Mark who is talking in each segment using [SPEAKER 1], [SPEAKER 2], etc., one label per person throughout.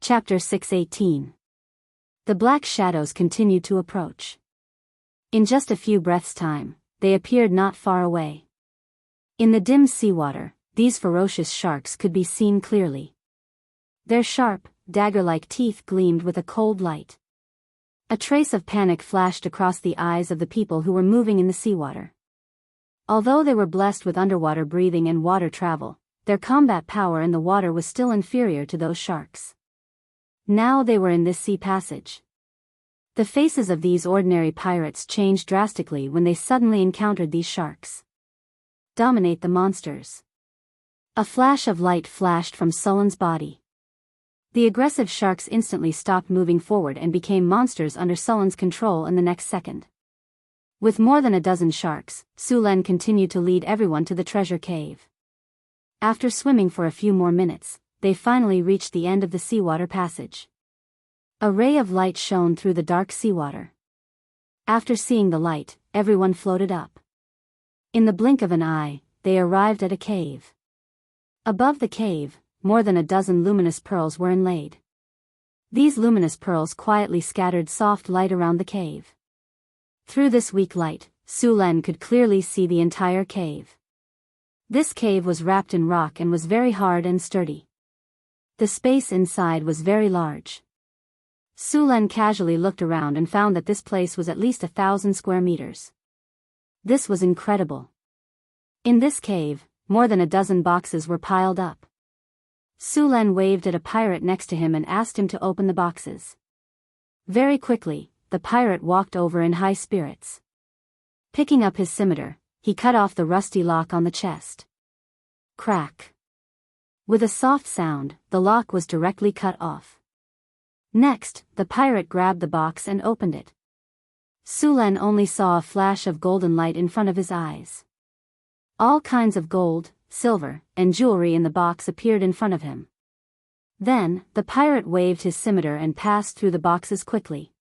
[SPEAKER 1] Chapter 618. The black shadows continued to approach. In just a few breaths' time, they appeared not far away. In the dim seawater, these ferocious sharks could be seen clearly. Their sharp, dagger-like teeth gleamed with a cold light. A trace of panic flashed across the eyes of the people who were moving in the seawater. Although they were blessed with underwater breathing and water travel, their combat power in the water was still inferior to those sharks. Now they were in this sea passage. The faces of these ordinary pirates changed drastically when they suddenly encountered these sharks. Dominate the monsters. A flash of light flashed from Sullen's body. The aggressive sharks instantly stopped moving forward and became monsters under Sullen's control in the next second. With more than a dozen sharks, Sulen continued to lead everyone to the treasure cave. After swimming for a few more minutes, they finally reached the end of the seawater passage. A ray of light shone through the dark seawater. After seeing the light, everyone floated up. In the blink of an eye, they arrived at a cave. Above the cave, more than a dozen luminous pearls were inlaid. These luminous pearls quietly scattered soft light around the cave. Through this weak light, Sulen could clearly see the entire cave. This cave was wrapped in rock and was very hard and sturdy. The space inside was very large. Sulen casually looked around and found that this place was at least 1,000 square meters. This was incredible. In this cave, more than a dozen boxes were piled up. Sulen waved at a pirate next to him and asked him to open the boxes. Very quickly, the pirate walked over in high spirits. Picking up his scimitar, he cut off the rusty lock on the chest. Crack. With a soft sound, the lock was directly cut off. Next, the pirate grabbed the box and opened it. Sulen only saw a flash of golden light in front of his eyes. All kinds of gold, silver, and jewelry in the box appeared in front of him. Then, the pirate waved his scimitar and passed through the boxes quickly.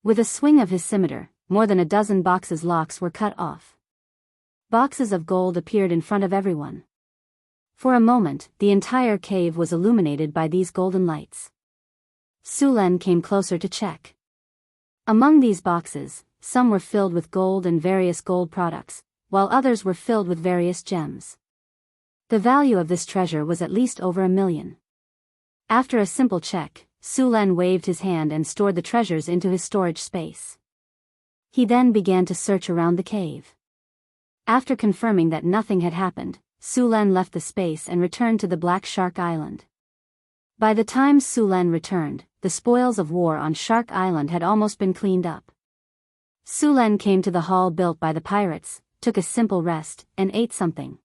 [SPEAKER 1] With a swing of his scimitar, more than a dozen boxes' locks were cut off. Boxes of gold appeared in front of everyone. For a moment, the entire cave was illuminated by these golden lights. Sulen came closer to check. Among these boxes, some were filled with gold and various gold products, while others were filled with various gems. The value of this treasure was at least over 1 million. After a simple check, Sulen waved his hand and stored the treasures into his storage space. He then began to search around the cave. After confirming that nothing had happened, Sulen left the space and returned to the Black Shark Island. By the time Sulen returned, the spoils of war on Shark Island had almost been cleaned up. Sulen came to the hall built by the pirates, took a simple rest, and ate something.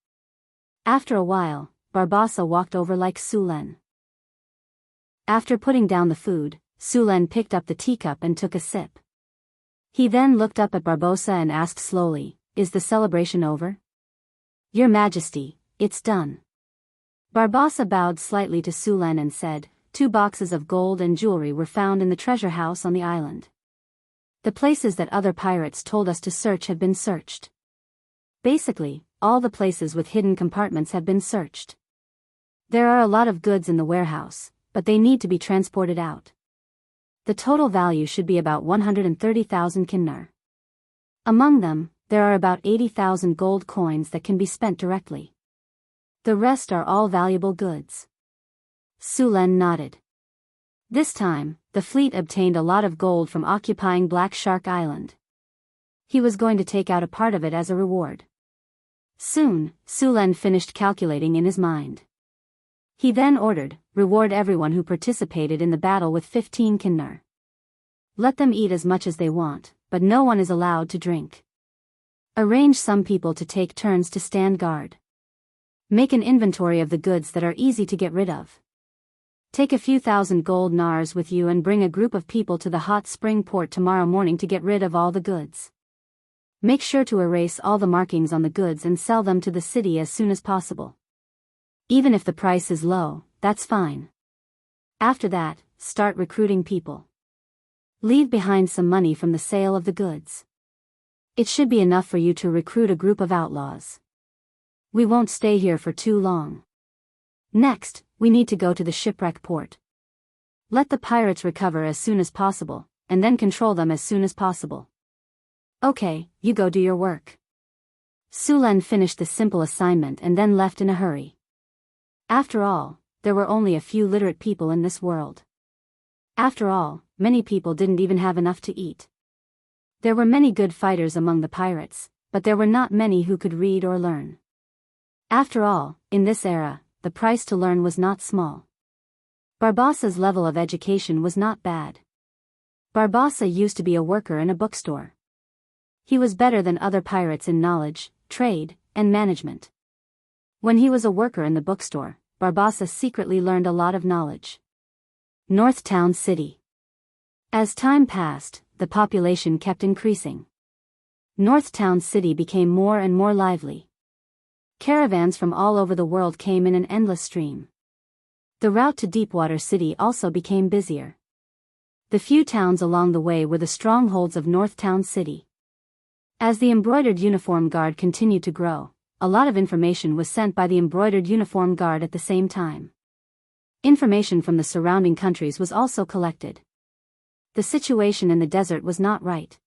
[SPEAKER 1] After a while, Barbossa walked over like Sulen. After putting down the food, Sulen picked up the teacup and took a sip. He then looked up at Barbossa and asked slowly, "Is the celebration over?" "Your Majesty, it's done." Barbossa bowed slightly to Sulen and said, 2 boxes of gold and jewelry were found in the treasure house on the island. The places that other pirates told us to search have been searched. Basically, all the places with hidden compartments have been searched. There are a lot of goods in the warehouse, but they need to be transported out. The total value should be about 130,000 kinnar. Among them, there are about 80,000 gold coins that can be spent directly. The rest are all valuable goods. Sulen nodded. This time, the fleet obtained a lot of gold from occupying Black Shark Island. He was going to take out a part of it as a reward. Soon, Sulen finished calculating in his mind. He then ordered, "Reward everyone who participated in the battle with 15 kinnar. Let them eat as much as they want, but no one is allowed to drink. Arrange some people to take turns to stand guard. Make an inventory of the goods that are easy to get rid of. Take a few thousand gold nars with you and bring a group of people to the hot spring port tomorrow morning to get rid of all the goods. Make sure to erase all the markings on the goods and sell them to the city as soon as possible. Even if the price is low, that's fine. After that, start recruiting people. Leave behind some money from the sale of the goods. It should be enough for you to recruit a group of outlaws. We won't stay here for too long. Next, we need to go to the shipwreck port. Let the pirates recover as soon as possible, and then control them as soon as possible. Okay, you go do your work. Su Len finished the simple assignment and then left in a hurry. After all, there were only a few literate people in this world. After all, many people didn't even have enough to eat. There were many good fighters among the pirates, but there were not many who could read or learn. After all, in this era, the price to learn was not small. Barbossa's level of education was not bad. Barbossa used to be a worker in a bookstore. He was better than other pirates in knowledge, trade, and management. When he was a worker in the bookstore, Barbossa secretly learned a lot of knowledge. North Town City. As time passed, the population kept increasing. North Town City became more and more lively. Caravans from all over the world came in an endless stream. The route to Deepwater City also became busier. The few towns along the way were the strongholds of North Town City. As the embroidered uniform guard continued to grow, a lot of information was sent by the embroidered uniform guard at the same time. Information from the surrounding countries was also collected. The situation in the desert was not right.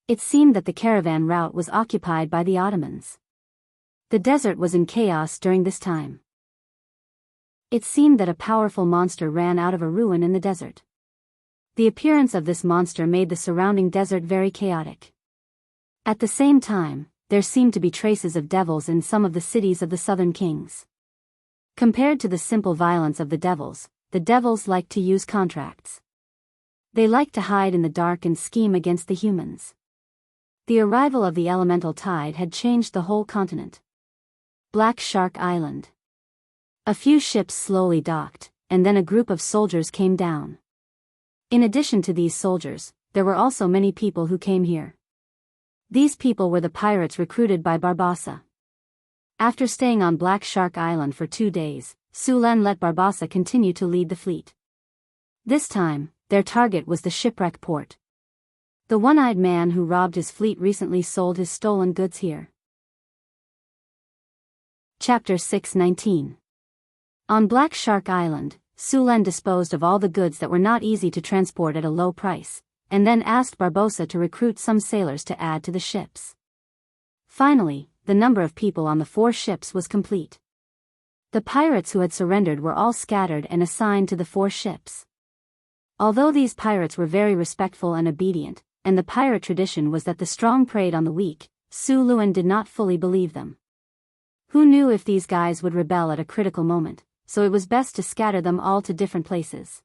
[SPEAKER 1] It seemed that the caravan route was occupied by the Ottomans. The desert was in chaos during this time. It seemed that a powerful monster ran out of a ruin in the desert. The appearance of this monster made the surrounding desert very chaotic. At the same time, there seemed to be traces of devils in some of the cities of the southern kings. Compared to the simple violence of the devils liked to use contracts. They liked to hide in the dark and scheme against the humans. The arrival of the elemental tide had changed the whole continent. Black Shark Island. A few ships slowly docked, and then a group of soldiers came down. In addition to these soldiers, there were also many people who came here. These people were the pirates recruited by Barbossa. After staying on Black Shark Island for 2 days, Su Len let Barbossa continue to lead the fleet. This time, their target was the shipwreck port. The one-eyed man who robbed his fleet recently sold his stolen goods here. Chapter 619. On Black Shark Island, Su Len disposed of all the goods that were not easy to transport at a low price, and then asked Barbossa to recruit some sailors to add to the ships. Finally, the number of people on the 4 ships was complete. The pirates who had surrendered were all scattered and assigned to the 4 ships. Although these pirates were very respectful and obedient, and the pirate tradition was that the strong preyed on the weak, Su Len did not fully believe them. Who knew if these guys would rebel at a critical moment, so it was best to scatter them all to different places.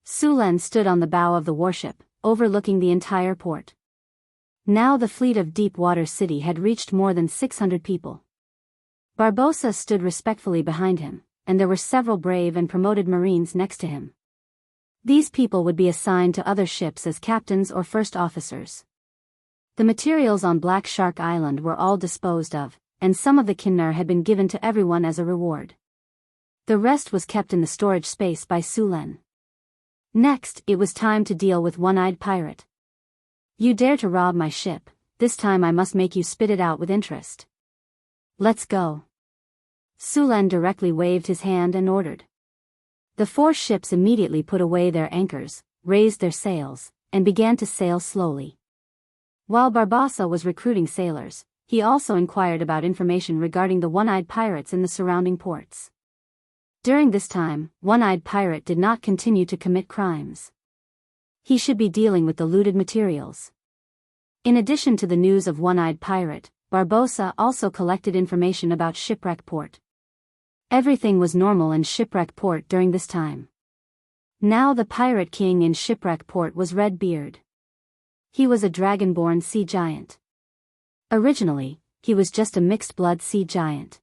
[SPEAKER 1] Su Len stood on the bow of the warship, overlooking the entire port. Now the fleet of Deepwater City had reached more than 600 people. Barbossa stood respectfully behind him, and there were several brave and promoted Marines next to him. These people would be assigned to other ships as captains or first officers. The materials on Black Shark Island were all disposed of, and some of the kinnar had been given to everyone as a reward. The rest was kept in the storage space by Su Len. Next, it was time to deal with One-Eyed Pirate. You dare to rob my ship, this time I must make you spit it out with interest. Let's go. Su Len directly waved his hand and ordered. The 4 ships immediately put away their anchors, raised their sails, and began to sail slowly. While Barbossa was recruiting sailors, he also inquired about information regarding the One-Eyed Pirates in the surrounding ports. During this time, One-Eyed Pirate did not continue to commit crimes. He should be dealing with the looted materials. In addition to the news of One-Eyed Pirate, Barbossa also collected information about Shipwreck Port. Everything was normal in Shipwreck Port during this time. Now the pirate king in Shipwreck Port was Redbeard. He was a dragon-born sea giant. Originally, he was just a mixed-blood sea giant.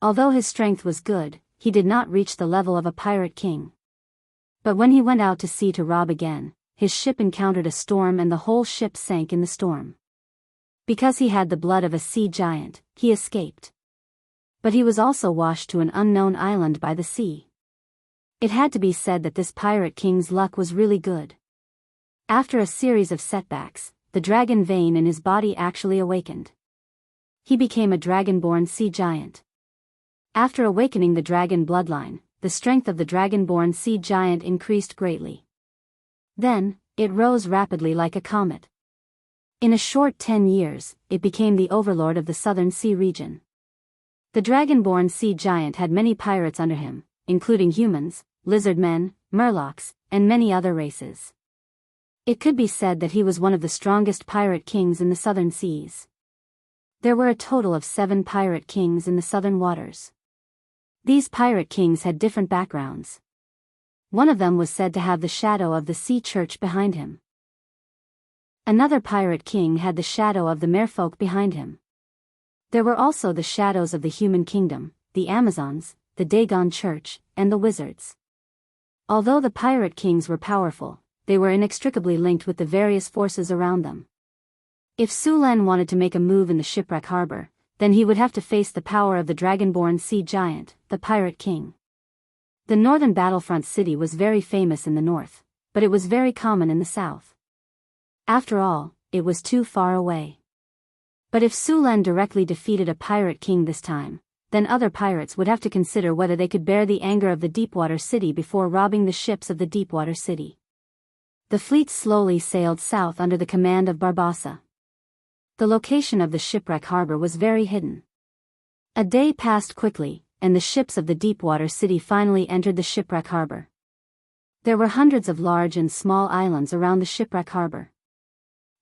[SPEAKER 1] Although his strength was good, he did not reach the level of a pirate king. But when he went out to sea to rob again, his ship encountered a storm and the whole ship sank in the storm. Because he had the blood of a sea giant, he escaped. But he was also washed to an unknown island by the sea. It had to be said that this pirate king's luck was really good. After a series of setbacks, the dragon vein in his body actually awakened. He became a dragon-born sea giant. After awakening the dragon bloodline, the strength of the dragon-born sea giant increased greatly. Then, it rose rapidly like a comet. In a short 10 years, it became the overlord of the southern sea region. The dragon-born sea giant had many pirates under him, including humans, lizardmen, murlocs, and many other races. It could be said that he was one of the strongest pirate kings in the southern seas. There were a total of 7 pirate kings in the southern waters. These pirate kings had different backgrounds. One of them was said to have the shadow of the sea church behind him. Another pirate king had the shadow of the merfolk behind him. There were also the shadows of the human kingdom, the Amazons, the Dagon church, and the wizards. Although the pirate kings were powerful, they were inextricably linked with the various forces around them. If Sulan wanted to make a move in the shipwreck harbor, then he would have to face the power of the dragonborn sea giant, the pirate king. The northern battlefront city was very famous in the north, but it was very common in the south. After all, it was too far away. But if Sulan directly defeated a pirate king this time, then other pirates would have to consider whether they could bear the anger of the Deepwater City before robbing the ships of the Deepwater City. The fleet slowly sailed south under the command of Barbassa. The location of the shipwreck harbor was very hidden. A day passed quickly, and the ships of the Deepwater City finally entered the shipwreck harbor. There were hundreds of large and small islands around the shipwreck harbor.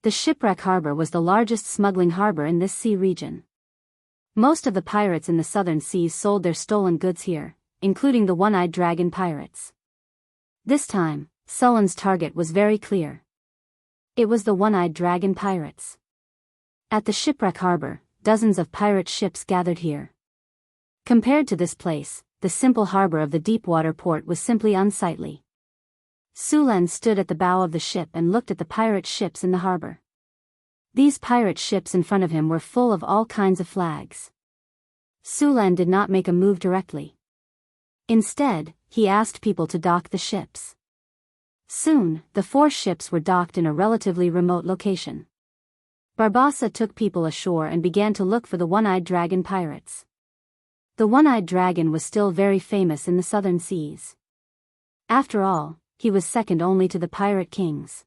[SPEAKER 1] The shipwreck harbor was the largest smuggling harbor in this sea region. Most of the pirates in the southern seas sold their stolen goods here, including the one-eyed dragon pirates. This time, Sullen's target was very clear. It was the one-eyed dragon pirates. At the shipwreck harbor, dozens of pirate ships gathered here. Compared to this place, the simple harbor of the Deepwater port was simply unsightly. Sulan stood at the bow of the ship and looked at the pirate ships in the harbor. These pirate ships in front of him were full of all kinds of flags. Sulan did not make a move directly. Instead, he asked people to dock the ships. Soon, the 4 ships were docked in a relatively remote location. Barbassa took people ashore and began to look for the one-eyed dragon pirates. The one-eyed dragon was still very famous in the southern seas. After all, he was second only to the pirate kings.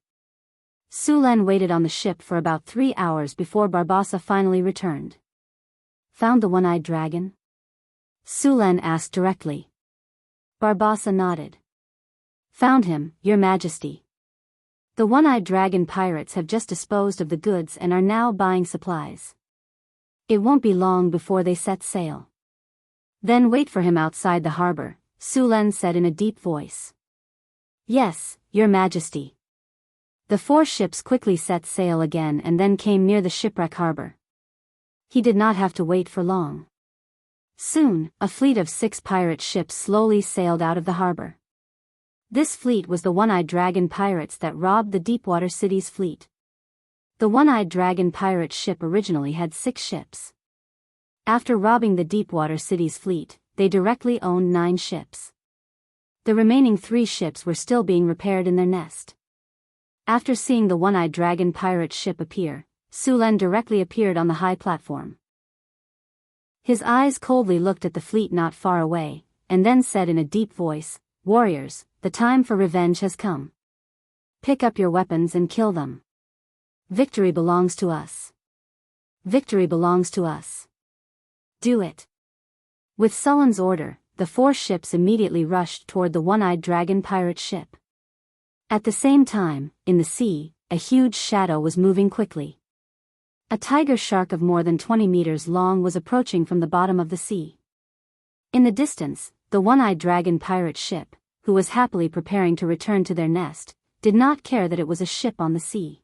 [SPEAKER 1] Sulan waited on the ship for about 3 hours before Barbassa finally returned. "Found the one-eyed dragon?" Sulan asked directly. Barbassa nodded. "Found him, Your Majesty. The one-eyed dragon pirates have just disposed of the goods and are now buying supplies. It won't be long before they set sail." "Then wait for him outside the harbor," Sulan said in a deep voice. "Yes, Your Majesty." The 4 ships quickly set sail again and then came near the shipwreck harbor. He did not have to wait for long. Soon, a fleet of 6 pirate ships slowly sailed out of the harbor. This fleet was the one-eyed dragon pirates that robbed the Deepwater City's fleet. The one-eyed dragon pirate ship originally had 6 ships. After robbing the Deepwater City's fleet, they directly owned 9 ships. The remaining 3 ships were still being repaired in their nest. After seeing the one-eyed dragon pirate ship appear, Sulan directly appeared on the high platform. His eyes coldly looked at the fleet not far away, and then said in a deep voice, "Warriors, the time for revenge has come. Pick up your weapons and kill them. Victory belongs to us. Victory belongs to us. Do it." With Sulan's order, the 4 ships immediately rushed toward the one-eyed dragon pirate ship. At the same time, in the sea, a huge shadow was moving quickly. A tiger shark of more than 20 meters long was approaching from the bottom of the sea. In the distance, the one-eyed dragon pirate ship, who was happily preparing to return to their nest, did not care that it was a ship on the sea.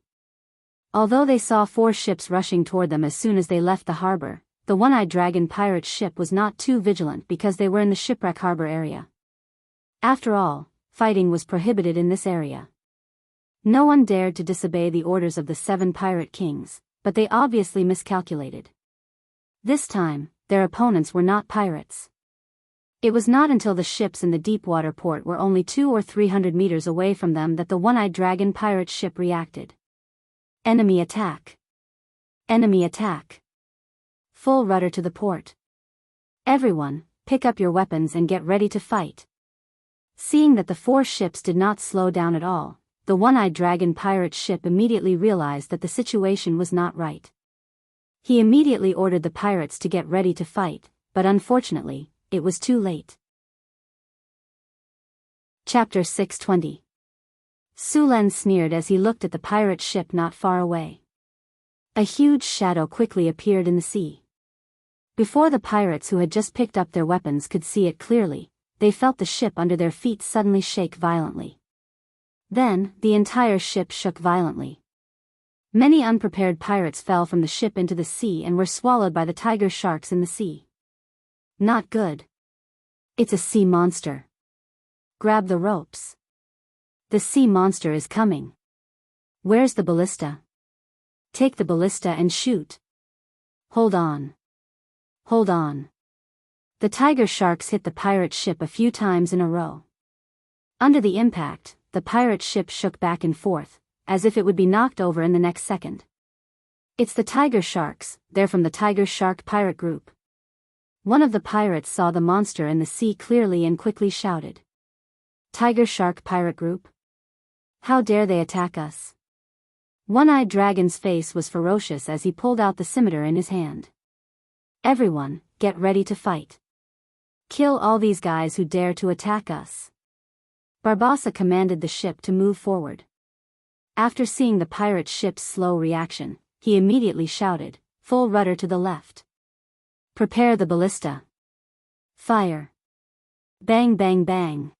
[SPEAKER 1] Although they saw 4 ships rushing toward them as soon as they left the harbor, the one-eyed dragon pirate ship was not too vigilant because they were in the shipwreck harbor area. After all, fighting was prohibited in this area. No one dared to disobey the orders of the 7 pirate kings, but they obviously miscalculated. This time, their opponents were not pirates. It was not until the ships in the Deepwater port were only 200 or 300 meters away from them that the one-eyed dragon pirate ship reacted. Enemy attack! Enemy attack! Full rudder to the port. Everyone, pick up your weapons and get ready to fight. Seeing that the 4 ships did not slow down at all, the one-eyed dragon pirate ship immediately realized that the situation was not right. He immediately ordered the pirates to get ready to fight, but unfortunately, it was too late. Chapter 620. Su Len sneered as he looked at the pirate ship not far away. A huge shadow quickly appeared in the sea. Before the pirates who had just picked up their weapons could see it clearly, they felt the ship under their feet suddenly shake violently. Then, the entire ship shook violently. Many unprepared pirates fell from the ship into the sea and were swallowed by the tiger sharks in the sea. Not good. It's a sea monster. Grab the ropes. The sea monster is coming. Where's the ballista? Take the ballista and shoot. Hold on. Hold on. The tiger sharks hit the pirate ship a few times in a row. Under the impact, the pirate ship shook back and forth, as if it would be knocked over in the next second. It's the tiger sharks, they're from the tiger shark pirate group. One of the pirates saw the monster in the sea clearly and quickly shouted. Tiger shark pirate group? How dare they attack us? One-eyed dragon's face was ferocious as he pulled out the scimitar in his hand. Everyone, get ready to fight. Kill all these guys who dare to attack us. Barbossa commanded the ship to move forward. After seeing the pirate ship's slow reaction, he immediately shouted, full rudder to the left. Prepare the ballista. Fire. Bang bang bang.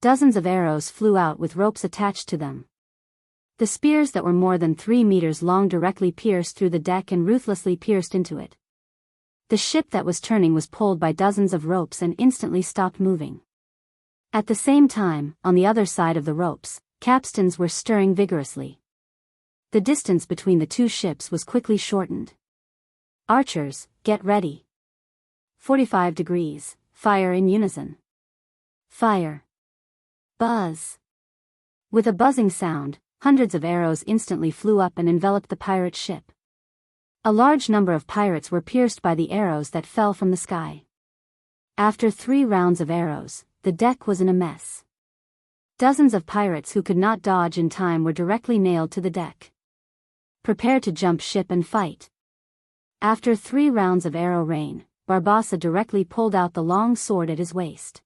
[SPEAKER 1] Dozens of arrows flew out with ropes attached to them. The spears that were more than 3 meters long directly pierced through the deck and ruthlessly pierced into it. The ship that was turning was pulled by dozens of ropes and instantly stopped moving. At the same time, on the other side of the ropes, capstans were stirring vigorously. The distance between the 2 ships was quickly shortened. Archers, get ready. 45 degrees, fire in unison. Fire. Buzz. With a buzzing sound, hundreds of arrows instantly flew up and enveloped the pirate ship. A large number of pirates were pierced by the arrows that fell from the sky. After 3 rounds of arrows, the deck was in a mess. Dozens of pirates who could not dodge in time were directly nailed to the deck. Prepare to jump ship and fight. After 3 rounds of arrow rain, Barbossa directly pulled out the long sword at his waist.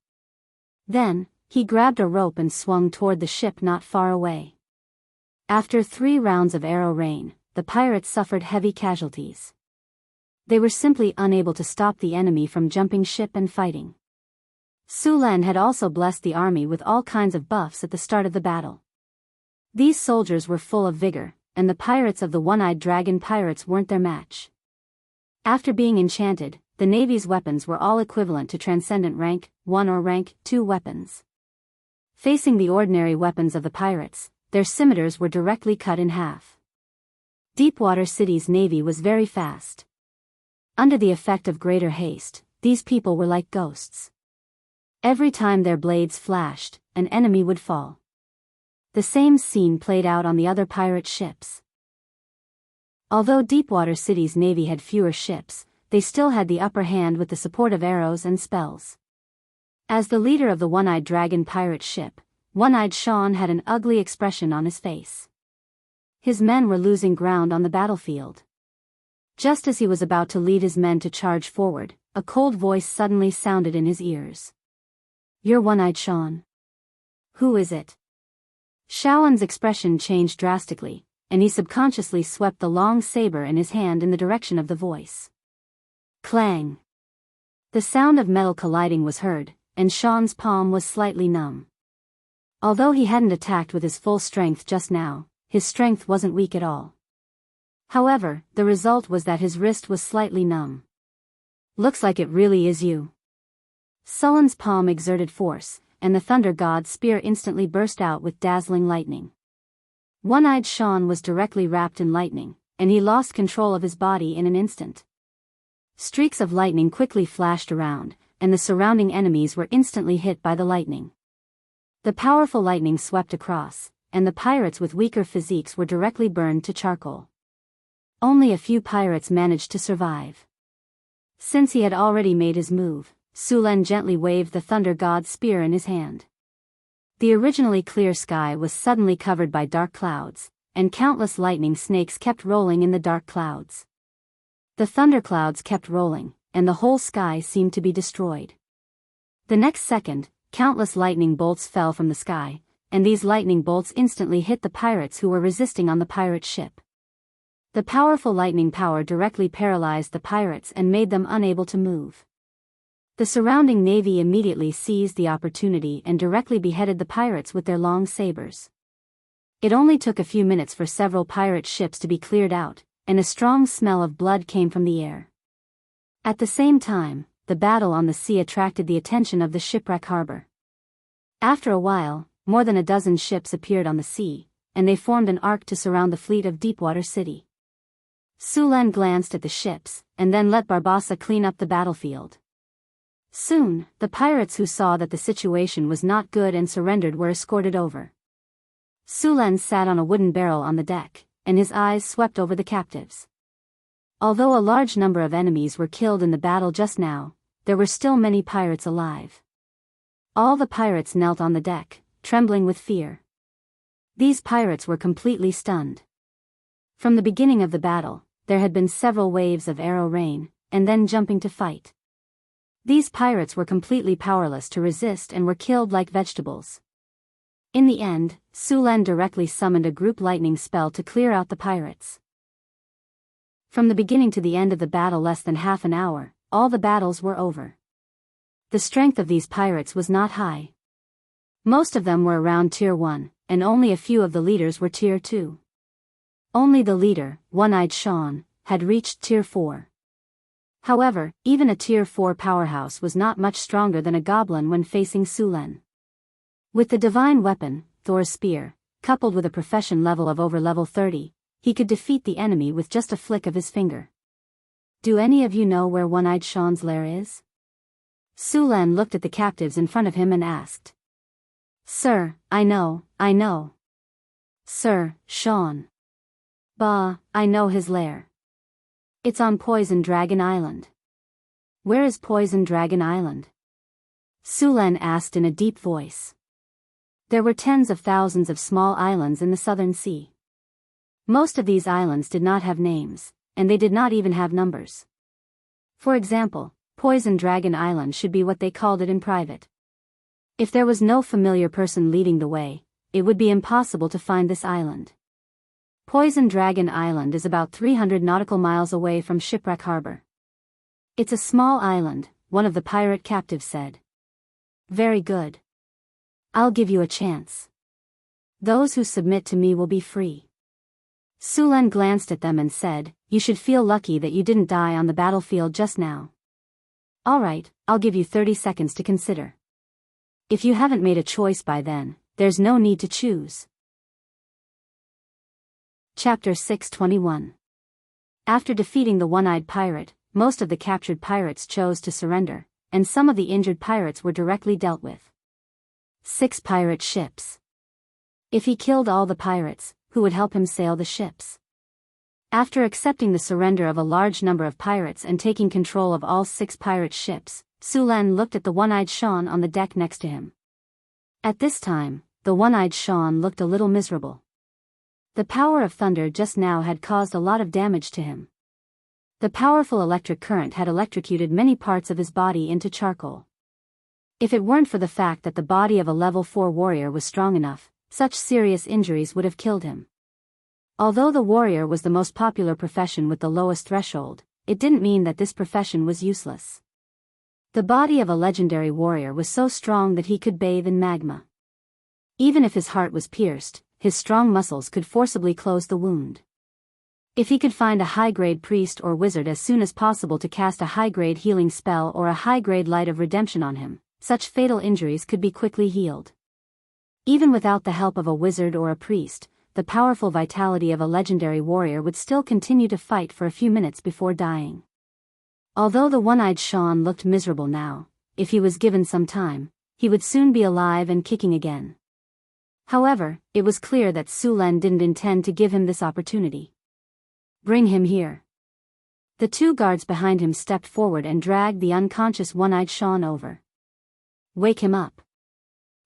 [SPEAKER 1] Then, he grabbed a rope and swung toward the ship not far away. After 3 rounds of arrow rain, the pirates suffered heavy casualties. They were simply unable to stop the enemy from jumping ship and fighting. Su Len had also blessed the army with all kinds of buffs at the start of the battle. These soldiers were full of vigor, and the pirates of the one-eyed dragon pirates weren't their match. After being enchanted, the Navy's weapons were all equivalent to transcendent rank 1 or rank 2 weapons. Facing the ordinary weapons of the pirates, their scimitars were directly cut in half. Deepwater City's navy was very fast. Under the effect of greater haste, these people were like ghosts. Every time their blades flashed, an enemy would fall. The same scene played out on the other pirate ships. Although Deepwater City's navy had fewer ships, they still had the upper hand with the support of arrows and spells. As the leader of the one-eyed dragon pirate ship, One-Eyed Sean had an ugly expression on his face. His men were losing ground on the battlefield. Just as he was about to lead his men to charge forward, a cold voice suddenly sounded in his ears. You're One-Eyed Sean. Who is it? Shaoan's expression changed drastically, and he subconsciously swept the long saber in his hand in the direction of the voice. Clang! The sound of metal colliding was heard, and Sean's palm was slightly numb. Although he hadn't attacked with his full strength just now, his strength wasn't weak at all. However, the result was that his wrist was slightly numb. Looks like it really is you. Sullen's palm exerted force, and the Thunder God's spear instantly burst out with dazzling lightning. One-Eyed Sean was directly wrapped in lightning, and he lost control of his body in an instant. Streaks of lightning quickly flashed around, and the surrounding enemies were instantly hit by the lightning. The powerful lightning swept across, and the pirates with weaker physiques were directly burned to charcoal. Only a few pirates managed to survive. Since he had already made his move, Su Len gently waved the Thunder God's spear in his hand. The originally clear sky was suddenly covered by dark clouds, and countless lightning snakes kept rolling in the dark clouds. The thunderclouds kept rolling, and the whole sky seemed to be destroyed. The next second, countless lightning bolts fell from the sky, and these lightning bolts instantly hit the pirates who were resisting on the pirate ship. The powerful lightning power directly paralyzed the pirates and made them unable to move. The surrounding navy immediately seized the opportunity and directly beheaded the pirates with their long sabers. It only took a few minutes for several pirate ships to be cleared out, and a strong smell of blood came from the air. At the same time, the battle on the sea attracted the attention of the shipwreck harbor. After a while, more than a dozen ships appeared on the sea, and they formed an arc to surround the fleet of Deepwater City. Sulan glanced at the ships, and then let Barbossa clean up the battlefield. Soon, the pirates who saw that the situation was not good and surrendered were escorted over. Sulan sat on a wooden barrel on the deck, and his eyes swept over the captives. Although a large number of enemies were killed in the battle just now, there were still many pirates alive. All the pirates knelt on the deck, trembling with fear. These pirates were completely stunned. From the beginning of the battle, there had been several waves of arrow rain, and then jumping to fight. These pirates were completely powerless to resist and were killed like vegetables. In the end, Sulan directly summoned a group lightning spell to clear out the pirates. From the beginning to the end of the battle, less than half an hour, all the battles were over. The strength of these pirates was not high. Most of them were around Tier 1, and only a few of the leaders were Tier 2. Only the leader, One-Eyed Sean, had reached Tier 4. However, even a Tier 4 powerhouse was not much stronger than a goblin when facing Sulan. With the divine weapon, Thor's spear, coupled with a profession level of over level 30, he could defeat the enemy with just a flick of his finger. Do any of you know where One-Eyed Sean's lair is? Sulan looked at the captives in front of him and asked. Sir, I know. Sir, Sean. Bah, I know his lair. It's on Poison Dragon Island. Where is Poison Dragon Island? Sulan asked in a deep voice. There were tens of thousands of small islands in the southern sea. Most of these islands did not have names, and they did not even have numbers. For example, Poison Dragon Island should be what they called it in private. If there was no familiar person leading the way, it would be impossible to find this island. Poison Dragon Island is about 300 nautical miles away from Shipwreck Harbor. It's a small island, one of the pirate captives said. Very good. I'll give you a chance. Those who submit to me will be free. Sulan glanced at them and said, You should feel lucky that you didn't die on the battlefield just now. Alright, I'll give you 30 seconds to consider. If you haven't made a choice by then, there's no need to choose. Chapter 621. After defeating the one-eyed pirate, most of the captured pirates chose to surrender, and some of the injured pirates were directly dealt with. 6 pirate ships. If he killed all the pirates, who would help him sail the ships? After accepting the surrender of a large number of pirates and taking control of all 6 pirate ships, Sulan looked at the one-eyed Sean on the deck next to him. At this time, the one-eyed Sean looked a little miserable. The power of thunder just now had caused a lot of damage to him. The powerful electric current had electrocuted many parts of his body into charcoal. If it weren't for the fact that the body of a level 4 warrior was strong enough, such serious injuries would have killed him. Although the warrior was the most popular profession with the lowest threshold, it didn't mean that this profession was useless. The body of a legendary warrior was so strong that he could bathe in magma. Even if his heart was pierced, his strong muscles could forcibly close the wound. If he could find a high-grade priest or wizard as soon as possible to cast a high-grade healing spell or a high-grade light of redemption on him, such fatal injuries could be quickly healed. Even without the help of a wizard or a priest, the powerful vitality of a legendary warrior would still continue to fight for a few minutes before dying. Although the one-eyed Sean looked miserable now, if he was given some time, he would soon be alive and kicking again. However, it was clear that Sulan didn't intend to give him this opportunity. Bring him here. The 2 guards behind him stepped forward and dragged the unconscious one-eyed Sean over. Wake him up.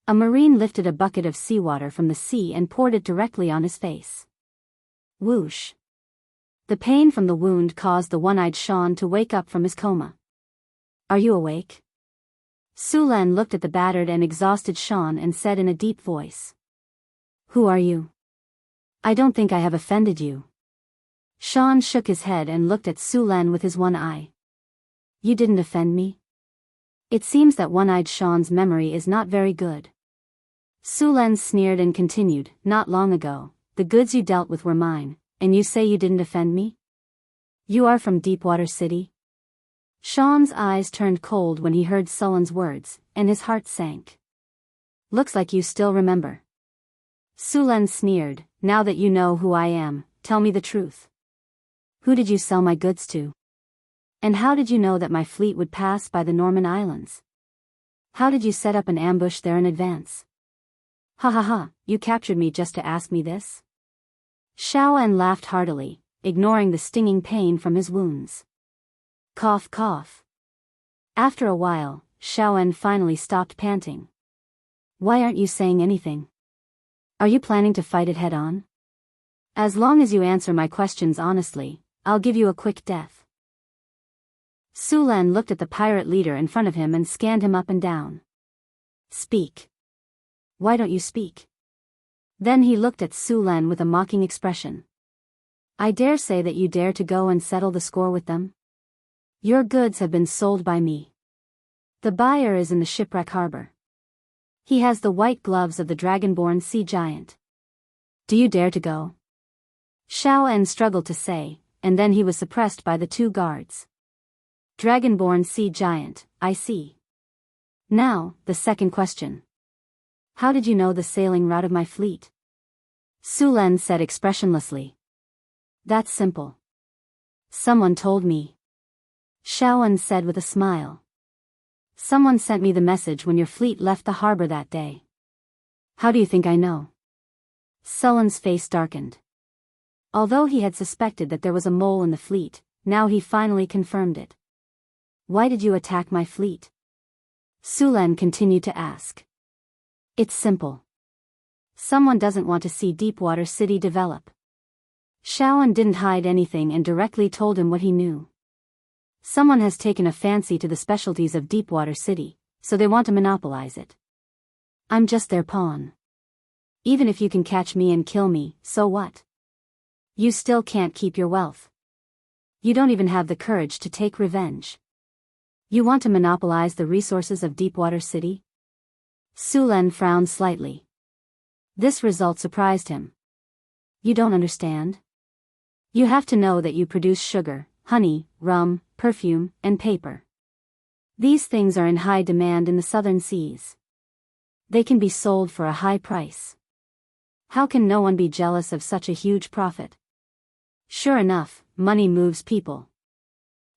[SPEAKER 1] A marine lifted a bucket of seawater from the sea and poured it directly on his face. Whoosh. The pain from the wound caused the one-eyed Shan to wake up from his coma. Are you awake? Sulan looked at the battered and exhausted Shan and said in a deep voice. Who are you? I don't think I have offended you. Shan shook his head and looked at Sulan with his one eye. You didn't offend me? It seems that one-eyed Shan's memory is not very good. Sulan sneered and continued, not long ago, the goods you dealt with were mine, and you say you didn't offend me? You are from Deepwater City? Shan's eyes turned cold when he heard Sulan's words, and his heart sank. Looks like you still remember. Sulan sneered, now that you know who I am, tell me the truth. Who did you sell my goods to? And how did you know that my fleet would pass by the Norman Islands? How did you set up an ambush there in advance? Ha ha ha, you captured me just to ask me this? Xiaoan laughed heartily, ignoring the stinging pain from his wounds. Cough cough. After a while, Xiaoan finally stopped panting. Why aren't you saying anything? Are you planning to fight it head-on? As long as you answer my questions honestly, I'll give you a quick death. Sulan looked at the pirate leader in front of him and scanned him up and down. Speak. Why don't you speak? Then he looked at Sulan with a mocking expression. I dare say that you dare to go and settle the score with them? Your goods have been sold by me. The buyer is in the shipwreck harbor. He has the white gloves of the dragonborn sea giant. Do you dare to go? Xiaoan struggled to say, and then he was suppressed by the two guards. Dragonborn sea giant, I see. Now, the second question. How did you know the sailing route of my fleet? Sulan said expressionlessly. That's simple. Someone told me. Xiaoan said with a smile. Someone sent me the message when your fleet left the harbor that day. How do you think I know? Sulan's face darkened. Although he had suspected that there was a mole in the fleet, now he finally confirmed it. Why did you attack my fleet? Sulan continued to ask. It's simple. Someone doesn't want to see Deepwater City develop. Xiaoan didn't hide anything and directly told him what he knew. Someone has taken a fancy to the specialties of Deepwater City, so they want to monopolize it. I'm just their pawn. Even if you can catch me and kill me, so what? You still can't keep your wealth. You don't even have the courage to take revenge. You want to monopolize the resources of Deepwater City? Sulan frowned slightly. This result surprised him. You don't understand? You have to know that you produce sugar, honey, rum, perfume, and paper. These things are in high demand in the southern seas. They can be sold for a high price. How can no one be jealous of such a huge profit? Sure enough, money moves people.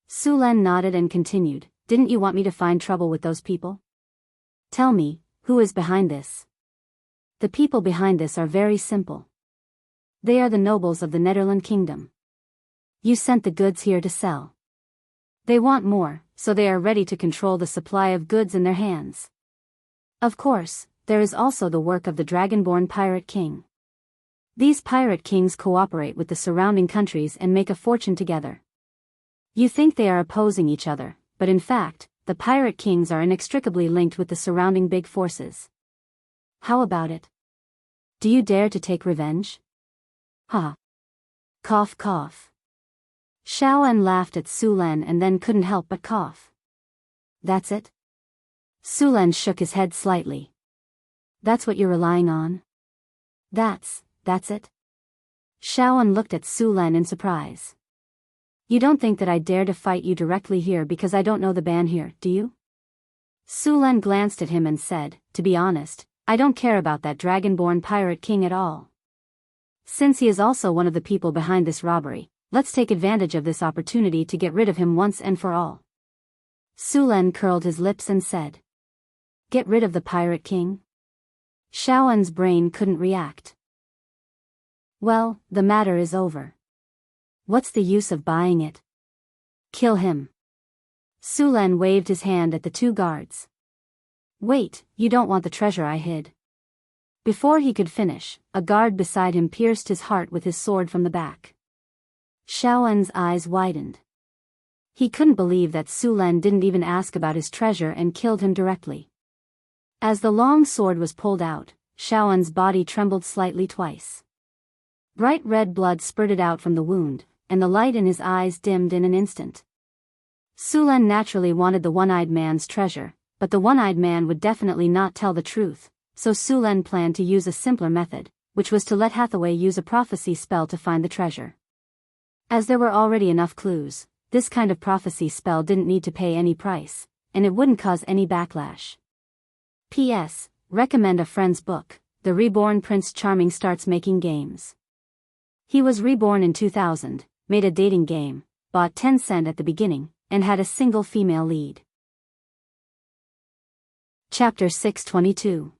[SPEAKER 1] Sulan nodded and continued, didn't you want me to find trouble with those people? Tell me, who is behind this? The people behind this are very simple. They are the nobles of the Netherland Kingdom. You sent the goods here to sell. They want more, so they are ready to control the supply of goods in their hands. Of course, there is also the work of the Dragonborn Pirate King. These pirate kings cooperate with the surrounding countries and make a fortune together. You think they are opposing each other, but in fact, the pirate kings are inextricably linked with the surrounding big forces. How about it? Do you dare to take revenge? Ha! Cough cough. Xiaoan laughed at Sulan and then couldn't help but cough. That's it? Sulan shook his head slightly. That's what you're relying on? That's it? Xiaoan looked at Sulan in surprise. You don't think that I dare to fight you directly here because I don't know the ban here, do you? Sulan glanced at him and said, to be honest, I don't care about that Dragonborn Pirate King at all. Since he is also one of the people behind this robbery, let's take advantage of this opportunity to get rid of him once and for all. Sulan curled his lips and said. Get rid of the Pirate King? Xiaoan's brain couldn't react. Well, the matter is over. What's the use of buying it? Kill him. Sulan waved his hand at the two guards. Wait, you don't want the treasure I hid. Before he could finish, a guard beside him pierced his heart with his sword from the back. Xiaowen's eyes widened. He couldn't believe that Su Len didn't even ask about his treasure and killed him directly. As the long sword was pulled out, Xiaowen's body trembled slightly twice. Bright red blood spurted out from the wound, and the light in his eyes dimmed in an instant. Su Len naturally wanted the one-eyed man's treasure, but the one-eyed man would definitely not tell the truth, so Su Len planned to use a simpler method, which was to let Hathaway use a prophecy spell to find the treasure. As there were already enough clues, this kind of prophecy spell didn't need to pay any price, and it wouldn't cause any backlash. P.S. Recommend a friend's book, The Reborn Prince Charming Starts Making Games. He was reborn in 2000, made a dating game, bought 10 cents at the beginning, and had a single female lead. Chapter 622.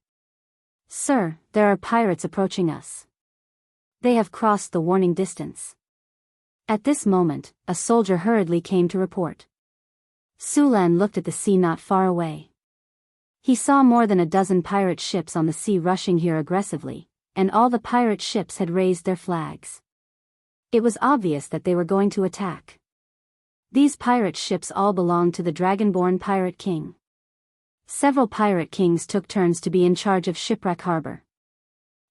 [SPEAKER 1] Sir, there are pirates approaching us. They have crossed the warning distance. At this moment, a soldier hurriedly came to report. Su Len looked at the sea not far away. He saw more than a dozen pirate ships on the sea rushing here aggressively, and all the pirate ships had raised their flags. It was obvious that they were going to attack. These pirate ships all belonged to the Dragonborn Pirate King. Several pirate kings took turns to be in charge of Shipwreck Harbor.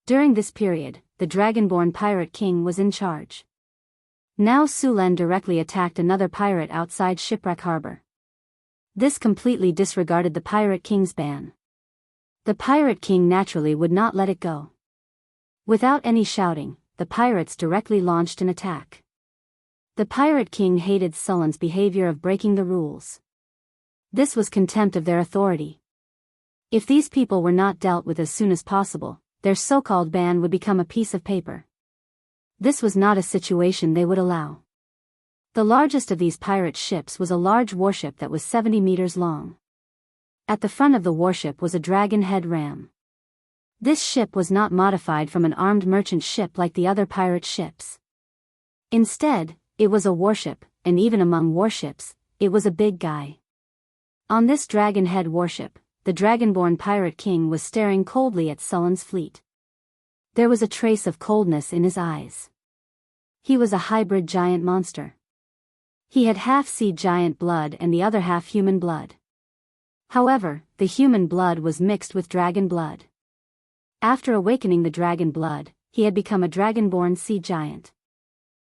[SPEAKER 1] During this period, the Dragonborn Pirate King was in charge. Now Su Len directly attacked another pirate outside Shipwreck Harbor. This completely disregarded the Pirate King's ban. The Pirate King naturally would not let it go. Without any shouting, the pirates directly launched an attack. The Pirate King hated Su Len's behavior of breaking the rules. This was contempt of their authority. If these people were not dealt with as soon as possible, their so-called ban would become a piece of paper. This was not a situation they would allow. The largest of these pirate ships was a large warship that was 70 meters long. At the front of the warship was a dragon head ram. This ship was not modified from an armed merchant ship like the other pirate ships. Instead, it was a warship, and even among warships, it was a big guy. On this dragon-head warship, the Dragonborn Pirate King was staring coldly at Su Len's fleet. There was a trace of coldness in his eyes. He was a hybrid giant monster. He had half sea giant blood and the other half human blood. However, the human blood was mixed with dragon blood. After awakening the dragon blood, he had become a dragonborn sea giant.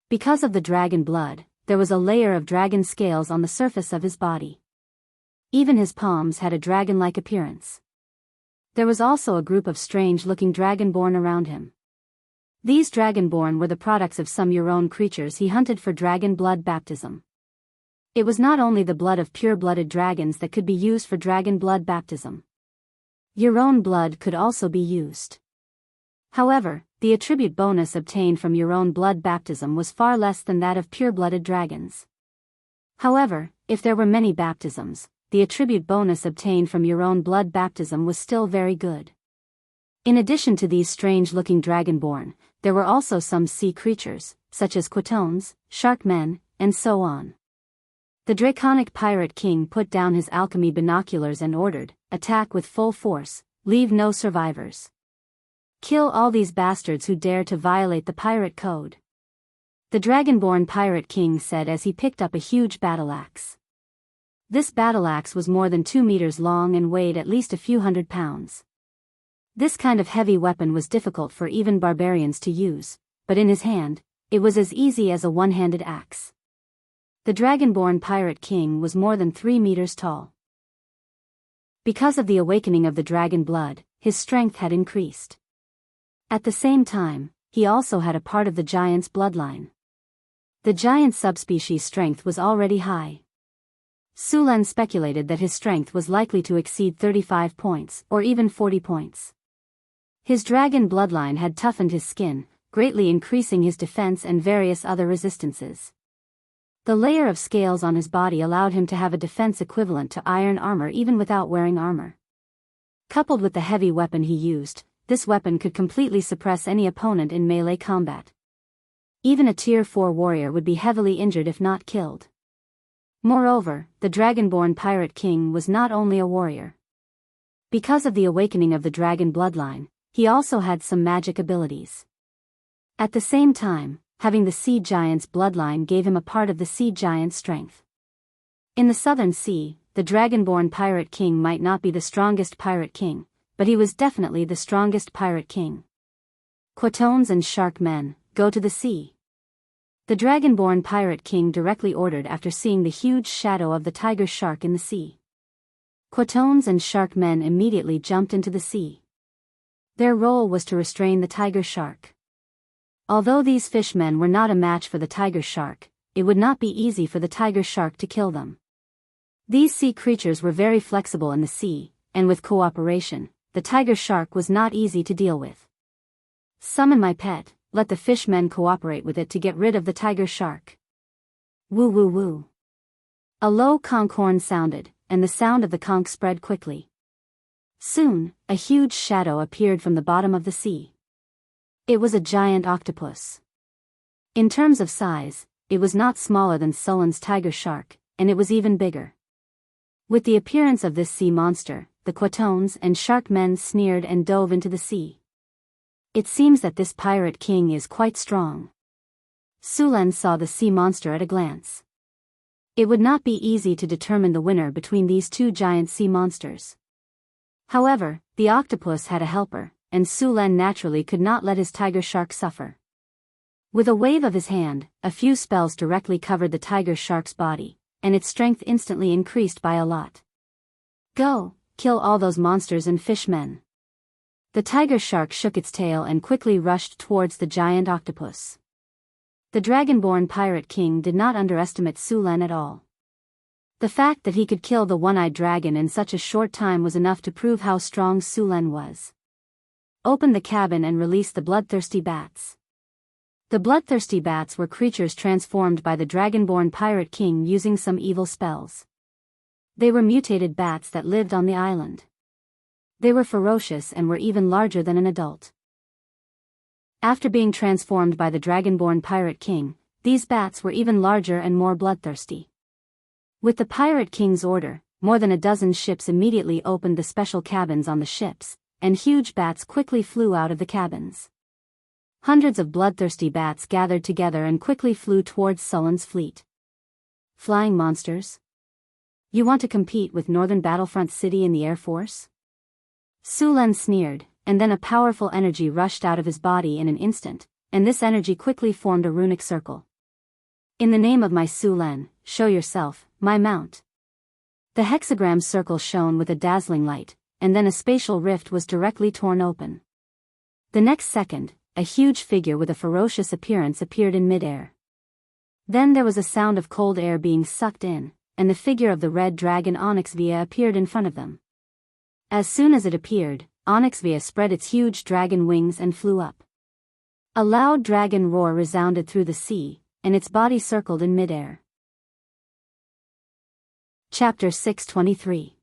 [SPEAKER 1] Because of the dragon blood, there was a layer of dragon scales on the surface of his body. Even his palms had a dragon-like appearance. There was also a group of strange-looking dragonborn around him. These dragonborn were the products of some Euron creatures he hunted for dragon blood baptism. It was not only the blood of pure-blooded dragons that could be used for dragon blood baptism. Euron blood could also be used. However, the attribute bonus obtained from Euron blood baptism was far less than that of pure-blooded dragons. However, if there were many baptisms, the attribute bonus obtained from Euron blood baptism was still very good. In addition to these strange-looking dragonborn, there were also some sea creatures, such as quatones, sharkmen, and so on. The Draconic Pirate King put down his alchemy binoculars and ordered, "Attack with full force, leave no survivors. Kill all these bastards who dare to violate the pirate code." The Dragonborn Pirate King said as he picked up a huge battle axe. This battle axe was more than 2 meters long and weighed at least a few hundred pounds. This kind of heavy weapon was difficult for even barbarians to use, but in his hand, it was as easy as a one-handed axe. The Dragonborn Pirate King was more than 3 meters tall. Because of the awakening of the dragon blood, his strength had increased. At the same time, he also had a part of the giant's bloodline. The giant subspecies strength was already high. Su Len speculated that his strength was likely to exceed 35 points, or even 40 points. His dragon bloodline had toughened his skin, greatly increasing his defense and various other resistances. The layer of scales on his body allowed him to have a defense equivalent to iron armor even without wearing armor. Coupled with the heavy weapon he used, this weapon could completely suppress any opponent in melee combat. Even a Tier 4 warrior would be heavily injured if not killed. Moreover, the Dragonborn Pirate King was not only a warrior. Because of the awakening of the dragon bloodline, he also had some magic abilities. At the same time, having the sea giant's bloodline gave him a part of the sea giant's strength. In the southern sea, the dragonborn pirate king might not be the strongest pirate king, but he was definitely the strongest pirate king. Quatones and shark men, go to the sea. The dragonborn pirate king directly ordered after seeing the huge shadow of the tiger shark in the sea. Quatones and shark men immediately jumped into the sea. Their role was to restrain the tiger shark. Although these fishmen were not a match for the tiger shark, it would not be easy for the tiger shark to kill them. These sea creatures were very flexible in the sea, and with cooperation, the tiger shark was not easy to deal with. Summon my pet, let the fishmen cooperate with it to get rid of the tiger shark. Woo woo woo. A low conch horn sounded, and the sound of the conch spread quickly. Soon, a huge shadow appeared from the bottom of the sea. It was a giant octopus. In terms of size, it was not smaller than Sullen's tiger shark, and it was even bigger. With the appearance of this sea monster, the Quatones and shark men sneered and dove into the sea. It seems that this pirate king is quite strong. Sulen saw the sea monster at a glance. It would not be easy to determine the winner between these two giant sea monsters. However, the octopus had a helper, and Sulen naturally could not let his tiger shark suffer. With a wave of his hand, a few spells directly covered the tiger shark's body, and its strength instantly increased by a lot. Go, kill all those monsters and fishmen. The tiger shark shook its tail and quickly rushed towards the giant octopus. The dragonborn pirate king did not underestimate Sulen at all. The fact that he could kill the one-eyed dragon in such a short time was enough to prove how strong Sulen was. Open the cabin and release the bloodthirsty bats. The bloodthirsty bats were creatures transformed by the dragonborn pirate king using some evil spells. They were mutated bats that lived on the island. They were ferocious and were even larger than an adult. After being transformed by the dragonborn pirate king, these bats were even larger and more bloodthirsty. With the pirate king's order, more than a dozen ships immediately opened the special cabins on the ships, and huge bats quickly flew out of the cabins. Hundreds of bloodthirsty bats gathered together and quickly flew towards Sullen's fleet. Flying monsters? You want to compete with Northern Battlefront City in the Air Force? Sulen sneered, and then a powerful energy rushed out of his body in an instant, and this energy quickly formed a runic circle. In the name of my Sulen, show yourself, my mount. The hexagram circle shone with a dazzling light, and then a spatial rift was directly torn open. The next second, a huge figure with a ferocious appearance appeared in midair. Then there was a sound of cold air being sucked in, and the figure of the red dragon Onyxvia appeared in front of them. As soon as it appeared, Onyxvia spread its huge dragon wings and flew up. A loud dragon roar resounded through the sea, and its body circled in midair. Chapter 623.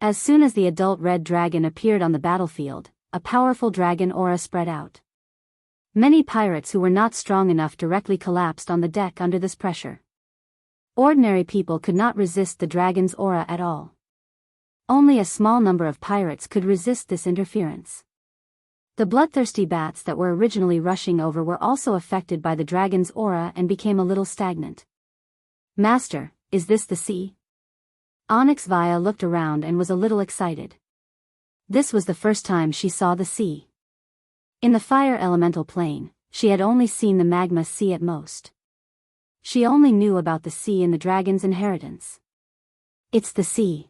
[SPEAKER 1] As soon as the adult red dragon appeared on the battlefield, a powerful dragon aura spread out. Many pirates who were not strong enough directly collapsed on the deck under this pressure. Ordinary people could not resist the dragon's aura at all. Only a small number of pirates could resist this interference. The bloodthirsty bats that were originally rushing over were also affected by the dragon's aura and became a little stagnant. Master, is this the sea? Onyxvia looked around and was a little excited. This was the first time she saw the sea. In the fire elemental plane, she had only seen the magma sea at most. She only knew about the sea in the dragon's inheritance. It's the sea.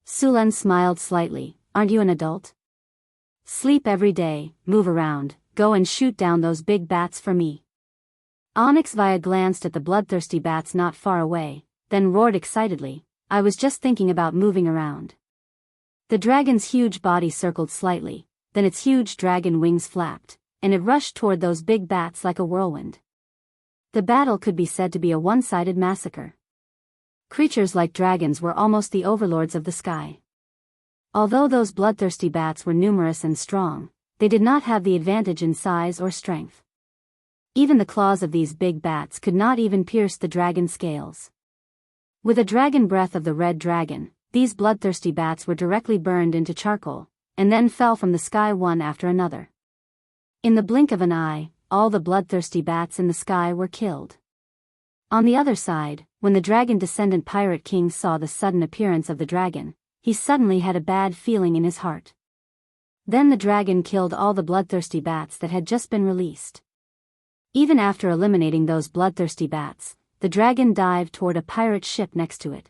[SPEAKER 1] Sulen smiled slightly. Aren't you an adult? Sleep every day, move around, go and shoot down those big bats for me. Onyxvia glanced at the bloodthirsty bats not far away, then roared excitedly, I was just thinking about moving around. The dragon's huge body circled slightly, then its huge dragon wings flapped, and it rushed toward those big bats like a whirlwind. The battle could be said to be a one-sided massacre. Creatures like dragons were almost the overlords of the sky. Although those bloodthirsty bats were numerous and strong, they did not have the advantage in size or strength. Even the claws of these big bats could not even pierce the dragon scales. With a dragon breath of the red dragon, these bloodthirsty bats were directly burned into charcoal, and then fell from the sky one after another. In the blink of an eye, all the bloodthirsty bats in the sky were killed. On the other side, when the dragon descendant pirate king saw the sudden appearance of the dragon, he suddenly had a bad feeling in his heart. Then the dragon killed all the bloodthirsty bats that had just been released. Even after eliminating those bloodthirsty bats, the dragon dived toward a pirate ship next to it.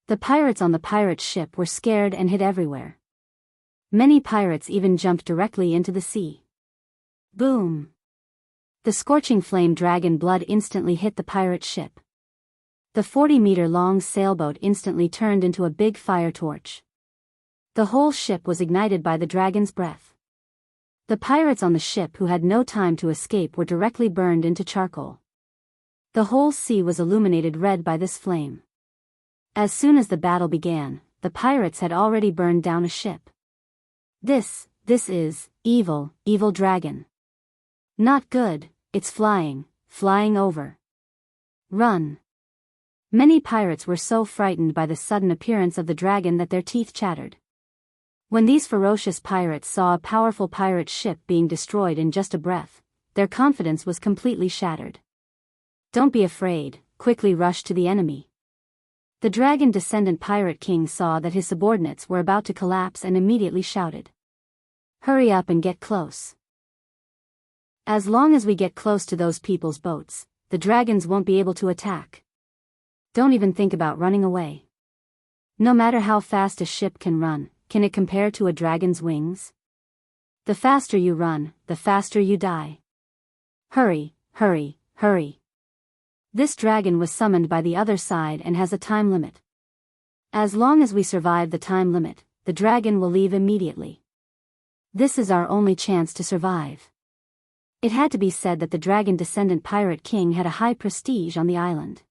[SPEAKER 1] The pirates on the pirate ship were scared and hid everywhere. Many pirates even jumped directly into the sea. Boom! The scorching flame dragon blood instantly hit the pirate ship. The 40-meter-long sailboat instantly turned into a big fire torch. The whole ship was ignited by the dragon's breath. The pirates on the ship who had no time to escape were directly burned into charcoal. The whole sea was illuminated red by this flame. As soon as the battle began, the pirates had already burned down a ship. This is evil, evil dragon. Not good, it's flying over. Run! Many pirates were so frightened by the sudden appearance of the dragon that their teeth chattered. When these ferocious pirates saw a powerful pirate ship being destroyed in just a breath, their confidence was completely shattered. Don't be afraid, quickly rush to the enemy. The dragon descendant pirate king saw that his subordinates were about to collapse and immediately shouted. Hurry up and get close. As long as we get close to those people's boats, the dragons won't be able to attack. Don't even think about running away. No matter how fast a ship can run, can it compare to a dragon's wings? The faster you run, the faster you die. Hurry, hurry, hurry. This dragon was summoned by the other side and has a time limit. As long as we survive the time limit, the dragon will leave immediately. This is our only chance to survive. It had to be said that the dragon descendant pirate king had a high prestige on the island.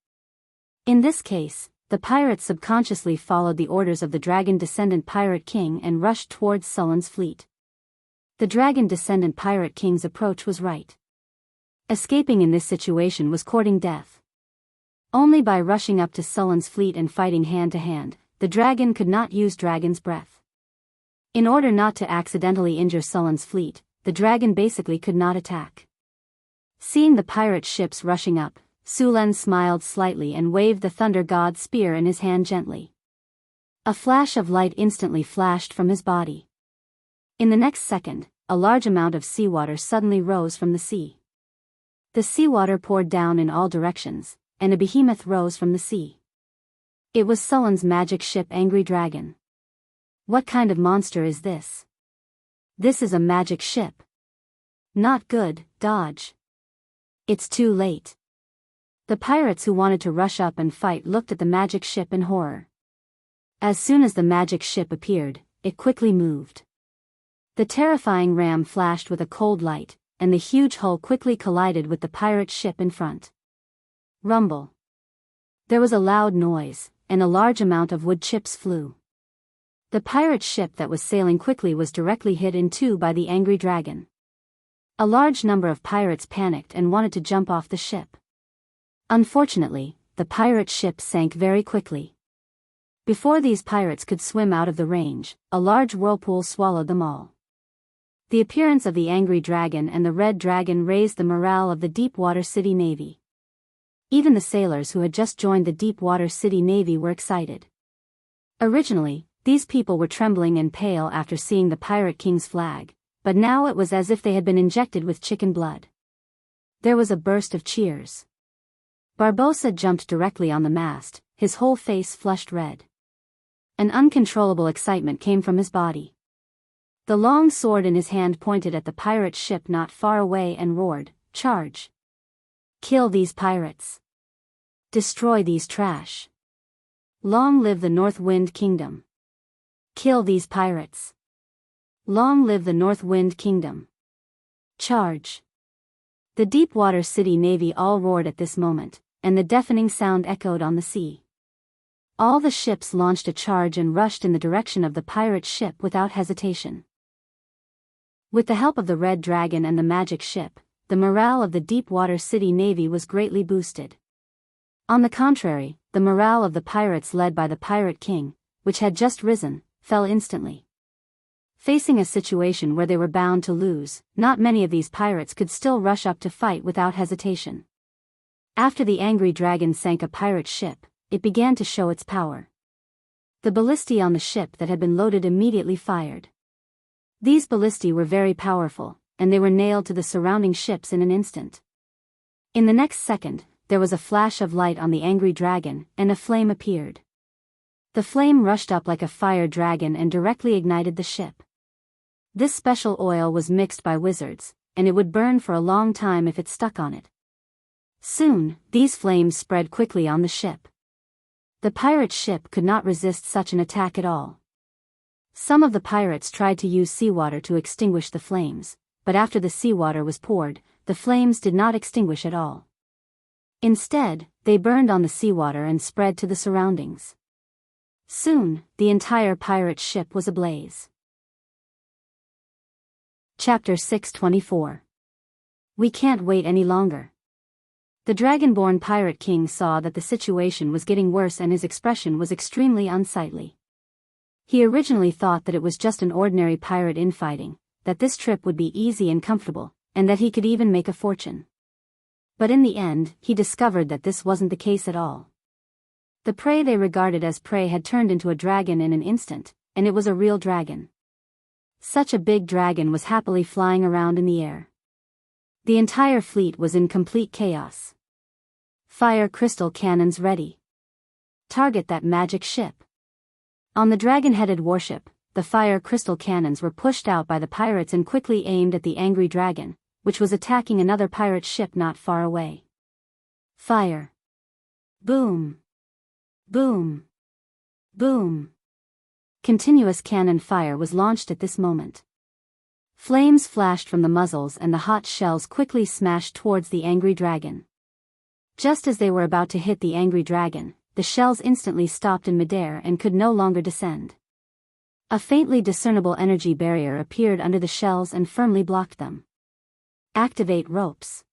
[SPEAKER 1] In this case, the pirates subconsciously followed the orders of the dragon descendant pirate king and rushed towards Sullen's fleet. The dragon descendant pirate king's approach was right. Escaping in this situation was courting death. Only by rushing up to Sullen's fleet and fighting hand to hand, the dragon could not use dragon's breath. In order not to accidentally injure Sullen's fleet, the dragon basically could not attack. Seeing the pirate ships rushing up, Sulen smiled slightly and waved the thunder god's spear in his hand gently. A flash of light instantly flashed from his body. In the next second, a large amount of seawater suddenly rose from the sea. The seawater poured down in all directions, and a behemoth rose from the sea. It was Sullen's magic ship Angry Dragon. What kind of monster is this? This is a magic ship. Not good, dodge. It's too late. The pirates who wanted to rush up and fight looked at the magic ship in horror. As soon as the magic ship appeared, it quickly moved. The terrifying ram flashed with a cold light, and the huge hull quickly collided with the pirate ship in front. Rumble. There was a loud noise, and a large amount of wood chips flew. The pirate ship that was sailing quickly was directly hit in two by the angry dragon. A large number of pirates panicked and wanted to jump off the ship. Unfortunately, the pirate ship sank very quickly. Before these pirates could swim out of the range, a large whirlpool swallowed them all. The appearance of the angry dragon and the red dragon raised the morale of the Deepwater City Navy. Even the sailors who had just joined the Deepwater City Navy were excited. Originally, these people were trembling and pale after seeing the Pirate King's flag, but now it was as if they had been injected with chicken blood. There was a burst of cheers. Barbossa jumped directly on the mast, his whole face flushed red. An uncontrollable excitement came from his body. The long sword in his hand pointed at the pirate ship not far away and roared, "Charge! Kill these pirates! Destroy these trash! Long live the North Wind Kingdom! Kill these pirates! Long live the North Wind Kingdom! Charge!" The Deepwater City Navy all roared at this moment, and the deafening sound echoed on the sea. All the ships launched a charge and rushed in the direction of the pirate ship without hesitation. With the help of the Red Dragon and the magic ship, the morale of the Deepwater City Navy was greatly boosted. On the contrary, the morale of the pirates led by the Pirate King, which had just risen, fell instantly. Facing a situation where they were bound to lose, not many of these pirates could still rush up to fight without hesitation. After the angry dragon sank a pirate ship, it began to show its power. The ballistae on the ship that had been loaded immediately fired. These ballistae were very powerful, and they were nailed to the surrounding ships in an instant. In the next second, there was a flash of light on the angry dragon, and a flame appeared. The flame rushed up like a fire dragon and directly ignited the ship. This special oil was mixed by wizards, and it would burn for a long time if it stuck on it. Soon, these flames spread quickly on the ship. The pirate ship could not resist such an attack at all. Some of the pirates tried to use seawater to extinguish the flames, but after the seawater was poured, the flames did not extinguish at all. Instead, they burned on the seawater and spread to the surroundings. Soon, the entire pirate ship was ablaze. Chapter 624. We can't wait any longer. The dragonborn pirate king saw that the situation was getting worse and his expression was extremely unsightly. He originally thought that it was just an ordinary pirate infighting, that this trip would be easy and comfortable, and that he could even make a fortune. But in the end, he discovered that this wasn't the case at all. The prey they regarded as prey had turned into a dragon in an instant, and it was a real dragon. Such a big dragon was happily flying around in the air. The entire fleet was in complete chaos. Fire crystal cannons ready. Target that magic ship. On the dragon-headed warship, the fire crystal cannons were pushed out by the pirates and quickly aimed at the angry dragon, which was attacking another pirate ship not far away. Fire. Boom. Boom. Boom. Continuous cannon fire was launched at this moment. Flames flashed from the muzzles and the hot shells quickly smashed towards the angry dragon. Just as they were about to hit the angry dragon, the shells instantly stopped in midair and could no longer descend. A faintly discernible energy barrier appeared under the shells and firmly blocked them. Activate ropes.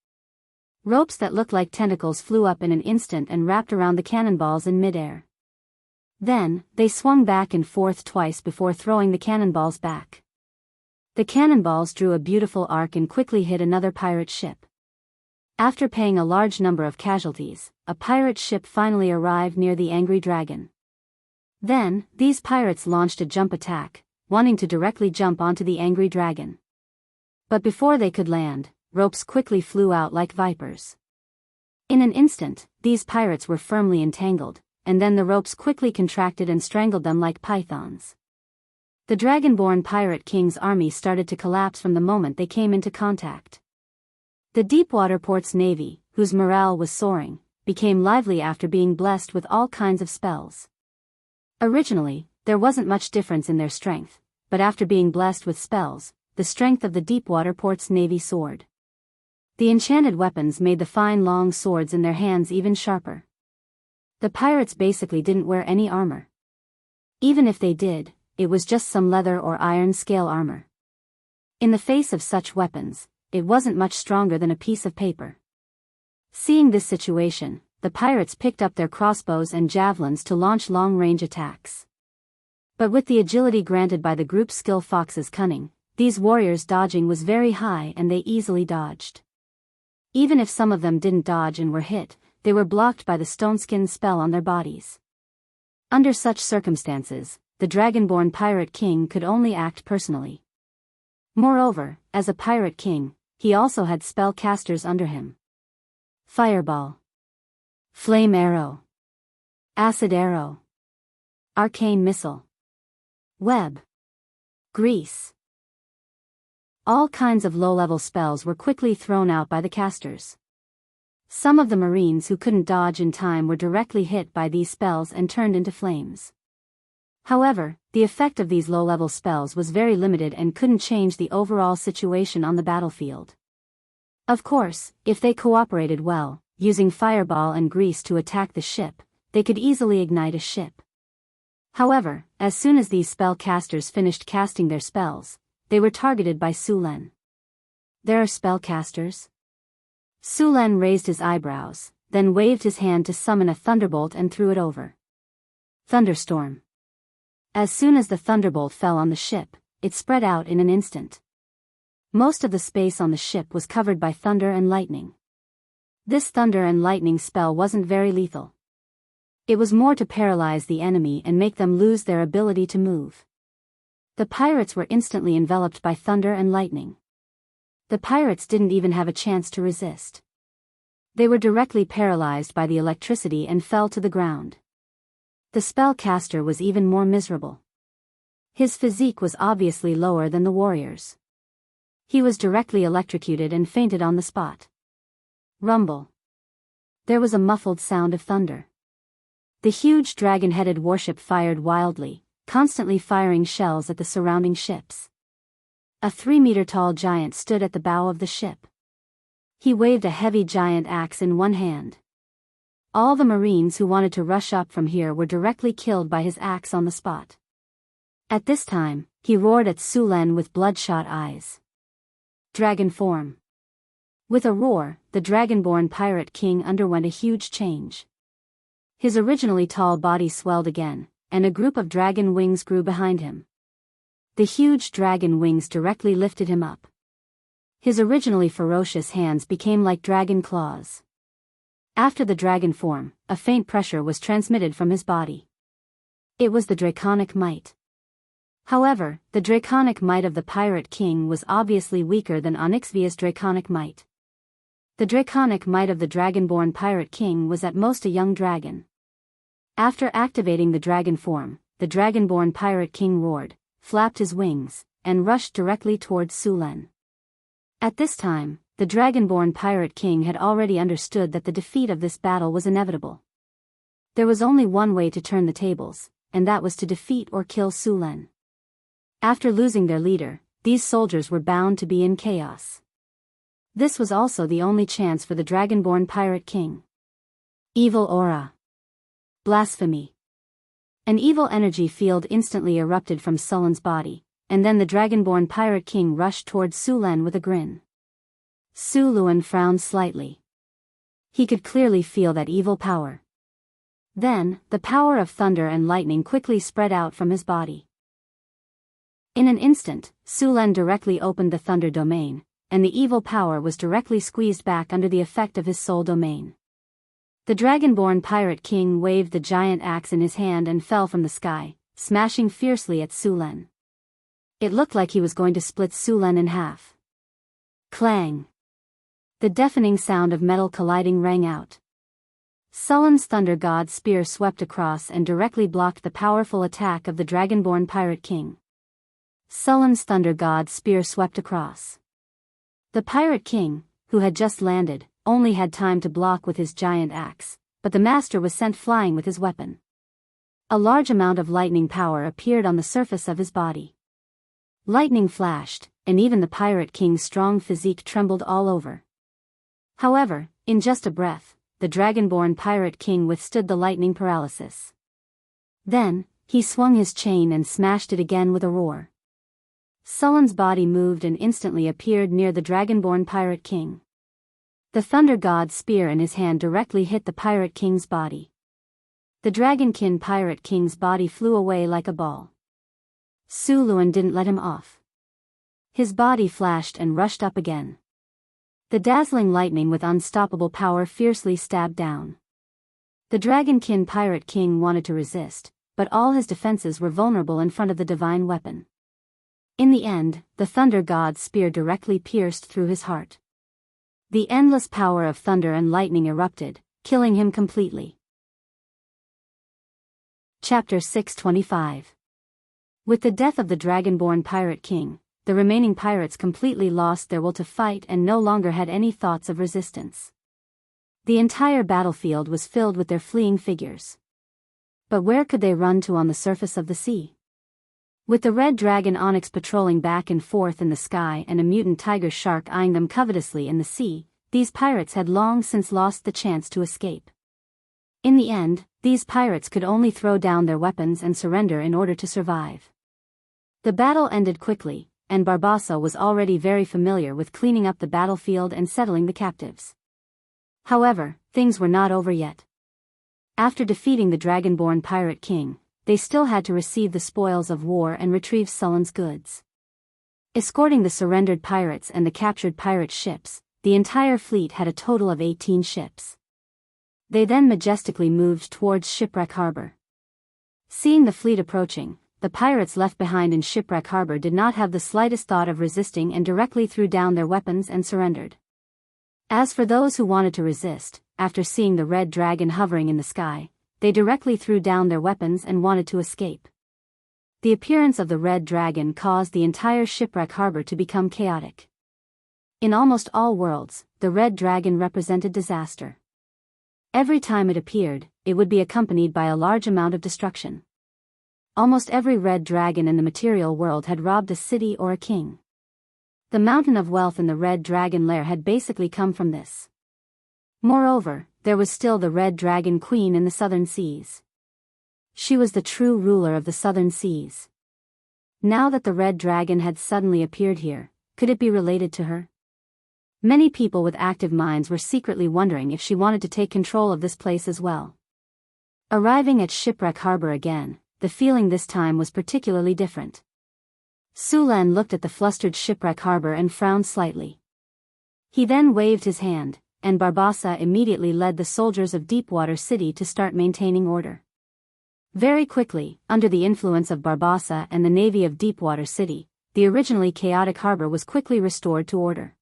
[SPEAKER 1] Ropes that looked like tentacles flew up in an instant and wrapped around the cannonballs in midair. Then, they swung back and forth twice before throwing the cannonballs back. The cannonballs drew a beautiful arc and quickly hit another pirate ship. After paying a large number of casualties, a pirate ship finally arrived near the angry dragon. Then, these pirates launched a jump attack, wanting to directly jump onto the angry dragon. But before they could land, ropes quickly flew out like vipers. In an instant, these pirates were firmly entangled, and then the ropes quickly contracted and strangled them like pythons. The dragonborn pirate king's army started to collapse from the moment they came into contact. The Deepwater Port's navy, whose morale was soaring, became lively after being blessed with all kinds of spells. Originally, there wasn't much difference in their strength, but after being blessed with spells, the strength of the Deepwater Port's navy soared. The enchanted weapons made the fine long swords in their hands even sharper. The pirates basically didn't wear any armor. Even if they did, it was just some leather or iron scale armor. In the face of such weapons, it wasn't much stronger than a piece of paper. Seeing this situation, the pirates picked up their crossbows and javelins to launch long-range attacks. But with the agility granted by the group's skill Fox's cunning, these warriors' dodging was very high and they easily dodged. Even if some of them didn't dodge and were hit, they were blocked by the stoneskin spell on their bodies. Under such circumstances, the dragonborn pirate king could only act personally. Moreover, as a pirate king, he also had spellcasters under him. Fireball. Flame arrow. Acid arrow. Arcane missile. Web. Grease. All kinds of low-level spells were quickly thrown out by the casters. Some of the marines who couldn't dodge in time were directly hit by these spells and turned into flames. However, the effect of these low-level spells was very limited and couldn't change the overall situation on the battlefield. Of course, if they cooperated well, using fireball and grease to attack the ship, they could easily ignite a ship. However, as soon as these spellcasters finished casting their spells, they were targeted by Sulen. There are spellcasters? Sulen raised his eyebrows, then waved his hand to summon a thunderbolt and threw it over. Thunderstorm. As soon as the thunderbolt fell on the ship, it spread out in an instant. Most of the space on the ship was covered by thunder and lightning. This thunder and lightning spell wasn't very lethal. It was more to paralyze the enemy and make them lose their ability to move. The pirates were instantly enveloped by thunder and lightning. The pirates didn't even have a chance to resist. They were directly paralyzed by the electricity and fell to the ground. The spellcaster was even more miserable. His physique was obviously lower than the warriors. He was directly electrocuted and fainted on the spot. Rumble. There was a muffled sound of thunder. The huge dragon-headed warship fired wildly, constantly firing shells at the surrounding ships. A 3-meter-tall giant stood at the bow of the ship. He waved a heavy giant axe in one hand. All the Marines who wanted to rush up from here were directly killed by his axe on the spot. At this time, he roared at Su Len with bloodshot eyes. Dragon form. With a roar, the dragonborn pirate king underwent a huge change. His originally tall body swelled again, and a group of dragon wings grew behind him. The huge dragon wings directly lifted him up. His originally ferocious hands became like dragon claws. After the dragon form, a faint pressure was transmitted from his body. It was the draconic might. However, the draconic might of the pirate king was obviously weaker than Onyxia's draconic might. The draconic might of the dragonborn pirate king was at most a young dragon. After activating the dragon form, the dragonborn pirate king roared, flapped his wings, and rushed directly towards Su Len. At this time, the dragonborn pirate king had already understood that the defeat of this battle was inevitable. There was only one way to turn the tables, and that was to defeat or kill Su Len. After losing their leader, these soldiers were bound to be in chaos. This was also the only chance for the dragonborn pirate king. Evil aura. Blasphemy. An evil energy field instantly erupted from Sullen's body, and then the dragonborn pirate king rushed towards Su Len with a grin. Su Luen frowned slightly. He could clearly feel that evil power. Then, the power of thunder and lightning quickly spread out from his body. In an instant, Su Len directly opened the thunder domain, and the evil power was directly squeezed back under the effect of his soul domain. The dragonborn pirate king waved the giant axe in his hand and fell from the sky, smashing fiercely at Su Len. It looked like he was going to split Su Len in half. Clang! The deafening sound of metal colliding rang out. Sullen's thunder god spear swept across and directly blocked the powerful attack of the dragonborn pirate king. Sullen's thunder god spear swept across. The pirate king, who had just landed, only had time to block with his giant axe, but the master was sent flying with his weapon. A large amount of lightning power appeared on the surface of his body. Lightning flashed, and even the pirate king's strong physique trembled all over. However, in just a breath, the dragonborn pirate king withstood the lightning paralysis. Then, he swung his chain and smashed it again with a roar. Sullen's body moved and instantly appeared near the dragonborn pirate king. The thunder god's spear in his hand directly hit the pirate king's body. The dragonkin pirate king's body flew away like a ball. Su Luen didn't let him off. His body flashed and rushed up again. The dazzling lightning with unstoppable power fiercely stabbed down. The dragonkin pirate king wanted to resist, but all his defenses were vulnerable in front of the divine weapon. In the end, the thunder god's spear directly pierced through his heart. The endless power of thunder and lightning erupted, killing him completely. Chapter 625. With the death of the dragonborn pirate king, the remaining pirates completely lost their will to fight and no longer had any thoughts of resistance. The entire battlefield was filled with their fleeing figures. But where could they run to on the surface of the sea? With the red dragon Onyx patrolling back and forth in the sky and a mutant tiger shark eyeing them covetously in the sea, these pirates had long since lost the chance to escape. In the end, these pirates could only throw down their weapons and surrender in order to survive. The battle ended quickly, and Barbossa was already very familiar with cleaning up the battlefield and settling the captives. However, things were not over yet. After defeating the dragonborn pirate king, they still had to receive the spoils of war and retrieve Sullen's goods. Escorting the surrendered pirates and the captured pirate ships, the entire fleet had a total of 18 ships. They then majestically moved towards Shipwreck Harbor. Seeing the fleet approaching, the pirates left behind in Shipwreck Harbor did not have the slightest thought of resisting and directly threw down their weapons and surrendered. As for those who wanted to resist, after seeing the red dragon hovering in the sky, they directly threw down their weapons and wanted to escape. The appearance of the red dragon caused the entire Shipwreck Harbor to become chaotic. In almost all worlds, the red dragon represented disaster. Every time it appeared, it would be accompanied by a large amount of destruction. Almost every red dragon in the material world had robbed a city or a king. The mountain of wealth in the red dragon lair had basically come from this. Moreover, there was still the red dragon queen in the southern seas. She was the true ruler of the southern seas. Now that the red dragon had suddenly appeared here, could it be related to her? Many people with active minds were secretly wondering if she wanted to take control of this place as well. Arriving at Shipwreck Harbor again, the feeling this time was particularly different. Sulan looked at the flustered Shipwreck Harbor and frowned slightly. He then waved his hand, and Barbassa immediately led the soldiers of Deepwater City to start maintaining order. Very quickly, under the influence of Barbassa and the navy of Deepwater City, the originally chaotic harbor was quickly restored to order.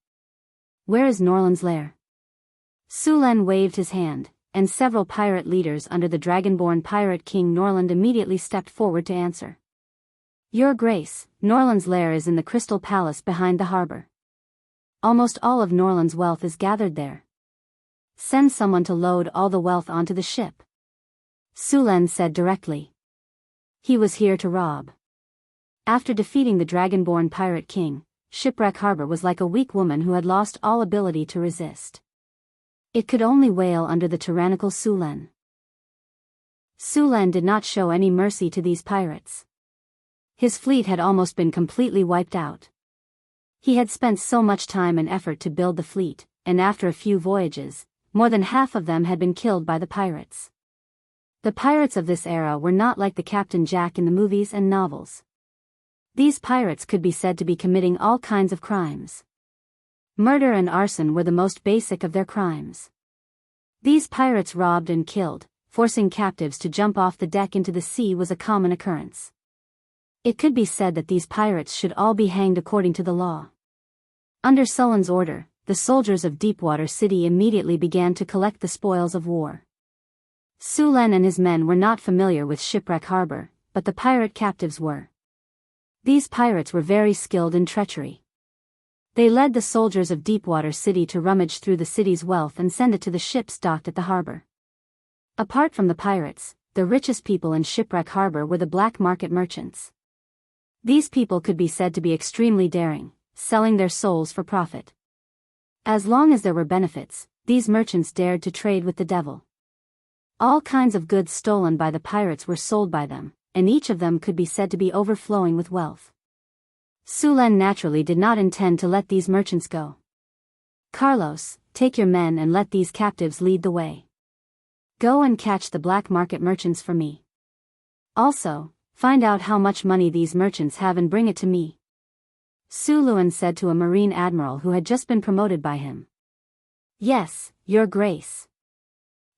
[SPEAKER 1] Where is Norland's lair? Sulan waved his hand, and several pirate leaders under the dragonborn pirate king Norland immediately stepped forward to answer. Your Grace, Norland's lair is in the Crystal Palace behind the harbor. Almost all of Norland's wealth is gathered there. Send someone to load all the wealth onto the ship. Sulan said directly. He was here to rob. After defeating the dragonborn pirate king, Shipwreck Harbor was like a weak woman who had lost all ability to resist. It could only wail under the tyrannical Sulan. Sulan did not show any mercy to these pirates. His fleet had almost been completely wiped out. He had spent so much time and effort to build the fleet, and after a few voyages, more than half of them had been killed by the pirates. The pirates of this era were not like the Captain Jack in the movies and novels. These pirates could be said to be committing all kinds of crimes. Murder and arson were the most basic of their crimes. These pirates robbed and killed, forcing captives to jump off the deck into the sea was a common occurrence. It could be said that these pirates should all be hanged according to the law. Under Sullen's order, the soldiers of Deepwater City immediately began to collect the spoils of war. Sulan and his men were not familiar with Shipwreck Harbor, but the pirate captives were. These pirates were very skilled in treachery. They led the soldiers of Deepwater City to rummage through the city's wealth and send it to the ships docked at the harbor. Apart from the pirates, the richest people in Shipwreck Harbor were the black market merchants. These people could be said to be extremely daring, selling their souls for profit. As long as there were benefits, these merchants dared to trade with the devil. All kinds of goods stolen by the pirates were sold by them, and each of them could be said to be overflowing with wealth. Sulan naturally did not intend to let these merchants go. Carlos, take your men and let these captives lead the way. Go and catch the black market merchants for me. Also, find out how much money these merchants have and bring it to me. Suluan said to a marine admiral who had just been promoted by him. Yes, Your Grace.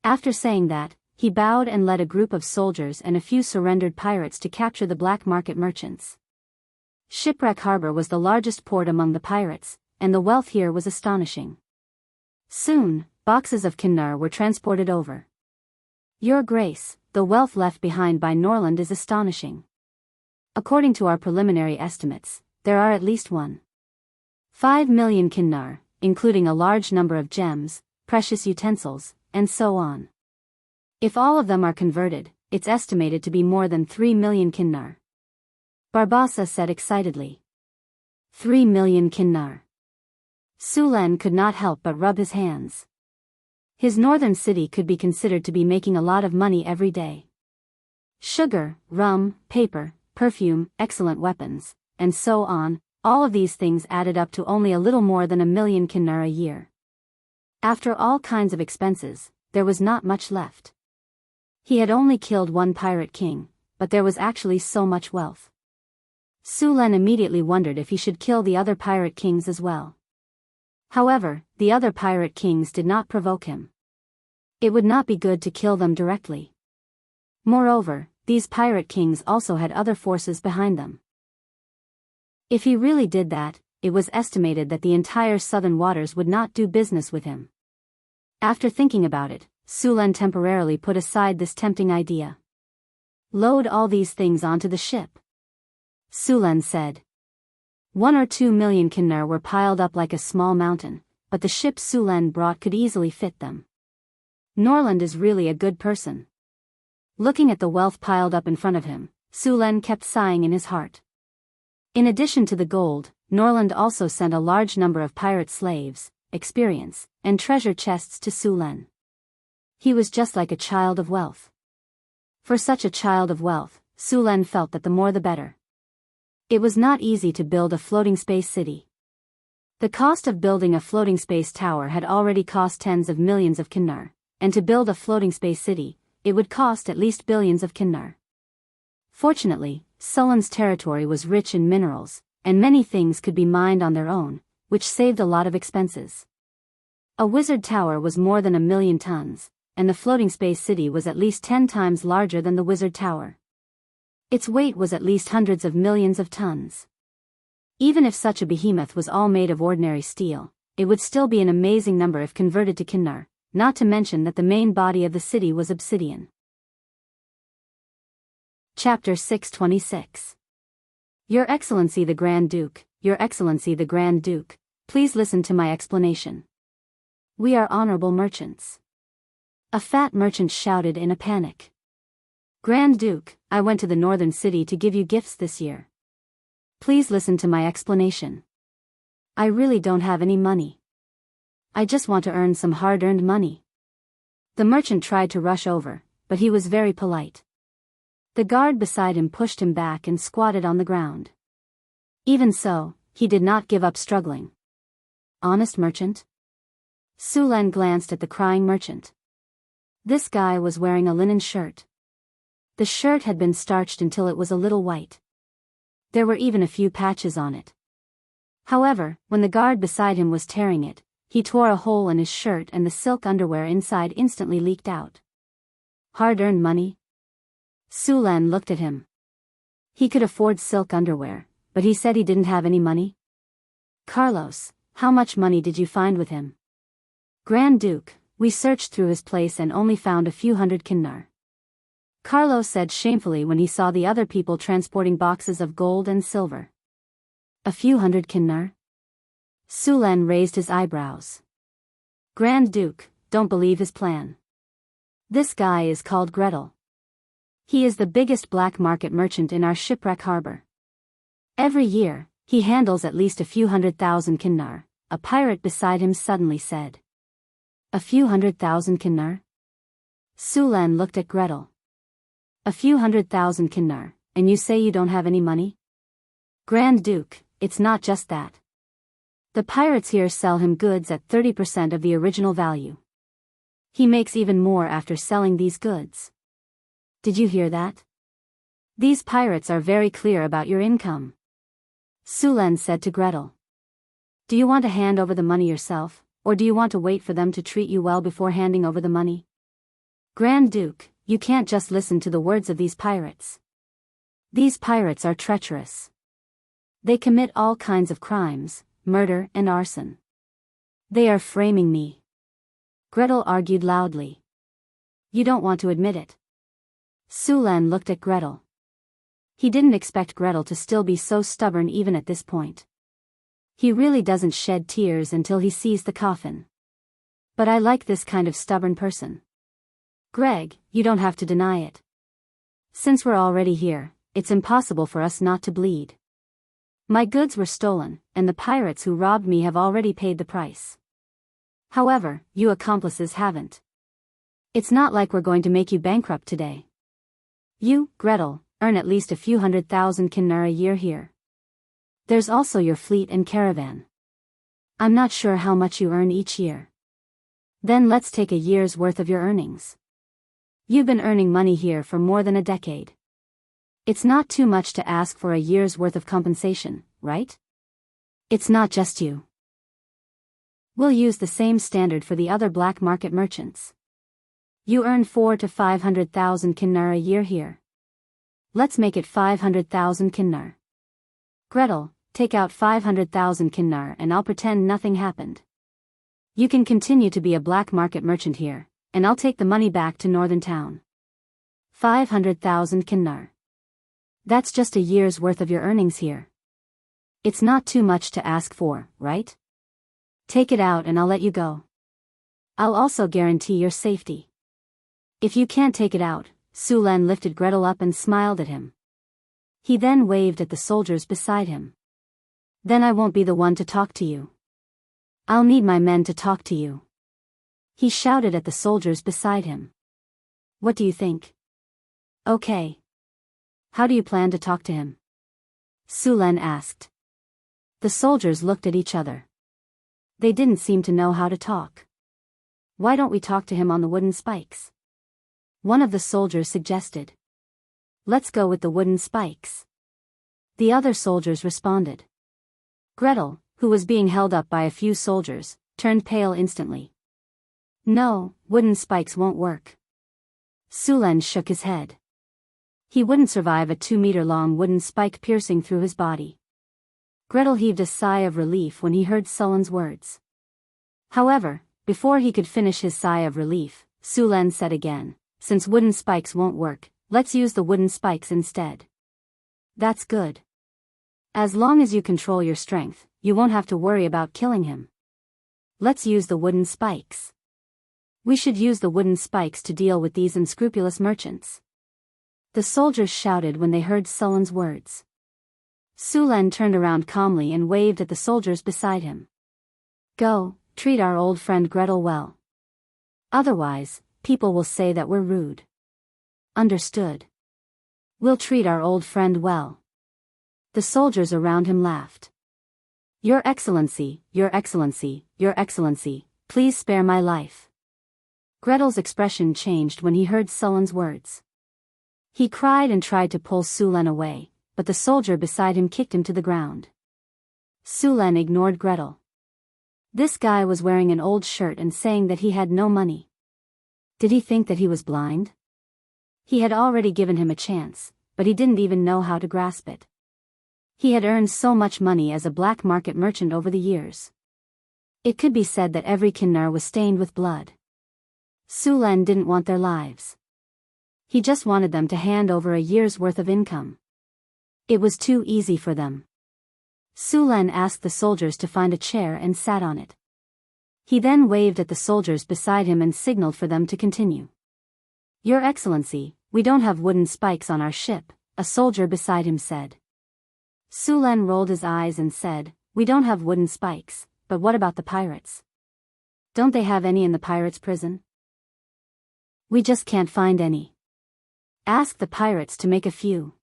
[SPEAKER 1] After saying that, he bowed and led a group of soldiers and a few surrendered pirates to capture the black market merchants. Shipwreck Harbor was the largest port among the pirates, and the wealth here was astonishing. Soon, boxes of kinnar were transported over. Your Grace, the wealth left behind by Norland is astonishing. According to our preliminary estimates, there are at least 1.5 million kinnar, including a large number of gems, precious utensils, and so on. If all of them are converted, it's estimated to be more than 3 million kinnar. Barbassa said excitedly. 3 million kinnar. Sulan could not help but rub his hands. His northern city could be considered to be making a lot of money every day. Sugar, rum, paper, perfume, excellent weapons, and so on, all of these things added up to only a little more than 1 million kinnar a year. After all kinds of expenses, there was not much left. He had only killed one pirate king, but there was actually so much wealth. Su Len immediately wondered if he should kill the other pirate kings as well. However, the other pirate kings did not provoke him. It would not be good to kill them directly. Moreover, these pirate kings also had other forces behind them. If he really did that, it was estimated that the entire southern waters would not do business with him. After thinking about it, Su Len temporarily put aside this tempting idea. Load all these things onto the ship, Su Len said. 1 or 2 million kinner were piled up like a small mountain, but the ship Su Len brought could easily fit them. Norland is really a good person. Looking at the wealth piled up in front of him, Su Len kept sighing in his heart. In addition to the gold, Norland also sent a large number of pirate slaves, experience, and treasure chests to Su Len. He was just like a child of wealth. For such a child of wealth, Su Len felt that the more the better. It was not easy to build a floating space city. The cost of building a floating space tower had already cost tens of millions of kinner, and to build a floating space city, it would cost at least billions of kinner. Fortunately, Sulan's territory was rich in minerals, and many things could be mined on their own, which saved a lot of expenses. A wizard tower was more than 1 million tons, and the floating space city was at least 10 times larger than the wizard tower. Its weight was at least hundreds of millions of tons. Even if such a behemoth was all made of ordinary steel, it would still be an amazing number if converted to kinnar, not to mention that the main body of the city was obsidian. Chapter 626. Your Excellency the Grand Duke, Your Excellency the Grand Duke, please listen to my explanation. We are honorable merchants. A fat merchant shouted in a panic. Grand Duke, I went to the northern city to give you gifts this year. Please listen to my explanation. I really don't have any money. I just want to earn some hard-earned money. The merchant tried to rush over, but he was very polite. The guard beside him pushed him back and squatted on the ground. Even so, he did not give up struggling. Honest merchant? Su Len glanced at the crying merchant. This guy was wearing a linen shirt. The shirt had been starched until it was a little white. There were even a few patches on it. However, when the guard beside him was tearing it, he tore a hole in his shirt and the silk underwear inside instantly leaked out. Hard-earned money? Su Len looked at him. He could afford silk underwear, but he said he didn't have any money. Carlos, how much money did you find with him? Grand Duke, we searched through his place and only found a few hundred kinnar. Carlos said shamefully when he saw the other people transporting boxes of gold and silver. A few hundred kinnar? Su Len raised his eyebrows. Grand Duke, don't believe his plan. This guy is called Gretel. He is the biggest black market merchant in our shipwreck harbor. Every year, he handles at least a few 100,000 kinnar, a pirate beside him suddenly said. A few 100,000 kinnar? Su Len looked at Gretel. A few 100,000 kinnar, and you say you don't have any money? Grand Duke, it's not just that. The pirates here sell him goods at 30% of the original value. He makes even more after selling these goods. Did you hear that? These pirates are very clear about your income. Su Len said to Gretel. Do you want to hand over the money yourself, or do you want to wait for them to treat you well before handing over the money? Grand Duke, you can't just listen to the words of these pirates. These pirates are treacherous. They commit all kinds of crimes, murder and arson. They are framing me. Gretel argued loudly. You don't want to admit it. Su Len looked at Gretel. He didn't expect Gretel to still be so stubborn even at this point. He really doesn't shed tears until he sees the coffin. But I like this kind of stubborn person. Greg, you don't have to deny it. Since we're already here, it's impossible for us not to bleed. My goods were stolen, and the pirates who robbed me have already paid the price. However, you accomplices haven't. It's not like we're going to make you bankrupt today. You, Gretel, earn at least a few 100,000 kinnar a year here. There's also your fleet and caravan. I'm not sure how much you earn each year. Then let's take a year's worth of your earnings. You've been earning money here for more than a decade. It's not too much to ask for a year's worth of compensation, right? It's not just you. We'll use the same standard for the other black market merchants. You earn 400 to 500,000 kinnar a year here. Let's make it 500,000 kinnar. Gretel, take out 500,000 kinnar and I'll pretend nothing happened. You can continue to be a black market merchant here, and I'll take the money back to Northern Town. 500,000 kinnar. That's just a year's worth of your earnings here. It's not too much to ask for, right? Take it out and I'll let you go. I'll also guarantee your safety. If you can't take it out, Sulen lifted Gretel up and smiled at him. He then waved at the soldiers beside him. Then I won't be the one to talk to you. I'll need my men to talk to you. He shouted at the soldiers beside him. What do you think? Okay. How do you plan to talk to him? Sulen asked. The soldiers looked at each other. They didn't seem to know how to talk. Why don't we talk to him on the wooden spikes? One of the soldiers suggested. Let's go with the wooden spikes. The other soldiers responded. Gretel, who was being held up by a few soldiers, turned pale instantly. No, wooden spikes won't work. Sulen shook his head. He wouldn't survive a 2-meter-long wooden spike piercing through his body. Gretel heaved a sigh of relief when he heard Sulen's words. However, before he could finish his sigh of relief, Sulen said again, since wooden spikes won't work, let's use the wooden spikes instead. That's good. As long as you control your strength, you won't have to worry about killing him. Let's use the wooden spikes. We should use the wooden spikes to deal with these unscrupulous merchants. The soldiers shouted when they heard Sulen's words. Sulen turned around calmly and waved at the soldiers beside him. Go, treat our old friend Gretel well. Otherwise, people will say that we're rude. Understood. We'll treat our old friend well. The soldiers around him laughed. Your Excellency, Your Excellency, Your Excellency, please spare my life. Gretel's expression changed when he heard Sulen's words. He cried and tried to pull Sulen away, but the soldier beside him kicked him to the ground. Sulen ignored Gretel. This guy was wearing an old shirt and saying that he had no money. Did he think that he was blind? He had already given him a chance, but he didn't even know how to grasp it. He had earned so much money as a black market merchant over the years. It could be said that every kinnar was stained with blood. Sulen didn't want their lives. He just wanted them to hand over a year's worth of income. It was too easy for them. Sulen asked the soldiers to find a chair and sat on it. He then waved at the soldiers beside him and signaled for them to continue. Your Excellency, we don't have wooden spikes on our ship, a soldier beside him said. Sulen rolled his eyes and said, we don't have wooden spikes, but what about the pirates? Don't they have any in the pirates' prison? We just can't find any. Ask the pirates to make a few.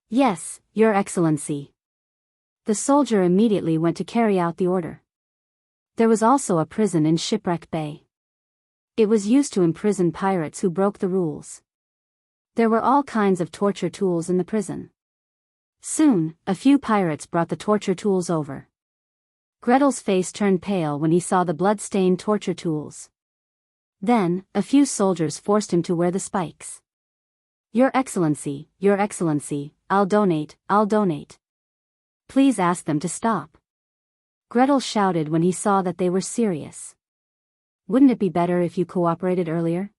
[SPEAKER 1] Yes, Your Excellency. The soldier immediately went to carry out the order. There was also a prison in Shipwreck Bay. It was used to imprison pirates who broke the rules. There were all kinds of torture tools in the prison. Soon, a few pirates brought the torture tools over. Gretel's face turned pale when he saw the blood-stained torture tools. Then, a few soldiers forced him to wear the spikes. Your Excellency, I'll donate. Please ask them to stop. Gretel shouted when he saw that they were serious. Wouldn't it be better if you cooperated earlier?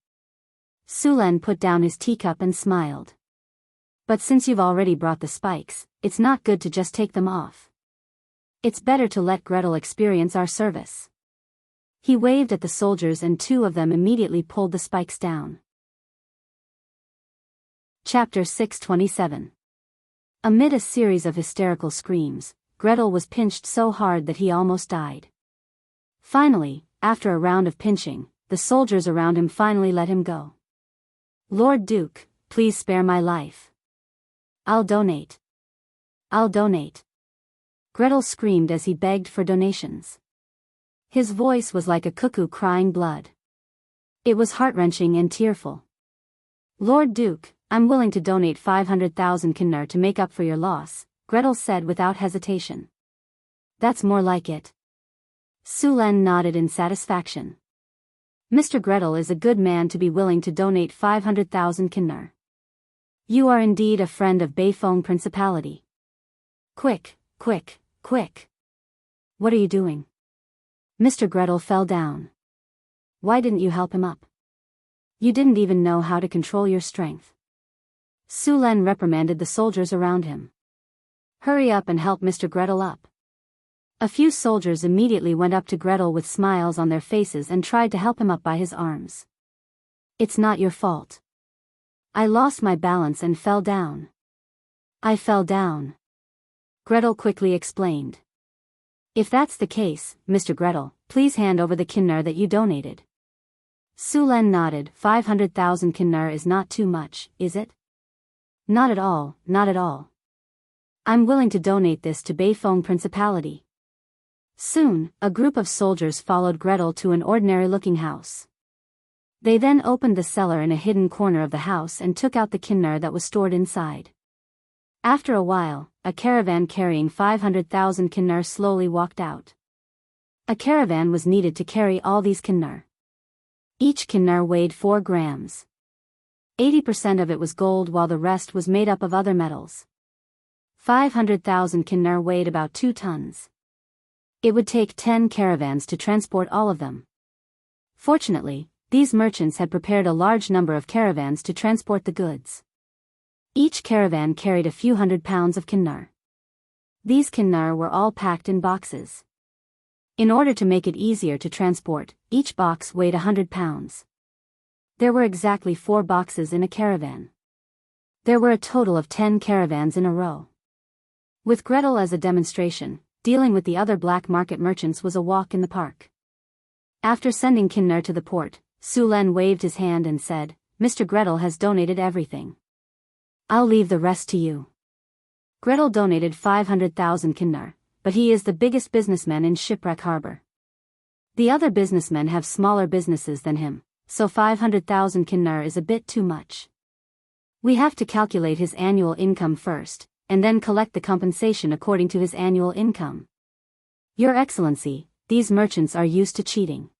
[SPEAKER 1] Sulen put down his teacup and smiled. But since you've already brought the spikes, it's not good to just take them off. It's better to let Gretel experience our service. He waved at the soldiers and 2 of them immediately pulled the spikes down. Chapter 627. Amid a series of hysterical screams, Gretel was pinched so hard that he almost died. Finally, after a round of pinching, the soldiers around him finally let him go. Lord Duke, please spare my life. I'll donate. Gretel screamed as he begged for donations. His voice was like a cuckoo crying blood. It was heart-wrenching and tearful. Lord Duke, I'm willing to donate 500,000 kiner to make up for your loss, Gretel said without hesitation. That's more like it. Sulen nodded in satisfaction. Mr. Gretel is a good man to be willing to donate 500,000 kiner. You are indeed a friend of Beifeng Principality. Quick, quick, quick. What are you doing? Mr. Gretel fell down. Why didn't you help him up? You didn't even know how to control your strength. Sulen reprimanded the soldiers around him. Hurry up and help Mr. Gretel up. A few soldiers immediately went up to Gretel with smiles on their faces and tried to help him up by his arms. It's not your fault. I lost my balance and fell down. I fell down. Gretel quickly explained. If that's the case, Mr. Gretel, please hand over the kiner that you donated. Sulen nodded. 500,000 kiner is not too much, is it? Not at all, not at all. I'm willing to donate this to Beifeng Principality. Soon, a group of soldiers followed Gretel to an ordinary-looking house. They then opened the cellar in a hidden corner of the house and took out the kiner that was stored inside. After a while, a caravan carrying 500,000 kiner slowly walked out. A caravan was needed to carry all these kiner. Each kiner weighed 4 grams. 80% of it was gold while the rest was made up of other metals. 500,000 kiner weighed about 2 tons. It would take 10 caravans to transport all of them. Fortunately, these merchants had prepared a large number of caravans to transport the goods. Each caravan carried a few hundred pounds of kiner. These kiner were all packed in boxes. In order to make it easier to transport, each box weighed 100 pounds. There were exactly 4 boxes in a caravan. There were a total of 10 caravans in a row. With Gretel as a demonstration, dealing with the other black market merchants was a walk in the park. After sending kiner to the port, Sulen waved his hand and said, Mr. Gretel has donated everything. I'll leave the rest to you. Gretel donated 500,000 kiner, but he is the biggest businessman in Shipwreck Harbor. The other businessmen have smaller businesses than him, so 500,000 kiner is a bit too much. We have to calculate his annual income first, and then collect the compensation according to his annual income. Your Excellency, these merchants are used to cheating.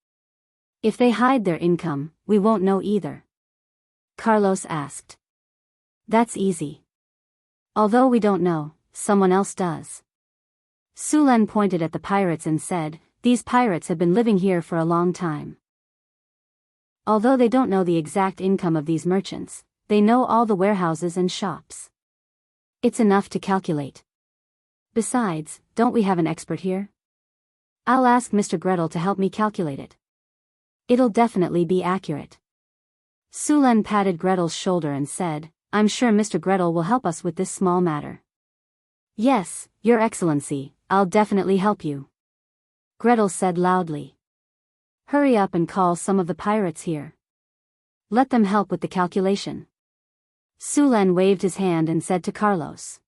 [SPEAKER 1] If they hide their income, we won't know either. Carlos asked. That's easy. Although we don't know, someone else does. Sulen pointed at the pirates and said, these pirates have been living here for a long time. Although they don't know the exact income of these merchants, they know all the warehouses and shops. It's enough to calculate. Besides, don't we have an expert here? I'll ask Mr. Gretel to help me calculate it. It'll definitely be accurate. Sulen patted Gretel's shoulder and said, I'm sure Mr. Gretel will help us with this small matter. Yes, Your Excellency, I'll definitely help you. Gretel said loudly. Hurry up and call some of the pirates here. Let them help with the calculation. Sulen waved his hand and said to Carlos.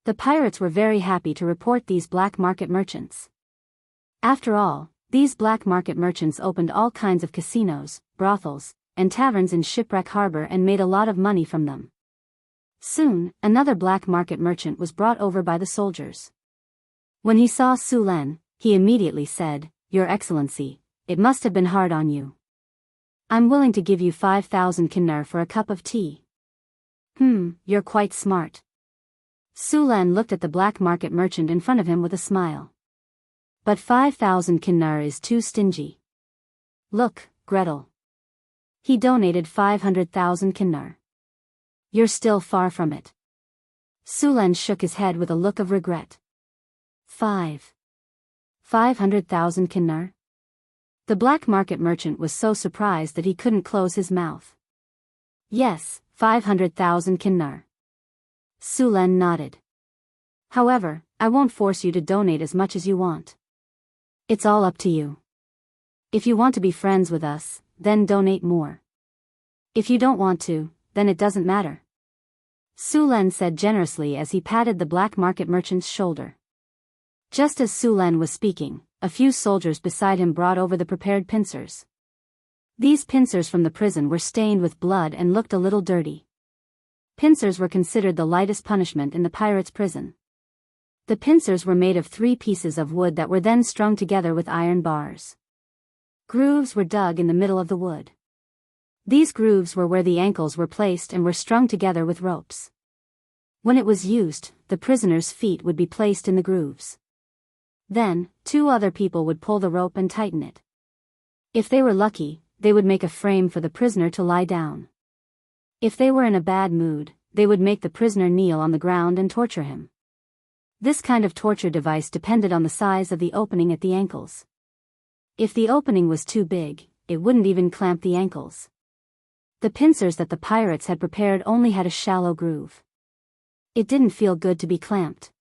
[SPEAKER 1] The pirates were very happy to report these black market merchants. After all, these black market merchants opened all kinds of casinos, brothels, and taverns in Shipwreck Harbor and made a lot of money from them. Soon, another black market merchant was brought over by the soldiers. When he saw Sulen, he immediately said, Your Excellency, it must have been hard on you. I'm willing to give you 5,000 kiner for a cup of tea. You're quite smart. Sulen looked at the black market merchant in front of him with a smile. But 5,000 kiner is too stingy. Look, Gretel. He donated 500,000 kiner. You're still far from it. Sulen shook his head with a look of regret. 500,000 kiner? The black market merchant was so surprised that he couldn't close his mouth. Yes, 500,000 kiner. Sulen nodded. However, I won't force you to donate as much as you want. It's all up to you. If you want to be friends with us, then donate more. If you don't want to, then it doesn't matter. Sulen said generously as he patted the black market merchant's shoulder. Just as Sulen was speaking, a few soldiers beside him brought over the prepared pincers. These pincers from the prison were stained with blood and looked a little dirty. Pincers were considered the lightest punishment in the pirates' prison. The pincers were made of 3 pieces of wood that were then strung together with iron bars. Grooves were dug in the middle of the wood. These grooves were where the ankles were placed and were strung together with ropes. When it was used, the prisoner's feet would be placed in the grooves. Then, 2 other people would pull the rope and tighten it. If they were lucky, they would make a frame for the prisoner to lie down. If they were in a bad mood, they would make the prisoner kneel on the ground and torture him. This kind of torture device depended on the size of the opening at the ankles. If the opening was too big, it wouldn't even clamp the ankles. The pincers that the pirates had prepared only had a shallow groove. It didn't feel good to be clamped.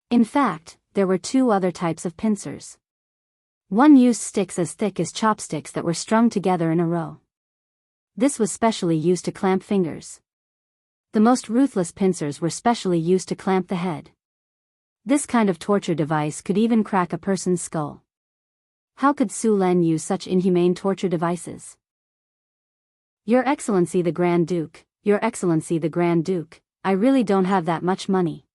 [SPEAKER 1] In fact, there were 2 other types of pincers. One used sticks as thick as chopsticks that were strung together in a row. This was specially used to clamp fingers. The most ruthless pincers were specially used to clamp the head. This kind of torture device could even crack a person's skull. How could Su Len use such inhumane torture devices? Your Excellency the Grand Duke, Your Excellency the Grand Duke, I really don't have that much money.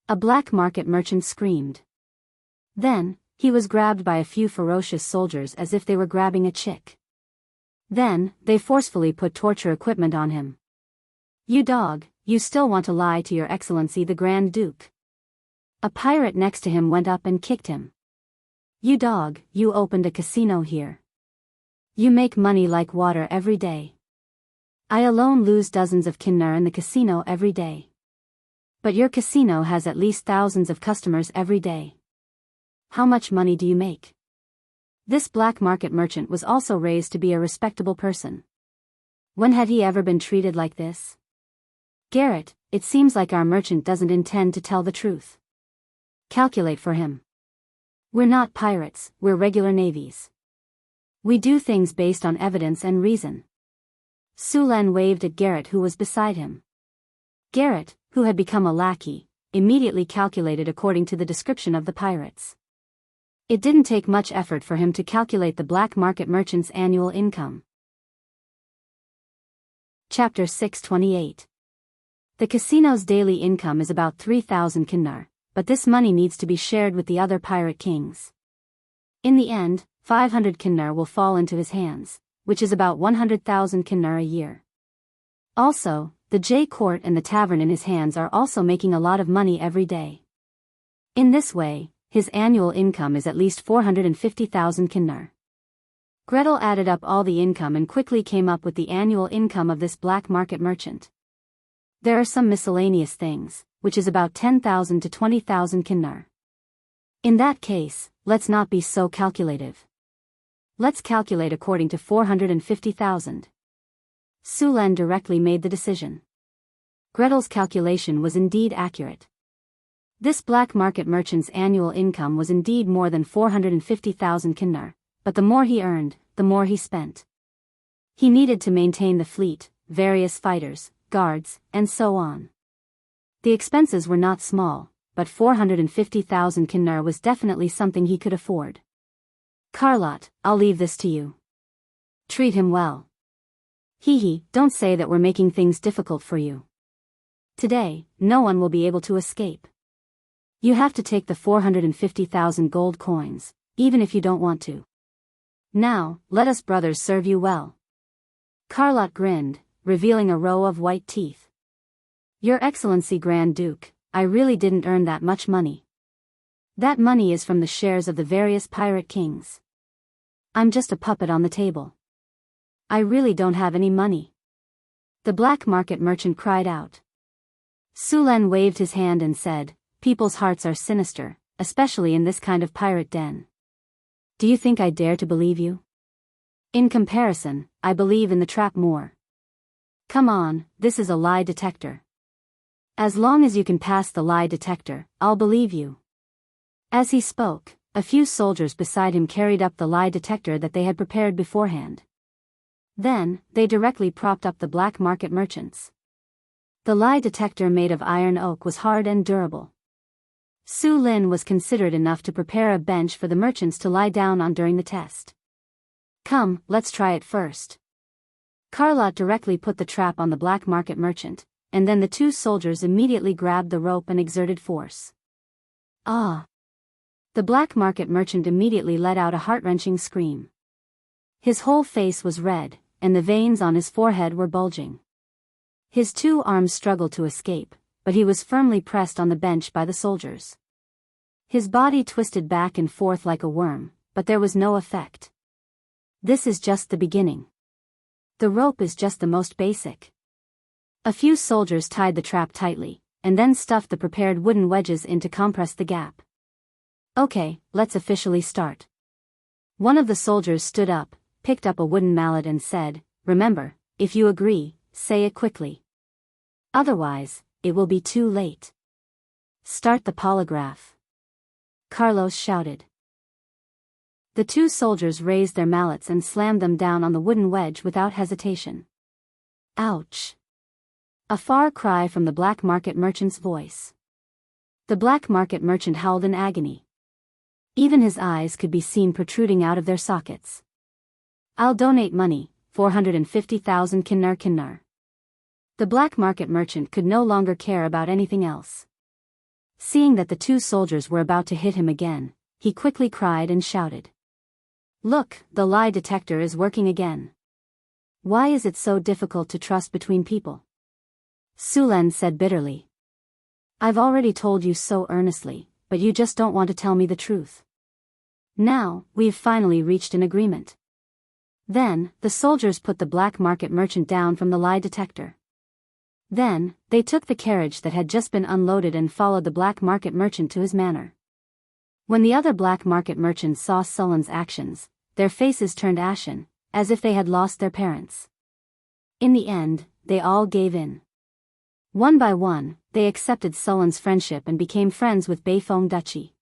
[SPEAKER 1] A black market merchant screamed. Then, he was grabbed by a few ferocious soldiers as if they were grabbing a chick. Then, they forcefully put torture equipment on him. You dog, you still want to lie to Your Excellency the Grand Duke. A pirate next to him went up and kicked him. You dog, you opened a casino here. You make money like water every day. I alone lose dozens of kinnar in the casino every day. But your casino has at least thousands of customers every day. How much money do you make? This black market merchant was also raised to be a respectable person. When had he ever been treated like this? Garrett, it seems like our merchant doesn't intend to tell the truth. Calculate for him. We're not pirates, we're regular navies. We do things based on evidence and reason. Su Len waved at Garrett who was beside him. Garrett, who had become a lackey, immediately calculated according to the description of the pirates. It didn't take much effort for him to calculate the black market merchant's annual income. Chapter 628. The casino's daily income is about 3,000 kinnar, but this money needs to be shared with the other pirate kings. In the end, 500 kinnar will fall into his hands, which is about 100,000 kinnar a year. Also, the J Court and the tavern in his hands are also making a lot of money every day. In this way, his annual income is at least 450,000 kinnar. Gretel added up all the income and quickly came up with the annual income of this black market merchant. There are some miscellaneous things, which is about 10,000 to 20,000 kinnar. In that case, let's not be so calculative. Let's calculate according to 450,000. Su Len directly made the decision. Gretel's calculation was indeed accurate. This black market merchant's annual income was indeed more than 450,000 kinnar, but the more he earned, the more he spent. He needed to maintain the fleet, various fighters, guards, and so on. The expenses were not small, but 450,000 kinnar was definitely something he could afford. Carlotte, I'll leave this to you. Treat him well. Hee, don't say that we're making things difficult for you. Today, no one will be able to escape. You have to take the 450,000 gold coins, even if you don't want to. Now, let us brothers serve you well. Carlotte grinned, revealing a row of white teeth. Your Excellency Grand Duke, I really didn't earn that much money. That money is from the shares of the various pirate kings. I'm just a puppet on the table. I really don't have any money. The black market merchant cried out. Su Len waved his hand and said, People's hearts are sinister, especially in this kind of pirate den. Do you think I dare to believe you? In comparison, I believe in the trap more. Come on, this is a lie detector. As long as you can pass the lie detector, I'll believe you. As he spoke, a few soldiers beside him carried up the lie detector that they had prepared beforehand. Then, they directly propped up the black market merchants. The lie detector made of iron oak was hard and durable. Su Len was considerate enough to prepare a bench for the merchants to lie down on during the test. Come, let's try it first. Carlotte directly put the trap on the black market merchant, and then the two soldiers immediately grabbed the rope and exerted force. Ah! The black market merchant immediately let out a heart-wrenching scream. His whole face was red, and the veins on his forehead were bulging. His two arms struggled to escape, but he was firmly pressed on the bench by the soldiers. His body twisted back and forth like a worm, but there was no effect. This is just the beginning. The rope is just the most basic. A few soldiers tied the trap tightly, and then stuffed the prepared wooden wedges in to compress the gap. Okay, let's officially start. One of the soldiers stood up, picked up a wooden mallet and said, "Remember, if you agree, say it quickly. Otherwise, it will be too late." "Start the polygraph," Carlos shouted. The two soldiers raised their mallets and slammed them down on the wooden wedge without hesitation. Ouch! A far cry from the black market merchant's voice. The black market merchant howled in agony. Even his eyes could be seen protruding out of their sockets. "I'll donate money, 450,000 kinnar. The black market merchant could no longer care about anything else. Seeing that the two soldiers were about to hit him again, he quickly cried and shouted. "Look, the lie detector is working again. Why is it so difficult to trust between people?" Sulen said bitterly. "I've already told you so earnestly, but you just don't want to tell me the truth. Now, we've finally reached an agreement." Then, the soldiers put the black market merchant down from the lie detector. Then, they took the carriage that had just been unloaded and followed the black market merchant to his manor. When the other black market merchants saw Sulen's actions, their faces turned ashen, as if they had lost their parents. In the end, they all gave in. One by one, they accepted Sulen's friendship and became friends with Beifeng Duchy.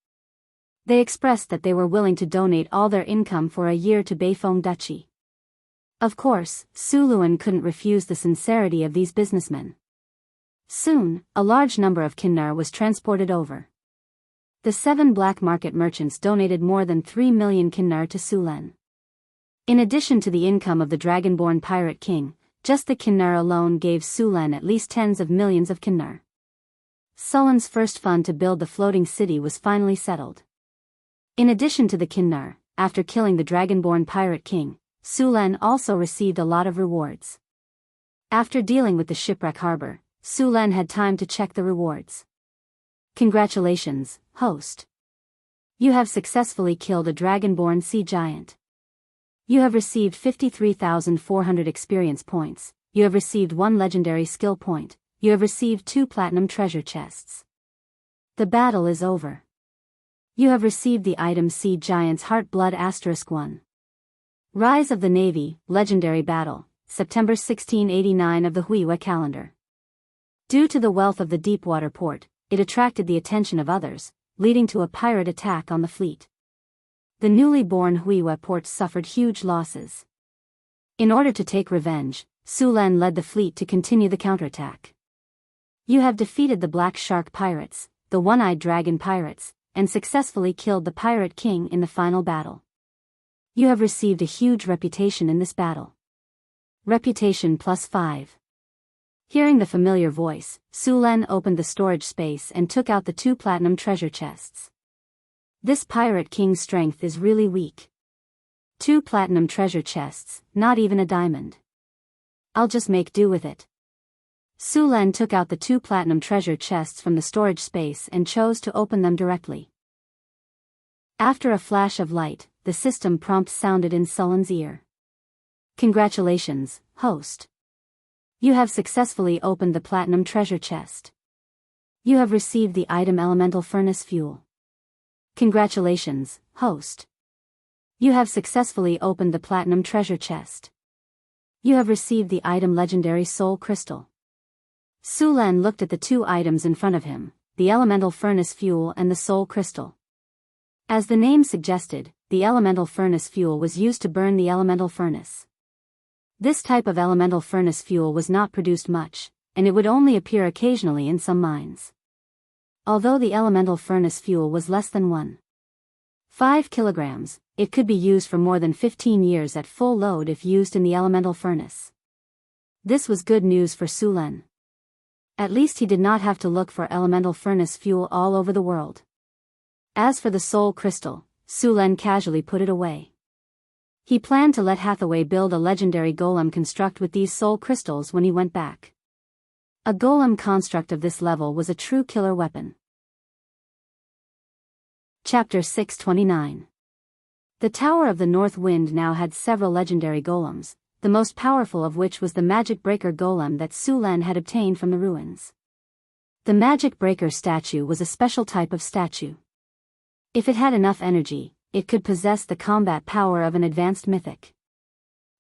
[SPEAKER 1] They expressed that they were willing to donate all their income for a year to Beifeng Duchy. Of course, Suluan couldn't refuse the sincerity of these businessmen. Soon, a large number of kinnar was transported over. The 7 black market merchants donated more than 3 million kinnar to Sulen. In addition to the income of the dragonborn pirate king, just the kinnar alone gave Sulen at least tens of millions of kinnar. Sulen's first fund to build the floating city was finally settled. In addition to the kinnar, after killing the dragonborn pirate king, Sulen also received a lot of rewards. After dealing with the shipwreck harbor, Sulen had time to check the rewards. "Congratulations, host. You have successfully killed a dragonborn sea giant. You have received 53,400 experience points, you have received 1 legendary skill point, you have received 2 platinum treasure chests. The battle is over. You have received the item Sea Giant's Heart Blood *1. Rise of the Navy, Legendary Battle, September 1689 of the Huiwa calendar. Due to the wealth of the deepwater port, it attracted the attention of others, leading to a pirate attack on the fleet. The newly born Huiwa port suffered huge losses. In order to take revenge, Sulen led the fleet to continue the counterattack. You have defeated the Black Shark pirates, the One-Eyed Dragon pirates, and successfully killed the Pirate King in the final battle. You have received a huge reputation in this battle. Reputation +5. Hearing the familiar voice, Sulen opened the storage space and took out the 2 platinum treasure chests. This Pirate King's strength is really weak. 2 platinum treasure chests, not even a diamond. I'll just make do with it. Sulen took out the 2 platinum treasure chests from the storage space and chose to open them directly. After a flash of light, the system prompt sounded in Sulen's ear. "Congratulations, host. You have successfully opened the platinum treasure chest. You have received the item Elemental Furnace Fuel. Congratulations, host. You have successfully opened the platinum treasure chest. You have received the item Legendary Soul Crystal." Sulen looked at the 2 items in front of him, the Elemental Furnace Fuel and the Soul Crystal. As the name suggested, the Elemental Furnace Fuel was used to burn the elemental furnace. This type of elemental furnace fuel was not produced much, and it would only appear occasionally in some mines. Although the elemental furnace fuel was less than 1.5 kilograms, it could be used for more than 15 years at full load if used in the elemental furnace. This was good news for Sulen. At least he did not have to look for elemental furnace fuel all over the world. As for the soul crystal, Su Len casually put it away. He planned to let Hathaway build a legendary golem construct with these soul crystals when he went back. A golem construct of this level was a true killer weapon. Chapter 629. The Tower of the North Wind now had several legendary golems, the most powerful of which was the Magic Breaker golem that Su Len had obtained from the ruins. The Magic Breaker statue was a special type of statue. If it had enough energy, it could possess the combat power of an advanced mythic.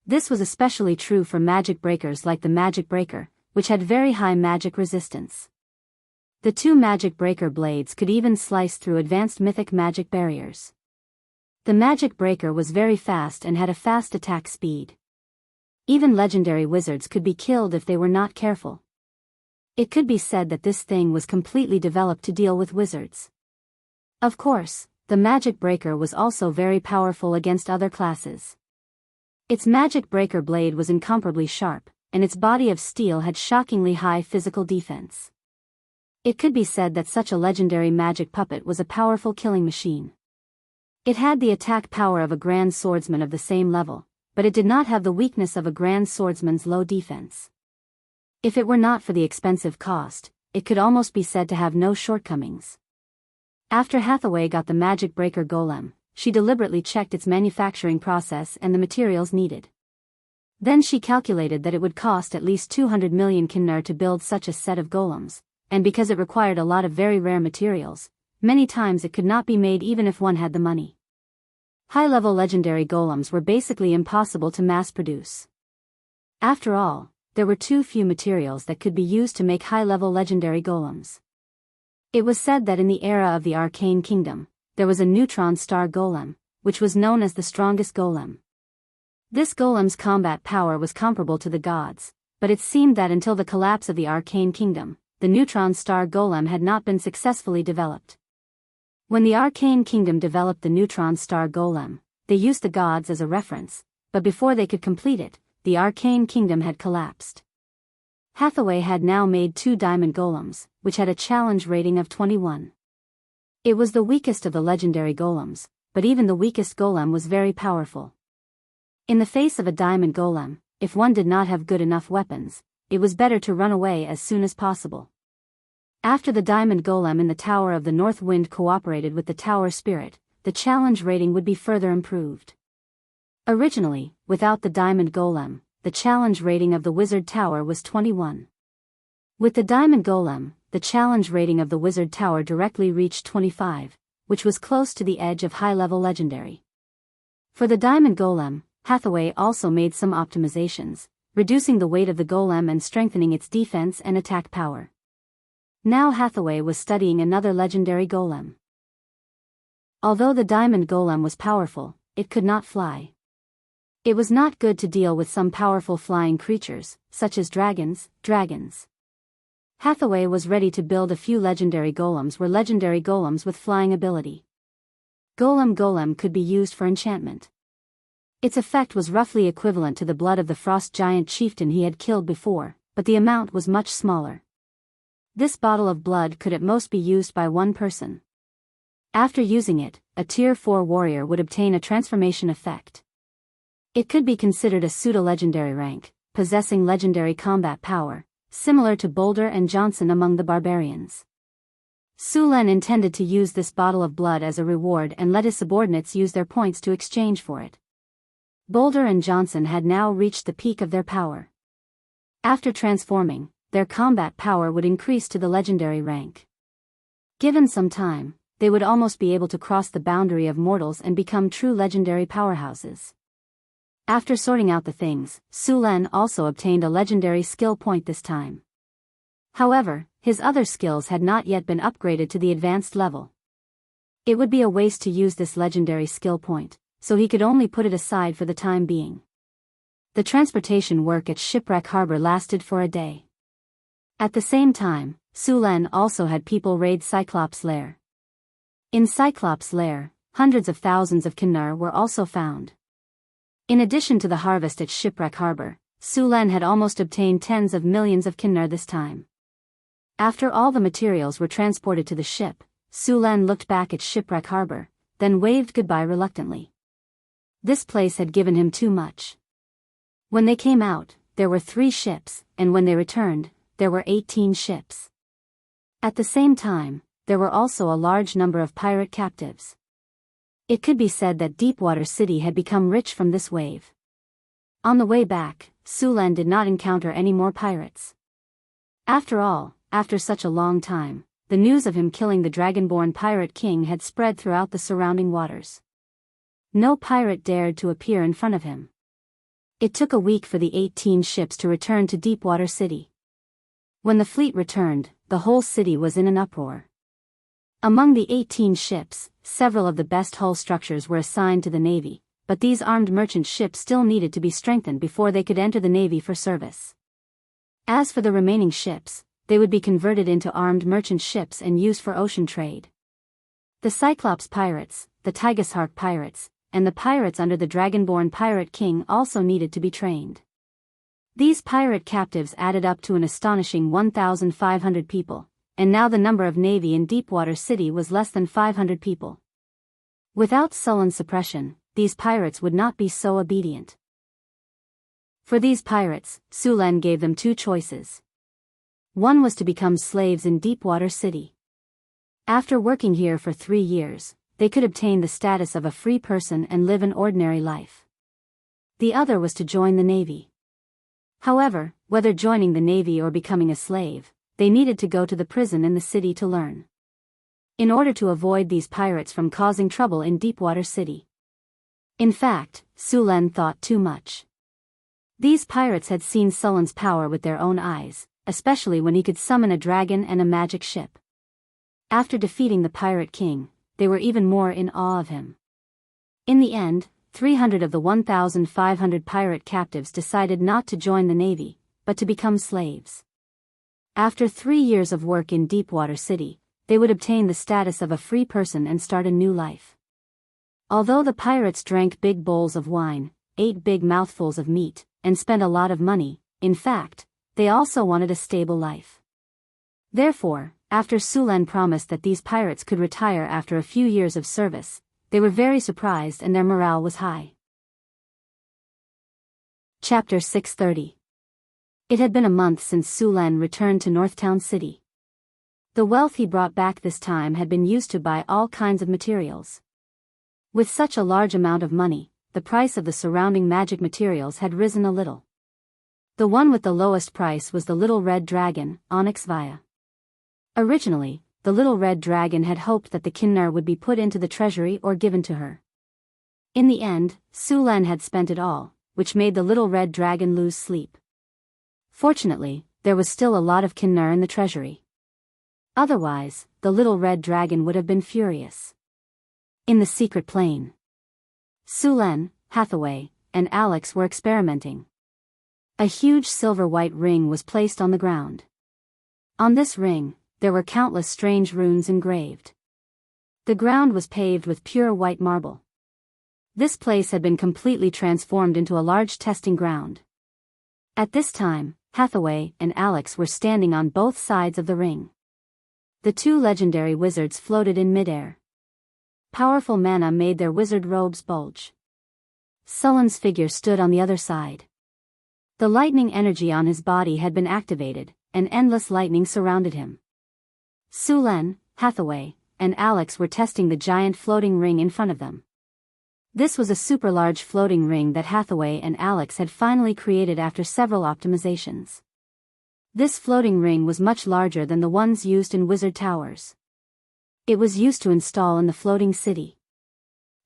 [SPEAKER 1] This was especially true for magic breakers like the Magic Breaker, which had very high magic resistance. The two Magic Breaker blades could even slice through advanced mythic magic barriers. The Magic Breaker was very fast and had a fast attack speed. Even legendary wizards could be killed if they were not careful. It could be said that this thing was completely developed to deal with wizards. Of course, the Magic Breaker was also very powerful against other classes. Its Magic Breaker blade was incomparably sharp, and its body of steel had shockingly high physical defense. It could be said that such a legendary magic puppet was a powerful killing machine. It had the attack power of a grand swordsman of the same level, but it did not have the weakness of a grand swordsman's low defense. If it were not for the expensive cost, it could almost be said to have no shortcomings. After Hathaway got the Magic Breaker golem, she deliberately checked its manufacturing process and the materials needed. Then she calculated that it would cost at least 200 million kinner to build such a set of golems, and because it required a lot of very rare materials, many times it could not be made even if one had the money. High-level legendary golems were basically impossible to mass-produce. After all, there were too few materials that could be used to make high-level legendary golems. It was said that in the era of the Arcane Kingdom, there was a neutron star golem, which was known as the strongest golem. This golem's combat power was comparable to the gods, but it seemed that until the collapse of the Arcane Kingdom, the neutron star golem had not been successfully developed. When the Arcane Kingdom developed the neutron star golem, they used the gods as a reference, but before they could complete it, the Arcane Kingdom had collapsed. Hathaway had now made 2 diamond golems, which had a challenge rating of 21. It was the weakest of the legendary golems, but even the weakest golem was very powerful. In the face of a diamond golem, if one did not have good enough weapons, it was better to run away as soon as possible. After the diamond golem in the Tower of the North Wind cooperated with the tower spirit, the challenge rating would be further improved. Originally, without the diamond golem, the challenge rating of the wizard tower was 21. With the diamond golem, the challenge rating of the wizard tower directly reached 25, which was close to the edge of high-level legendary. For the diamond golem, Hathaway also made some optimizations, reducing the weight of the golem and strengthening its defense and attack power. Now Hathaway was studying another legendary golem. Although the diamond golem was powerful, it could not fly. It was not good to deal with some powerful flying creatures, such as dragons. Hathaway was ready to build a few legendary golems with flying ability. Golem could be used for enchantment. Its effect was roughly equivalent to the blood of the frost giant chieftain he had killed before, but the amount was much smaller. This bottle of blood could at most be used by one person. After using it, a Tier 4 warrior would obtain a transformation effect. It could be considered a pseudo-legendary rank, possessing legendary combat power, similar to Boulder and Johnson among the barbarians. Su Len intended to use this bottle of blood as a reward and let his subordinates use their points to exchange for it. Boulder and Johnson had now reached the peak of their power. After transforming, their combat power would increase to the legendary rank. Given some time, they would almost be able to cross the boundary of mortals and become true legendary powerhouses. After sorting out the things, Su Len also obtained a legendary skill point this time. However, his other skills had not yet been upgraded to the advanced level. It would be a waste to use this legendary skill point, so he could only put it aside for the time being. The transportation work at Shipwreck Harbor lasted for a day. At the same time, Su Len also had people raid Cyclops' lair. In Cyclops' lair, hundreds of thousands of kinnar were also found. In addition to the harvest at Shipwreck Harbor, Su Len had almost obtained tens of millions of kinnar this time. After all the materials were transported to the ship, Su Len looked back at Shipwreck Harbor, then waved goodbye reluctantly. This place had given him too much. When they came out, there were 3 ships, and when they returned, there were 18 ships. At the same time, there were also a large number of pirate captives. It could be said that Deepwater City had become rich from this wave. On the way back, Su Len did not encounter any more pirates. After all, after such a long time, the news of him killing the dragonborn pirate king had spread throughout the surrounding waters. No pirate dared to appear in front of him. It took a week for the 18 ships to return to Deepwater City. When the fleet returned, the whole city was in an uproar. Among the 18 ships, several of the best hull structures were assigned to the Navy, but these armed merchant ships still needed to be strengthened before they could enter the Navy for service. As for the remaining ships, they would be converted into armed merchant ships and used for ocean trade. The Cyclops pirates, the Tigerhark pirates, and the pirates under the Dragonborn Pirate King also needed to be trained. These pirate captives added up to an astonishing 1,500 people, and now the number of Navy in Deepwater City was less than 500 people. Without sullen suppression, these pirates would not be so obedient. For these pirates, Su Len gave them 2 choices. One was to become slaves in Deepwater City. After working here for 3 years, they could obtain the status of a free person and live an ordinary life. The other was to join the Navy. However, whether joining the Navy or becoming a slave, they needed to go to the prison in the city to learn. In order to avoid these pirates from causing trouble in Deepwater City. In fact, Su Len thought too much. These pirates had seen Sullen's power with their own eyes, especially when he could summon a dragon and a magic ship. After defeating the Pirate King, they were even more in awe of him. In the end, 300 of the 1,500 pirate captives decided not to join the Navy, but to become slaves. After 3 years of work in Deepwater City, they would obtain the status of a free person and start a new life. Although the pirates drank big bowls of wine, ate big mouthfuls of meat, and spent a lot of money, in fact, they also wanted a stable life. Therefore, after Su Len promised that these pirates could retire after a few years of service, they were very surprised and their morale was high. Chapter 630. It had been a month since Su Len returned to Northtown City. The wealth he brought back this time had been used to buy all kinds of materials. With such a large amount of money, the price of the surrounding magic materials had risen a little. The one with the lowest price was the little red dragon, Onyx Via. Originally, the little red dragon had hoped that the Kinnar would be put into the treasury or given to her. In the end, Su Len had spent it all, which made the little red dragon lose sleep. Fortunately, there was still a lot of Kinnar in the treasury. Otherwise, the little red dragon would have been furious. In the secret plane, Su Len, Hathaway, and Alex were experimenting. A huge silver-white ring was placed on the ground. On this ring, there were countless strange runes engraved. The ground was paved with pure white marble. This place had been completely transformed into a large testing ground. At this time, Hathaway and Alex were standing on both sides of the ring. The 2 legendary wizards floated in midair. Powerful mana made their wizard robes bulge. Sullen's figure stood on the other side. The lightning energy on his body had been activated, and endless lightning surrounded him. Su Len, Hathaway, and Alex were testing the giant floating ring in front of them. This was a super large floating ring that Hathaway and Alex had finally created after several optimizations. This floating ring was much larger than the ones used in wizard towers. It was used to install in the floating city.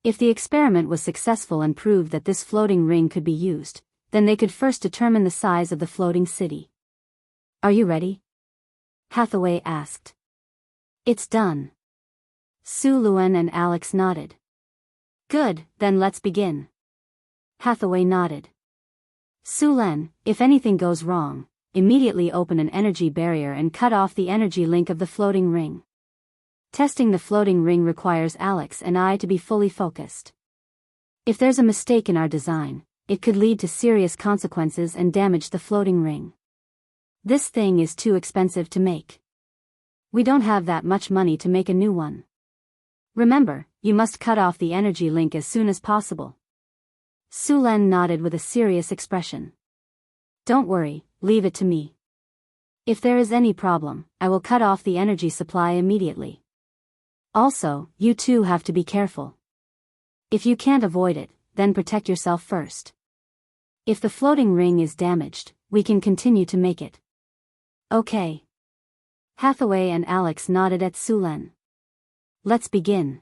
[SPEAKER 1] If the experiment was successful and proved that this floating ring could be used, then they could first determine the size of the floating city. "Are you ready?" Hathaway asked. "It's done." Su Len and Alex nodded. "Good, then let's begin." Hathaway nodded. "Su Len, if anything goes wrong, immediately open an energy barrier and cut off the energy link of the floating ring. Testing the floating ring requires Alex and I to be fully focused. If there's a mistake in our design, it could lead to serious consequences and damage the floating ring. This thing is too expensive to make. We don't have that much money to make a new one. Remember, you must cut off the energy link as soon as possible. Su Len nodded with a serious expression. Don't worry, leave it to me. If there is any problem, I will cut off the energy supply immediately. Also, you too have to be careful. If you can't avoid it, then protect yourself first. If the floating ring is damaged, we can continue to make it. Okay. Hathaway and Alex nodded at Su Len. Let's begin.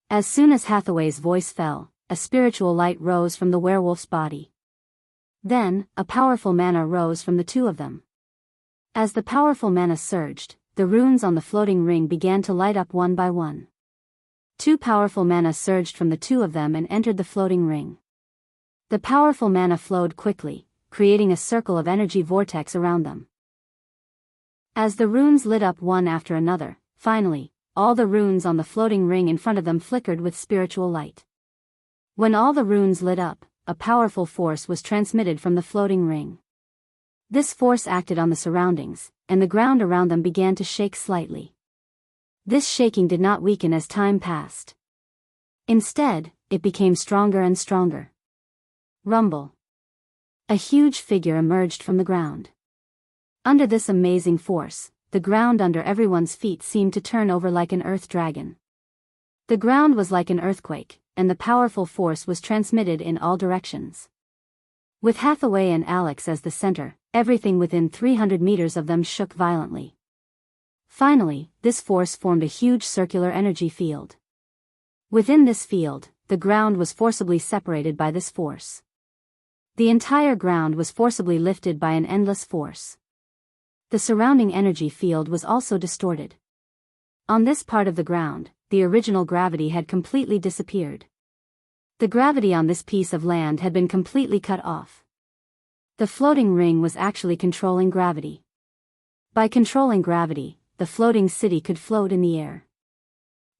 [SPEAKER 1] As soon as Hathaway's voice fell, a spiritual light rose from the werewolf's body. Then, a powerful mana rose from the two of them. As the powerful mana surged, the runes on the floating ring began to light up one by one. Two powerful mana surged from the two of them and entered the floating ring. The powerful mana flowed quickly, creating a circle of energy vortex around them. As the runes lit up one after another, finally, all the runes on the floating ring in front of them flickered with spiritual light. When all the runes lit up, a powerful force was transmitted from the floating ring. This force acted on the surroundings, and the ground around them began to shake slightly. This shaking did not weaken as time passed. Instead, it became stronger and stronger. Rumble. A huge figure emerged from the ground. Under this amazing force, the ground under everyone's feet seemed to turn over like an earth dragon. The ground was like an earthquake, and the powerful force was transmitted in all directions. With Hathaway and Alex as the center, everything within 300 meters of them shook violently. Finally, this force formed a huge circular energy field. Within this field, the ground was forcibly separated by this force. The entire ground was forcibly lifted by an endless force. The surrounding energy field was also distorted. On this part of the ground, the original gravity had completely disappeared. The gravity on this piece of land had been completely cut off. The floating ring was actually controlling gravity. By controlling gravity, the floating city could float in the air.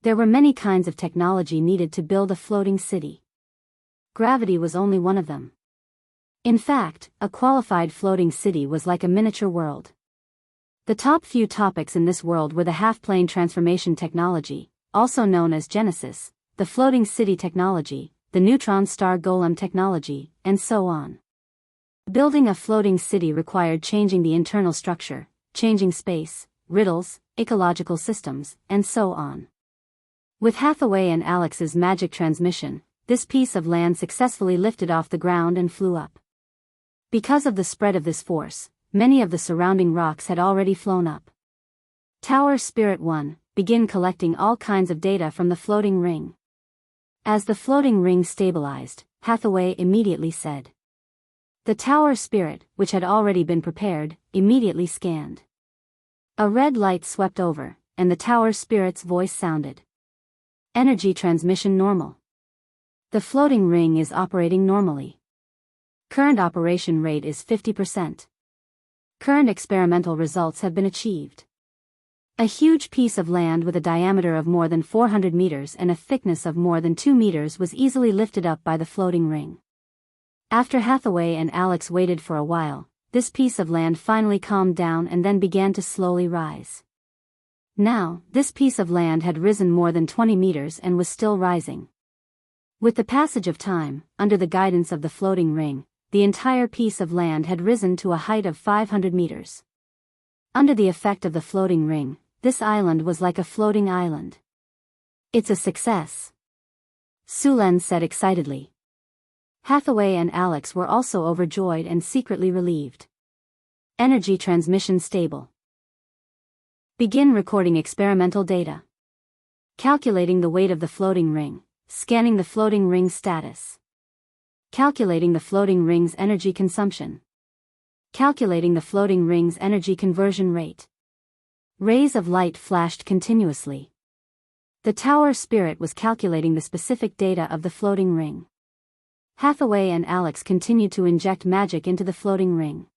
[SPEAKER 1] There were many kinds of technology needed to build a floating city. Gravity was only one of them. In fact, a qualified floating city was like a miniature world. The top few topics in this world were the half-plane transformation technology, also known as Genesis, the floating city technology, the neutron star golem technology, and so on. Building a floating city required changing the internal structure, changing space, riddles, ecological systems, and so on. With Hathaway and Alex's magic transmission, this piece of land successfully lifted off the ground and flew up. Because of the spread of this force, many of the surrounding rocks had already flown up. Tower Spirit 1, begin collecting all kinds of data from the floating ring. As the floating ring stabilized, Hathaway immediately said. The Tower Spirit, which had already been prepared, immediately scanned. A red light swept over, and the Tower Spirit's voice sounded. Energy transmission normal. The floating ring is operating normally. Current operation rate is 50%. Current experimental results have been achieved. A huge piece of land with a diameter of more than 400 meters and a thickness of more than 2 meters was easily lifted up by the floating ring. After Hathaway and Alex waited for a while, this piece of land finally calmed down and then began to slowly rise. Now, this piece of land had risen more than 20 meters and was still rising. With the passage of time, under the guidance of the floating ring, the entire piece of land had risen to a height of 500 meters. Under the effect of the floating ring, this island was like a floating island. It's a success, Su Len said excitedly. Hathaway and Alex were also overjoyed and secretly relieved. Energy transmission stable. Begin recording experimental data. Calculating the weight of the floating ring, scanning the floating ring's status. Calculating the floating ring's energy consumption. Calculating the floating ring's energy conversion rate. Rays of light flashed continuously. The Tower Spirit was calculating the specific data of the floating ring. Hathaway and Alex continued to inject magic into the floating ring.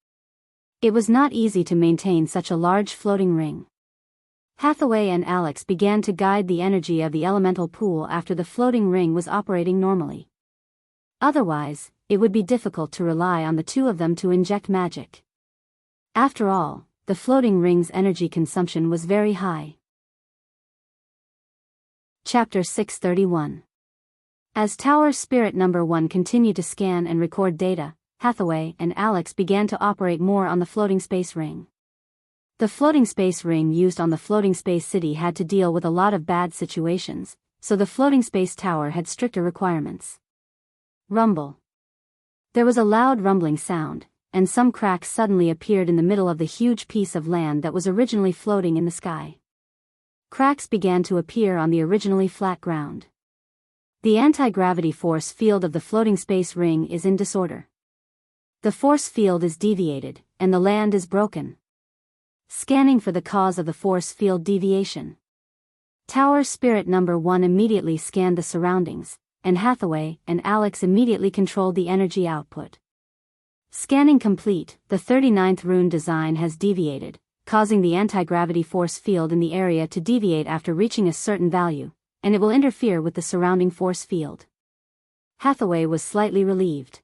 [SPEAKER 1] It was not easy to maintain such a large floating ring. Hathaway and Alex began to guide the energy of the elemental pool after the floating ring was operating normally. Otherwise, it would be difficult to rely on the two of them to inject magic. After all, the the floating ring's energy consumption was very high. Chapter 631. As Tower Spirit Number 1 continued to scan and record data, Hathaway and Alex began to operate more on the floating space ring. The floating space ring used on the floating space city had to deal with a lot of bad situations, so the floating space tower had stricter requirements. Rumble. There was a loud rumbling sound, and some cracks suddenly appeared in the middle of the huge piece of land that was originally floating in the sky. Cracks began to appear on the originally flat ground. The anti-gravity force field of the floating space ring is in disorder. The force field is deviated, and the land is broken. Scanning for the cause of the force field deviation. Tower Spirit Number 1 immediately scanned the surroundings, and Hathaway and Alex immediately controlled the energy output. Scanning complete, the 39th rune design has deviated, causing the anti-gravity force field in the area to deviate after reaching a certain value, and it will interfere with the surrounding force field. Hathaway was slightly relieved.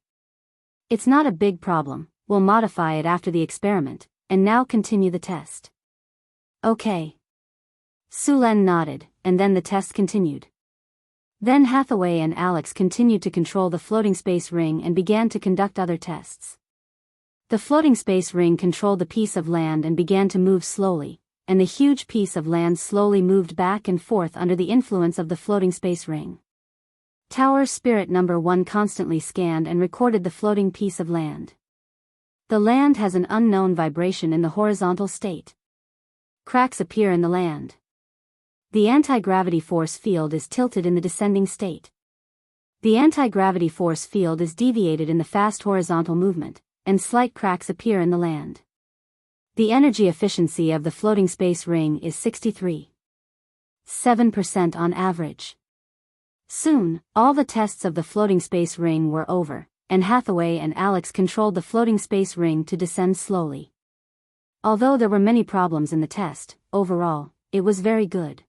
[SPEAKER 1] It's not a big problem, we'll modify it after the experiment, and now continue the test. Okay. Sulen nodded, and then the test continued. Then Hathaway and Alex continued to control the floating space ring and began to conduct other tests. The floating space ring controlled the piece of land and began to move slowly, and the huge piece of land slowly moved back and forth under the influence of the floating space ring. Tower Spirit Number 1 constantly scanned and recorded the floating piece of land. The land has an unknown vibration in the horizontal state. Cracks appear in the land. The anti-gravity force field is tilted in the descending state. The anti-gravity force field is deviated in the fast horizontal movement, and slight cracks appear in the land. The energy efficiency of the floating space ring is 63.7% on average. Soon, all the tests of the floating space ring were over, and Hathaway and Alex controlled the floating space ring to descend slowly. Although there were many problems in the test, overall, it was very good.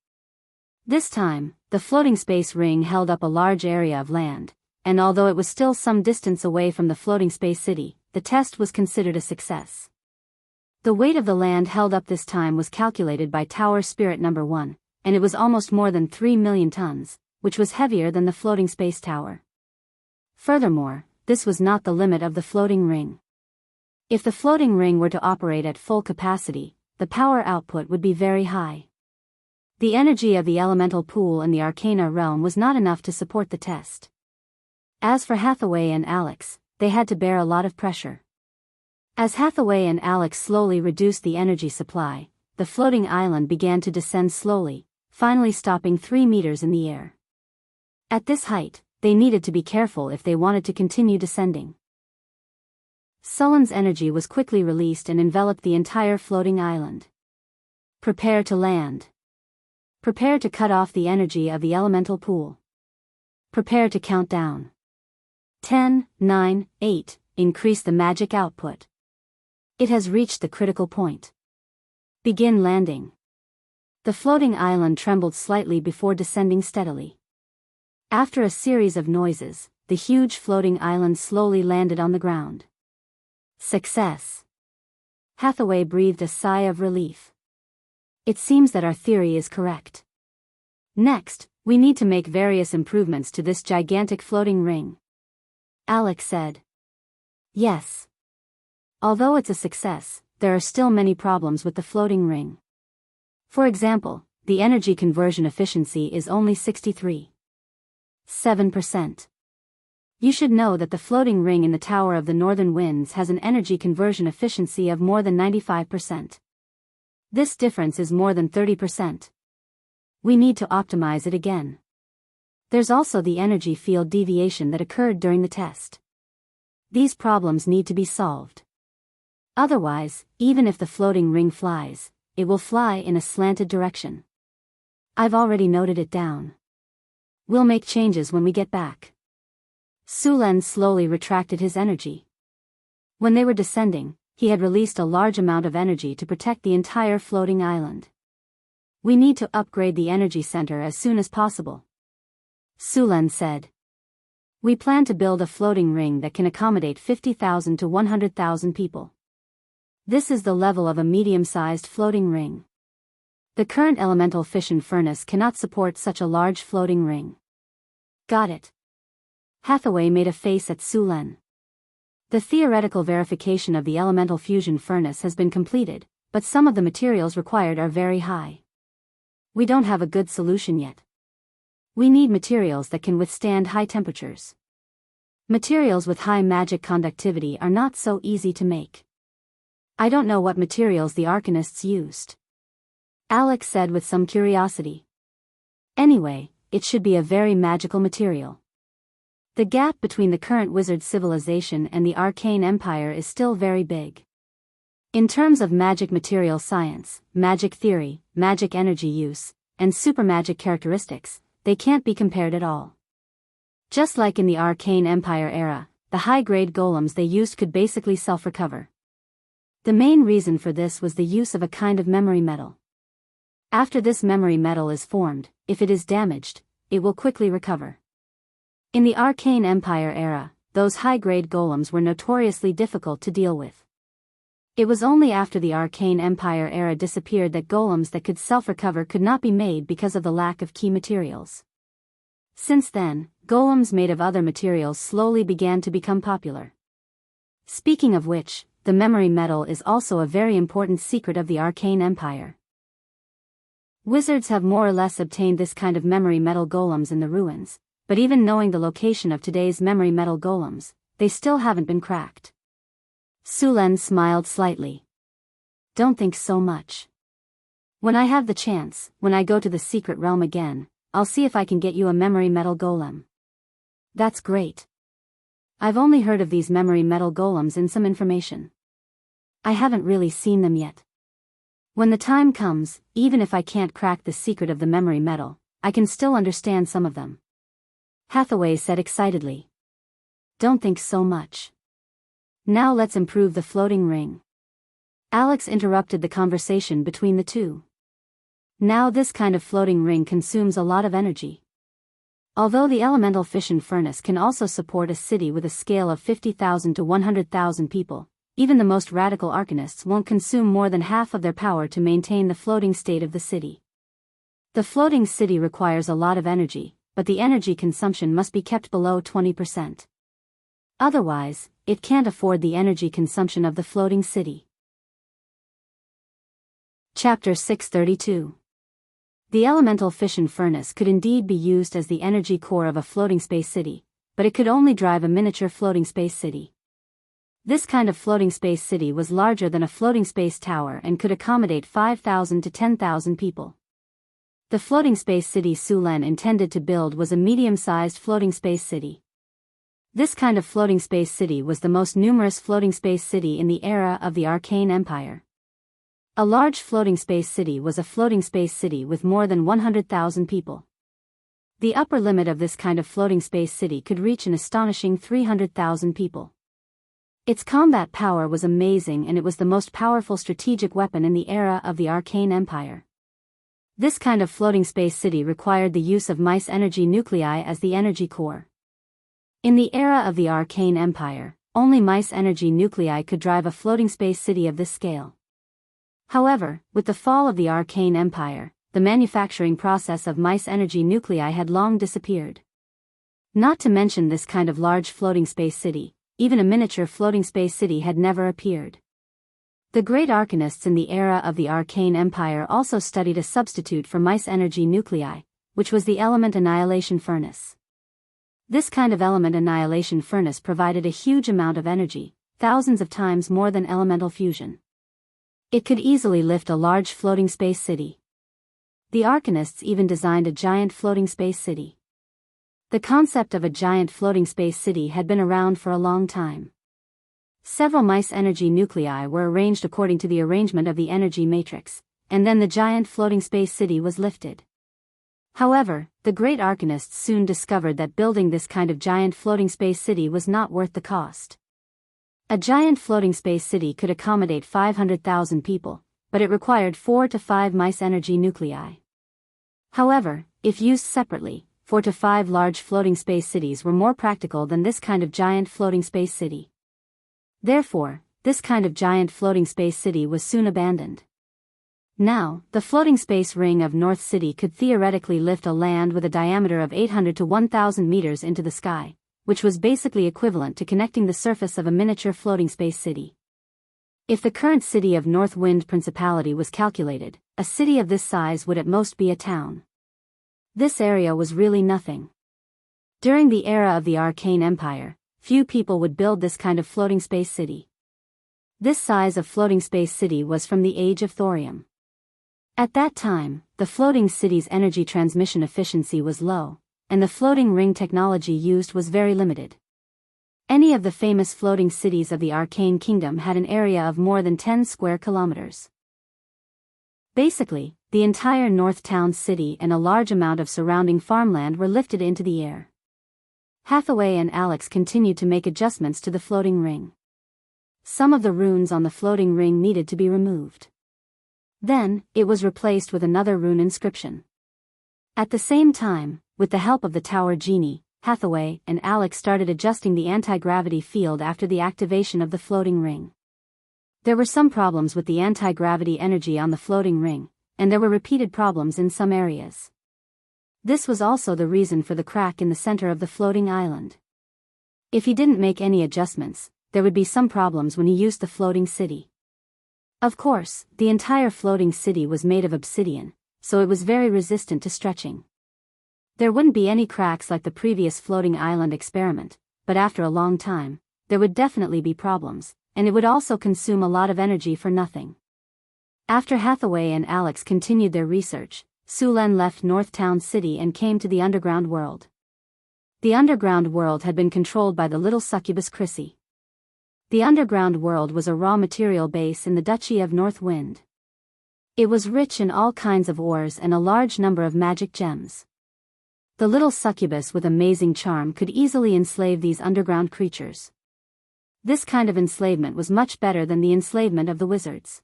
[SPEAKER 1] This time, the floating space ring held up a large area of land, and although it was still some distance away from the floating space city, the test was considered a success. The weight of the land held up this time was calculated by Tower Spirit Number 1, and it was almost more than 3 million tons, which was heavier than the floating space tower. Furthermore, this was not the limit of the floating ring. If the floating ring were to operate at full capacity, the power output would be very high. The energy of the elemental pool in the Arcana realm was not enough to support the test. As for Hathaway and Alex, they had to bear a lot of pressure. As Hathaway and Alex slowly reduced the energy supply, the floating island began to descend slowly, finally stopping 3 meters in the air. At this height, they needed to be careful if they wanted to continue descending. Sulen's energy was quickly released and enveloped the entire floating island. Prepare to land. Prepare to cut off the energy of the elemental pool. Prepare to count down. 10, 9, 8, increase the magic output. It has reached the critical point. Begin landing. The floating island trembled slightly before descending steadily. After a series of noises, the huge floating island slowly landed on the ground. Success. Hathaway breathed a sigh of relief. It seems that our theory is correct. Next, we need to make various improvements to this gigantic floating ring. Alex said. Yes. Although it's a success, there are still many problems with the floating ring. For example, the energy conversion efficiency is only 63.7%. You should know that the floating ring in the Tower of the Northern Winds has an energy conversion efficiency of more than 95%. This difference is more than 30%. We need to optimize it again. There's also the energy field deviation that occurred during the test. These problems need to be solved. Otherwise, even if the floating ring flies, it will fly in a slanted direction. I've already noted it down. We'll make changes when we get back. Sulen slowly retracted his energy. When they were descending, he had released a large amount of energy to protect the entire floating island. We need to upgrade the energy center as soon as possible. Sulen said. We plan to build a floating ring that can accommodate 50,000 to 100,000 people. This is the level of a medium-sized floating ring. The current elemental fission furnace cannot support such a large floating ring. Got it. Hathaway made a face at Su Len. The theoretical verification of the elemental fusion furnace has been completed, but some of the materials required are very high. We don't have a good solution yet. We need materials that can withstand high temperatures. Materials with high magic conductivity are not so easy to make. I don't know what materials the Arcanists used. Alex said with some curiosity. Anyway, it should be a very magical material. The gap between the current wizard civilization and the arcane empire is still very big. In terms of magic material science, magic theory, magic energy use, and supermagic characteristics, they can't be compared at all. Just like in the arcane empire era, the high-grade golems they used could basically self-recover. The main reason for this was the use of a kind of memory metal. After this memory metal is formed, if it is damaged, it will quickly recover. In the arcane empire era, those high-grade golems were notoriously difficult to deal with. It was only after the arcane empire era disappeared that golems that could self-recover could not be made because of the lack of key materials. Since then, golems made of other materials slowly began to become popular. Speaking of which, the memory metal is also a very important secret of the arcane empire. Wizards have more or less obtained this kind of memory metal golems in the ruins, but even knowing the location of today's memory metal golems, they still haven't been cracked. Su Len smiled slightly. Don't think so much. When I have the chance, when I go to the secret realm again, I'll see if I can get you a memory metal golem. That's great. I've only heard of these memory metal golems in some information. I haven't really seen them yet. When the time comes, even if I can't crack the secret of the memory metal, I can still understand some of them. Hathaway said excitedly. Don't think so much. Now let's improve the floating ring. Alex interrupted the conversation between the two. Now this kind of floating ring consumes a lot of energy. Although the elemental fission furnace can also support a city with a scale of 50,000 to 100,000 people, even the most radical arcanists won't consume more than half of their power to maintain the floating state of the city. The floating city requires a lot of energy, but the energy consumption must be kept below 20%. Otherwise, it can't afford the energy consumption of the floating city. Chapter 632. The elemental fission furnace could indeed be used as the energy core of a floating space city, but it could only drive a miniature floating space city. This kind of floating space city was larger than a floating space tower and could accommodate 5,000 to 10,000 people. The floating space city Su Len intended to build was a medium-sized floating space city. This kind of floating space city was the most numerous floating space city in the era of the Arcane Empire. A large floating space city was a floating space city with more than 100,000 people. The upper limit of this kind of floating space city could reach an astonishing 300,000 people. Its combat power was amazing and it was the most powerful strategic weapon in the era of the Arcane Empire. This kind of floating space city required the use of mice energy nuclei as the energy core. In the era of the Arcane Empire, only mice energy nuclei could drive a floating space city of this scale. However, with the fall of the Arcane Empire, the manufacturing process of mice energy nuclei had long disappeared. Not to mention this kind of large floating space city, even a miniature floating space city had never appeared. The great arcanists in the era of the Arcane Empire also studied a substitute for mice energy nuclei, which was the element annihilation furnace. This kind of element annihilation furnace provided a huge amount of energy, thousands of times more than elemental fusion. It could easily lift a large floating space city. The arcanists even designed a giant floating space city. The concept of a giant floating space city had been around for a long time. Several mice energy nuclei were arranged according to the arrangement of the energy matrix, and then the giant floating space city was lifted. However, the great arcanists soon discovered that building this kind of giant floating space city was not worth the cost. A giant floating space city could accommodate 500,000 people, but it required 4 to 5 mice energy nuclei. However, if used separately, 4 to 5 large floating space cities were more practical than this kind of giant floating space city. Therefore, this kind of giant floating space city was soon abandoned. Now, the floating space ring of North City could theoretically lift a land with a diameter of 800 to 1,000 meters into the sky, which was basically equivalent to connecting the surface of a miniature floating space city. If the current city of North Wind Principality was calculated, a city of this size would at most be a town. This area was really nothing. During the era of the Arcane Empire, few people would build this kind of floating space city. This size of floating space city was from the age of thorium. At that time, the floating city's energy transmission efficiency was low, and the floating ring technology used was very limited. Any of the famous floating cities of the Arcane Kingdom had an area of more than 10 square kilometers. Basically, the entire North Town city and a large amount of surrounding farmland were lifted into the air. Hathaway and Alex continued to make adjustments to the floating ring. Some of the runes on the floating ring needed to be removed. Then, it was replaced with another rune inscription. At the same time, with the help of the Tower Genie, Hathaway and Alex started adjusting the anti-gravity field after the activation of the floating ring. There were some problems with the anti-gravity energy on the floating ring, and there were repeated problems in some areas. This was also the reason for the crack in the center of the floating island. If he didn't make any adjustments, there would be some problems when he used the floating city. Of course, the entire floating city was made of obsidian, so it was very resistant to stretching. There wouldn't be any cracks like the previous floating island experiment, but after a long time, there would definitely be problems, and it would also consume a lot of energy for nothing. After Hathaway and Alex continued their research, Sulen left North Town City and came to the underground world. The underground world had been controlled by the little succubus Chrissy. The underground world was a raw material base in the Duchy of North Wind. It was rich in all kinds of ores and a large number of magic gems. The little succubus with amazing charm could easily enslave these underground creatures. This kind of enslavement was much better than the enslavement of the wizards.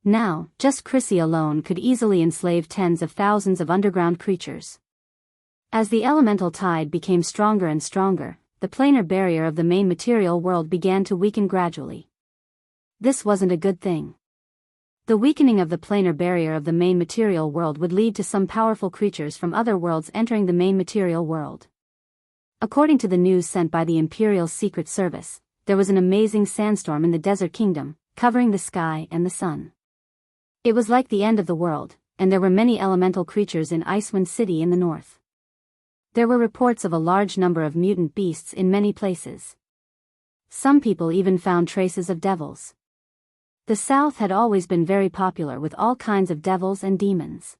[SPEAKER 1] Now, just Chrissy alone could easily enslave tens of thousands of underground creatures. As the elemental tide became stronger and stronger, the planar barrier of the main material world began to weaken gradually. This wasn't a good thing. The weakening of the planar barrier of the main material world would lead to some powerful creatures from other worlds entering the main material world. According to the news sent by the Imperial Secret Service, there was an amazing sandstorm in the Desert Kingdom, covering the sky and the sun. It was like the end of the world, and there were many elemental creatures in Icewind City in the north. There were reports of a large number of mutant beasts in many places. Some people even found traces of devils. The south had always been very popular with all kinds of devils and demons.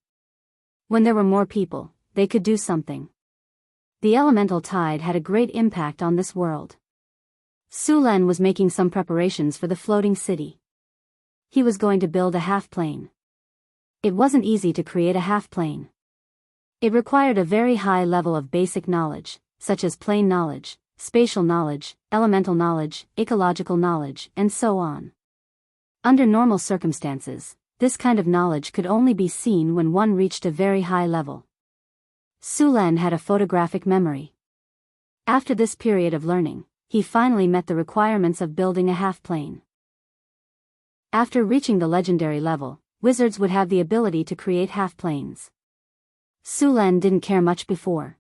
[SPEAKER 1] When there were more people, they could do something. The elemental tide had a great impact on this world. Sulen was making some preparations for the floating city. He was going to build a half-plane. It wasn't easy to create a half-plane. It required a very high level of basic knowledge, such as plane knowledge, spatial knowledge, elemental knowledge, ecological knowledge, and so on. Under normal circumstances, this kind of knowledge could only be seen when one reached a very high level. Sulen had a photographic memory. After this period of learning, he finally met the requirements of building a half-plane. After reaching the legendary level, wizards would have the ability to create half-planes. Sulen didn't care much before.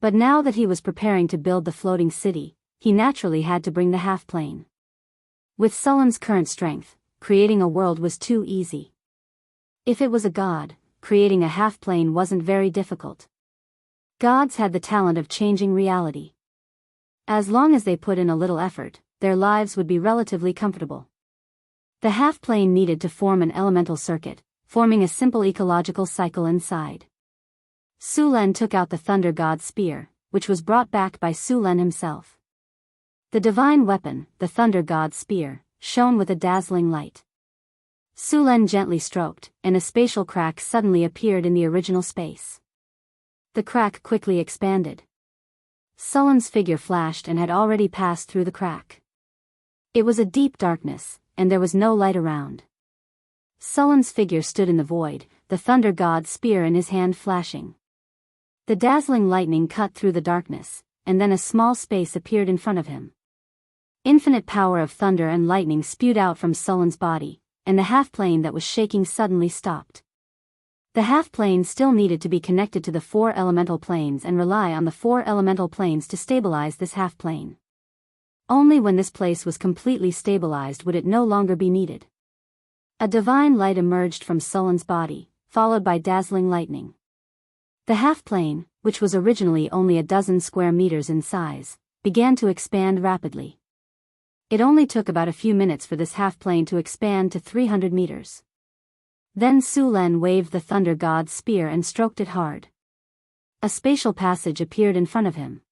[SPEAKER 1] But now that he was preparing to build the floating city, he naturally had to bring the half-plane. With Sulen's current strength, creating a world was too easy. If it was a god, creating a half-plane wasn't very difficult. Gods had the talent of changing reality. As long as they put in a little effort, their lives would be relatively comfortable. The half-plane needed to form an elemental circuit, forming a simple ecological cycle inside. Sulen took out the Thunder God's spear, which was brought back by Sulen himself. The divine weapon, the Thunder God's spear, shone with a dazzling light. Sulen gently stroked, and a spatial crack suddenly appeared in the original space. The crack quickly expanded. Sulen's figure flashed and had already passed through the crack. It was a deep darkness, and there was no light around. Sulen's figure stood in the void, the Thunder God's spear in his hand flashing. The dazzling lightning cut through the darkness, and then a small space appeared in front of him. Infinite power of thunder and lightning spewed out from Sullen's body, and the half-plane that was shaking suddenly stopped. The half-plane still needed to be connected to the 4 elemental planes and rely on the 4 elemental planes to stabilize this half-plane. Only when this place was completely stabilized would it no longer be needed. A divine light emerged from Sullen's body, followed by dazzling lightning. The half-plane, which was originally only a dozen square meters in size, began to expand rapidly. It only took about a few minutes for this half-plane to expand to 300 meters. Then Su Len waved the Thunder God's spear and stroked it hard. A spatial passage appeared in front of him.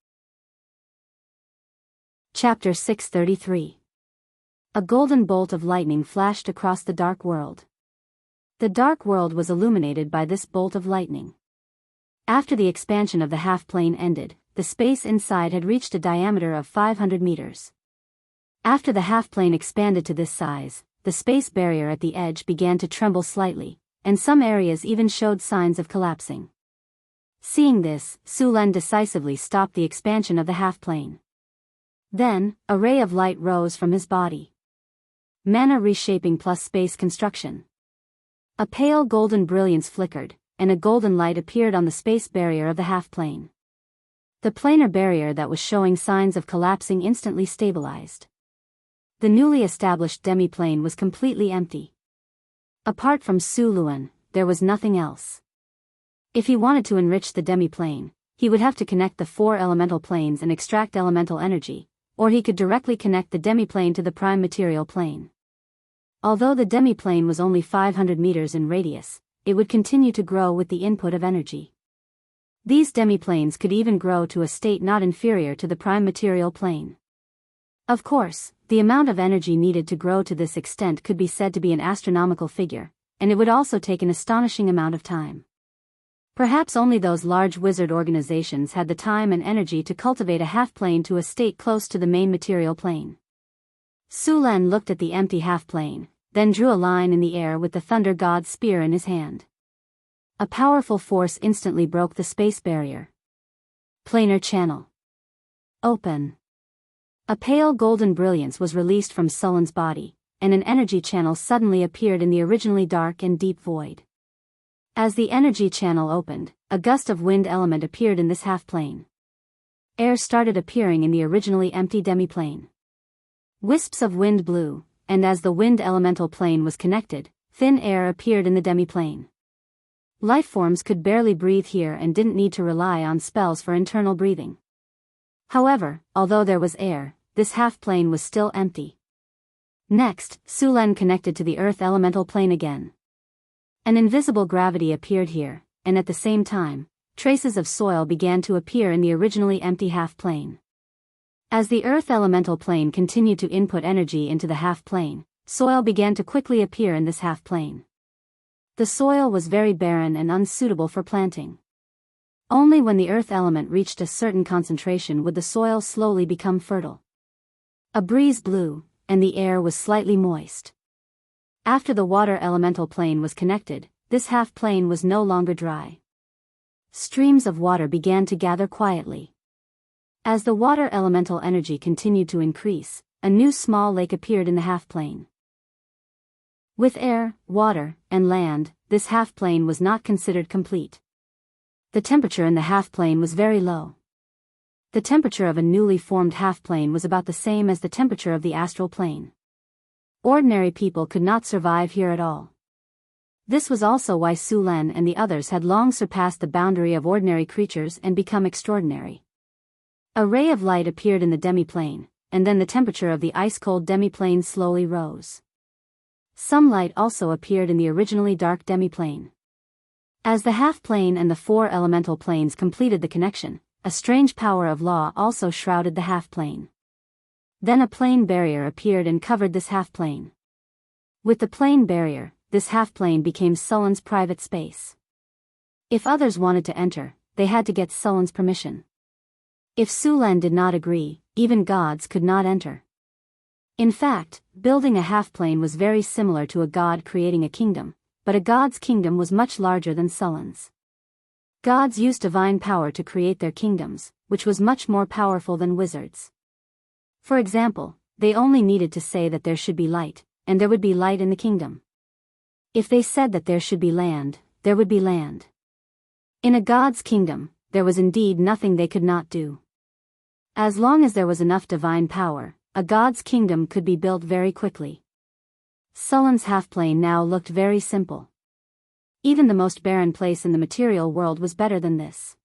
[SPEAKER 1] Chapter 633. A golden bolt of lightning flashed across the dark world. The dark world was illuminated by this bolt of lightning. After the expansion of the half-plane ended, the space inside had reached a diameter of 500 meters. After the half-plane expanded to this size, the space barrier at the edge began to tremble slightly, and some areas even showed signs of collapsing. Seeing this, Su Len decisively stopped the expansion of the half-plane. Then, a ray of light rose from his body. Mana reshaping plus space construction. A pale golden brilliance flickered, and a golden light appeared on the space barrier of the half-plane. The planar barrier that was showing signs of collapsing instantly stabilized. The newly established demi-plane was completely empty. Apart from Su Luen, there was nothing else. If he wanted to enrich the demi-plane, he would have to connect the 4 elemental planes and extract elemental energy, or he could directly connect the demi-plane to the prime material plane. Although the demi-plane was only 500 meters in radius, it would continue to grow with the input of energy. These demi-planes could even grow to a state not inferior to the prime material plane. Of course, the amount of energy needed to grow to this extent could be said to be an astronomical figure, and it would also take an astonishing amount of time. Perhaps only those large wizard organizations had the time and energy to cultivate a half-plane to a state close to the main material plane. Su Len looked at the empty half-plane, then drew a line in the air with the Thunder God's spear in his hand. A powerful force instantly broke the space barrier. Planar channel. Open. A pale golden brilliance was released from Sullen's body, and an energy channel suddenly appeared in the originally dark and deep void. As the energy channel opened, a gust of wind element appeared in this half-plane. Air started appearing in the originally empty demi-plane. Wisps of wind blew, and as the wind elemental plane was connected, thin air appeared in the demi-plane. Lifeforms could barely breathe here and didn't need to rely on spells for internal breathing. However, although there was air, this half-plane was still empty. Next, Su Len connected to the earth elemental plane again. An invisible gravity appeared here, and at the same time, traces of soil began to appear in the originally empty half-plane. As the earth elemental plane continued to input energy into the half-plane, soil began to quickly appear in this half-plane. The soil was very barren and unsuitable for planting. Only when the earth element reached a certain concentration would the soil slowly become fertile. A breeze blew, and the air was slightly moist. After the water elemental plane was connected, this half-plane was no longer dry. Streams of water began to gather quietly. As the water elemental energy continued to increase, a new small lake appeared in the half-plane. With air, water, and land, this half-plane was not considered complete. The temperature in the half-plane was very low. The temperature of a newly formed half-plane was about the same as the temperature of the astral plane. Ordinary people could not survive here at all. This was also why Su Len and the others had long surpassed the boundary of ordinary creatures and become extraordinary. A ray of light appeared in the demi-plane, and then the temperature of the ice-cold demi-plane slowly rose. Some light also appeared in the originally dark demi-plane. As the half-plane and the 4 elemental planes completed the connection, a strange power of law also shrouded the half-plane. Then a plane barrier appeared and covered this half-plane. With the plane barrier, this half-plane became Sullen's private space. If others wanted to enter, they had to get Sullen's permission. If Su Len did not agree, even gods could not enter. In fact, building a half-plane was very similar to a god creating a kingdom, but a god's kingdom was much larger than Sullen's. Gods used divine power to create their kingdoms, which was much more powerful than wizards. For example, They only needed to say that there should be light, and there would be light in the kingdom. If they said that there should be land, there would be land. In a god's kingdom, there was indeed nothing they could not do. As long as there was enough divine power, a god's kingdom could be built very quickly. Sullen's half-plane now looked very simple. Even the most barren place in the material world was better than this.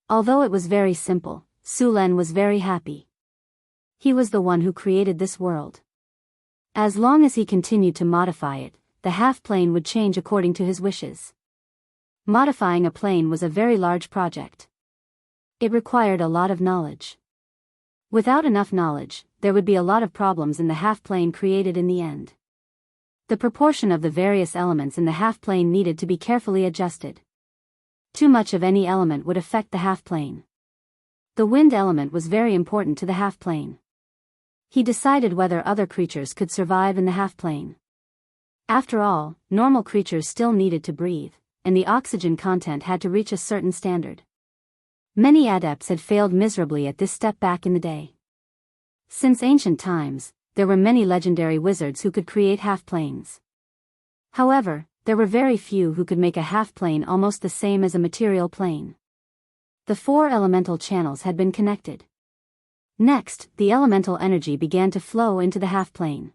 [SPEAKER 1] Although it was very simple, Sulen was very happy. He was the one who created this world. As long as he continued to modify it, the half-plane would change according to his wishes. Modifying a plane was a very large project. It required a lot of knowledge. Without enough knowledge, there would be a lot of problems in the half-plane created in the end. The proportion of the various elements in the half-plane needed to be carefully adjusted. Too much of any element would affect the half-plane. The wind element was very important to the half-plane. He decided whether other creatures could survive in the half-plane. After all, normal creatures still needed to breathe, and the oxygen content had to reach a certain standard. Many adepts had failed miserably at this step back in the day. Since ancient times, there were many legendary wizards who could create half-planes. However, there were very few who could make a half-plane almost the same as a material plane. The 4 elemental channels had been connected. Next, the elemental energy began to flow into the half-plane.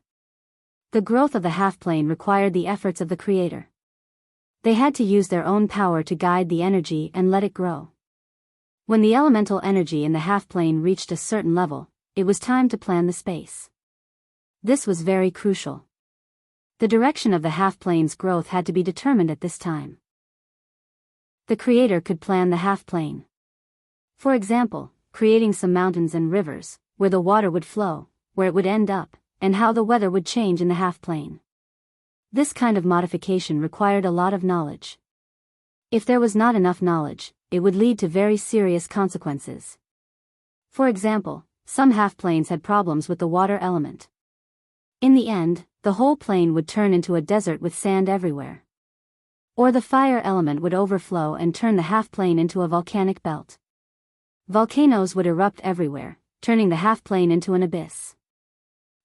[SPEAKER 1] The growth of the half-plane required the efforts of the creator. They had to use their own power to guide the energy and let it grow. When the elemental energy in the half-plane reached a certain level, it was time to plan the space. This was very crucial. The direction of the half-plane's growth had to be determined at this time. The creator could plan the half-plane. For example, creating some mountains and rivers, where the water would flow, where it would end up, and how the weather would change in the half-plane. This kind of modification required a lot of knowledge. If there was not enough knowledge, it would lead to very serious consequences. For example, some half-planes had problems with the water element. In the end, the whole plane would turn into a desert with sand everywhere. Or the fire element would overflow and turn the half-plane into a volcanic belt. Volcanoes would erupt everywhere, turning the half-plane into an abyss.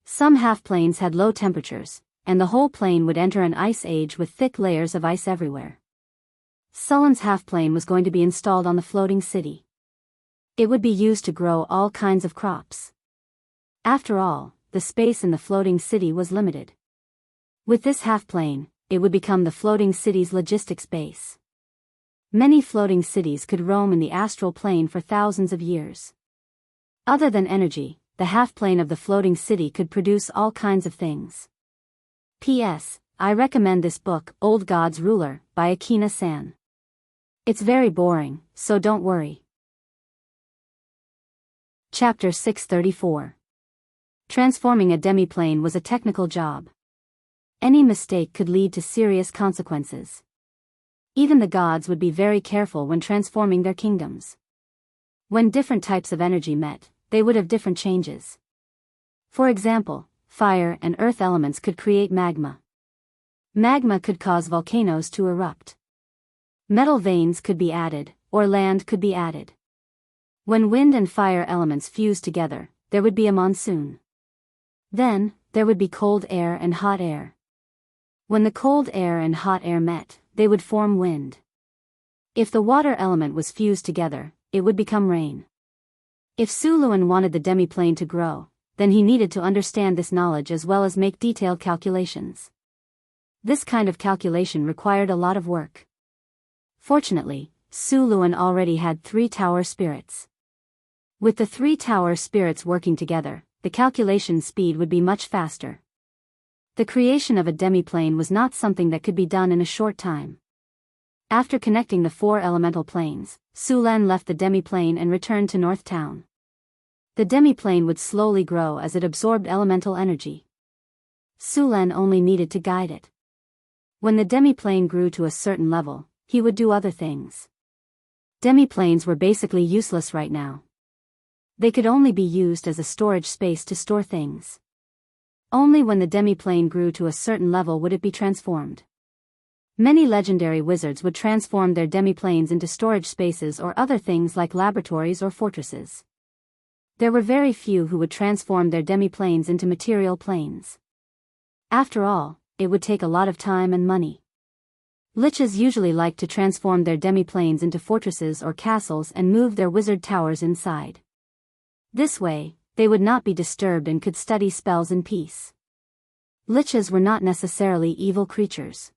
[SPEAKER 1] Some half-planes had low temperatures, and the whole plane would enter an ice age with thick layers of ice everywhere. Sullen's half-plane was going to be installed on the floating city. It would be used to grow all kinds of crops. After all, the space in the floating city was limited. With this half-plane, it would become the floating city's logistics base. Many floating cities could roam in the astral plane for thousands of years. Other than energy, the half-plane of the floating city could produce all kinds of things. P.S. I recommend this book, Old God's Ruler, by Akina-san. It's very boring, so don't worry. Chapter 634. Transforming a demiplane was a technical job. Any mistake could lead to serious consequences. Even the gods would be very careful when transforming their kingdoms. When different types of energy met, they would have different changes. For example, fire and earth elements could create magma. Magma could cause volcanoes to erupt. Metal veins could be added, or land could be added. When wind and fire elements fused together, there would be a monsoon. Then, there would be cold air and hot air. When the cold air and hot air met, they would form wind. If the water element was fused together, it would become rain. If Suluan wanted the demiplane to grow, then he needed to understand this knowledge as well as make detailed calculations. This kind of calculation required a lot of work. Fortunately, Suluan already had 3 tower spirits. With the 3 tower spirits working together, the calculation speed would be much faster. The creation of a demiplane was not something that could be done in a short time. After connecting the 4 elemental planes, Sulan left the demiplane and returned to North Town. The demiplane would slowly grow as it absorbed elemental energy. Sulan only needed to guide it. When the demiplane grew to a certain level, he would do other things. Demiplanes were basically useless right now. They could only be used as a storage space to store things. Only when the demiplane grew to a certain level would it be transformed. Many legendary wizards would transform their demiplanes into storage spaces or other things like laboratories or fortresses. There were very few who would transform their demi-planes into material planes. After all, it would take a lot of time and money. Liches usually liked to transform their demi-planes into fortresses or castles and move their wizard towers inside. This way, they would not be disturbed and could study spells in peace. Liches were not necessarily evil creatures.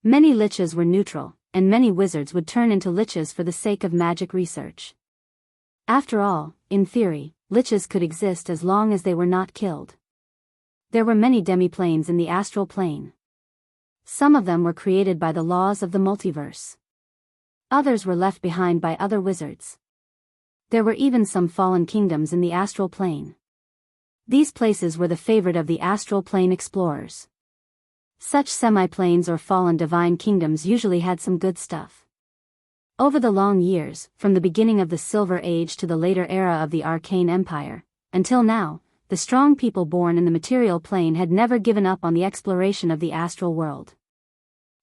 [SPEAKER 1] Many liches were neutral, and many wizards would turn into liches for the sake of magic research. After all, in theory, liches could exist as long as they were not killed. There were many demi-planes in the astral plane. Some of them were created by the laws of the multiverse. Others were left behind by other wizards. There were even some fallen kingdoms in the astral plane. These places were the favorite of the astral plane explorers. Such semi-planes or fallen divine kingdoms usually had some good stuff. Over the long years, from the beginning of the Silver Age to the later era of the Arcane Empire, until now, the strong people born in the material plane had never given up on the exploration of the astral world.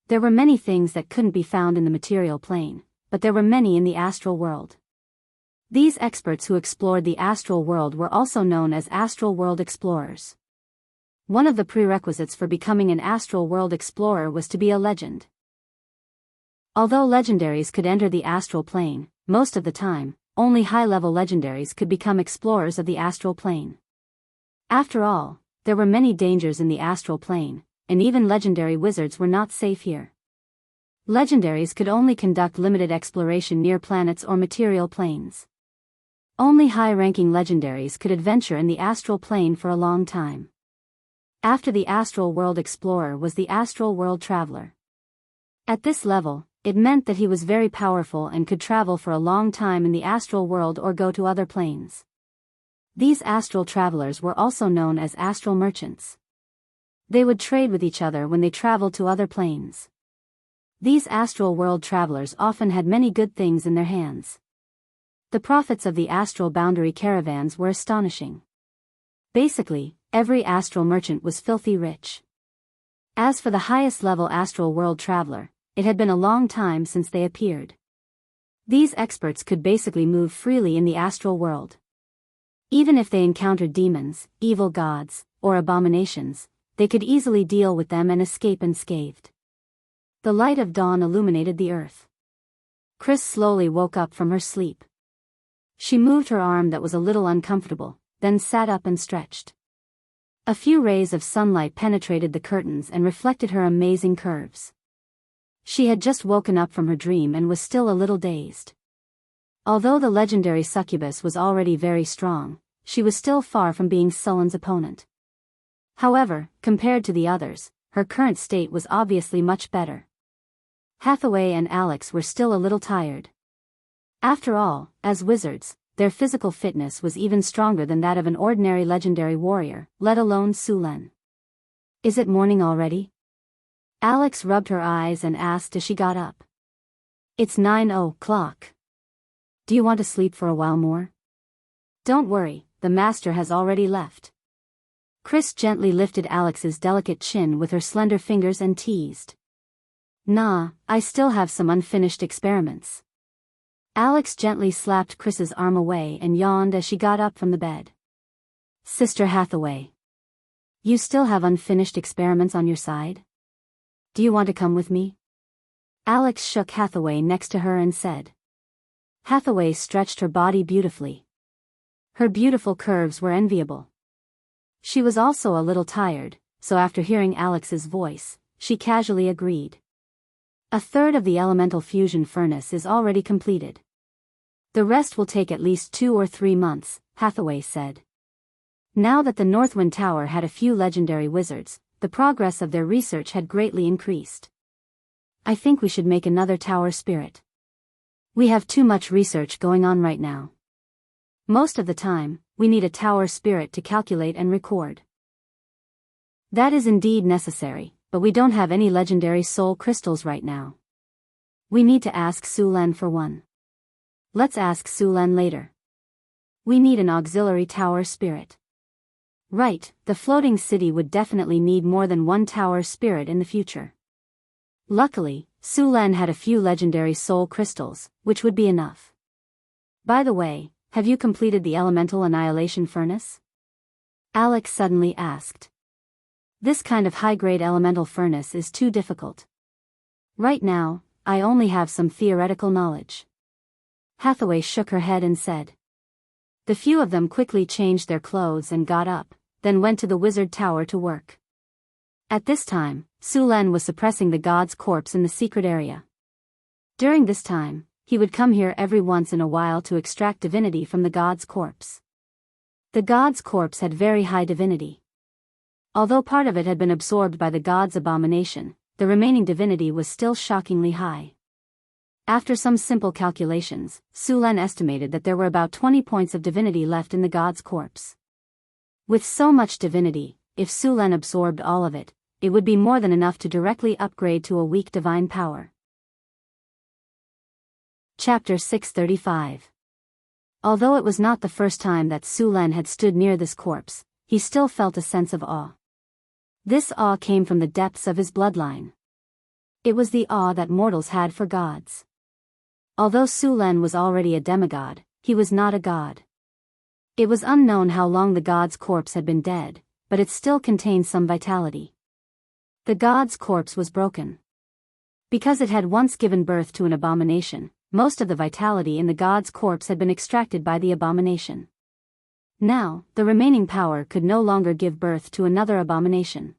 [SPEAKER 1] There were many things that couldn't be found in the material plane, but there were many in the astral world. These experts who explored the astral world were also known as astral world explorers. One of the prerequisites for becoming an astral world explorer was to be a legend. Although legendaries could enter the astral plane, most of the time, only high-level legendaries could become explorers of the astral plane. After all, there were many dangers in the astral plane, and even legendary wizards were not safe here. Legendaries could only conduct limited exploration near planets or material planes. Only high-ranking legendaries could adventure in the astral plane for a long time. After the astral world explorer was the astral world traveler. At this level, it meant that he was very powerful and could travel for a long time in the astral world or go to other planes. These astral travelers were also known as astral merchants. They would trade with each other when they traveled to other planes. These astral world travelers often had many good things in their hands. The profits of the astral boundary caravans were astonishing. Basically, every astral merchant was filthy rich. As for the highest level astral world traveler, it had been a long time since they appeared. These experts could basically move freely in the astral world. Even if they encountered demons, evil gods, or abominations, they could easily deal with them and escape unscathed. The light of dawn illuminated the earth. Chris slowly woke up from her sleep. She moved her arm that was a little uncomfortable, then sat up and stretched. A few rays of sunlight penetrated the curtains and reflected her amazing curves. She had just woken up from her dream and was still a little dazed. Although the legendary succubus was already very strong, she was still far from being Sullen's opponent. However, compared to the others, her current state was obviously much better. Hathaway and Alex were still a little tired. After all, as wizards, their physical fitness was even stronger than that of an ordinary legendary warrior, let alone Sulen. "Is it morning already?" Alex rubbed her eyes and asked as she got up. "It's 9 o'clock. Do you want to sleep for a while more?" "Don't worry, the master has already left." Chris gently lifted Alex's delicate chin with her slender fingers and teased. "Nah, I still have some unfinished experiments." Alex gently slapped Chris's arm away and yawned as she got up from the bed. "Sister Hathaway, you still have unfinished experiments on your side? Do you want to come with me?" Alex shook Hathaway next to her and said. Hathaway stretched her body beautifully. Her beautiful curves were enviable. She was also a little tired, so after hearing Alex's voice, she casually agreed. A third of the elemental fusion furnace is already completed. The rest will take at least 2 or 3 months, Hathaway said. Now that the Northwind Tower had a few legendary wizards, the progress of their research had greatly increased. "I think we should make another tower spirit. We have too much research going on right now. Most of the time, we need a tower spirit to calculate and record." "That is indeed necessary, but we don't have any legendary soul crystals right now. We need to ask Sulen for one." "Let's ask Sulen later. We need an auxiliary tower spirit." "Right, the floating city would definitely need more than one tower spirit in the future." Luckily, Sulen had a few legendary soul crystals, which would be enough. By the way, have you completed the elemental annihilation furnace? Alex suddenly asked. This kind of high-grade elemental furnace is too difficult. Right now, I only have some theoretical knowledge. Hathaway shook her head and said. The few of them quickly changed their clothes and got up, then went to the wizard tower to work. At this time, Su Len was suppressing the god's corpse in the secret area. During this time, he would come here every once in a while to extract divinity from the god's corpse. The god's corpse had very high divinity. Although part of it had been absorbed by the god's abomination, the remaining divinity was still shockingly high. After some simple calculations, Su Len estimated that there were about 20 points of divinity left in the god's corpse. With so much divinity, if Su Len absorbed all of it, it would be more than enough to directly upgrade to a weak divine power. Chapter 635. Although it was not the first time that Su Len had stood near this corpse, he still felt a sense of awe. This awe came from the depths of his bloodline. It was the awe that mortals had for gods. Although Su Len was already a demigod, he was not a god. It was unknown how long the god's corpse had been dead, but it still contained some vitality. The god's corpse was broken. Because it had once given birth to an abomination, most of the vitality in the god's corpse had been extracted by the abomination. Now, the remaining power could no longer give birth to another abomination.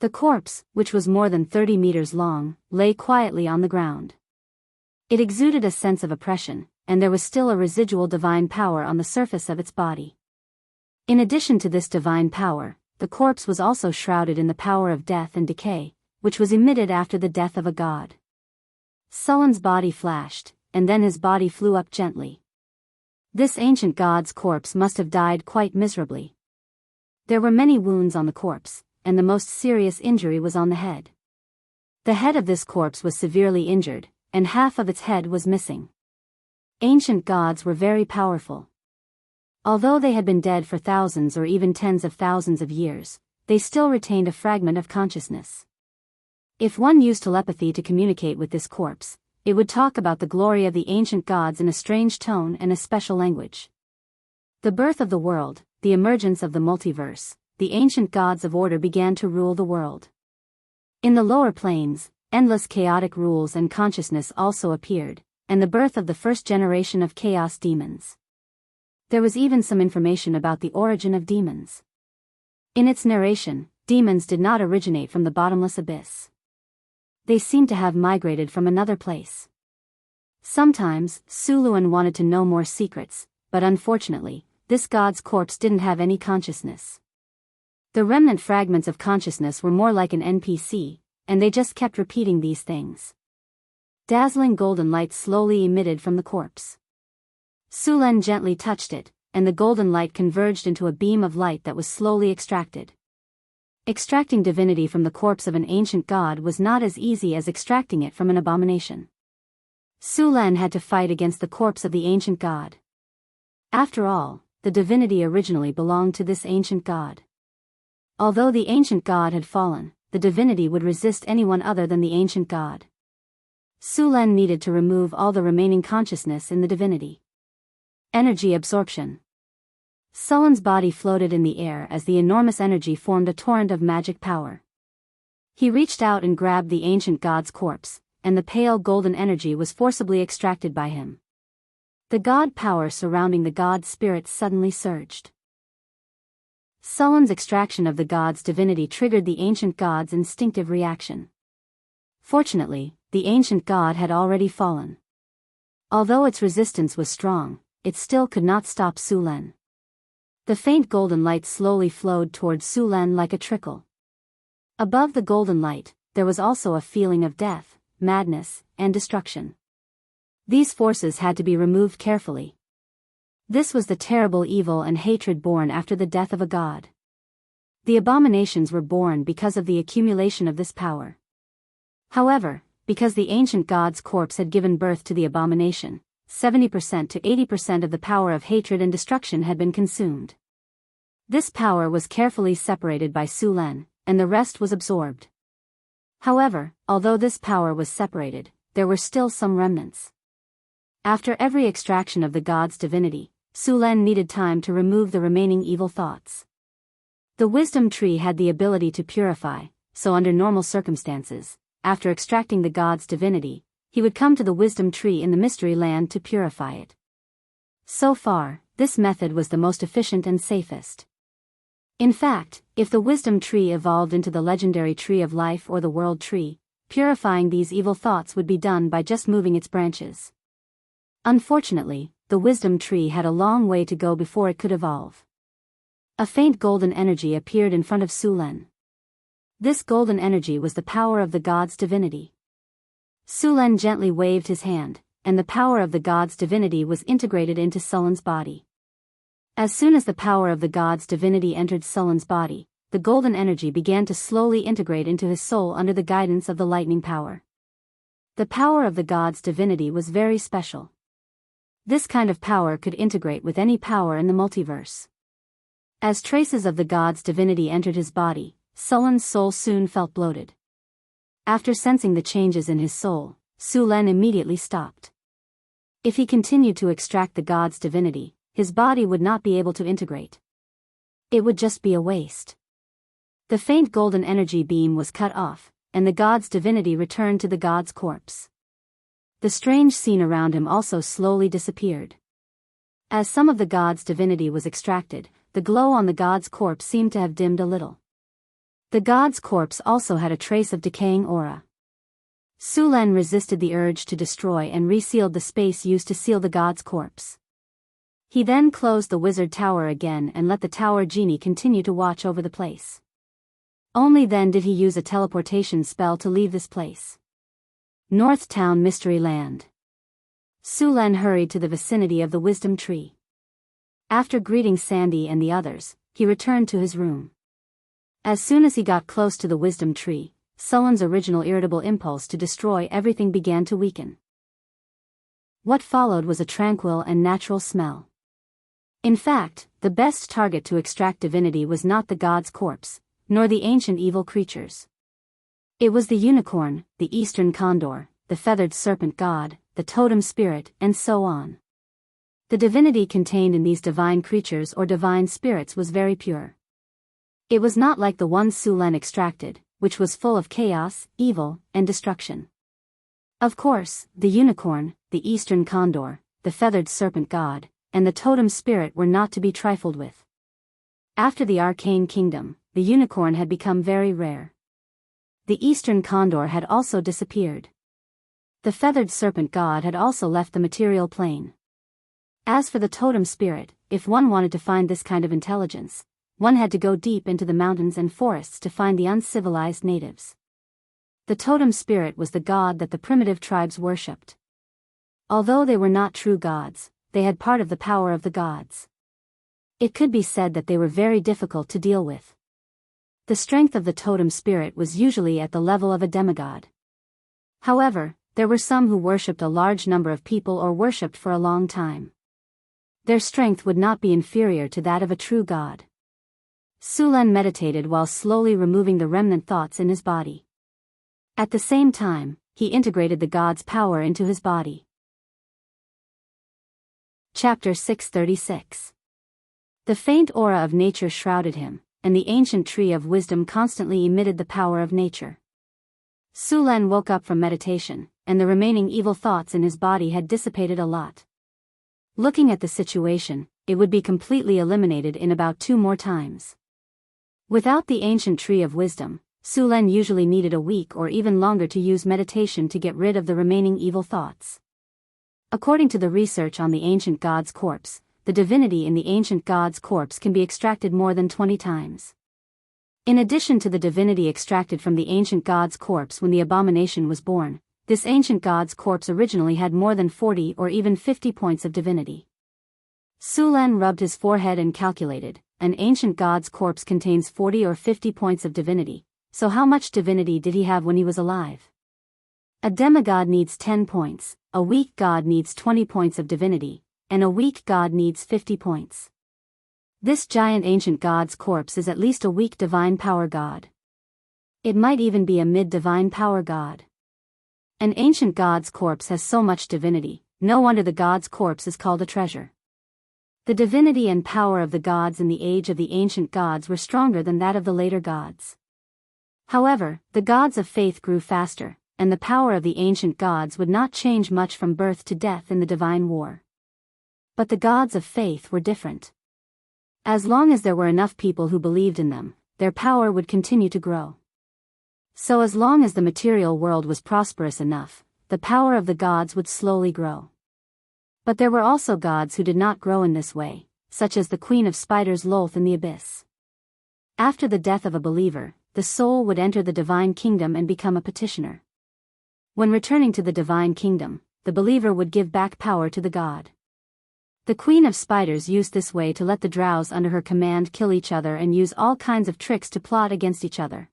[SPEAKER 1] The corpse, which was more than 30 meters long, lay quietly on the ground. It exuded a sense of oppression, and there was still a residual divine power on the surface of its body. In addition to this divine power, the corpse was also shrouded in the power of death and decay, which was emitted after the death of a god. Sullen's body flashed, and then his body flew up gently. This ancient god's corpse must have died quite miserably. There were many wounds on the corpse, and the most serious injury was on the head. The head of this corpse was severely injured, and half of its head was missing. Ancient gods were very powerful. Although they had been dead for thousands or even tens of thousands of years, they still retained a fragment of consciousness. If one used telepathy to communicate with this corpse, it would talk about the glory of the ancient gods in a strange tone and a special language. The birth of the world, the emergence of the multiverse, the ancient gods of order began to rule the world. In the lower planes, endless chaotic rules and consciousness also appeared, and the birth of the first generation of chaos demons. There was even some information about the origin of demons. In its narration, demons did not originate from the bottomless abyss. They seemed to have migrated from another place. Sometimes, Suluan wanted to know more secrets, but unfortunately, this god's corpse didn't have any consciousness. The remnant fragments of consciousness were more like an NPC, and they just kept repeating these things. Dazzling golden light slowly emitted from the corpse. Su Len gently touched it, and the golden light converged into a beam of light that was slowly extracted. Extracting divinity from the corpse of an ancient god was not as easy as extracting it from an abomination. Su Len had to fight against the corpse of the ancient god. After all, the divinity originally belonged to this ancient god. Although the ancient god had fallen, the divinity would resist anyone other than the ancient god. Su Len needed to remove all the remaining consciousness in the divinity. Energy absorption. Sullen's body floated in the air as the enormous energy formed a torrent of magic power. He reached out and grabbed the ancient god's corpse, and the pale golden energy was forcibly extracted by him. The god power surrounding the god's spirit suddenly surged. Sullen's extraction of the god's divinity triggered the ancient god's instinctive reaction. Fortunately, the ancient god had already fallen. Although its resistance was strong, it still could not stop Su Len. The faint golden light slowly flowed towards Su Len like a trickle. Above the golden light, there was also a feeling of death, madness, and destruction. These forces had to be removed carefully. This was the terrible evil and hatred born after the death of a god. The abominations were born because of the accumulation of this power. However, because the ancient god's corpse had given birth to the abomination, 70% to 80% of the power of hatred and destruction had been consumed. This power was carefully separated by Su Len, and the rest was absorbed. However, although this power was separated, there were still some remnants. After every extraction of the god's divinity, Su Len needed time to remove the remaining evil thoughts. The wisdom tree had the ability to purify, so under normal circumstances, after extracting the god's divinity, he would come to the wisdom tree in the mystery land to purify it. So far, this method was the most efficient and safest. In fact, if the wisdom tree evolved into the legendary tree of life or the world tree, purifying these evil thoughts would be done by just moving its branches. Unfortunately, the wisdom tree had a long way to go before it could evolve. A faint golden energy appeared in front of Su Len. This golden energy was the power of the god's divinity. Su Len gently waved his hand, and the power of the god's divinity was integrated into Su Len's body. As soon as the power of the god's divinity entered Su Len's body, the golden energy began to slowly integrate into his soul under the guidance of the lightning power. The power of the god's divinity was very special. This kind of power could integrate with any power in the multiverse. As traces of the god's divinity entered his body, Su Len's soul soon felt bloated. After sensing the changes in his soul, Su Len immediately stopped. If he continued to extract the god's divinity, his body would not be able to integrate. It would just be a waste. The faint golden energy beam was cut off, and the god's divinity returned to the god's corpse. The strange scene around him also slowly disappeared. As some of the god's divinity was extracted, the glow on the god's corpse seemed to have dimmed a little. The god's corpse also had a trace of decaying aura. Su Len resisted the urge to destroy and resealed the space used to seal the god's corpse. He then closed the wizard tower again and let the tower genie continue to watch over the place. Only then did he use a teleportation spell to leave this place. North Town Mystery Land. Su Len hurried to the vicinity of the wisdom tree. After greeting Sandy and the others, he returned to his room. As soon as he got close to the wisdom tree, Su Len's original irritable impulse to destroy everything began to weaken. What followed was a tranquil and natural smell. In fact, the best target to extract divinity was not the god's corpse, nor the ancient evil creatures. It was the unicorn, the eastern condor, the feathered serpent god, the totem spirit, and so on. The divinity contained in these divine creatures or divine spirits was very pure. It was not like the one Su Len extracted, which was full of chaos, evil, and destruction. Of course, the unicorn, the eastern condor, the feathered serpent god, and the totem spirit were not to be trifled with. After the arcane kingdom, the unicorn had become very rare. The eastern condor had also disappeared. The feathered serpent god had also left the material plane. As for the totem spirit, if one wanted to find this kind of intelligence, one had to go deep into the mountains and forests to find the uncivilized natives. The totem spirit was the god that the primitive tribes worshipped. Although they were not true gods, they had part of the power of the gods. It could be said that they were very difficult to deal with. The strength of the totem spirit was usually at the level of a demigod. However, there were some who worshipped a large number of people or worshipped for a long time. Their strength would not be inferior to that of a true god. Su Len meditated while slowly removing the remnant thoughts in his body. At the same time, he integrated the god's power into his body. Chapter 636. The faint aura of nature shrouded him, and the ancient tree of wisdom constantly emitted the power of nature. Su Len woke up from meditation, and the remaining evil thoughts in his body had dissipated a lot. Looking at the situation, it would be completely eliminated in about 2 more times. Without the ancient tree of wisdom, Su Len usually needed a week or even longer to use meditation to get rid of the remaining evil thoughts. According to the research on the ancient god's corpse, the divinity in the ancient god's corpse can be extracted more than 20 times. In addition to the divinity extracted from the ancient god's corpse when the abomination was born, this ancient god's corpse originally had more than 40 or even 50 points of divinity. Su Len rubbed his forehead and calculated, an ancient god's corpse contains 40 or 50 points of divinity, so how much divinity did he have when he was alive? A demigod needs 10 points, a weak god needs 20 points of divinity, and a weak god needs 50 points. This giant ancient god's corpse is at least a weak divine power god. It might even be a mid-divine power god. An ancient god's corpse has so much divinity, no wonder the god's corpse is called a treasure. The divinity and power of the gods in the age of the ancient gods were stronger than that of the later gods. However, the gods of faith grew faster, and the power of the ancient gods would not change much from birth to death in the divine war. But the gods of faith were different. As long as there were enough people who believed in them, their power would continue to grow. So as long as the material world was prosperous enough, the power of the gods would slowly grow. But there were also gods who did not grow in this way, such as the Queen of Spiders Lolth in the Abyss. After the death of a believer, the soul would enter the divine kingdom and become a petitioner. When returning to the divine kingdom, the believer would give back power to the god. The Queen of Spiders used this way to let the drows under her command kill each other and use all kinds of tricks to plot against each other.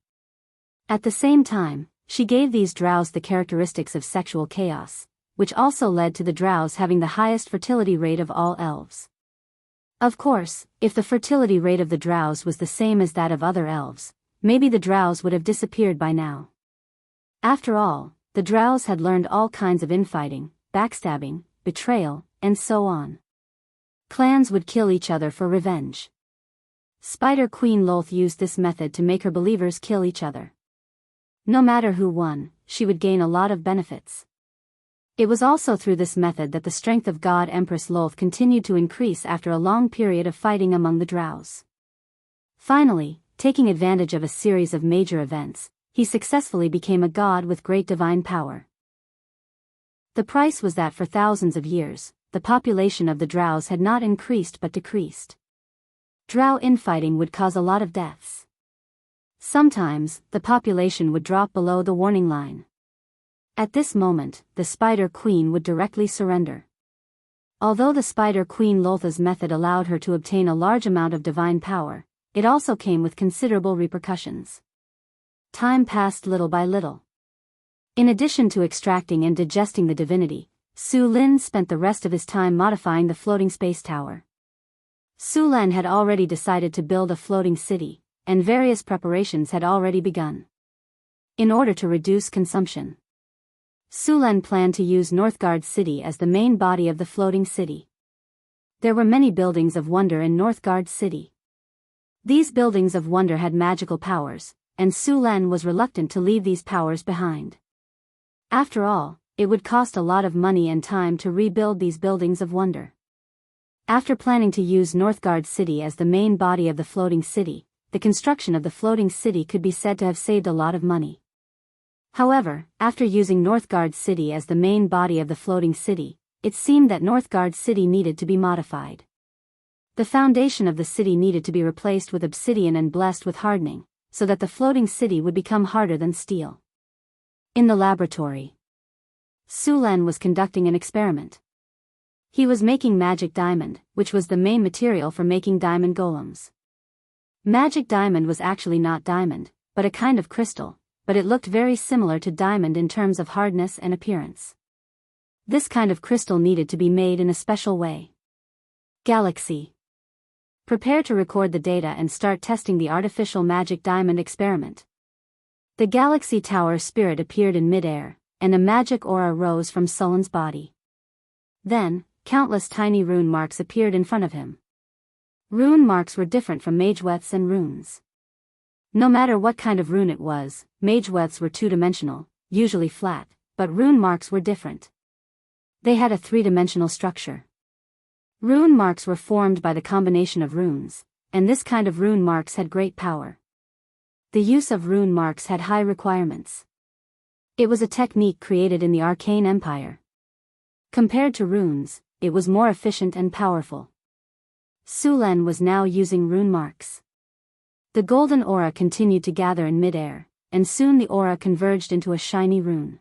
[SPEAKER 1] At the same time, she gave these drows the characteristics of sexual chaos, which also led to the drows having the highest fertility rate of all elves. Of course, if the fertility rate of the drows was the same as that of other elves, maybe the drows would have disappeared by now. After all, the drows had learned all kinds of infighting, backstabbing, betrayal, and so on. Clans would kill each other for revenge. Spider Queen Lolth used this method to make her believers kill each other. No matter who won, she would gain a lot of benefits. It was also through this method that the strength of God Empress Lolth continued to increase after a long period of fighting among the drows. Finally, taking advantage of a series of major events, he successfully became a god with great divine power. The price was that for thousands of years, the population of the drows had not increased but decreased. Drow infighting would cause a lot of deaths. Sometimes, the population would drop below the warning line. At this moment, the Spider Queen would directly surrender. Although the Spider Queen Lolth's method allowed her to obtain a large amount of divine power, it also came with considerable repercussions. Time passed little by little. In addition to extracting and digesting the divinity, Su Lin spent the rest of his time modifying the floating space tower. Su Lin had already decided to build a floating city, and various preparations had already begun. In order to reduce consumption, Su Lin planned to use Northgard City as the main body of the floating city. There were many buildings of wonder in Northgard City. These buildings of wonder had magical powers, and Su Lin was reluctant to leave these powers behind. After all, it would cost a lot of money and time to rebuild these buildings of wonder. After planning to use Northgard City as the main body of the floating city, the construction of the floating city could be said to have saved a lot of money. However, after using Northgard City as the main body of the floating city, it seemed that Northgard City needed to be modified. The foundation of the city needed to be replaced with obsidian and blessed with hardening, so that the floating city would become harder than steel. In the laboratory, Su Lin was conducting an experiment. He was making magic diamond, which was the main material for making diamond golems. Magic diamond was actually not diamond, but a kind of crystal, but it looked very similar to diamond in terms of hardness and appearance. This kind of crystal needed to be made in a special way. Galaxy. Prepare to record the data and start testing the artificial magic diamond experiment. The Galaxy Tower spirit appeared in mid-air, and a magic aura rose from Sullen's body. Then, countless tiny rune marks appeared in front of him. Rune marks were different from mageweths and runes. No matter what kind of rune it was, mageweths were two-dimensional, usually flat, but rune marks were different. They had a three-dimensional structure. Rune marks were formed by the combination of runes, and this kind of rune marks had great power. The use of rune marks had high requirements. It was a technique created in the Arcane Empire. Compared to runes, it was more efficient and powerful. Su Lin was now using rune marks. The golden aura continued to gather in mid-air, and soon the aura converged into a shiny rune.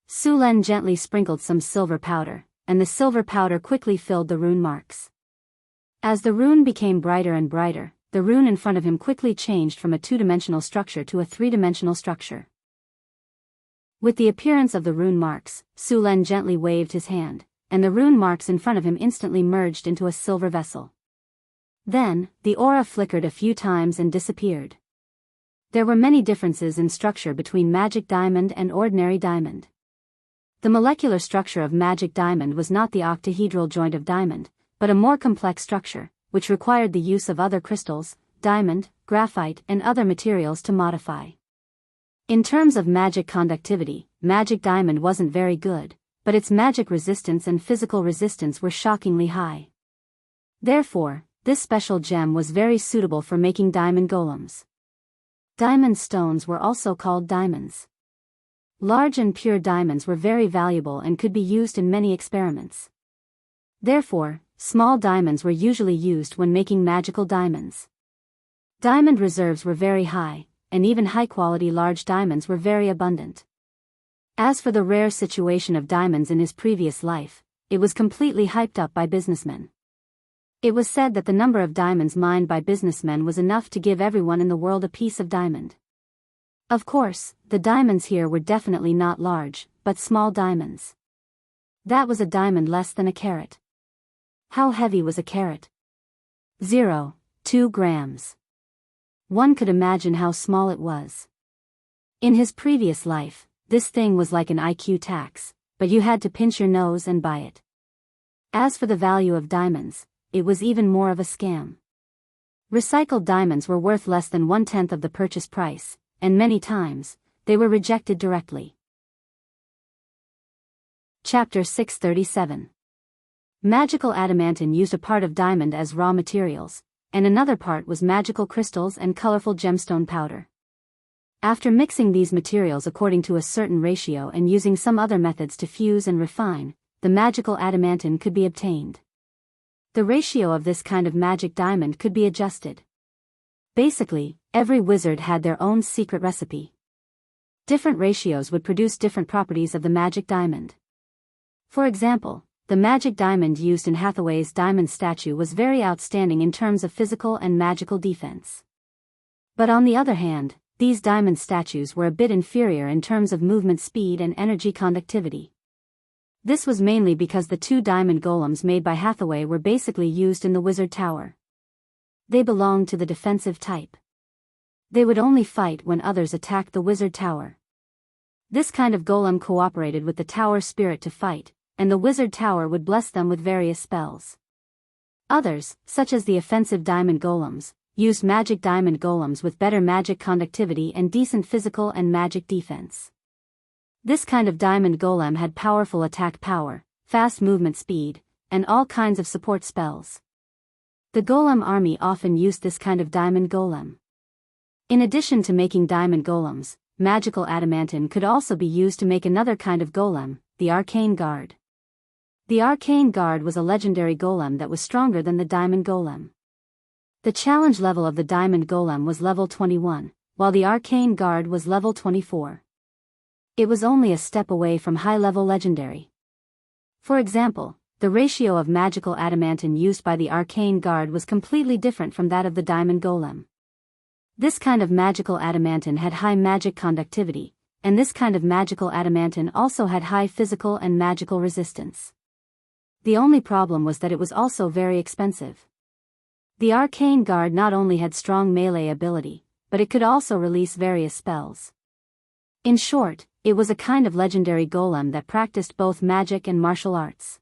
[SPEAKER 1] Su Lin gently sprinkled some silver powder, and the silver powder quickly filled the rune marks. As the rune became brighter and brighter, the rune in front of him quickly changed from a two-dimensional structure to a three-dimensional structure. With the appearance of the rune marks, Su Lin gently waved his hand, and the rune marks in front of him instantly merged into a silver vessel. Then, the aura flickered a few times and disappeared. There were many differences in structure between magic diamond and ordinary diamond. The molecular structure of magic diamond was not the octahedral joint of diamond, but a more complex structure, which required the use of other crystals, diamond, graphite, and other materials to modify. In terms of magic conductivity, magic diamond wasn't very good, but its magic resistance and physical resistance were shockingly high. Therefore, this special gem was very suitable for making diamond golems. Diamond stones were also called diamonds. Large and pure diamonds were very valuable and could be used in many experiments. Therefore, small diamonds were usually used when making magical diamonds. Diamond reserves were very high, and even high-quality large diamonds were very abundant. As for the rare situation of diamonds in his previous life, it was completely hyped up by businessmen. It was said that the number of diamonds mined by businessmen was enough to give everyone in the world a piece of diamond. Of course, the diamonds here were definitely not large, but small diamonds. That was a diamond less than a carat. How heavy was a carat? 0.2 grams. One could imagine how small it was. In his previous life, this thing was like an IQ tax, but you had to pinch your nose and buy it. As for the value of diamonds, it was even more of a scam. Recycled diamonds were worth less than 1/10 of the purchase price, and many times, they were rejected directly. Chapter 637. Magical adamantine used a part of diamond as raw materials, and another part was magical crystals and colorful gemstone powder. After mixing these materials according to a certain ratio and using some other methods to fuse and refine, the magical adamantine could be obtained. The ratio of this kind of magic diamond could be adjusted. Basically, every wizard had their own secret recipe. Different ratios would produce different properties of the magic diamond. For example, the magic diamond used in Hathaway's diamond statue was very outstanding in terms of physical and magical defense. But on the other hand, these diamond statues were a bit inferior in terms of movement speed and energy conductivity. This was mainly because the 2 diamond golems made by Hathaway were basically used in the wizard tower. They belonged to the defensive type. They would only fight when others attacked the wizard tower. This kind of golem cooperated with the tower spirit to fight, and the wizard tower would bless them with various spells. Others, such as the offensive diamond golems, used magic diamond golems with better magic conductivity and decent physical and magic defense. This kind of diamond golem had powerful attack power, fast movement speed, and all kinds of support spells. The golem army often used this kind of diamond golem. In addition to making diamond golems, magical adamantine could also be used to make another kind of golem, the arcane guard. The arcane guard was a legendary golem that was stronger than the diamond golem. The challenge level of the diamond golem was level 21, while the arcane guard was level 24. It was only a step away from high-level legendary. For example, the ratio of magical adamantine used by the arcane guard was completely different from that of the diamond golem. This kind of magical adamantine had high magic conductivity, and this kind of magical adamantine also had high physical and magical resistance. The only problem was that it was also very expensive. The arcane guard not only had strong melee ability, but it could also release various spells. In short, it was a kind of legendary golem that practiced both magic and martial arts.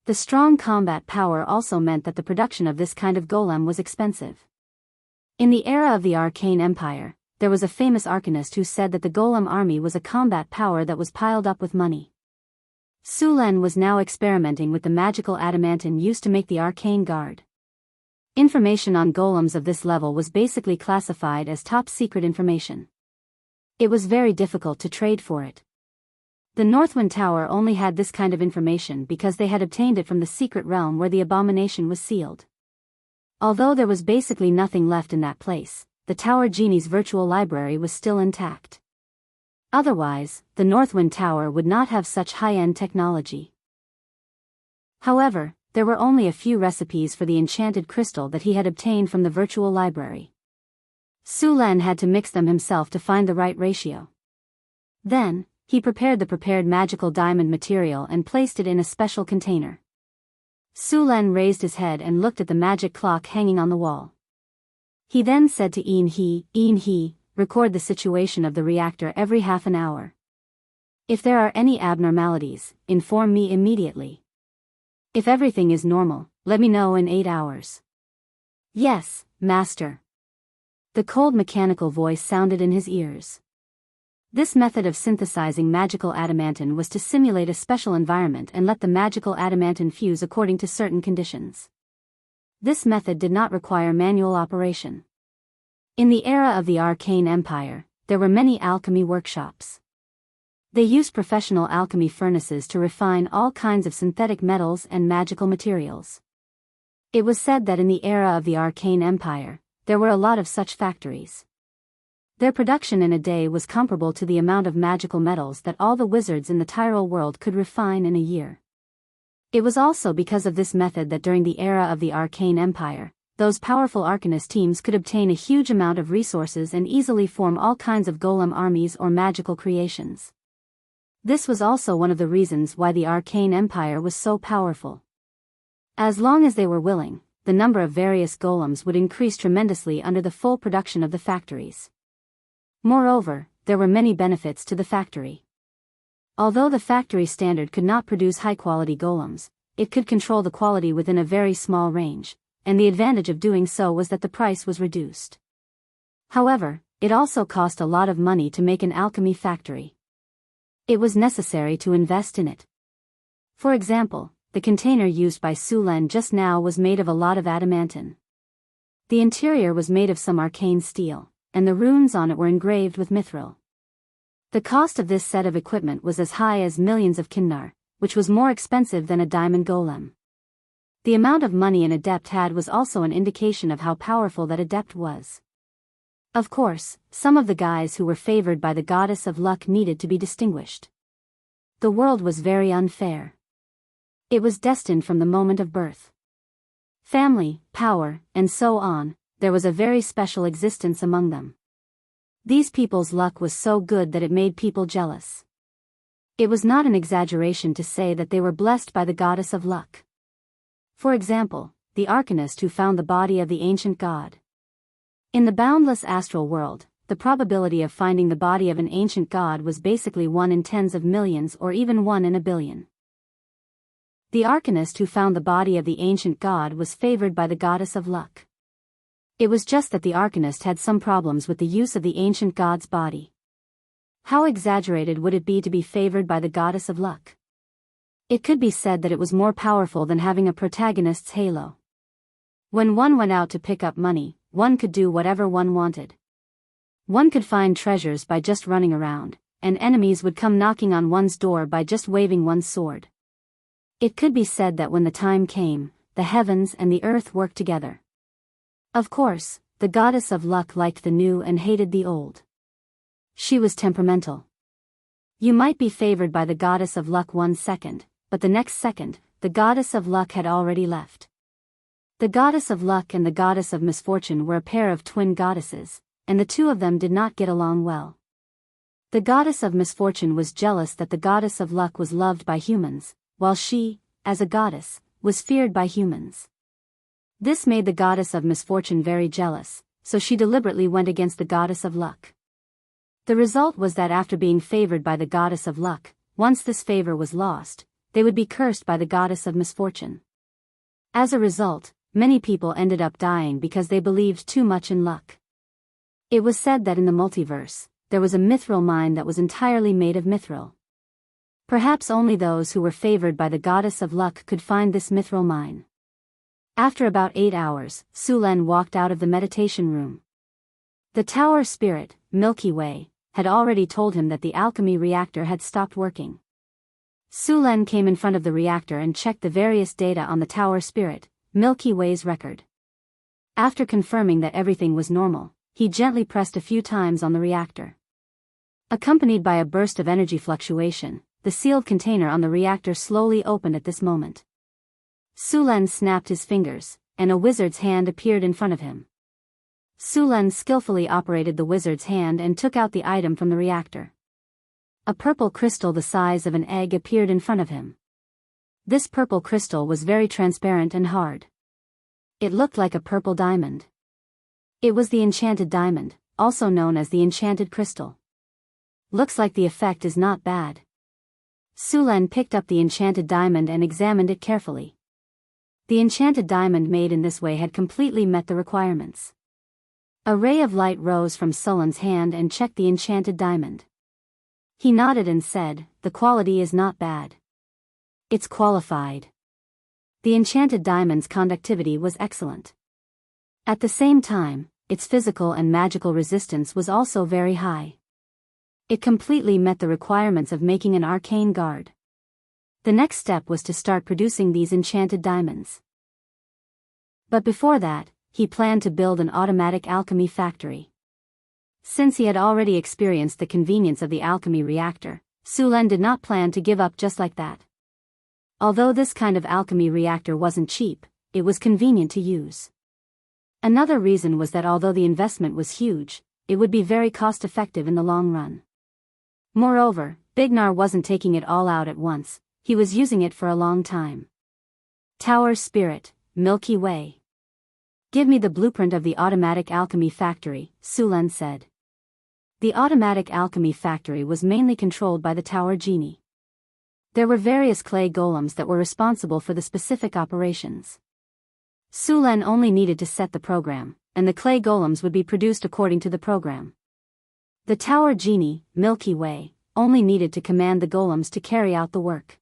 [SPEAKER 1] The strong combat power also meant that the production of this kind of golem was expensive. In the era of the Arcane Empire, there was a famous arcanist who said that the golem army was a combat power that was piled up with money. Su Len was now experimenting with the magical adamantine used to make the arcane guard. Information on golems of this level was basically classified as top secret information. It was very difficult to trade for it. The Northwind Tower only had this kind of information because they had obtained it from the secret realm where the abomination was sealed. Although there was basically nothing left in that place, the Tower Genie's virtual library was still intact. Otherwise, the Northwind Tower would not have such high-end technology. However, there were only a few recipes for the enchanted crystal that he had obtained from the virtual library. Su Len had to mix them himself to find the right ratio. Then, he prepared the prepared magical diamond material and placed it in a special container. Su Len raised his head and looked at the magic clock hanging on the wall. He then said to Yin He, record the situation of the reactor every half an hour. If there are any abnormalities, inform me immediately. If everything is normal, Let me know in 8 hours. Yes, master. The cold mechanical voice sounded in his ears. This method of synthesizing magical adamantine was to simulate a special environment and let the magical adamantine fuse according to certain conditions. This method did not require manual operation. In the era of the Arcane Empire, there were many alchemy workshops. They used professional alchemy furnaces to refine all kinds of synthetic metals and magical materials. It was said that in the era of the Arcane Empire, there were a lot of such factories. Their production in a day was comparable to the amount of magical metals that all the wizards in the Tyrol world could refine in a year. It was also because of this method that during the era of the Arcane Empire, those powerful arcanist teams could obtain a huge amount of resources and easily form all kinds of golem armies or magical creations. This was also one of the reasons why the Arcane Empire was so powerful. As long as they were willing, the number of various golems would increase tremendously under the full production of the factories. Moreover, there were many benefits to the factory. Although the factory standard could not produce high-quality golems, it could control the quality within a very small range, and the advantage of doing so was that the price was reduced. However, it also cost a lot of money to make an alchemy factory. It was necessary to invest in it. For example, the container used by Sulen just now was made of a lot of adamantine. The interior was made of some arcane steel, and the runes on it were engraved with mithril. The cost of this set of equipment was as high as millions of kinnar, which was more expensive than a diamond golem. The amount of money an adept had was also an indication of how powerful that adept was. Of course, some of the guys who were favored by the goddess of luck needed to be distinguished. The world was very unfair. It was destined from the moment of birth. Family, power, and so on, there was a very special existence among them. These people's luck was so good that it made people jealous. It was not an exaggeration to say that they were blessed by the goddess of luck. For example, the arcanist who found the body of the ancient god. In the boundless astral world, the probability of finding the body of an ancient god was basically 1 in tens of millions or even 1 in a billion. The arcanist who found the body of the ancient god was favored by the goddess of luck. It was just that the arcanist had some problems with the use of the ancient god's body. How exaggerated would it be to be favored by the goddess of luck? It could be said that it was more powerful than having a protagonist's halo. When one went out to pick up money, one could do whatever one wanted. One could find treasures by just running around, and enemies would come knocking on one's door by just waving one's sword. It could be said that when the time came, the heavens and the earth worked together. Of course, the goddess of luck liked the new and hated the old. She was temperamental. You might be favored by the goddess of luck 1 second, but the next second, the goddess of luck had already left. The goddess of luck and the goddess of misfortune were a pair of twin goddesses, and the two of them did not get along well. The goddess of misfortune was jealous that the goddess of luck was loved by humans, while she, as a goddess, was feared by humans. This made the goddess of misfortune very jealous, so she deliberately went against the goddess of luck. The result was that after being favored by the goddess of luck, once this favor was lost, they would be cursed by the goddess of misfortune. As a result, many people ended up dying because they believed too much in luck. It was said that in the multiverse, there was a mithril mine that was entirely made of mithril. Perhaps only those who were favored by the goddess of luck could find this mithril mine. After about 8 hours, Sulen walked out of the meditation room. The tower spirit, Milky Way, had already told him that the alchemy reactor had stopped working. Sulen came in front of the reactor and checked the various data on the tower spirit, Milky Way's record. After confirming that everything was normal, he gently pressed a few times on the reactor. Accompanied by a burst of energy fluctuation, the sealed container on the reactor slowly opened at this moment. Sulen snapped his fingers, and a wizard's hand appeared in front of him. Sulen skillfully operated the wizard's hand and took out the item from the reactor. A purple crystal the size of an egg appeared in front of him. This purple crystal was very transparent and hard. It looked like a purple diamond. It was the enchanted diamond, also known as the enchanted crystal. Looks like the effect is not bad. Sulen picked up the enchanted diamond and examined it carefully. The enchanted diamond made in this way had completely met the requirements. A ray of light rose from Sulan's hand and checked the enchanted diamond. He nodded and said, "The quality is not bad. It's qualified." The enchanted diamond's conductivity was excellent. At the same time, its physical and magical resistance was also very high. It completely met the requirements of making an arcane guard. The next step was to start producing these enchanted diamonds. But before that, he planned to build an automatic alchemy factory. Since he had already experienced the convenience of the alchemy reactor, Sulan did not plan to give up just like that. Although this kind of alchemy reactor wasn't cheap, it was convenient to use. Another reason was that although the investment was huge, it would be very cost-effective in the long run. Moreover, Bignar wasn't taking it all out at once, he was using it for a long time. Tower Spirit, Milky Way. "Give me the blueprint of the automatic alchemy factory," Sulan said. The automatic alchemy factory was mainly controlled by the Tower Genie. There were various clay golems that were responsible for the specific operations. Sulan only needed to set the program, and the clay golems would be produced according to the program. The Tower Genie, Milky Way, only needed to command the golems to carry out the work.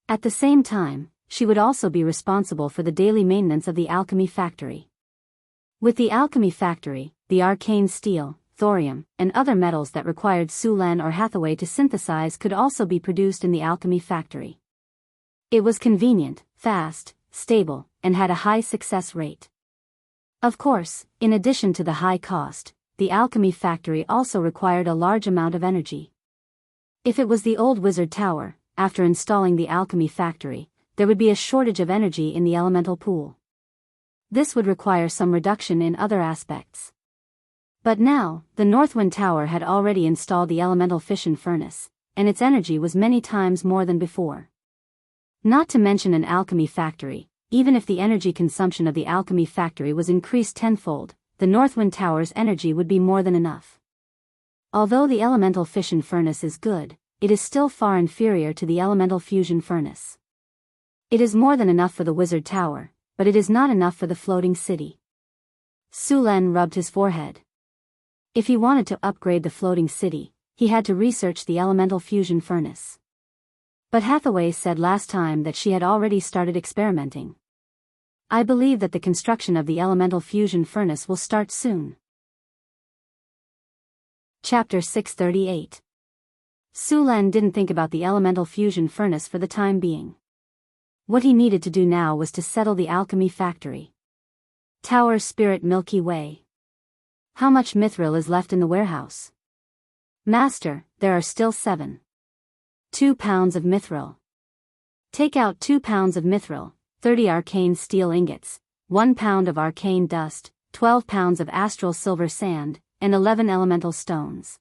[SPEAKER 1] At the same time, she would also be responsible for the daily maintenance of the alchemy factory. With the alchemy factory, the arcane steel, thorium, and other metals that required Sulan or Hathaway to synthesize could also be produced in the alchemy factory. It was convenient, fast, stable, and had a high success rate. Of course, in addition to the high cost, the alchemy factory also required a large amount of energy. If it was the old wizard tower, after installing the alchemy factory, there would be a shortage of energy in the elemental pool. This would require some reduction in other aspects. But now, the Northwind Tower had already installed the elemental fission furnace, and its energy was many times more than before. Not to mention an alchemy factory, even if the energy consumption of the alchemy factory was increased tenfold, the Northwind Tower's energy would be more than enough. Although the elemental fission furnace is good, it is still far inferior to the elemental fusion furnace. It is more than enough for the wizard tower, but it is not enough for the floating city. Sulan rubbed his forehead. If he wanted to upgrade the floating city, he had to research the elemental fusion furnace. But Hathaway said last time that she had already started experimenting. I believe that the construction of the elemental fusion furnace will start soon. Chapter 638. Sulan didn't think about the elemental fusion furnace for the time being. What he needed to do now was to settle the alchemy factory. Tower Spirit Milky Way. How much mithril is left in the warehouse? Master, there are still 2 pounds of mithril. Take out 2 pounds of mithril, 30 arcane steel ingots, 1 pound of arcane dust, 12 pounds of astral silver sand, and 11 elemental stones.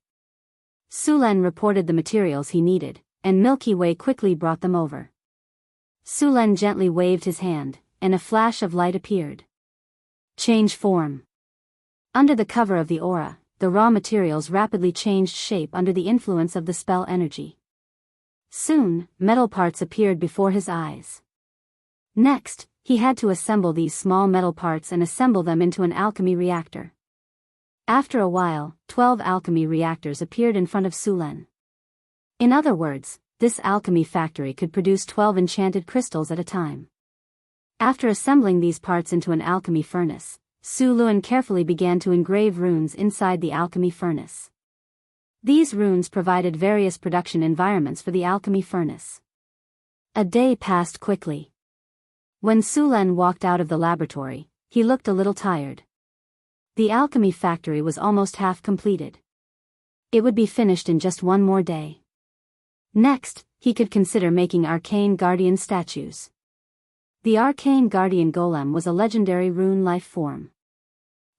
[SPEAKER 1] Sulan reported the materials he needed, and Milky Way quickly brought them over. Sulan gently waved his hand, and a flash of light appeared. Change form. Under the cover of the aura, the raw materials rapidly changed shape under the influence of the spell energy. Soon, metal parts appeared before his eyes. Next, he had to assemble these small metal parts and assemble them into an alchemy reactor. After a while, 12 alchemy reactors appeared in front of Sulan. In other words, this alchemy factory could produce 12 enchanted crystals at a time. After assembling these parts into an alchemy furnace, Sulan carefully began to engrave runes inside the alchemy furnace. These runes provided various production environments for the alchemy furnace. A day passed quickly. When Sulan walked out of the laboratory, he looked a little tired. The alchemy factory was almost half completed. It would be finished in just one more day. Next, he could consider making arcane guardian statues. The arcane guardian golem was a legendary rune life form.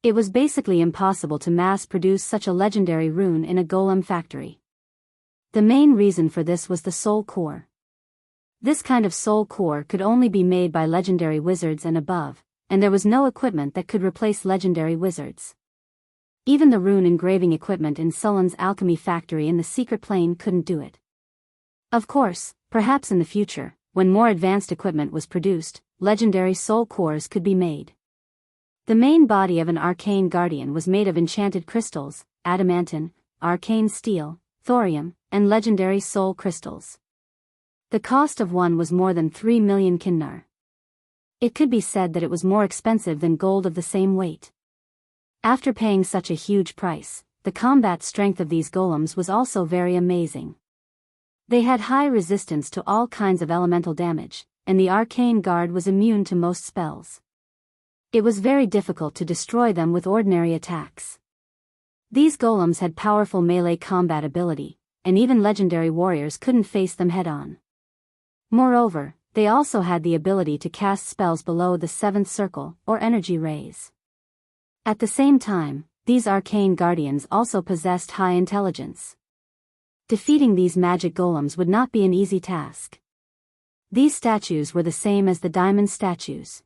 [SPEAKER 1] It was basically impossible to mass-produce such a legendary rune in a golem factory. The main reason for this was the soul core. This kind of soul core could only be made by legendary wizards and above, and there was no equipment that could replace legendary wizards. Even the rune engraving equipment in Sulan's alchemy factory in the secret plane couldn't do it. Of course, perhaps in the future, when more advanced equipment was produced, legendary soul cores could be made. The main body of an arcane guardian was made of enchanted crystals, adamantine, arcane steel, thorium, and legendary soul crystals. The cost of one was more than 3 million kinnar. It could be said that it was more expensive than gold of the same weight. After paying such a huge price, the combat strength of these golems was also very amazing. They had high resistance to all kinds of elemental damage, and the arcane guard was immune to most spells. It was very difficult to destroy them with ordinary attacks. These golems had powerful melee combat ability, and even legendary warriors couldn't face them head-on. Moreover, they also had the ability to cast spells below the 7th circle, or energy rays. At the same time, these arcane guardians also possessed high intelligence. Defeating these magic golems would not be an easy task. These statues were the same as the diamond statues.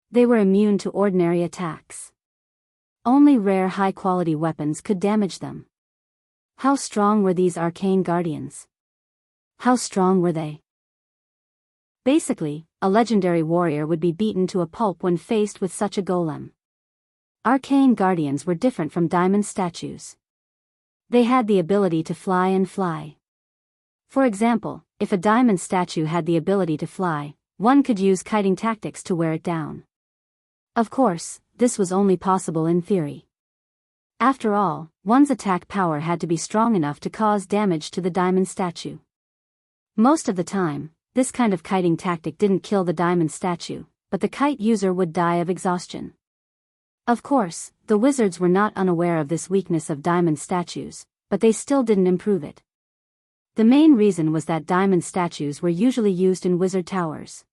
[SPEAKER 1] They were immune to ordinary attacks. Only rare high-quality weapons could damage them. How strong were these arcane guardians? How strong were they? Basically, a legendary warrior would be beaten to a pulp when faced with such a golem. Arcane guardians were different from diamond statues. They had the ability to fly and fly. For example, if a diamond statue had the ability to fly, one could use kiting tactics to wear it down. Of course, this was only possible in theory. After all, one's attack power had to be strong enough to cause damage to the diamond statue. Most of the time, this kind of kiting tactic didn't kill the diamond statue, but the kite user would die of exhaustion. Of course, the wizards were not unaware of this weakness of diamond statues, but they still didn't improve it. The main reason was that diamond statues were usually used in wizard towers.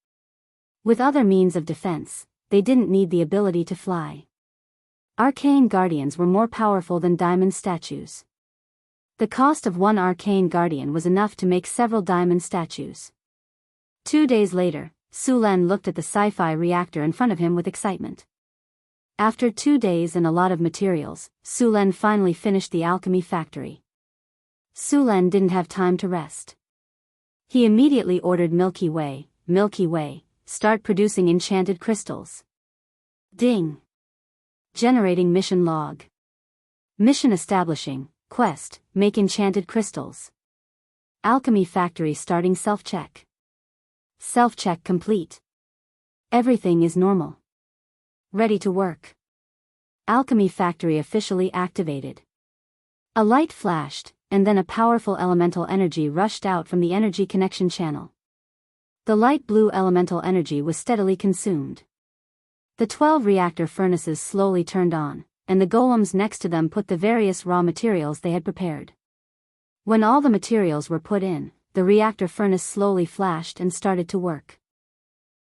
[SPEAKER 1] With other means of defense, they didn't need the ability to fly. Arcane guardians were more powerful than diamond statues. The cost of one arcane guardian was enough to make several diamond statues. 2 days later, Su Len looked at the sci-fi reactor in front of him with excitement. After 2 days and a lot of materials, Su Len finally finished the alchemy factory. Su Len didn't have time to rest. He immediately ordered Milky Way, start producing enchanted crystals. Ding. Generating mission log. Mission establishing, quest, make enchanted crystals. Alchemy factory starting self-check. Self-check complete. Everything is normal. Ready to work. Alchemy factory officially activated. A light flashed, and then a powerful elemental energy rushed out from the energy connection channel. The light blue elemental energy was steadily consumed. The 12 reactor furnaces slowly turned on, and the golems next to them put the various raw materials they had prepared. When all the materials were put in, the reactor furnace slowly flashed and started to work.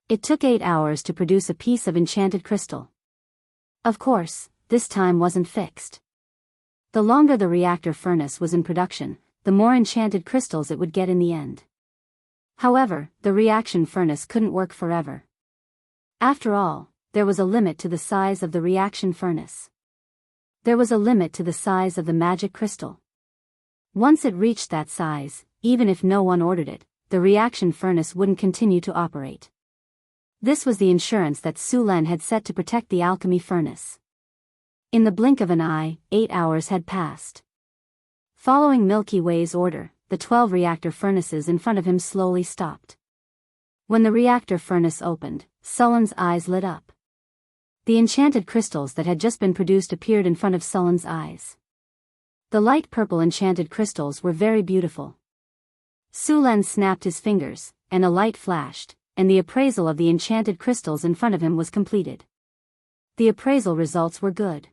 [SPEAKER 1] It took 8 hours to produce a piece of enchanted crystal. Of course, this time wasn't fixed. The longer the reactor furnace was in production, the more enchanted crystals it would get in the end. However, the reaction furnace couldn't work forever. After all, there was a limit to the size of the reaction furnace. There was a limit to the size of the magic crystal. Once it reached that size, even if no one ordered it, the reaction furnace wouldn't continue to operate. This was the insurance that Su Len had set to protect the alchemy furnace. In the blink of an eye, 8 hours had passed. Following Milky Way's order, the 12 reactor furnaces in front of him slowly stopped. When the reactor furnace opened, Sullen's eyes lit up. The enchanted crystals that had just been produced appeared in front of Sullen's eyes. The light purple enchanted crystals were very beautiful. Su Len snapped his fingers, and a light flashed, and the appraisal of the enchanted crystals in front of him was completed. The appraisal results were good.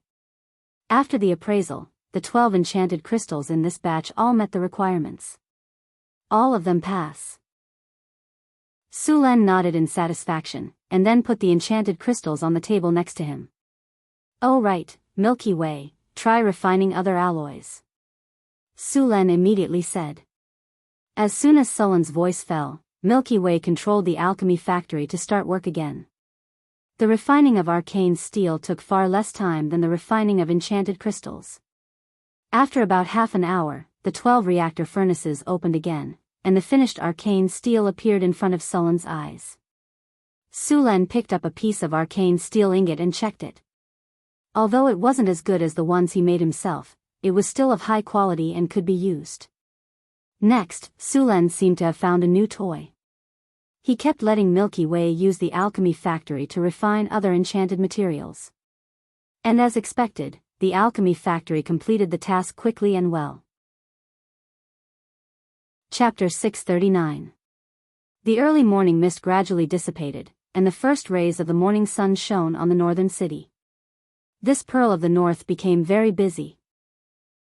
[SPEAKER 1] After the appraisal, the 12 enchanted crystals in this batch all met the requirements. All of them pass. Su Len nodded in satisfaction, and then put the enchanted crystals on the table next to him. Oh right, Milky Way, try refining other alloys. Su Len immediately said. As soon as Sullen's voice fell, Milky Way controlled the alchemy factory to start work again. The refining of arcane steel took far less time than the refining of enchanted crystals. After about half an hour, the 12 reactor furnaces opened again, and the finished arcane steel appeared in front of Sullen's eyes. Su Len picked up a piece of arcane steel ingot and checked it. Although it wasn't as good as the ones he made himself, it was still of high quality and could be used. Next, Su Len seemed to have found a new toy. He kept letting Milky Way use the alchemy factory to refine other enchanted materials. And as expected, the alchemy factory completed the task quickly and well. Chapter 639. The early morning mist gradually dissipated, and the first rays of the morning sun shone on the northern city. This pearl of the north became very busy.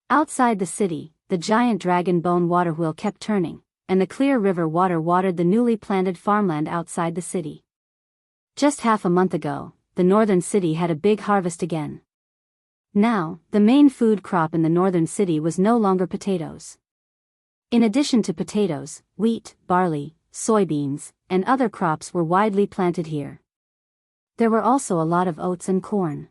[SPEAKER 1] Outside the city, the giant dragon bone water wheel kept turning, and the clear river water watered the newly planted farmland outside the city. Just half a month ago, the northern city had a big harvest again. Now, the main food crop in the northern city was no longer potatoes. In addition to potatoes, wheat, barley, soybeans, and other crops were widely planted here. There were also a lot of oats and corn.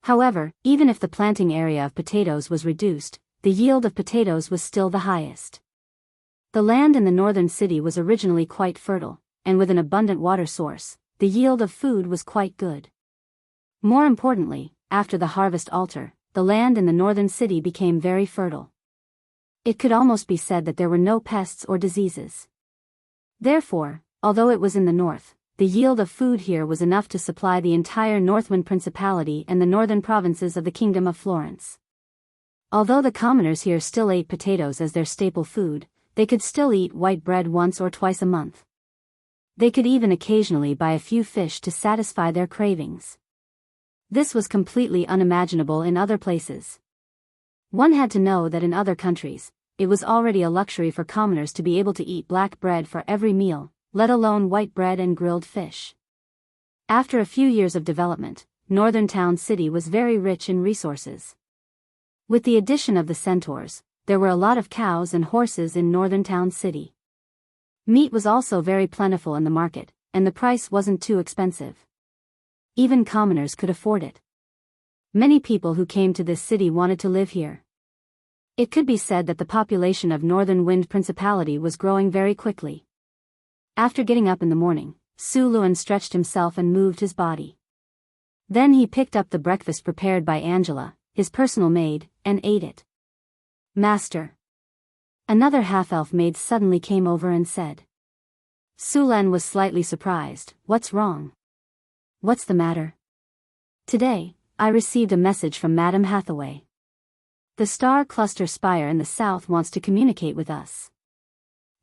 [SPEAKER 1] However, even if the planting area of potatoes was reduced, the yield of potatoes was still the highest. The land in the northern city was originally quite fertile, and with an abundant water source, the yield of food was quite good. More importantly, after the harvest altar, the land in the northern city became very fertile. It could almost be said that there were no pests or diseases. Therefore, although it was in the north, the yield of food here was enough to supply the entire Northwind Principality and the northern provinces of the Kingdom of Florence. Although the commoners here still ate potatoes as their staple food, they could still eat white bread once or twice a month. They could even occasionally buy a few fish to satisfy their cravings. This was completely unimaginable in other places. One had to know that in other countries, it was already a luxury for commoners to be able to eat black bread for every meal, let alone white bread and grilled fish. After a few years of development, Northern Town City was very rich in resources. With the addition of the centaurs, there were a lot of cows and horses in Northern Town City. Meat was also very plentiful in the market, and the price wasn't too expensive. Even commoners could afford it. Many people who came to this city wanted to live here. It could be said that the population of Northern Wind Principality was growing very quickly. After getting up in the morning, Su Luen stretched himself and moved his body. Then he picked up the breakfast prepared by Angela, his personal maid, and ate it. "Master." Another half-elf maid suddenly came over and said. Su Len was slightly surprised. "What's wrong? What's the matter?" "Today, I received a message from Madame Hathaway. The star cluster spire in the south wants to communicate with us,"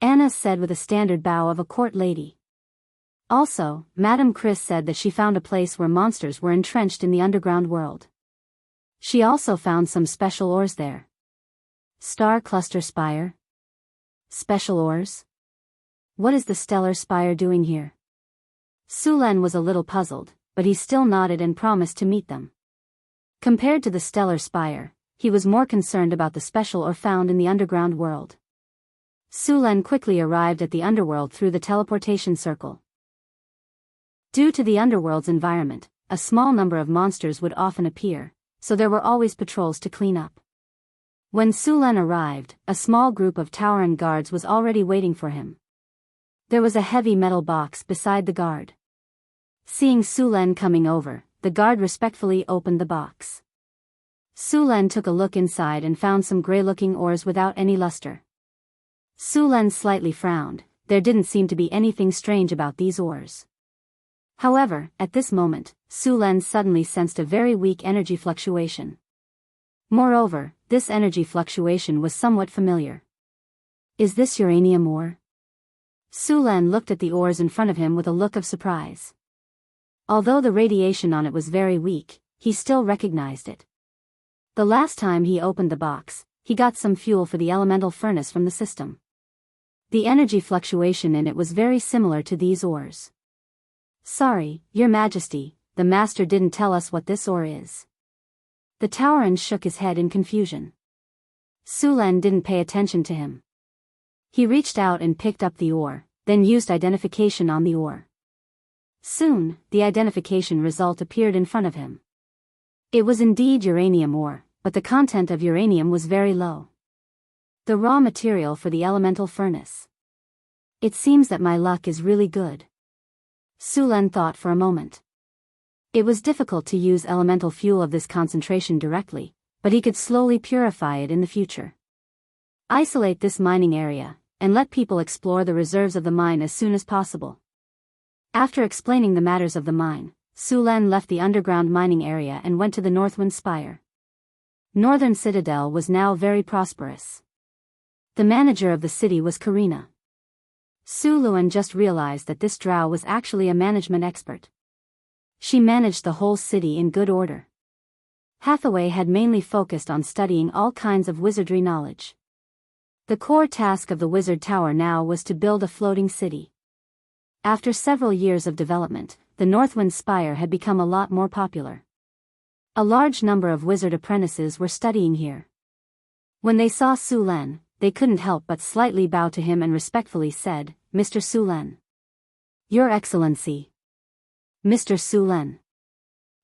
[SPEAKER 1] Anna said with a standard bow of a court lady. Also, Madame Chris said that she found a place where monsters were entrenched in the underground world. She also found some special ores there. Star cluster spire? Special ores? What is the stellar spire doing here? Su Len was a little puzzled, but he still nodded and promised to meet them. Compared to the stellar spire, he was more concerned about the special ore found in the underground world. Su Len quickly arrived at the underworld through the teleportation circle. Due to the underworld's environment, a small number of monsters would often appear, so there were always patrols to clean up. When Su Len arrived, a small group of Tauren guards was already waiting for him. There was a heavy metal box beside the guard. Seeing Su Len coming over, the guard respectfully opened the box. Su Len took a look inside and found some gray-looking ores without any luster. Su Len slightly frowned. There didn't seem to be anything strange about these ores. However, at this moment, Su Len suddenly sensed a very weak energy fluctuation. Moreover, this energy fluctuation was somewhat familiar. "Is this uranium ore?" Su Len looked at the ores in front of him with a look of surprise. Although the radiation on it was very weak, he still recognized it. The last time he opened the box, he got some fuel for the elemental furnace from the system. The energy fluctuation in it was very similar to these ores. "Sorry, Your Majesty, the master didn't tell us what this ore is." The Tauren shook his head in confusion. Su Len didn't pay attention to him. He reached out and picked up the ore, then used identification on the ore. Soon, the identification result appeared in front of him. It was indeed uranium ore, but the content of uranium was very low. The raw material for the elemental furnace. "It seems that my luck is really good." Su Len thought for a moment. It was difficult to use elemental fuel of this concentration directly, but he could slowly purify it in the future. Isolate this mining area, and let people explore the reserves of the mine as soon as possible. After explaining the matters of the mine, Su Len left the underground mining area and went to the Northwind Spire. Northern Citadel was now very prosperous. The manager of the city was Karina. Su Luen just realized that this drow was actually a management expert. She managed the whole city in good order. Hathaway had mainly focused on studying all kinds of wizardry knowledge. The core task of the Wizard Tower now was to build a floating city. After several years of development, the Northwind Spire had become a lot more popular. A large number of wizard apprentices were studying here. When they saw Su Len, they couldn't help but slightly bow to him and respectfully said, "Mr. Su Len." "Your Excellency." "Mr. Su Len."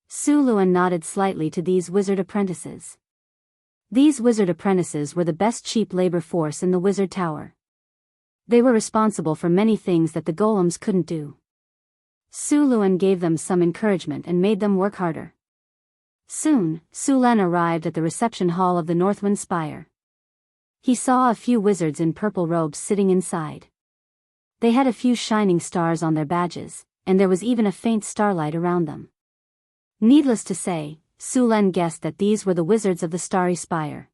[SPEAKER 1] Su Luen nodded slightly to these wizard apprentices. These wizard apprentices were the best cheap labor force in the Wizard Tower. They were responsible for many things that the golems couldn't do. Su Luen gave them some encouragement and made them work harder. Soon, Su Len arrived at the reception hall of the Northwind Spire. He saw a few wizards in purple robes sitting inside. They had a few shining stars on their badges, and there was even a faint starlight around them. Needless to say, Su Len guessed that these were the wizards of the Starry Spire.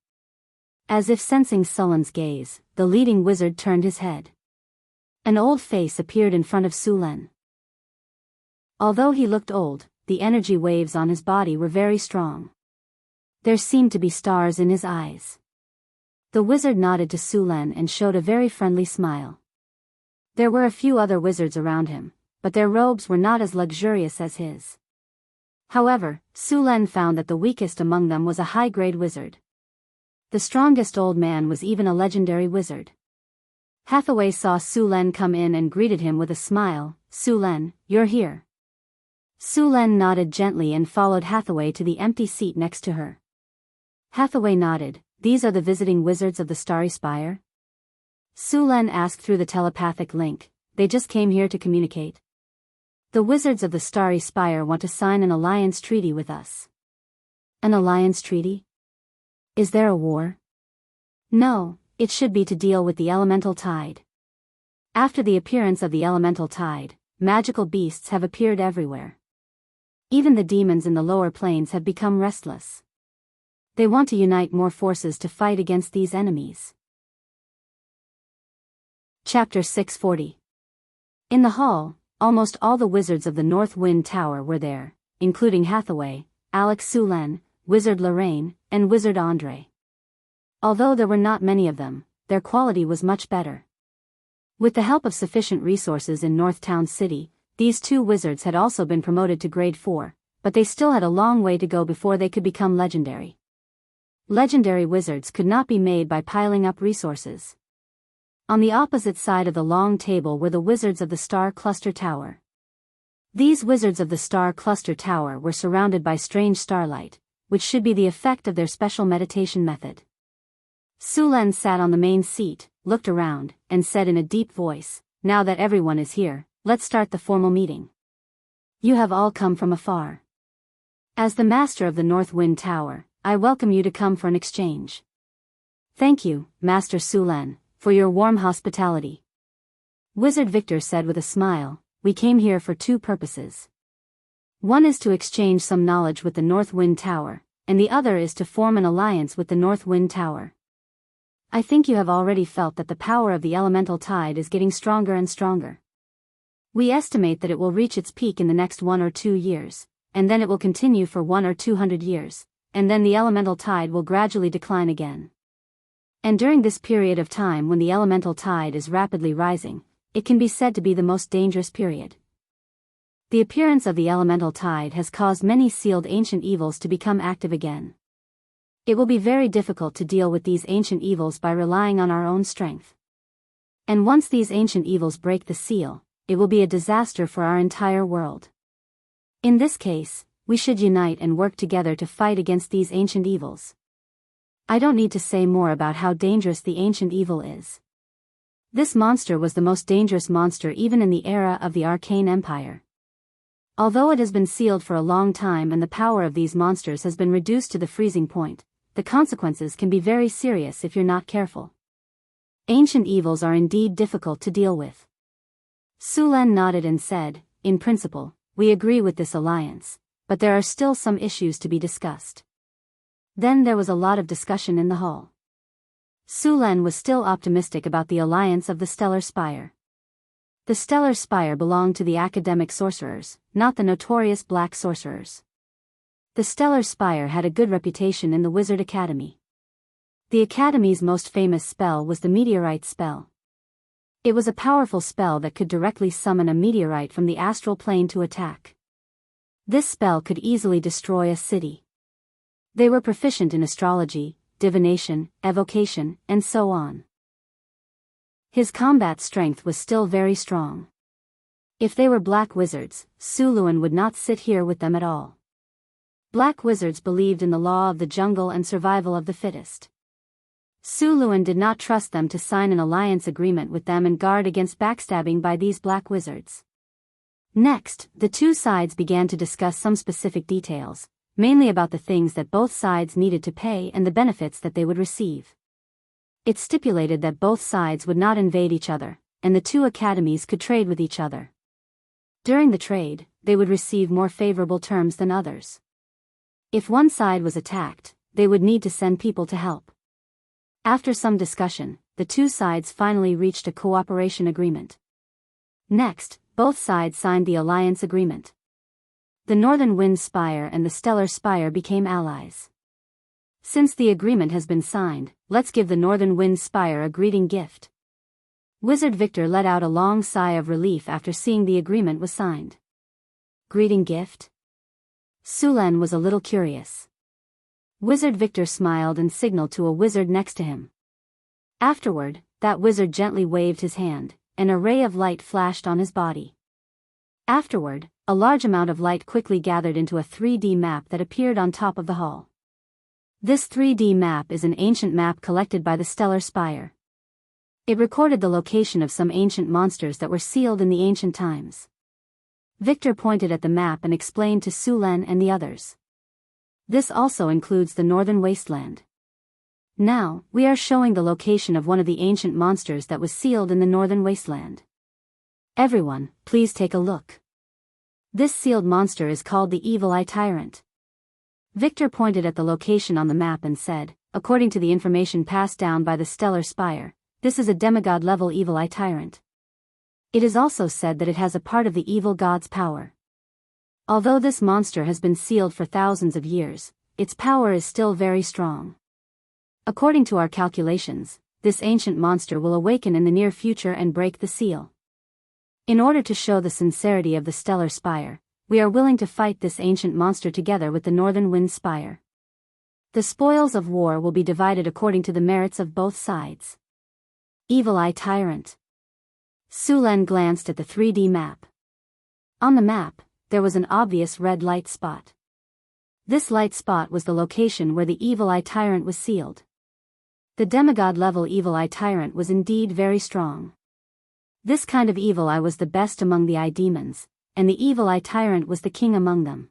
[SPEAKER 1] As if sensing Sullen's gaze, the leading wizard turned his head. An old face appeared in front of Su Len. Although he looked old, the energy waves on his body were very strong. There seemed to be stars in his eyes. The wizard nodded to Su Len and showed a very friendly smile. There were a few other wizards around him, but their robes were not as luxurious as his. However, Su Len found that the weakest among them was a high-grade wizard. The strongest old man was even a legendary wizard. Hathaway saw Su Len come in and greeted him with a smile. "Su Len, you're here." Su Len nodded gently and followed Hathaway to the empty seat next to her. Hathaway nodded. "These are the visiting wizards of the Starry Spire?" Su Len asked through the telepathic link. "They just came here to communicate. The wizards of the Starry Spire want to sign an alliance treaty with us." "An alliance treaty? Is there a war?" "No, it should be to deal with the elemental tide. After the appearance of the elemental tide, magical beasts have appeared everywhere. Even the demons in the lower planes have become restless. They want to unite more forces to fight against these enemies." Chapter 640. In the hall, almost all the wizards of the North Wind Tower were there, including Hathaway, Alex Su Len, Wizard Lorraine, and Wizard Andre. Although there were not many of them, their quality was much better. With the help of sufficient resources in Northtown City, these two wizards had also been promoted to Grade 4, but they still had a long way to go before they could become legendary. Legendary wizards could not be made by piling up resources. On the opposite side of the long table were the wizards of the Star Cluster Tower. These wizards of the Star Cluster Tower were surrounded by strange starlight, which should be the effect of their special meditation method. Su Len sat on the main seat, looked around, and said in a deep voice, "Now that everyone is here, let's start the formal meeting. You have all come from afar. As the master of the North Wind Tower, I welcome you to come for an exchange. Thank you, Master Su Len, for your warm hospitality." Wizard Victor said with a smile, "We came here for two purposes. One is to exchange some knowledge with the North Wind Tower, and the other is to form an alliance with the North Wind Tower. I think you have already felt that the power of the elemental tide is getting stronger and stronger. We estimate that it will reach its peak in the next 1 or 2 years, and then it will continue for 1 or 200 years, and then the elemental tide will gradually decline again. And during this period of time when the elemental tide is rapidly rising, it can be said to be the most dangerous period. The appearance of the elemental tide has caused many sealed ancient evils to become active again. It will be very difficult to deal with these ancient evils by relying on our own strength. And once these ancient evils break the seal, it will be a disaster for our entire world. In this case, we should unite and work together to fight against these ancient evils. I don't need to say more about how dangerous the ancient evil is. This monster was the most dangerous monster even in the era of the Arcane Empire, Although it has been sealed for a long time and the power of these monsters has been reduced to the freezing point, the consequences can be very serious if you're not careful. Ancient evils are indeed difficult to deal with. Su Len nodded and said, in principle, we agree with this alliance, but there are still some issues to be discussed. Then there was a lot of discussion in the hall. Su Len was still optimistic about the alliance of the Stellar Spire. The Stellar Spire belonged to the academic sorcerers, not the notorious black sorcerers. The Stellar Spire had a good reputation in the Wizard Academy. The Academy's most famous spell was the Meteorite spell. It was a powerful spell that could directly summon a meteorite from the astral plane to attack. This spell could easily destroy a city. They were proficient in astrology, divination, evocation, and so on. His combat strength was still very strong. If they were black wizards, Su Luan would not sit here with them at all. Black wizards believed in the law of the jungle and survival of the fittest. Su Luan did not trust them to sign an alliance agreement with them and guard against backstabbing by these black wizards. Next, the two sides began to discuss some specific details, mainly about the things that both sides needed to pay and the benefits that they would receive. It stipulated that both sides would not invade each other, and the two academies could trade with each other. During the trade, they would receive more favorable terms than others. If one side was attacked, they would need to send people to help. After some discussion, the two sides finally reached a cooperation agreement. Next, both sides signed the alliance agreement. The Northern Wind Spire and the Stellar Spire became allies. Since the agreement has been signed, let's give the Northern Wind Spire a greeting gift. Wizard Victor let out a long sigh of relief after seeing the agreement was signed. Greeting gift? Su Len was a little curious. Wizard Victor smiled and signaled to a wizard next to him. Afterward, that wizard gently waved his hand, and a ray of light flashed on his body. Afterward, a large amount of light quickly gathered into a 3D map that appeared on top of the hall. This 3D map is an ancient map collected by the Stellar Spire. It recorded the location of some ancient monsters that were sealed in the ancient times. Victor pointed at the map and explained to Su Len and the others. This also includes the Northern Wasteland. Now, we are showing the location of one of the ancient monsters that was sealed in the Northern Wasteland. Everyone, please take a look. This sealed monster is called the Evil Eye Tyrant. Victor pointed at the location on the map and said, according to the information passed down by the Stellar Spire, this is a demigod-level Evil Eye Tyrant. It is also said that it has a part of the evil god's power. Although this monster has been sealed for thousands of years, its power is still very strong. According to our calculations, this ancient monster will awaken in the near future and break the seal. In order to show the sincerity of the Stellar Spire, we are willing to fight this ancient monster together with the Northern Wind Spire. The spoils of war will be divided according to the merits of both sides. Evil Eye Tyrant. Su Len glanced at the 3D map. On the map, there was an obvious red light spot. This light spot was the location where the Evil Eye Tyrant was sealed. The demigod-level Evil Eye Tyrant was indeed very strong. This kind of Evil Eye was the best among the Eye Demons, and the Evil Eye Tyrant was the king among them.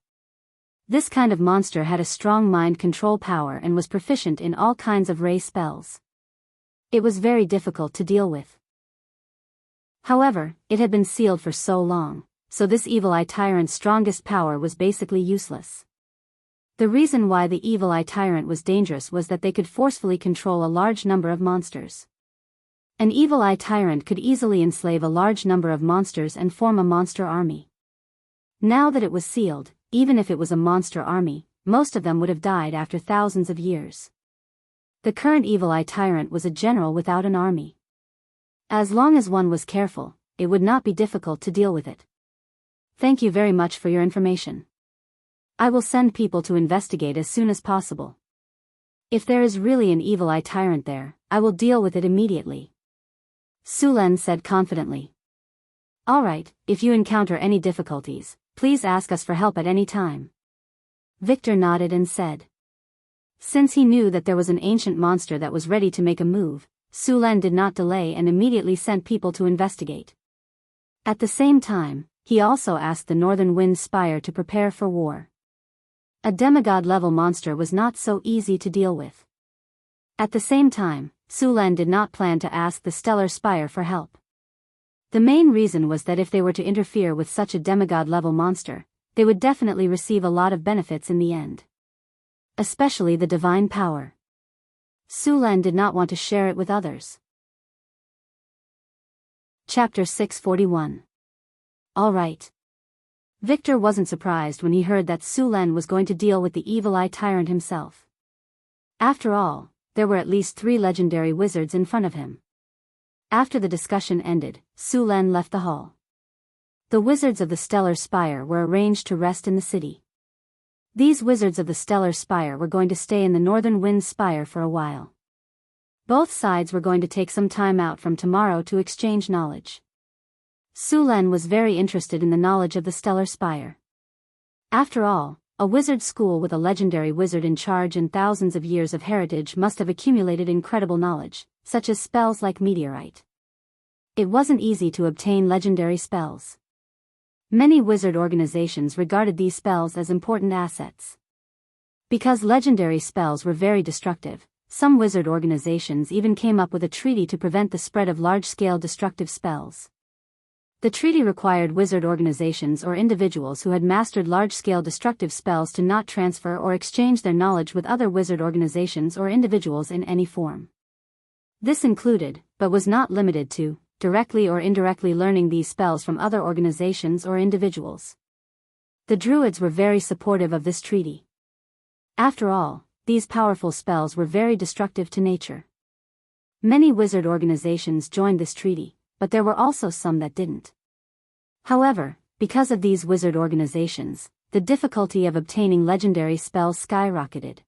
[SPEAKER 1] This kind of monster had a strong mind control power and was proficient in all kinds of ray spells. It was very difficult to deal with. However, it had been sealed for so long, so this Evil Eye Tyrant's strongest power was basically useless. The reason why the Evil Eye Tyrant was dangerous was that they could forcefully control a large number of monsters. An Evil Eye Tyrant could easily enslave a large number of monsters and form a monster army. Now that it was sealed, even if it was a monster army, most of them would have died after thousands of years. The current Evil Eye Tyrant was a general without an army. As long as one was careful, it would not be difficult to deal with it. Thank you very much for your information. I will send people to investigate as soon as possible. If there is really an Evil Eye Tyrant there, I will deal with it immediately. Su Len said confidently. Alright, if you encounter any difficulties, please ask us for help at any time. Victor nodded and said. Since he knew that there was an ancient monster that was ready to make a move, Su Len did not delay and immediately sent people to investigate. At the same time, he also asked the Northern Wind Spire to prepare for war. A demigod-level monster was not so easy to deal with. At the same time, Su Lan did not plan to ask the Stellar Spire for help. The main reason was that if they were to interfere with such a demigod-level monster, they would definitely receive a lot of benefits in the end. Especially the divine power. Su Lan did not want to share it with others. Chapter 641. All right. Victor wasn't surprised when he heard that Su Lan was going to deal with the Evil Eye Tyrant himself. After all, there were at least 3 legendary wizards in front of him. After the discussion ended, Su Lan left the hall. The wizards of the Stellar Spire were arranged to rest in the city. These wizards of the Stellar Spire were going to stay in the Northern Wind Spire for a while. Both sides were going to take some time out from tomorrow to exchange knowledge. Su Lan was very interested in the knowledge of the Stellar Spire. After all, a wizard school with a legendary wizard in charge and thousands of years of heritage must have accumulated incredible knowledge, such as spells like meteorite. It wasn't easy to obtain legendary spells. Many wizard organizations regarded these spells as important assets. Because legendary spells were very destructive, some wizard organizations even came up with a treaty to prevent the spread of large-scale destructive spells. The treaty required wizard organizations or individuals who had mastered large-scale destructive spells to not transfer or exchange their knowledge with other wizard organizations or individuals in any form. This included, but was not limited to, directly or indirectly learning these spells from other organizations or individuals. The Druids were very supportive of this treaty. After all, these powerful spells were very destructive to nature. Many wizard organizations joined this treaty, but there were also some that didn't. However, because of these wizard organizations, the difficulty of obtaining legendary spells skyrocketed.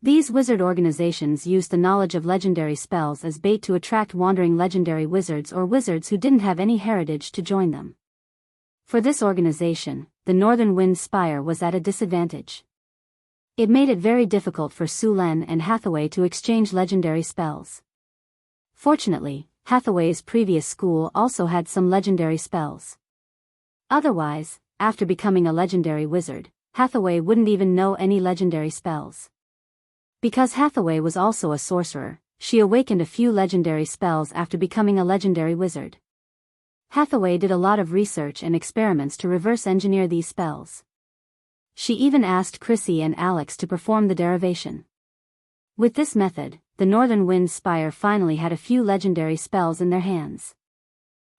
[SPEAKER 1] These wizard organizations used the knowledge of legendary spells as bait to attract wandering legendary wizards or wizards who didn't have any heritage to join them. For this organization, the Northern Wind Spire was at a disadvantage. It made it very difficult for Su Lan and Hathaway to exchange legendary spells. Fortunately, Hathaway's previous school also had some legendary spells. Otherwise, after becoming a legendary wizard, Hathaway wouldn't even know any legendary spells. Because Hathaway was also a sorcerer, she awakened a few legendary spells after becoming a legendary wizard. Hathaway did a lot of research and experiments to reverse engineer these spells. She even asked Chrissy and Alex to perform the derivation. With this method, the Northern Wind Spire finally had a few legendary spells in their hands.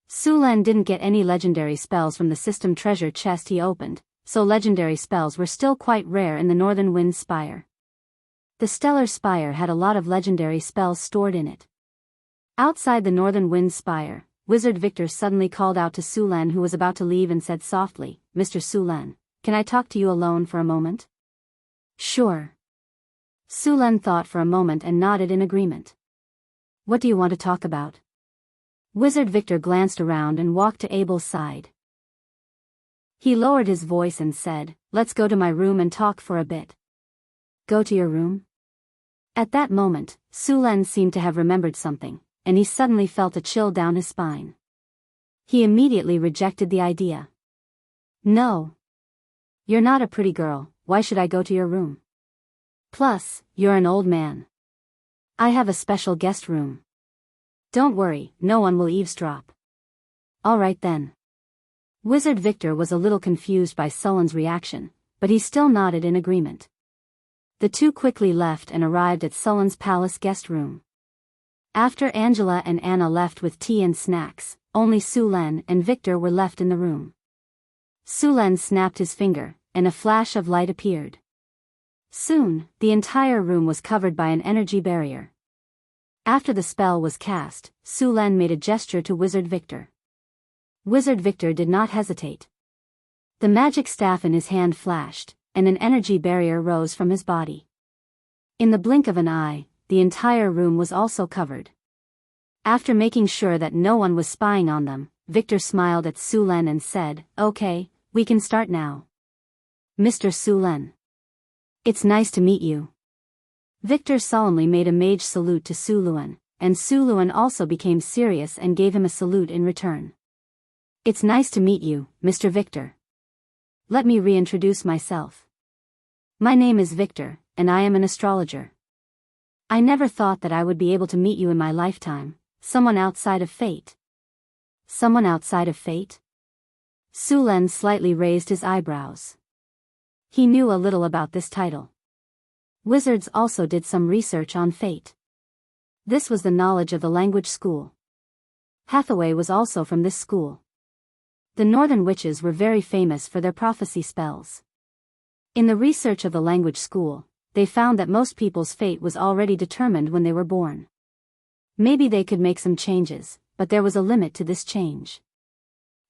[SPEAKER 1] Su Lan didn't get any legendary spells from the system treasure chest he opened, so legendary spells were still quite rare in the Northern Wind Spire. The Stellar Spire had a lot of legendary spells stored in it. Outside the Northern Wind Spire, Wizard Victor suddenly called out to Su Lan, who was about to leave, and said softly, "Mr. Su Lan, can I talk to you alone for a moment?" "Sure." Su Lan thought for a moment and nodded in agreement. "What do you want to talk about?" Wizard Victor glanced around and walked to Abel's side. He lowered his voice and said, "Let's go to my room and talk for a bit." "Go to your room?" At that moment, Su Lan seemed to have remembered something, and he suddenly felt a chill down his spine. He immediately rejected the idea. "No. You're not a pretty girl, why should I go to your room? Plus, you're an old man. I have a special guest room. Don't worry, no one will eavesdrop." "All right then." Wizard Victor was a little confused by Sullen's reaction, but he still nodded in agreement. The two quickly left and arrived at Sullen's palace guest room. After Angela and Anna left with tea and snacks, only Su Lan and Victor were left in the room. Su Lan snapped his finger, and a flash of light appeared. Soon, the entire room was covered by an energy barrier. After the spell was cast, Su Lan made a gesture to Wizard Victor. Wizard Victor did not hesitate. The magic staff in his hand flashed, and an energy barrier rose from his body. In the blink of an eye, the entire room was also covered. After making sure that no one was spying on them, Victor smiled at Su Lan and said, "Okay, we can start now. Mr. Su Lan. It's nice to meet you." Victor solemnly made a mage salute to Su Luan, and Su Luan also became serious and gave him a salute in return. It's nice to meet you, Mr. Victor. Let me reintroduce myself. My name is Victor, and I am an astrologer. I never thought that I would be able to meet you in my lifetime, someone outside of fate. Someone outside of fate? Su Len slightly raised his eyebrows. He knew a little about this title. Wizards also did some research on fate. This was the knowledge of the language school. Hathaway was also from this school. The northern witches were very famous for their prophecy spells. In the research of the language school, they found that most people's fate was already determined when they were born. Maybe they could make some changes, but there was a limit to this change.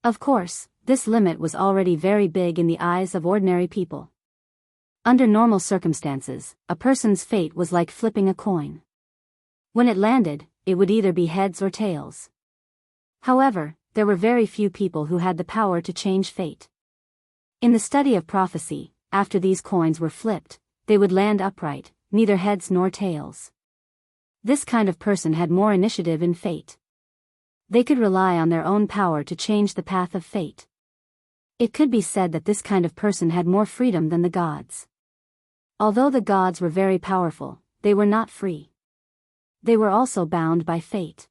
[SPEAKER 1] Of course, this limit was already very big in the eyes of ordinary people. Under normal circumstances, a person's fate was like flipping a coin. When it landed, it would either be heads or tails. However, there were very few people who had the power to change fate. In the study of prophecy, after these coins were flipped, they would land upright, neither heads nor tails. This kind of person had more initiative in fate. They could rely on their own power to change the path of fate. It could be said that this kind of person had more freedom than the gods. Although the gods were very powerful, they were not free. They were also bound by fate.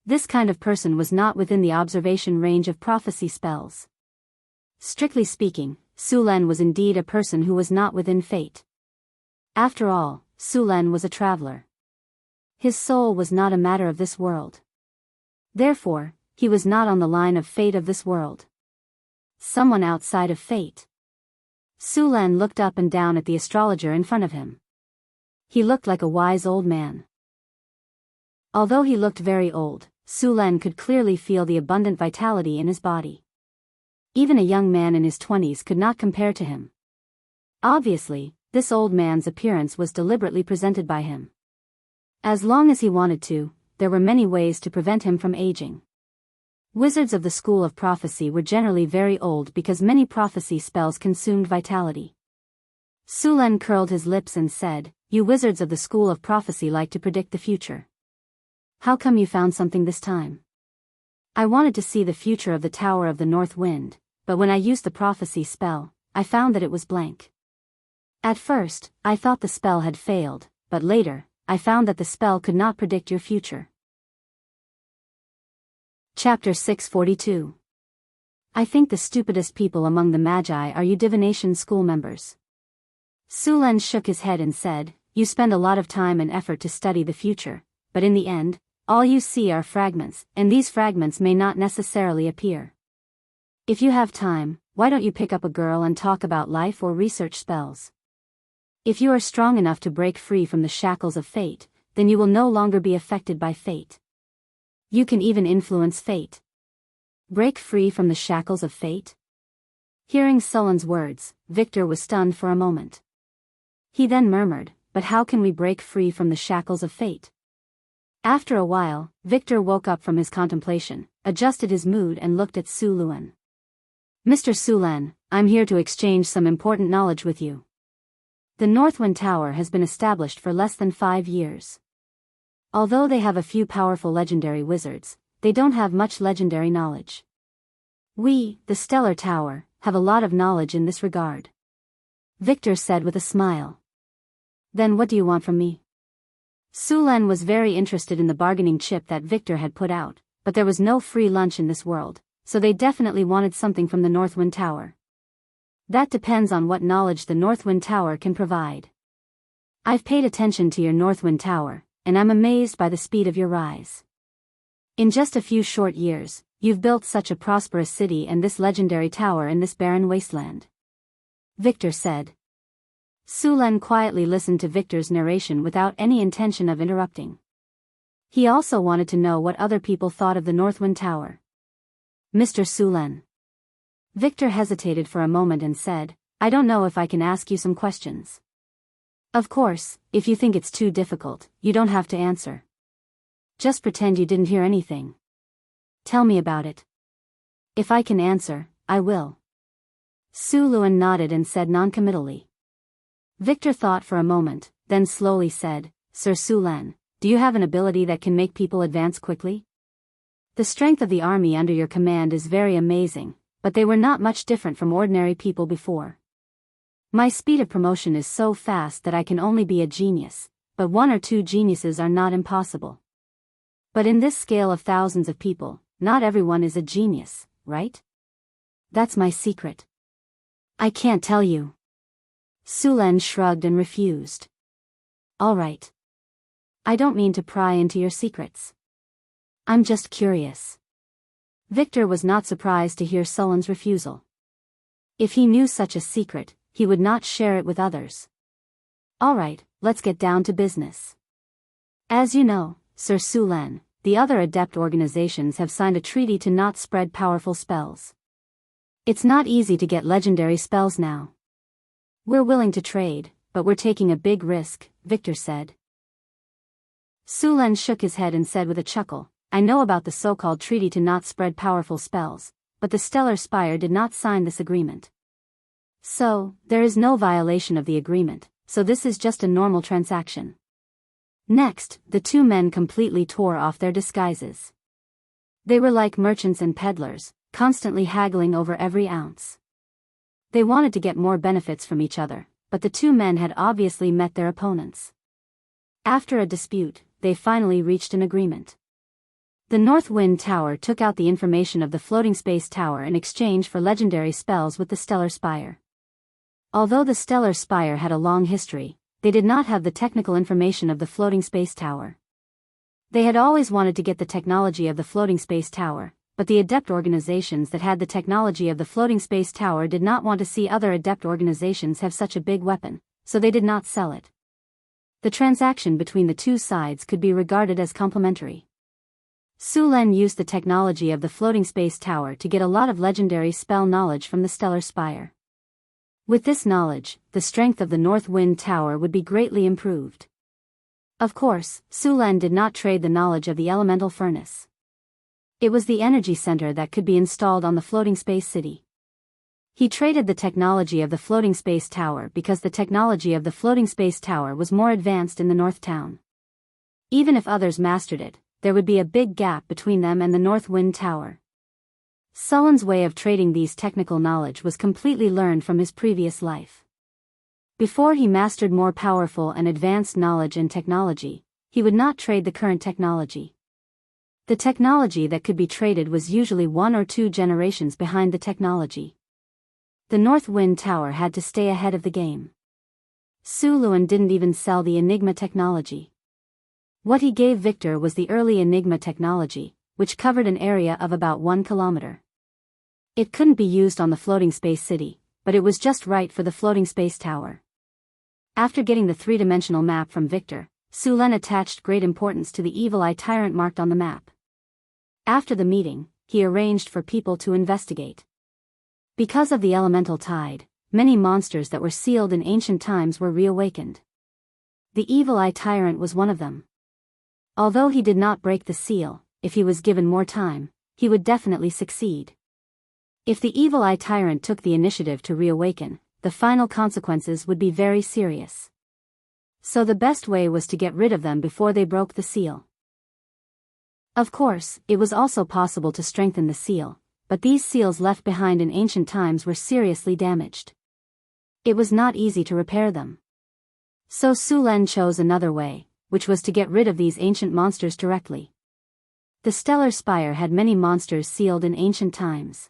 [SPEAKER 1] This kind of person was not within the observation range of prophecy spells. Strictly speaking, Su Len was indeed a person who was not within fate. After all, Su Len was a traveler. His soul was not a matter of this world. Therefore, he was not on the line of fate of this world. Someone outside of fate. Su Len looked up and down at the astrologer in front of him. He looked like a wise old man. Although he looked very old, Su Len could clearly feel the abundant vitality in his body. Even a young man in his 20s could not compare to him. Obviously, this old man's appearance was deliberately presented by him. As long as he wanted to, there were many ways to prevent him from aging. Wizards of the school of prophecy were generally very old because many prophecy spells consumed vitality. Su Len curled his lips and said, "You wizards of the school of prophecy like to predict the future. How come you found something this time?" "I wanted to see the future of the Tower of the North Wind, but when I used the prophecy spell, I found that it was blank. At first, I thought the spell had failed, but later, I found that the spell could not predict your future." Chapter 642. I think the stupidest people among the Magi are you divination school members. Su Len shook his head and said, "You spend a lot of time and effort to study the future, but in the end, all you see are fragments, and these fragments may not necessarily appear. If you have time, why don't you pick up a girl and talk about life or research spells? If you are strong enough to break free from the shackles of fate, then you will no longer be affected by fate. You can even influence fate." Break free from the shackles of fate? Hearing Su Len's words, Victor was stunned for a moment. He then murmured, "But how can we break free from the shackles of fate?" After a while, Victor woke up from his contemplation, adjusted his mood and looked at Su Len. "Mr. Su Len, I'm here to exchange some important knowledge with you. The Northwind Tower has been established for less than 5 years. Although they have a few powerful legendary wizards, they don't have much legendary knowledge. We, the Stellar Tower, have a lot of knowledge in this regard," Victor said with a smile. "Then what do you want from me?" Su Len was very interested in the bargaining chip that Victor had put out, but there was no free lunch in this world, so they definitely wanted something from the Northwind Tower. "That depends on what knowledge the Northwind Tower can provide. I've paid attention to your Northwind Tower, and I'm amazed by the speed of your rise. In just a few short years, you've built such a prosperous city and this legendary tower in this barren wasteland," Victor said. Su Len quietly listened to Victor's narration without any intention of interrupting. He also wanted to know what other people thought of the Northwind Tower. "Mr. Su Len." Victor hesitated for a moment and said, "I don't know if I can ask you some questions." "Of course, if you think it's too difficult, you don't have to answer. Just pretend you didn't hear anything. Tell me about it." "If I can answer, I will." Su Len nodded and said noncommittally. Victor thought for a moment, then slowly said, "Sir Su Len, do you have an ability that can make people advance quickly?" The strength of the army under your command is very amazing, but they were not much different from ordinary people before. My speed of promotion is so fast that I can only be a genius, but 1 or 2 geniuses are not impossible. But in this scale of thousands of people, not everyone is a genius, right? That's my secret. I can't tell you. Su Len shrugged and refused. All right. I don't mean to pry into your secrets. I'm just curious. Victor was not surprised to hear Su Len's refusal. If he knew such a secret, he would not share it with others. All right, let's get down to business. As you know, Sir Su Len, the other adept organizations have signed a treaty to not spread powerful spells. It's not easy to get legendary spells now. We're willing to trade, but we're taking a big risk, Victor said. Su Len shook his head and said with a chuckle, I know about the so-called treaty to not spread powerful spells, but the Stellar Spire did not sign this agreement. So, there is no violation of the agreement, so this is just a normal transaction. Next, the 2 men completely tore off their disguises. They were like merchants and peddlers, constantly haggling over every ounce. They wanted to get more benefits from each other, but the 2 men had obviously met their opponents. After a dispute, they finally reached an agreement. The North Wind Tower took out the information of the Floating Space Tower in exchange for legendary spells with the Stellar Spire. Although the Stellar Spire had a long history, they did not have the technical information of the Floating Space Tower. They had always wanted to get the technology of the Floating Space Tower, but the adept organizations that had the technology of the Floating Space Tower did not want to see other adept organizations have such a big weapon, so they did not sell it. The transaction between the 2 sides could be regarded as complementary. Su Len used the technology of the Floating Space Tower to get a lot of legendary spell knowledge from the Stellar Spire. With this knowledge, the strength of the North Wind Tower would be greatly improved. Of course, Su Len did not trade the knowledge of the elemental furnace. It was the energy center that could be installed on the floating space city. He traded the technology of the Floating Space Tower because the technology of the Floating Space Tower was more advanced in the North Town. Even if others mastered it, there would be a big gap between them and the North Wind Tower. Su Len's way of trading these technical knowledge was completely learned from his previous life. Before he mastered more powerful and advanced knowledge and technology, he would not trade the current technology. The technology that could be traded was usually 1 or 2 generations behind the technology. The North Wind Tower had to stay ahead of the game. Su Luen didn't even sell the Enigma technology. What he gave Victor was the early Enigma technology, which covered an area of about 1 kilometer. It couldn't be used on the floating space city, but it was just right for the Floating Space Tower. After getting the 3-dimensional map from Victor, Su Len attached great importance to the Evil Eye Tyrant marked on the map. After the meeting, he arranged for people to investigate. Because of the elemental tide, many monsters that were sealed in ancient times were reawakened. The Evil Eye Tyrant was one of them. Although he did not break the seal, if he was given more time, he would definitely succeed. If the Evil Eye Tyrant took the initiative to reawaken, the final consequences would be very serious. So the best way was to get rid of them before they broke the seal. Of course, it was also possible to strengthen the seal, but these seals left behind in ancient times were seriously damaged. It was not easy to repair them. So Su Len chose another way, which was to get rid of these ancient monsters directly. The Stellar Spire had many monsters sealed in ancient times.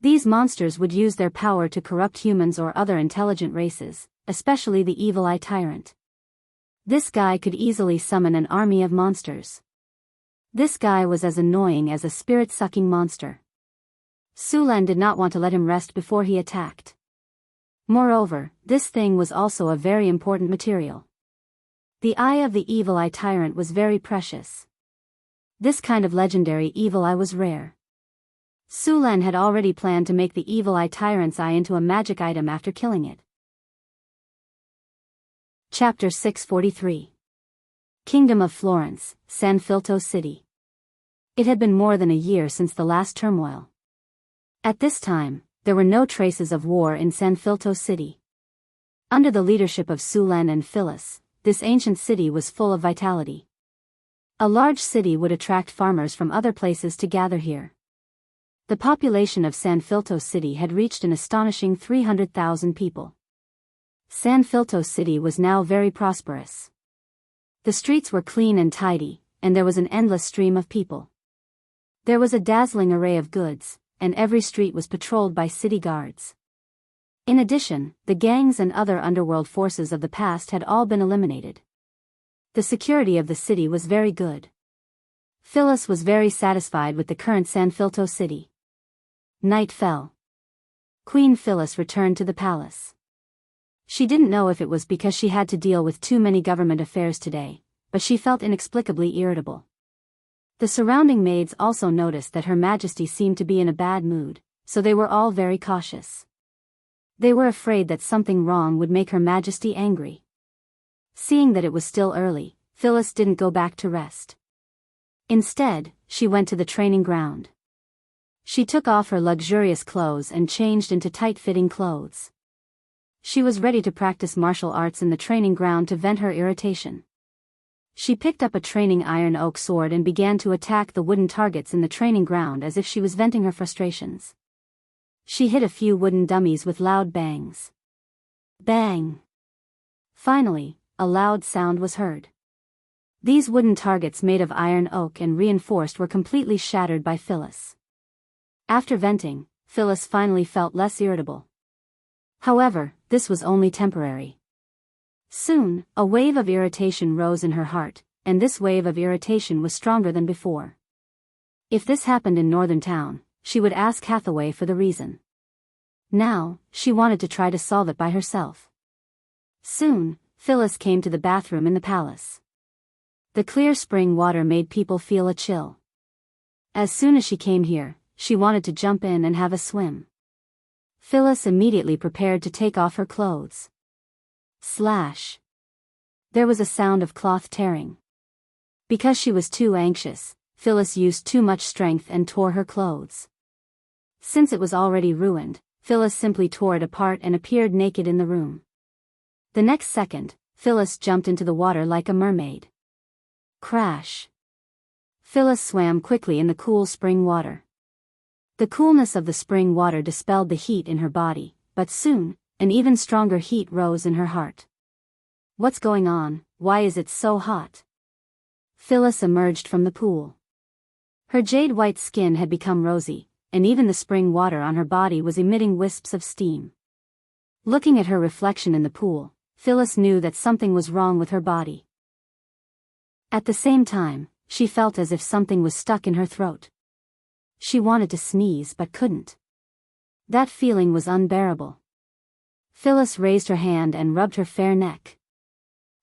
[SPEAKER 1] These monsters would use their power to corrupt humans or other intelligent races, especially the Evil Eye Tyrant. This guy could easily summon an army of monsters. This guy was as annoying as a spirit-sucking monster. Su Len did not want to let him rest before he attacked. Moreover, this thing was also a very important material. The eye of the Evil Eye Tyrant was very precious. This kind of legendary Evil Eye was rare. Su Len had already planned to make the Evil Eye Tyrant's eye into a magic item after killing it. Chapter 643. Kingdom of Florence, San Filto City. It had been more than a year since the last turmoil. At this time, there were no traces of war in San Filto City. Under the leadership of Su Len and Phyllis, this ancient city was full of vitality. A large city would attract farmers from other places to gather here. The population of San Filto City had reached an astonishing 300,000 people. San Filto City was now very prosperous. The streets were clean and tidy, and there was an endless stream of people. There was a dazzling array of goods, and every street was patrolled by city guards. In addition, the gangs and other underworld forces of the past had all been eliminated. The security of the city was very good. Phyllis was very satisfied with the current San Filto City. Night fell. Queen Phyllis returned to the palace. She didn't know if it was because she had to deal with too many government affairs today, but she felt inexplicably irritable. The surrounding maids also noticed that Her Majesty seemed to be in a bad mood, so they were all very cautious. They were afraid that something wrong would make Her Majesty angry. Seeing that it was still early, Phyllis didn't go back to rest. Instead, she went to the training ground. She took off her luxurious clothes and changed into tight-fitting clothes. She was ready to practice martial arts in the training ground to vent her irritation. She picked up a training iron oak sword and began to attack the wooden targets in the training ground as if she was venting her frustrations. She hit a few wooden dummies with loud bangs. Bang! Finally, a loud sound was heard. These wooden targets made of iron oak and reinforced were completely shattered by Phyllis. After venting, Phyllis finally felt less irritable. However, this was only temporary. Soon, a wave of irritation rose in her heart, and this wave of irritation was stronger than before. If this happened in Northern Town, she would ask Hathaway for the reason. Now, she wanted to try to solve it by herself. Soon, Phyllis came to the bathroom in the palace. The clear spring water made people feel a chill. As soon as she came here, she wanted to jump in and have a swim. Phyllis immediately prepared to take off her clothes. Slash. There was a sound of cloth tearing. Because she was too anxious, Phyllis used too much strength and tore her clothes. Since it was already ruined, Phyllis simply tore it apart and appeared naked in the room. The next second, Phyllis jumped into the water like a mermaid. Crash. Phyllis swam quickly in the cool spring water. The coolness of the spring water dispelled the heat in her body, but soon, an even stronger heat rose in her heart. What's going on? Why is it so hot? Phyllis emerged from the pool. Her jade-white skin had become rosy, and even the spring water on her body was emitting wisps of steam. Looking at her reflection in the pool, Phyllis knew that something was wrong with her body. At the same time, she felt as if something was stuck in her throat. She wanted to sneeze but couldn't. That feeling was unbearable. Phyllis raised her hand and rubbed her fair neck.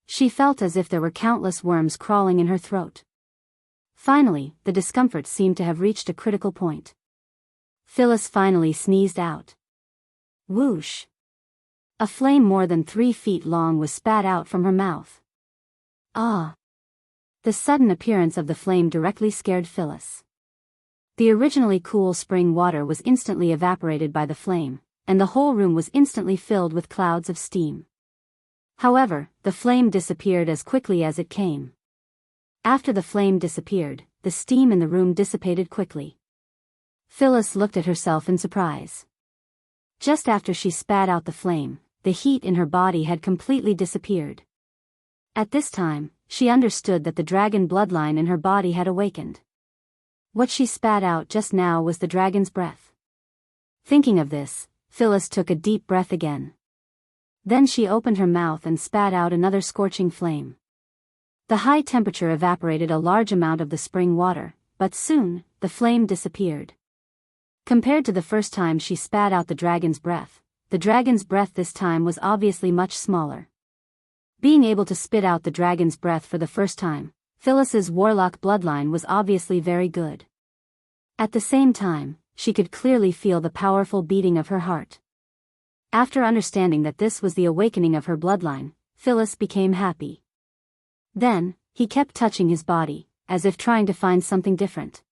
[SPEAKER 1] She felt as if there were countless worms crawling in her throat. Finally, the discomfort seemed to have reached a critical point. Phyllis finally sneezed out. Whoosh! A flame more than 3 feet long was spat out from her mouth. Ah! The sudden appearance of the flame directly scared Phyllis. The originally cool spring water was instantly evaporated by the flame, and the whole room was instantly filled with clouds of steam. However, the flame disappeared as quickly as it came. After the flame disappeared, the steam in the room dissipated quickly. Phyllis looked at herself in surprise. Just after she spat out the flame, the heat in her body had completely disappeared. At this time, she understood that the dragon bloodline in her body had awakened. What she spat out just now was the dragon's breath. Thinking of this, Phyllis took a deep breath again. Then she opened her mouth and spat out another scorching flame. The high temperature evaporated a large amount of the spring water, but soon, the flame disappeared. Compared to the first time she spat out the dragon's breath this time was obviously much smaller. Being able to spit out the dragon's breath for the first time, Phyllis's warlock bloodline was obviously very good. At the same time, she could clearly feel the powerful beating of her heart. After understanding that this was the awakening of her bloodline, Phyllis became happy. Then, he kept touching his body, as if trying to find something different.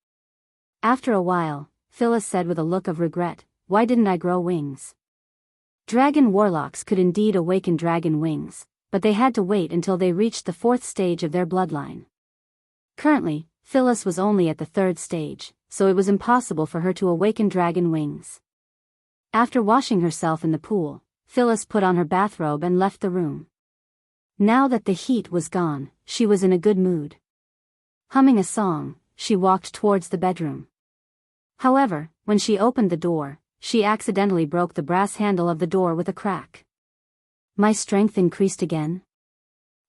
[SPEAKER 1] After a while, Phyllis said with a look of regret, "Why didn't I grow wings?" Dragon warlocks could indeed awaken dragon wings, but they had to wait until they reached the 4th stage of their bloodline. Currently, Phyllis was only at the 3rd stage, so it was impossible for her to awaken dragon wings. After washing herself in the pool, Phyllis put on her bathrobe and left the room. Now that the heat was gone, she was in a good mood. Humming a song, she walked towards the bedroom. However, when she opened the door, she accidentally broke the brass handle of the door with a crack. My strength increased again?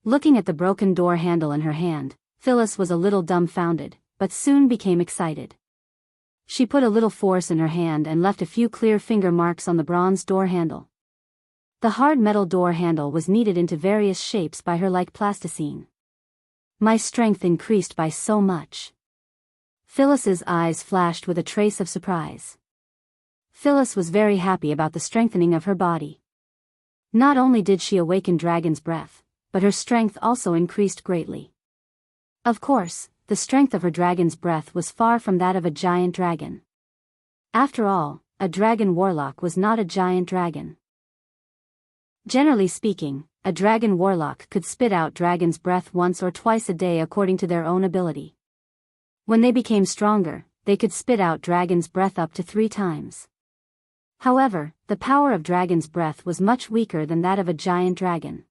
[SPEAKER 1] Looking at the broken door handle in her hand, Phyllis was a little dumbfounded, but soon became excited. She put a little force in her hand and left a few clear finger marks on the bronze door handle. The hard metal door handle was kneaded into various shapes by her like plasticine. My strength increased by so much. Phyllis's eyes flashed with a trace of surprise. Phyllis was very happy about the strengthening of her body. Not only did she awaken dragon's breath, but her strength also increased greatly. Of course, the strength of her dragon's breath was far from that of a giant dragon. After all, a dragon warlock was not a giant dragon. Generally speaking, a dragon warlock could spit out dragon's breath once or twice a day according to their own ability. When they became stronger, they could spit out dragon's breath up to 3 times. However, the power of dragon's breath was much weaker than that of a giant dragon.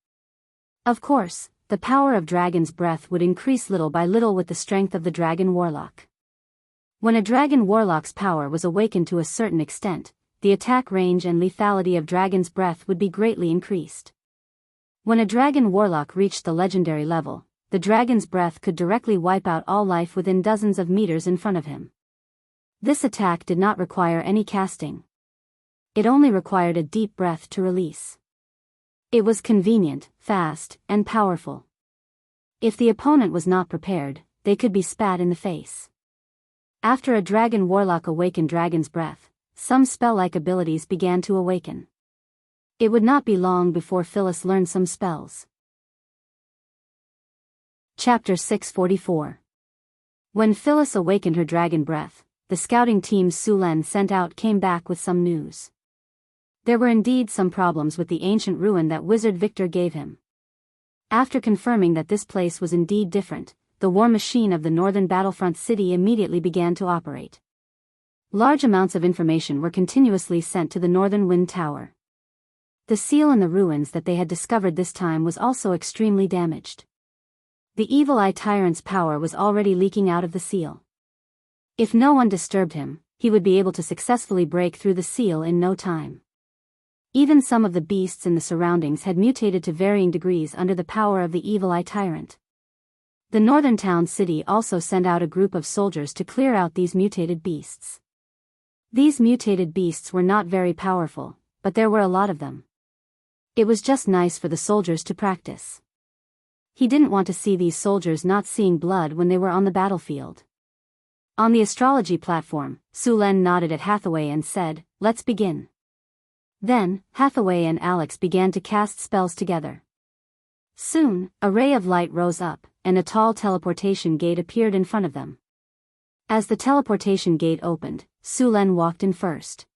[SPEAKER 1] Of course, the power of dragon's breath would increase little by little with the strength of the dragon warlock. When a dragon warlock's power was awakened to a certain extent, the attack range and lethality of dragon's breath would be greatly increased. When a dragon warlock reached the legendary level, the dragon's breath could directly wipe out all life within dozens of meters in front of him. This attack did not require any casting. It only required a deep breath to release. It was convenient, fast, and powerful. If the opponent was not prepared, they could be spat in the face. After a dragon warlock awakened dragon's breath, some spell-like abilities began to awaken. It would not be long before Phyllis learned some spells. Chapter 644. When Phyllis awakened her dragon breath, the scouting team Su Len sent out came back with some news. There were indeed some problems with the ancient ruin that Wizard Victor gave him. After confirming that this place was indeed different, the war machine of the northern battlefront city immediately began to operate. Large amounts of information were continuously sent to the northern wind tower. The seal in the ruins that they had discovered this time was also extremely damaged. The evil eye tyrant's power was already leaking out of the seal. If no one disturbed him, he would be able to successfully break through the seal in no time. Even some of the beasts in the surroundings had mutated to varying degrees under the power of the evil eye tyrant. The northern town city also sent out a group of soldiers to clear out these mutated beasts. These mutated beasts were not very powerful, but there were a lot of them. It was just nice for the soldiers to practice. He didn't want to see these soldiers not seeing blood when they were on the battlefield. On the astrology platform, Su Len nodded at Hathaway and said, "Let's begin." Then, Hathaway and Alex began to cast spells together. Soon, a ray of light rose up, and a tall teleportation gate appeared in front of them. As the teleportation gate opened, Su Len walked in first.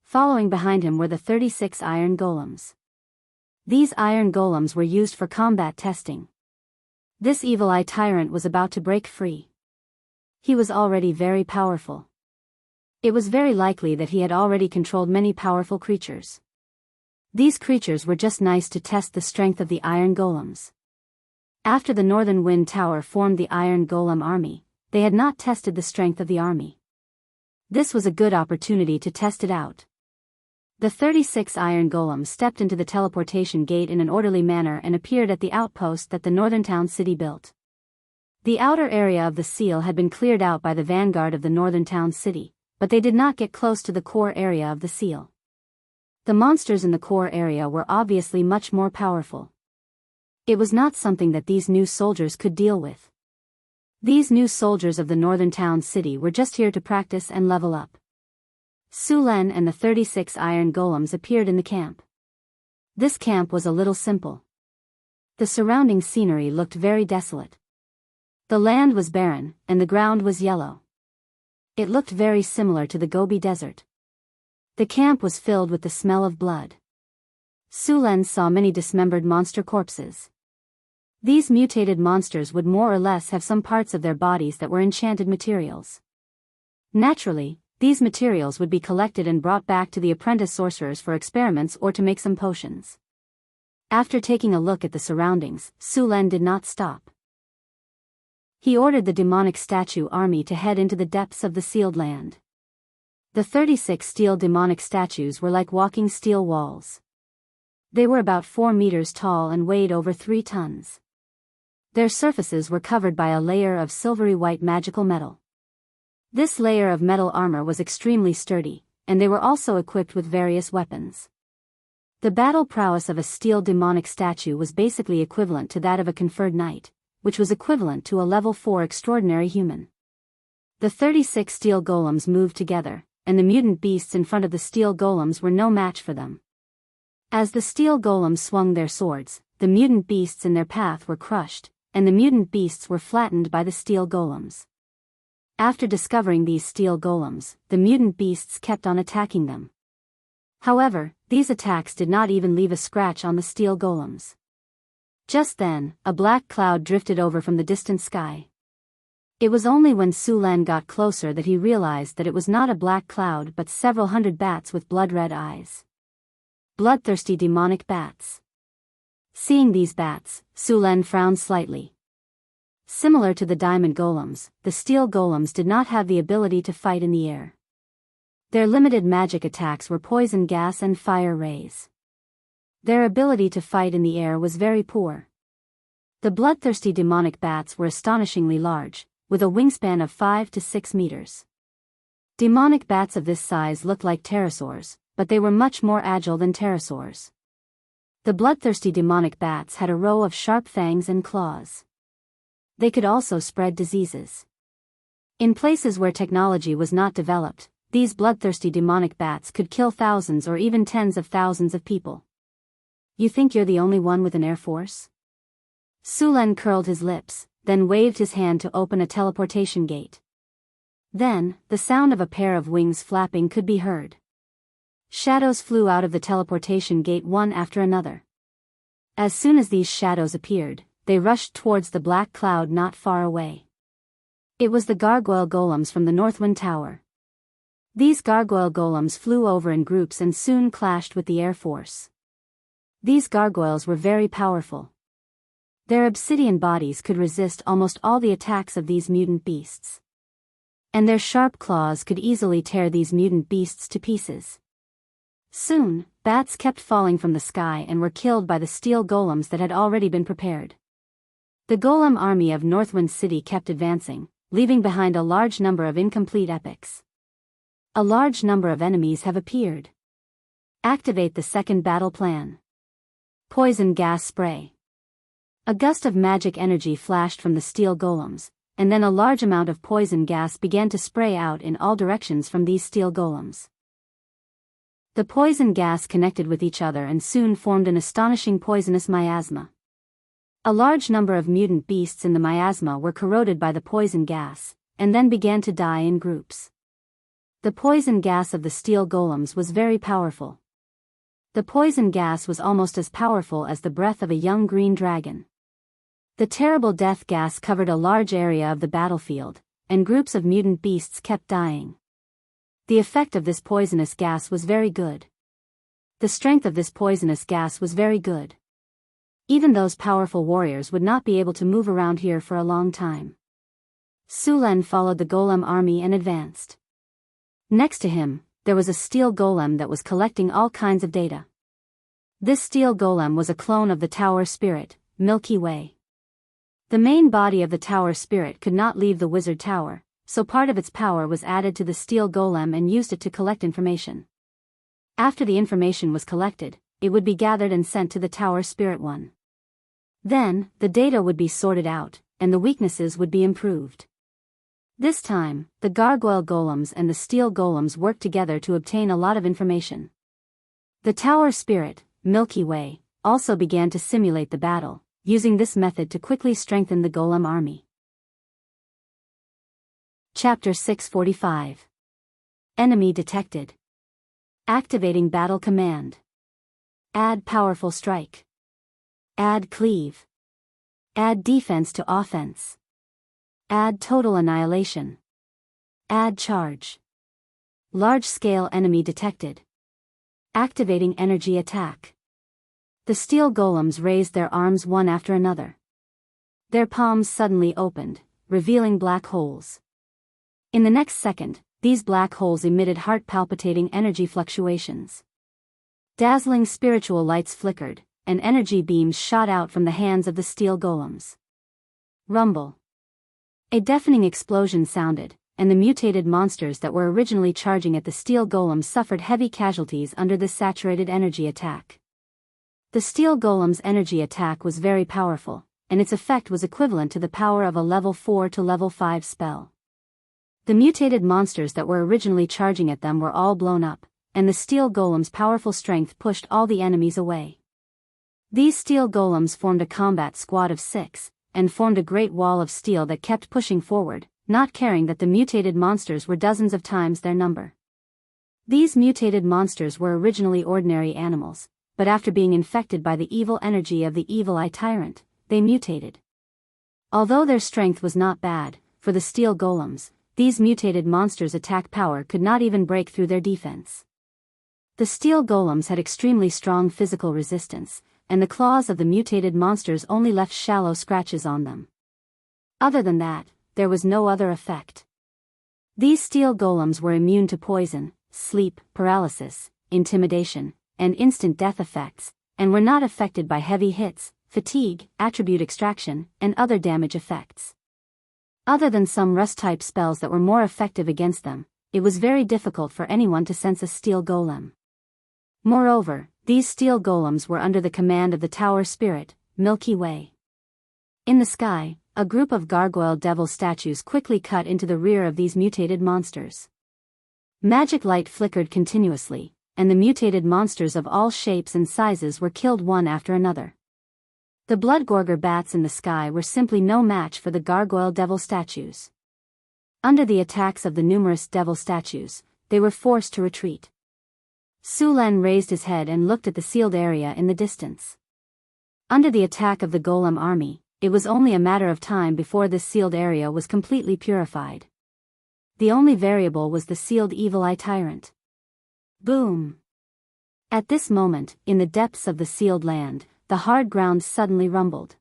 [SPEAKER 1] Following behind him were the 36 iron golems. These iron golems were used for combat testing. This evil eye tyrant was about to break free. He was already very powerful. It was very likely that he had already controlled many powerful creatures. These creatures were just nice to test the strength of the iron golems. After the northern wind tower formed the iron golem army, they had not tested the strength of the army. This was a good opportunity to test it out. The 36 iron golems stepped into the teleportation gate in an orderly manner and appeared at the outpost that the northern town city built. The outer area of the seal had been cleared out by the vanguard of the northern town city, but they did not get close to the core area of the seal. The monsters in the core area were obviously much more powerful. It was not something that these new soldiers could deal with. These new soldiers of the northern town city were just here to practice and level up. Su Len and the 36 iron golems appeared in the camp. This camp was a little simple. The surrounding scenery looked very desolate. The land was barren, and the ground was yellow. It looked very similar to the Gobi Desert. The camp was filled with the smell of blood. Su Len saw many dismembered monster corpses. These mutated monsters would more or less have some parts of their bodies that were enchanted materials. Naturally, these materials would be collected and brought back to the apprentice sorcerers for experiments or to make some potions. After taking a look at the surroundings, Su Len did not stop. He ordered the demonic statue army to head into the depths of the sealed land. The 36 steel demonic statues were like walking steel walls. They were about 4 meters tall and weighed over 3 tons. Their surfaces were covered by a layer of silvery white magical metal. This layer of metal armor was extremely sturdy, and they were also equipped with various weapons. The battle prowess of a steel demonic statue was basically equivalent to that of a conferred knight, which was equivalent to a level 4 extraordinary human. The 36 steel golems moved together, and the mutant beasts in front of the steel golems were no match for them. As the steel golems swung their swords, the mutant beasts in their path were crushed, and the mutant beasts were flattened by the steel golems. After discovering these steel golems, the mutant beasts kept on attacking them. However, these attacks did not even leave a scratch on the steel golems. Just then, a black cloud drifted over from the distant sky. It was only when Su Len got closer that he realized that it was not a black cloud but several hundred bats with blood-red eyes. Bloodthirsty demonic bats. Seeing these bats, Su Len frowned slightly. Similar to the diamond golems, the steel golems did not have the ability to fight in the air. Their limited magic attacks were poison gas and fire rays. Their ability to fight in the air was very poor. The bloodthirsty demonic bats were astonishingly large, with a wingspan of 5 to 6 meters. Demonic bats of this size looked like pterosaurs, but they were much more agile than pterosaurs. The bloodthirsty demonic bats had a row of sharp fangs and claws. They could also spread diseases. In places where technology was not developed, these bloodthirsty demonic bats could kill thousands or even tens of thousands of people. You think you're the only one with an air force? Su Len curled his lips, then waved his hand to open a teleportation gate. Then, the sound of a pair of wings flapping could be heard. Shadows flew out of the teleportation gate one after another. As soon as these shadows appeared, they rushed towards the black cloud not far away. It was the gargoyle golems from the Northwind Tower. These gargoyle golems flew over in groups and soon clashed with the Air Force. These gargoyles were very powerful. Their obsidian bodies could resist almost all the attacks of these mutant beasts. And their sharp claws could easily tear these mutant beasts to pieces. Soon, bats kept falling from the sky and were killed by the steel golems that had already been prepared. The golem army of Northwind City kept advancing, leaving behind a large number of incomplete epics. A large number of enemies have appeared. Activate the second battle plan. Poison gas spray. A gust of magic energy flashed from the steel golems, and then a large amount of poison gas began to spray out in all directions from these steel golems. The poison gas connected with each other and soon formed an astonishing poisonous miasma. A large number of mutant beasts in the miasma were corroded by the poison gas, and then began to die in groups. The poison gas of the steel golems was very powerful. The poison gas was almost as powerful as the breath of a young green dragon. The terrible death gas covered a large area of the battlefield, and groups of mutant beasts kept dying. The effect of this poisonous gas was very good. The strength of this poisonous gas was very good. Even those powerful warriors would not be able to move around here for a long time. Su Len followed the golem army and advanced. Next to him, there was a steel golem that was collecting all kinds of data. This steel golem was a clone of the tower spirit, Milky Way. The main body of the tower spirit could not leave the wizard tower, so part of its power was added to the steel golem and used it to collect information. After the information was collected, it would be gathered and sent to the tower spirit one. Then, the data would be sorted out, and the weaknesses would be improved. This time, the gargoyle golems and the steel golems worked together to obtain a lot of information. The tower spirit, Milky Way, also began to simulate the battle, using this method to quickly strengthen the golem army. Chapter 645. Enemy detected. Activating battle command. Add powerful strike. Add cleave. Add defense to offense. Add total annihilation. Add charge. Large-scale enemy detected. Activating energy attack. The steel golems raised their arms one after another. Their palms suddenly opened, revealing black holes. In the next second, these black holes emitted heart-palpitating energy fluctuations. Dazzling spiritual lights flickered, and energy beams shot out from the hands of the steel golems. Rumble. A deafening explosion sounded, and the mutated monsters that were originally charging at the steel golems suffered heavy casualties under this saturated energy attack. The steel golem's energy attack was very powerful, and its effect was equivalent to the power of a level 4 to level 5 spell. The mutated monsters that were originally charging at them were all blown up, and the steel golem's powerful strength pushed all the enemies away. These steel golems formed a combat squad of 6, and formed a great wall of steel that kept pushing forward, not caring that the mutated monsters were dozens of times their number. These mutated monsters were originally ordinary animals, but after being infected by the evil energy of the evil eye tyrant, they mutated. Although their strength was not bad, for the steel golems, these mutated monsters' attack power could not even break through their defense. The steel golems had extremely strong physical resistance, and the claws of the mutated monsters only left shallow scratches on them. Other than that, there was no other effect. These steel golems were immune to poison, sleep, paralysis, intimidation, and instant death effects, and were not affected by heavy hits, fatigue, attribute extraction, and other damage effects. Other than some rust-type spells that were more effective against them, it was very difficult for anyone to sense a steel golem. Moreover, these steel golems were under the command of the tower spirit, Milky Way. In the sky, a group of gargoyle devil statues quickly cut into the rear of these mutated monsters. Magic light flickered continuously, and the mutated monsters of all shapes and sizes were killed one after another. The bloodgorger bats in the sky were simply no match for the gargoyle devil statues. Under the attacks of the numerous devil statues, they were forced to retreat. Su Len raised his head and looked at the sealed area in the distance. Under the attack of the golem army, it was only a matter of time before this sealed area was completely purified. The only variable was the sealed evil eye tyrant. Boom! At this moment, in the depths of the sealed land, the hard ground suddenly rumbled.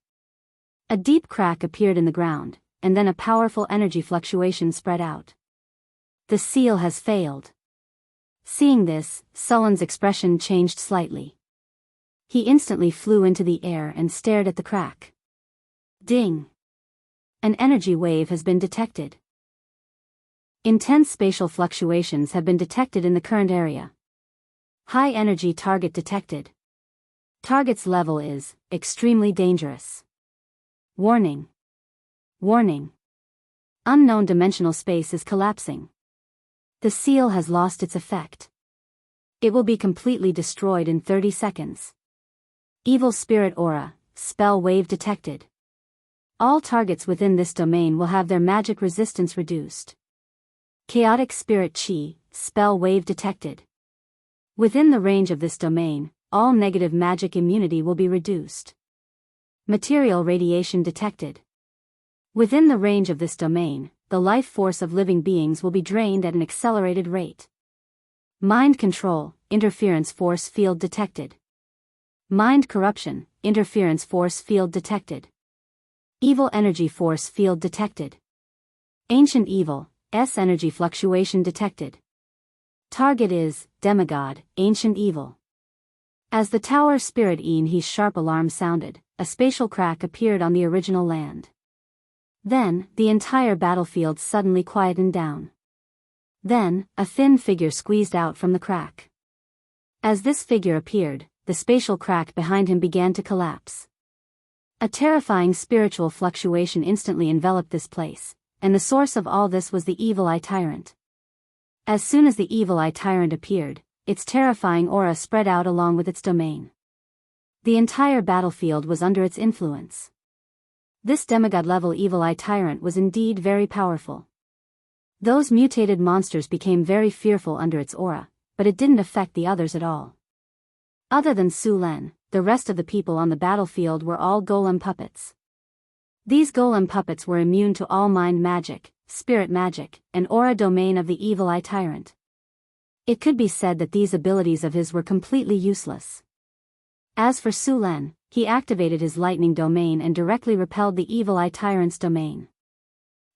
[SPEAKER 1] A deep crack appeared in the ground, and then a powerful energy fluctuation spread out. The seal has failed. Seeing this, Sullen's expression changed slightly. He instantly flew into the air and stared at the crack. Ding! An energy wave has been detected. Intense spatial fluctuations have been detected in the current area. High energy target detected. Target's level is extremely dangerous. Warning. Warning. Unknown dimensional space is collapsing. The seal has lost its effect. It will be completely destroyed in 30 seconds. Evil spirit aura, spell wave detected. All targets within this domain will have their magic resistance reduced. Chaotic spirit chi, spell wave detected. Within the range of this domain, all negative magic immunity will be reduced. Material radiation detected. Within the range of this domain, the life force of living beings will be drained at an accelerated rate. Mind control, interference force field detected. Mind corruption, interference force field detected. Evil energy force field detected. Ancient evil, S energy fluctuation detected. Target is, demigod, ancient evil. As the tower spirit He's sharp alarm sounded, a spatial crack appeared on the original land. Then, the entire battlefield suddenly quietened down. Then, a thin figure squeezed out from the crack. As this figure appeared, the spatial crack behind him began to collapse. A terrifying spiritual fluctuation instantly enveloped this place, and the source of all this was the evil eye tyrant. As soon as the evil eye tyrant appeared, its terrifying aura spread out along with its domain. The entire battlefield was under its influence. This demigod-level evil eye tyrant was indeed very powerful. Those mutated monsters became very fearful under its aura, but it didn't affect the others at all. Other than Su Len, the rest of the people on the battlefield were all golem puppets. These golem puppets were immune to all mind magic, spirit magic, and aura domain of the evil eye tyrant. It could be said that these abilities of his were completely useless. As for Su Len, he activated his lightning domain and directly repelled the evil eye tyrant's domain.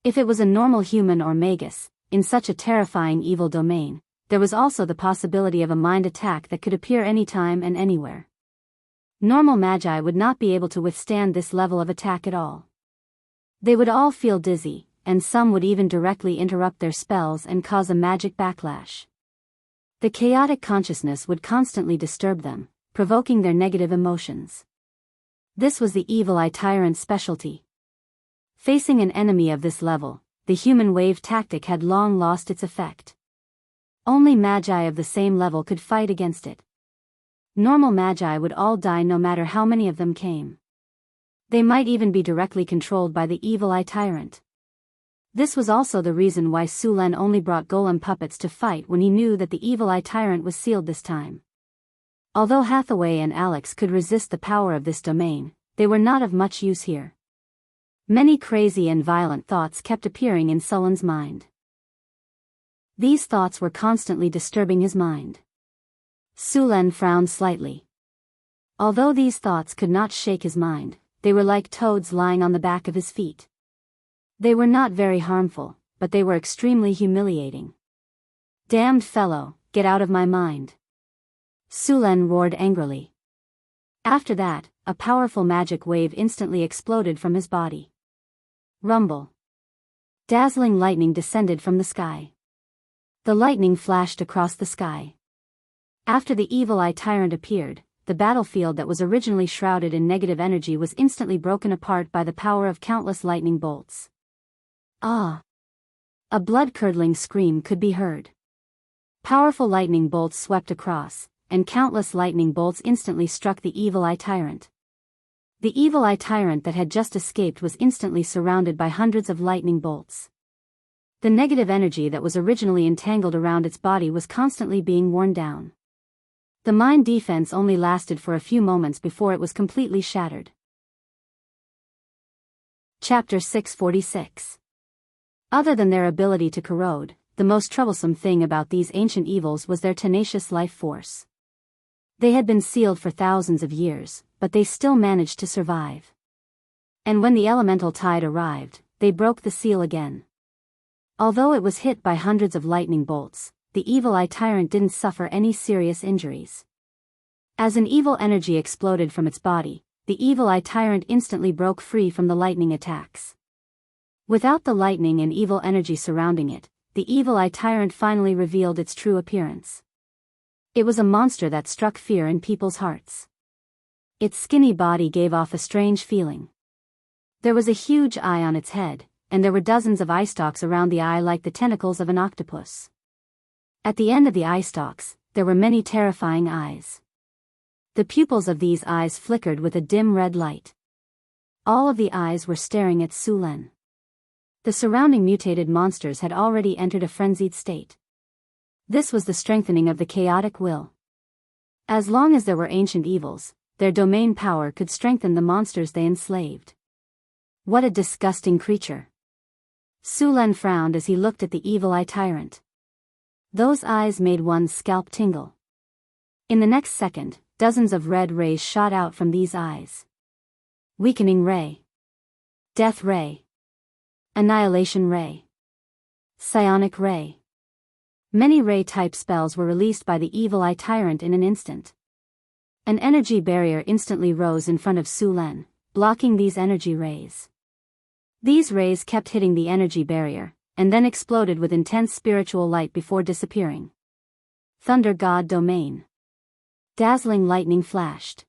[SPEAKER 1] If it was a normal human or magus, in such a terrifying evil domain, there was also the possibility of a mind attack that could appear anytime and anywhere. Normal magi would not be able to withstand this level of attack at all. They would all feel dizzy, and some would even directly interrupt their spells and cause a magic backlash. The chaotic consciousness would constantly disturb them, provoking their negative emotions. This was the evil eye tyrant's specialty. Facing an enemy of this level, the human wave tactic had long lost its effect. Only magi of the same level could fight against it. Normal magi would all die no matter how many of them came. They might even be directly controlled by the evil eye tyrant. This was also the reason why Su Len only brought golem puppets to fight when he knew that the evil eye tyrant was sealed this time. Although Hathaway and Alex could resist the power of this domain, they were not of much use here. Many crazy and violent thoughts kept appearing in Sullen's mind. These thoughts were constantly disturbing his mind. Su Len frowned slightly. Although these thoughts could not shake his mind, they were like toads lying on the back of his feet. They were not very harmful, but they were extremely humiliating. "Damned fellow, get out of my mind!" Su Len roared angrily. After that, a powerful magic wave instantly exploded from his body. Rumble. Dazzling lightning descended from the sky. The lightning flashed across the sky. After the evil eye tyrant appeared, the battlefield that was originally shrouded in negative energy was instantly broken apart by the power of countless lightning bolts. Ah! A blood-curdling scream could be heard. Powerful lightning bolts swept across, and countless lightning bolts instantly struck the evil eye tyrant. The evil eye tyrant that had just escaped was instantly surrounded by hundreds of lightning bolts. The negative energy that was originally entangled around its body was constantly being worn down. The mind defense only lasted for a few moments before it was completely shattered. Chapter 646. Other than their ability to corrode, the most troublesome thing about these ancient evils was their tenacious life force. They had been sealed for thousands of years, but they still managed to survive. And when the elemental tide arrived, they broke the seal again. Although it was hit by hundreds of lightning bolts, the evil eye tyrant didn't suffer any serious injuries. As an evil energy exploded from its body, the evil eye tyrant instantly broke free from the lightning attacks. Without the lightning and evil energy surrounding it, the evil eye tyrant finally revealed its true appearance. It was a monster that struck fear in people's hearts. Its skinny body gave off a strange feeling. There was a huge eye on its head, and there were dozens of eye stalks around the eye like the tentacles of an octopus. At the end of the eye stalks, there were many terrifying eyes. The pupils of these eyes flickered with a dim red light. All of the eyes were staring at Su Len. The surrounding mutated monsters had already entered a frenzied state. This was the strengthening of the chaotic will. As long as there were ancient evils, their domain power could strengthen the monsters they enslaved. What a disgusting creature! Su Len frowned as he looked at the evil eye tyrant. Those eyes made one's scalp tingle. In the next second, dozens of red rays shot out from these eyes. Weakening ray. Death ray. Annihilation ray. Psionic ray. Many ray-type spells were released by the evil eye tyrant in an instant. An energy barrier instantly rose in front of Su Len, blocking these energy rays. These rays kept hitting the energy barrier, and then exploded with intense spiritual light before disappearing. Thunder God Domain. Dazzling lightning flashed.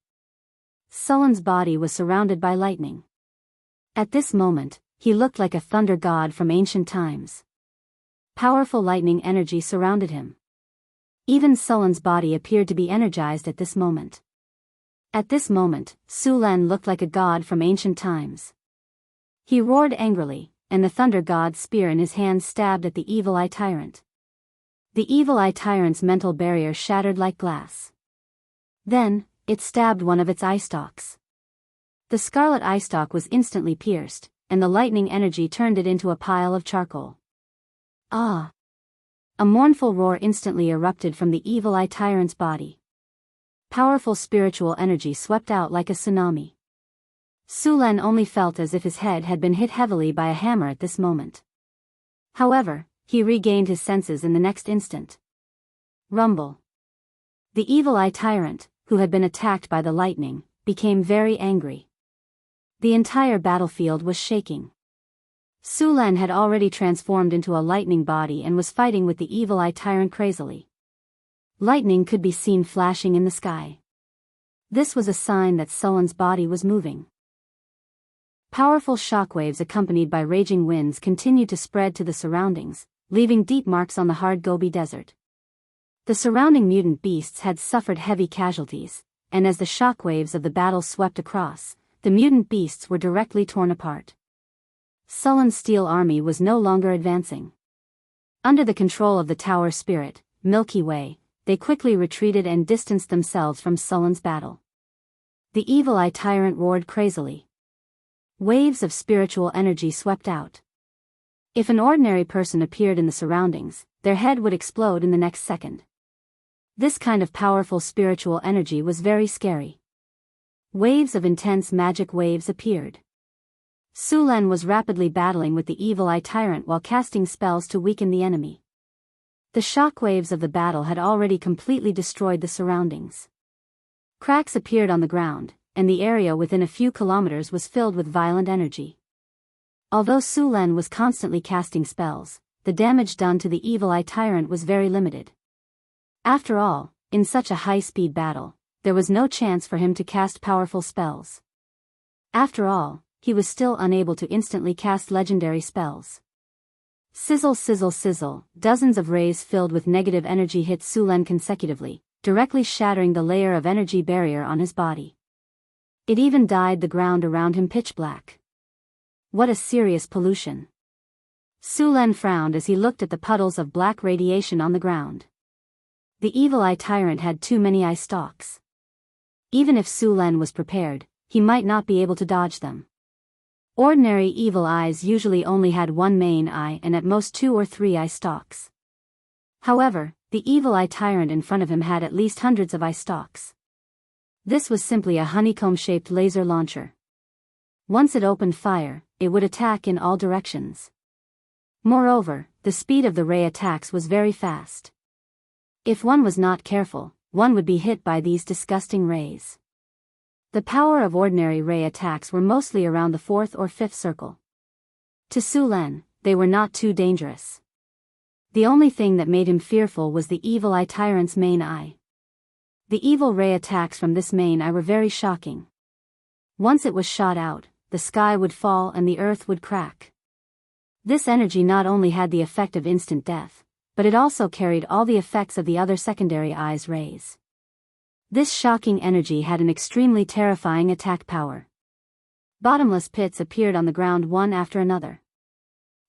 [SPEAKER 1] Sullen's body was surrounded by lightning. At this moment, he looked like a thunder god from ancient times. Powerful lightning energy surrounded him. Even Sullen's body appeared to be energized at this moment. At this moment, Su Len looked like a god from ancient times. He roared angrily, and the thunder god's spear in his hand stabbed at the evil eye tyrant. The evil eye tyrant's mental barrier shattered like glass. Then, it stabbed one of its eye stalks. The scarlet eye stalk was instantly pierced, and the lightning energy turned it into a pile of charcoal. Ah! A mournful roar instantly erupted from the evil eye tyrant's body. Powerful spiritual energy swept out like a tsunami. Su Len only felt as if his head had been hit heavily by a hammer at this moment. However, he regained his senses in the next instant. Rumble. The evil eye tyrant, who had been attacked by the lightning, became very angry. The entire battlefield was shaking. Su Len had already transformed into a lightning body and was fighting with the evil eye tyrant crazily. Lightning could be seen flashing in the sky. This was a sign that Su Len's body was moving. Powerful shockwaves accompanied by raging winds continued to spread to the surroundings, leaving deep marks on the hard Gobi Desert. The surrounding mutant beasts had suffered heavy casualties, and as the shockwaves of the battle swept across, the mutant beasts were directly torn apart. Su Len's steel army was no longer advancing. Under the control of the tower spirit, Milky Way, they quickly retreated and distanced themselves from Su Len's battle. The evil eye tyrant roared crazily. Waves of spiritual energy swept out. If an ordinary person appeared in the surroundings, their head would explode in the next second. This kind of powerful spiritual energy was very scary. Waves of intense magic waves appeared. Su Len was rapidly battling with the evil eye tyrant while casting spells to weaken the enemy. The shockwaves of the battle had already completely destroyed the surroundings. Cracks appeared on the ground, and the area within a few kilometers was filled with violent energy. Although Su Len was constantly casting spells, the damage done to the evil eye tyrant was very limited. After all, in such a high-speed battle, there was no chance for him to cast powerful spells. After all, he was still unable to instantly cast legendary spells. Sizzle sizzle sizzle, dozens of rays filled with negative energy hit Su Len consecutively, directly shattering the layer of energy barrier on his body. It even dyed the ground around him pitch black. What a serious pollution. Su Len frowned as he looked at the puddles of black radiation on the ground. The evil eye tyrant had too many eye stalks. Even if Su Len was prepared, he might not be able to dodge them. Ordinary evil eyes usually only had one main eye and at most 2 or 3 eye stalks. However, the evil eye tyrant in front of him had at least hundreds of eye stalks. This was simply a honeycomb-shaped laser launcher. Once it opened fire, it would attack in all directions. Moreover, the speed of the ray attacks was very fast. If one was not careful, one would be hit by these disgusting rays. The power of ordinary ray attacks were mostly around the 4th or 5th circle. To Su Len, they were not too dangerous. The only thing that made him fearful was the evil eye tyrant's main eye. The evil ray attacks from this main eye were very shocking. Once it was shot out, the sky would fall and the earth would crack. This energy not only had the effect of instant death, but it also carried all the effects of the other secondary eye's rays. This shocking energy had an extremely terrifying attack power. Bottomless pits appeared on the ground one after another.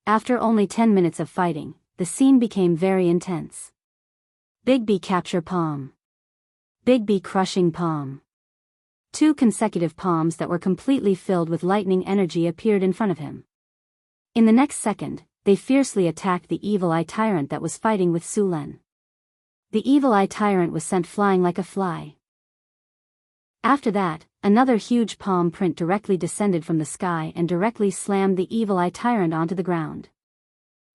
[SPEAKER 1] After only 10 minutes of fighting, the scene became very intense. Big B capture palm. Big B crushing palm. 2 consecutive palms that were completely filled with lightning energy appeared in front of him. In the next second, they fiercely attacked the evil eye tyrant that was fighting with Su Len. The evil eye tyrant was sent flying like a fly. After that, another huge palm print directly descended from the sky and directly slammed the evil eye tyrant onto the ground.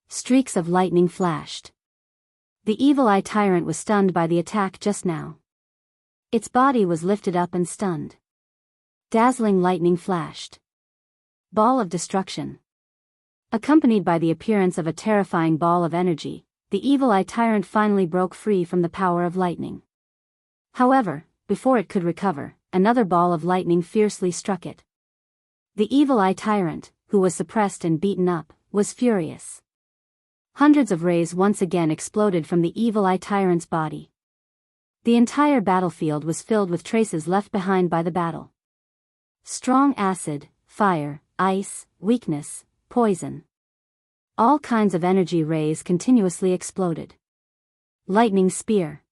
[SPEAKER 1] Streaks of lightning flashed. The evil eye tyrant was stunned by the attack just now. Its body was lifted up and stunned. Dazzling lightning flashed. Ball of destruction. Accompanied by the appearance of a terrifying ball of energy, the evil eye tyrant finally broke free from the power of lightning. However, before it could recover, another ball of lightning fiercely struck it. The evil eye tyrant, who was suppressed and beaten up, was furious. Hundreds of rays once again exploded from the evil eye tyrant's body. The entire battlefield was filled with traces left behind by the battle. Strong acid, fire, ice, weakness, poison. All kinds of energy rays continuously exploded. Lightning spear.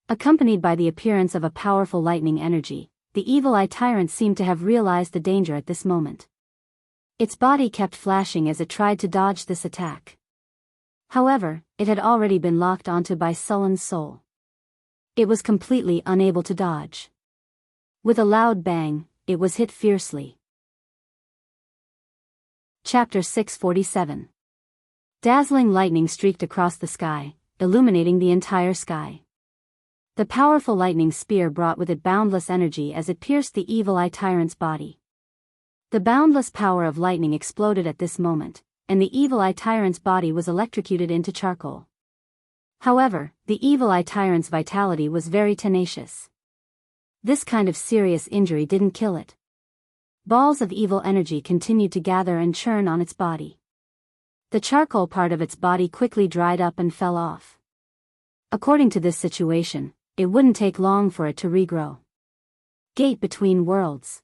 [SPEAKER 1] Accompanied by the appearance of a powerful lightning energy, the evil eye tyrant seemed to have realized the danger at this moment. Its body kept flashing as it tried to dodge this attack. However, it had already been locked onto by Sullen's soul. It was completely unable to dodge. With a loud bang, it was hit fiercely. Chapter 647. Dazzling lightning streaked across the sky, illuminating the entire sky. The powerful lightning spear brought with it boundless energy as it pierced the evil eye tyrant's body. The boundless power of lightning exploded at this moment, and the evil eye tyrant's body was electrocuted into charcoal. However, the evil eye tyrant's vitality was very tenacious. This kind of serious injury didn't kill it. Balls of evil energy continued to gather and churn on its body. The charcoal part of its body quickly dried up and fell off. According to this situation, it wouldn't take long for it to regrow. Gate between worlds.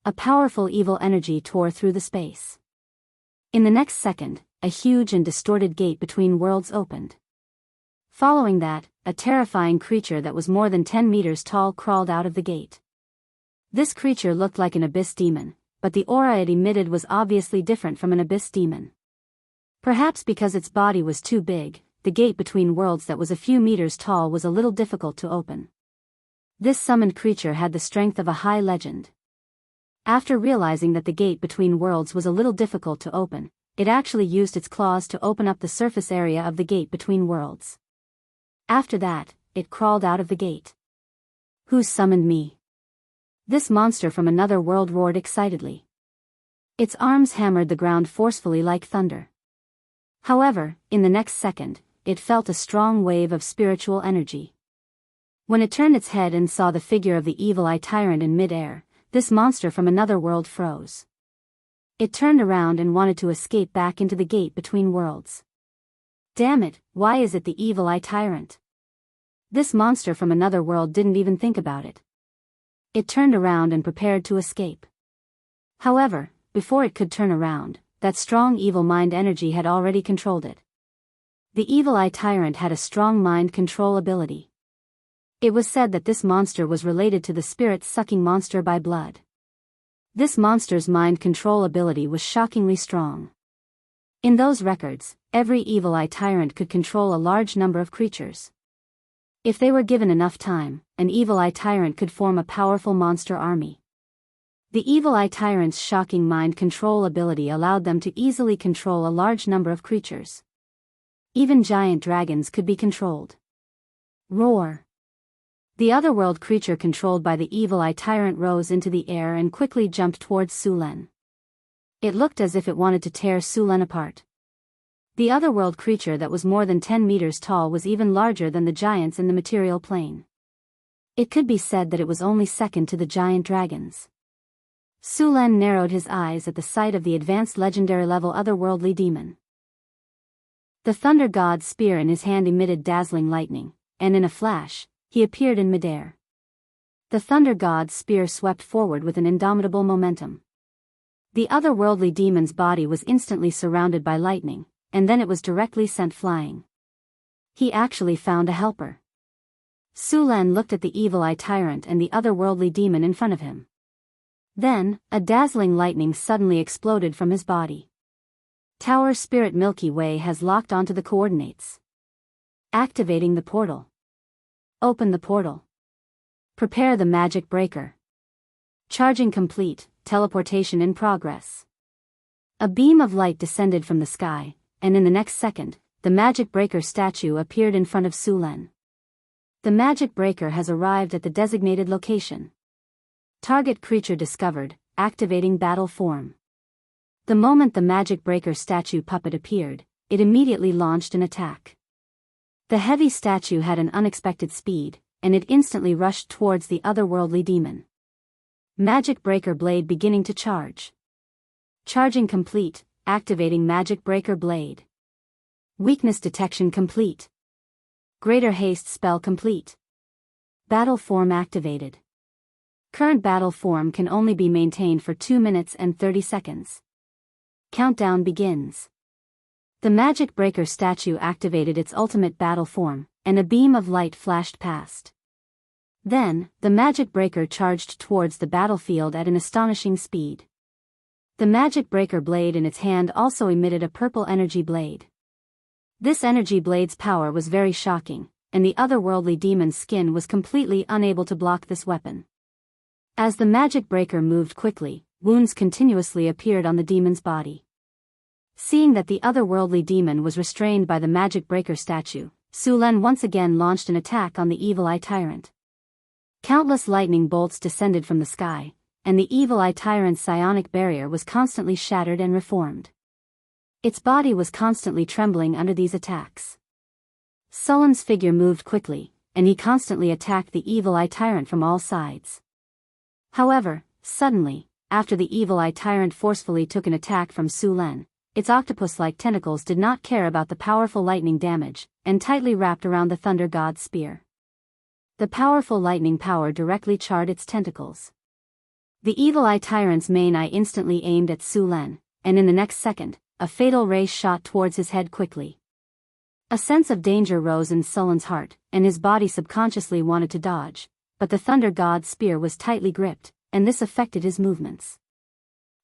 [SPEAKER 1] A powerful evil energy tore through the space. In the next second, a huge and distorted gate between worlds opened. Following that, a terrifying creature that was more than 10 meters tall crawled out of the gate. This creature looked like an abyss demon, but the aura it emitted was obviously different from an abyss demon. Perhaps because its body was too big, the gate between worlds that was a few meters tall was a little difficult to open. This summoned creature had the strength of a high legend. After realizing that the gate between worlds was a little difficult to open, it actually used its claws to open up the surface area of the gate between worlds. After that, it crawled out of the gate. Who summoned me? This monster from another world roared excitedly. Its arms hammered the ground forcefully like thunder. However, in the next second, it felt a strong wave of spiritual energy. When it turned its head and saw the figure of the evil eye tyrant in mid-air, this monster from another world froze. It turned around and wanted to escape back into the gate between worlds. Damn it, why is it the evil eye tyrant? This monster from another world didn't even think about it. It turned around and prepared to escape. However, before it could turn around, that strong evil mind energy had already controlled it. The evil eye tyrant had a strong mind control ability. It was said that this monster was related to the spirit-sucking monster by blood. This monster's mind control ability was shockingly strong. In those records, every evil eye tyrant could control a large number of creatures. If they were given enough time, an evil eye tyrant could form a powerful monster army. The evil eye tyrant's shocking mind control ability allowed them to easily control a large number of creatures. Even giant dragons could be controlled. Roar. The otherworld creature controlled by the evil eye tyrant rose into the air and quickly jumped towards Sulen. It looked as if it wanted to tear Sulen apart. The otherworld creature that was more than 10 meters tall was even larger than the giants in the material plane. It could be said that it was only second to the giant dragons. Sulen narrowed his eyes at the sight of the advanced legendary level otherworldly demon. The thunder god's spear in his hand emitted dazzling lightning, and in a flash, he appeared in midair. The thunder god's spear swept forward with an indomitable momentum. The otherworldly demon's body was instantly surrounded by lightning, and then it was directly sent flying. He actually found a helper. Sulen looked at the evil eye tyrant and the otherworldly demon in front of him. Then, a dazzling lightning suddenly exploded from his body. Tower Spirit Milky Way has locked onto the coordinates. Activating the portal. Open the portal. Prepare the magic breaker. Charging complete, teleportation in progress. A beam of light descended from the sky, and in the next second, the magic breaker statue appeared in front of Sulen. The magic breaker has arrived at the designated location. Target creature discovered, activating battle form. The moment the magic breaker statue puppet appeared, it immediately launched an attack. The heavy statue had an unexpected speed, and it instantly rushed towards the otherworldly demon. Magic breaker blade beginning to charge. Charging complete, activating magic breaker blade. Weakness detection complete. Greater haste spell complete. Battle form activated. Current battle form can only be maintained for 2 minutes and 30 seconds. Countdown begins. The magic breaker statue activated its ultimate battle form, and a beam of light flashed past. Then, the magic breaker charged towards the battlefield at an astonishing speed. The magic breaker blade in its hand also emitted a purple energy blade. This energy blade's power was very shocking, and the otherworldly demon's skin was completely unable to block this weapon. As the magic breaker moved quickly, wounds continuously appeared on the demon's body. Seeing that the otherworldly demon was restrained by the magic breaker statue, Su Len once again launched an attack on the evil eye tyrant. Countless lightning bolts descended from the sky, and the evil eye tyrant's psionic barrier was constantly shattered and reformed. Its body was constantly trembling under these attacks. Sullen's figure moved quickly, and he constantly attacked the evil eye tyrant from all sides. However, suddenly, after the evil eye tyrant forcefully took an attack from Su Len, its octopus-like tentacles did not care about the powerful lightning damage, and tightly wrapped around the thunder god's spear. The powerful lightning power directly charred its tentacles. The evil eye tyrant's main eye instantly aimed at Su Len, and in the next second, a fatal ray shot towards his head quickly. A sense of danger rose in Sullen's heart, and his body subconsciously wanted to dodge, but the thunder god's spear was tightly gripped, and this affected his movements.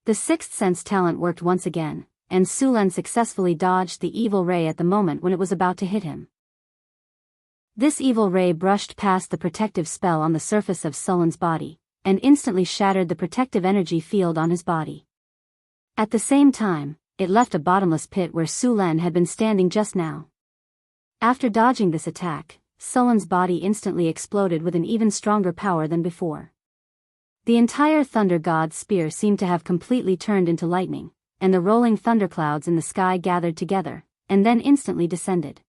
[SPEAKER 1] The sixth sense talent worked once again, and Su Len successfully dodged the evil ray at the moment when it was about to hit him. This evil ray brushed past the protective spell on the surface of Sullen's body, and instantly shattered the protective energy field on his body. At the same time, it left a bottomless pit where Su Len had been standing just now. After dodging this attack, Sullen's body instantly exploded with an even stronger power than before. The entire thunder god's spear seemed to have completely turned into lightning, and the rolling thunderclouds in the sky gathered together, and then instantly descended.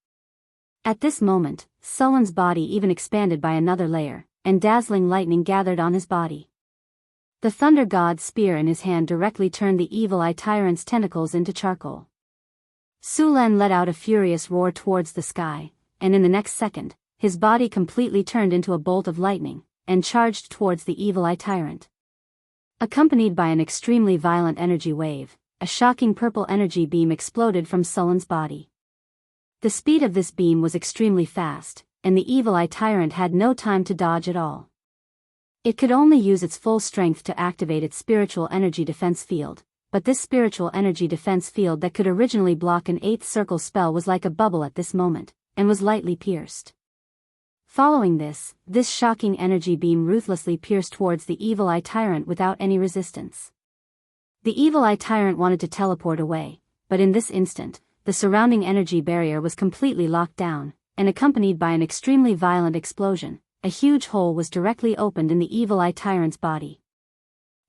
[SPEAKER 1] At this moment, Sullen's body even expanded by another layer, and dazzling lightning gathered on his body. The thunder god's spear in his hand directly turned the evil eye tyrant's tentacles into charcoal. Su Len let out a furious roar towards the sky, and in the next second, his body completely turned into a bolt of lightning, and charged towards the evil eye tyrant. Accompanied by an extremely violent energy wave, a shocking purple energy beam exploded from Sullen's body. The speed of this beam was extremely fast, and the evil eye tyrant had no time to dodge at all. It could only use its full strength to activate its spiritual energy defense field, but this spiritual energy defense field that could originally block an eighth circle spell was like a bubble at this moment, and was lightly pierced. Following this shocking energy beam ruthlessly pierced towards the evil eye tyrant without any resistance. The evil eye tyrant wanted to teleport away, but in this instant, the surrounding energy barrier was completely locked down, and accompanied by an extremely violent explosion, a huge hole was directly opened in the evil eye tyrant's body.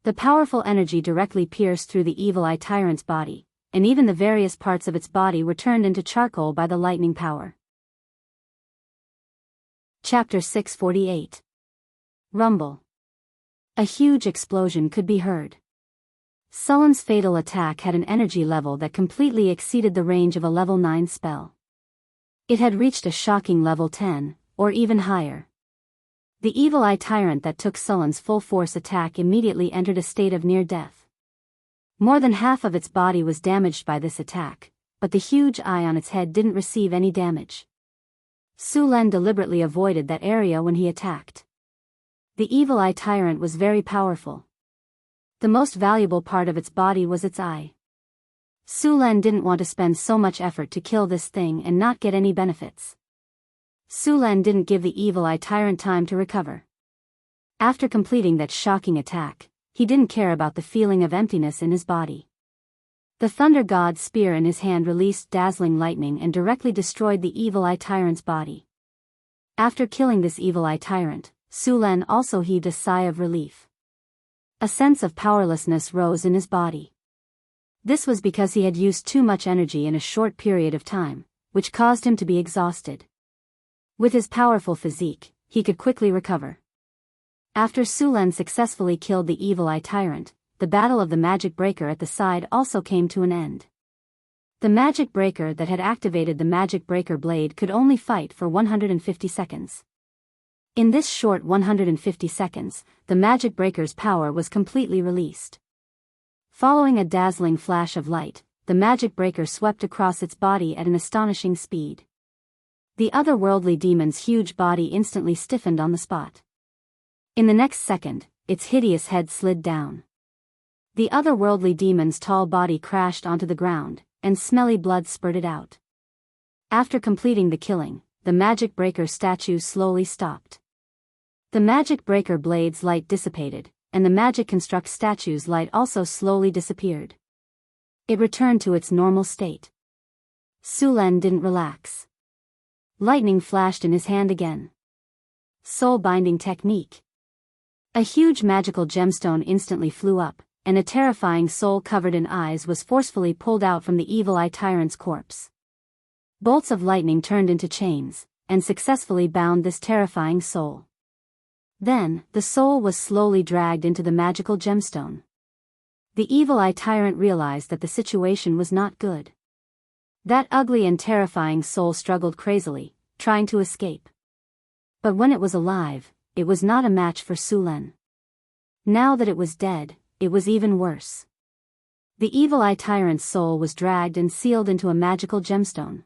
[SPEAKER 1] The powerful energy directly pierced through the evil eye tyrant's body, and even the various parts of its body were turned into charcoal by the lightning power. Chapter 648. Rumble. A huge explosion could be heard. Sullen's fatal attack had an energy level that completely exceeded the range of a level 9 spell. It had reached a shocking level 10, or even higher. The evil eye tyrant that took Sullen's full force attack immediately entered a state of near death. More than half of its body was damaged by this attack, but the huge eye on its head didn't receive any damage. Su Len deliberately avoided that area when he attacked. The evil eye tyrant was very powerful. The most valuable part of its body was its eye. Su Len didn't want to spend so much effort to kill this thing and not get any benefits. Su Len didn't give the evil eye tyrant time to recover. After completing that shocking attack, he didn't care about the feeling of emptiness in his body. The thunder god's spear in his hand released dazzling lightning and directly destroyed the evil eye tyrant's body. After killing this evil eye tyrant, Su Len also heaved a sigh of relief. A sense of powerlessness rose in his body. This was because he had used too much energy in a short period of time, which caused him to be exhausted. With his powerful physique, he could quickly recover. After Su Len successfully killed the evil eye tyrant, the battle of the magic breaker at the side also came to an end. The magic breaker that had activated the magic breaker blade could only fight for 150 seconds. In this short 150 seconds, the magic breaker's power was completely released. Following a dazzling flash of light, the magic breaker swept across its body at an astonishing speed. The otherworldly demon's huge body instantly stiffened on the spot. In the next second, its hideous head slid down. The otherworldly demon's tall body crashed onto the ground, and smelly blood spurted out. After completing the killing, the magic breaker statue slowly stopped. The magic breaker blade's light dissipated, and the magic construct statue's light also slowly disappeared. It returned to its normal state. Su Len didn't relax. Lightning flashed in his hand again. Soul binding technique. A huge magical gemstone instantly flew up, and a terrifying soul covered in eyes was forcefully pulled out from the evil eye tyrant's corpse. Bolts of lightning turned into chains, and successfully bound this terrifying soul. Then, the soul was slowly dragged into the magical gemstone. The evil eye tyrant realized that the situation was not good. That ugly and terrifying soul struggled crazily, trying to escape. But when it was alive, it was not a match for Su Len. Now that it was dead, it was even worse. The evil eye tyrant's soul was dragged and sealed into a magical gemstone.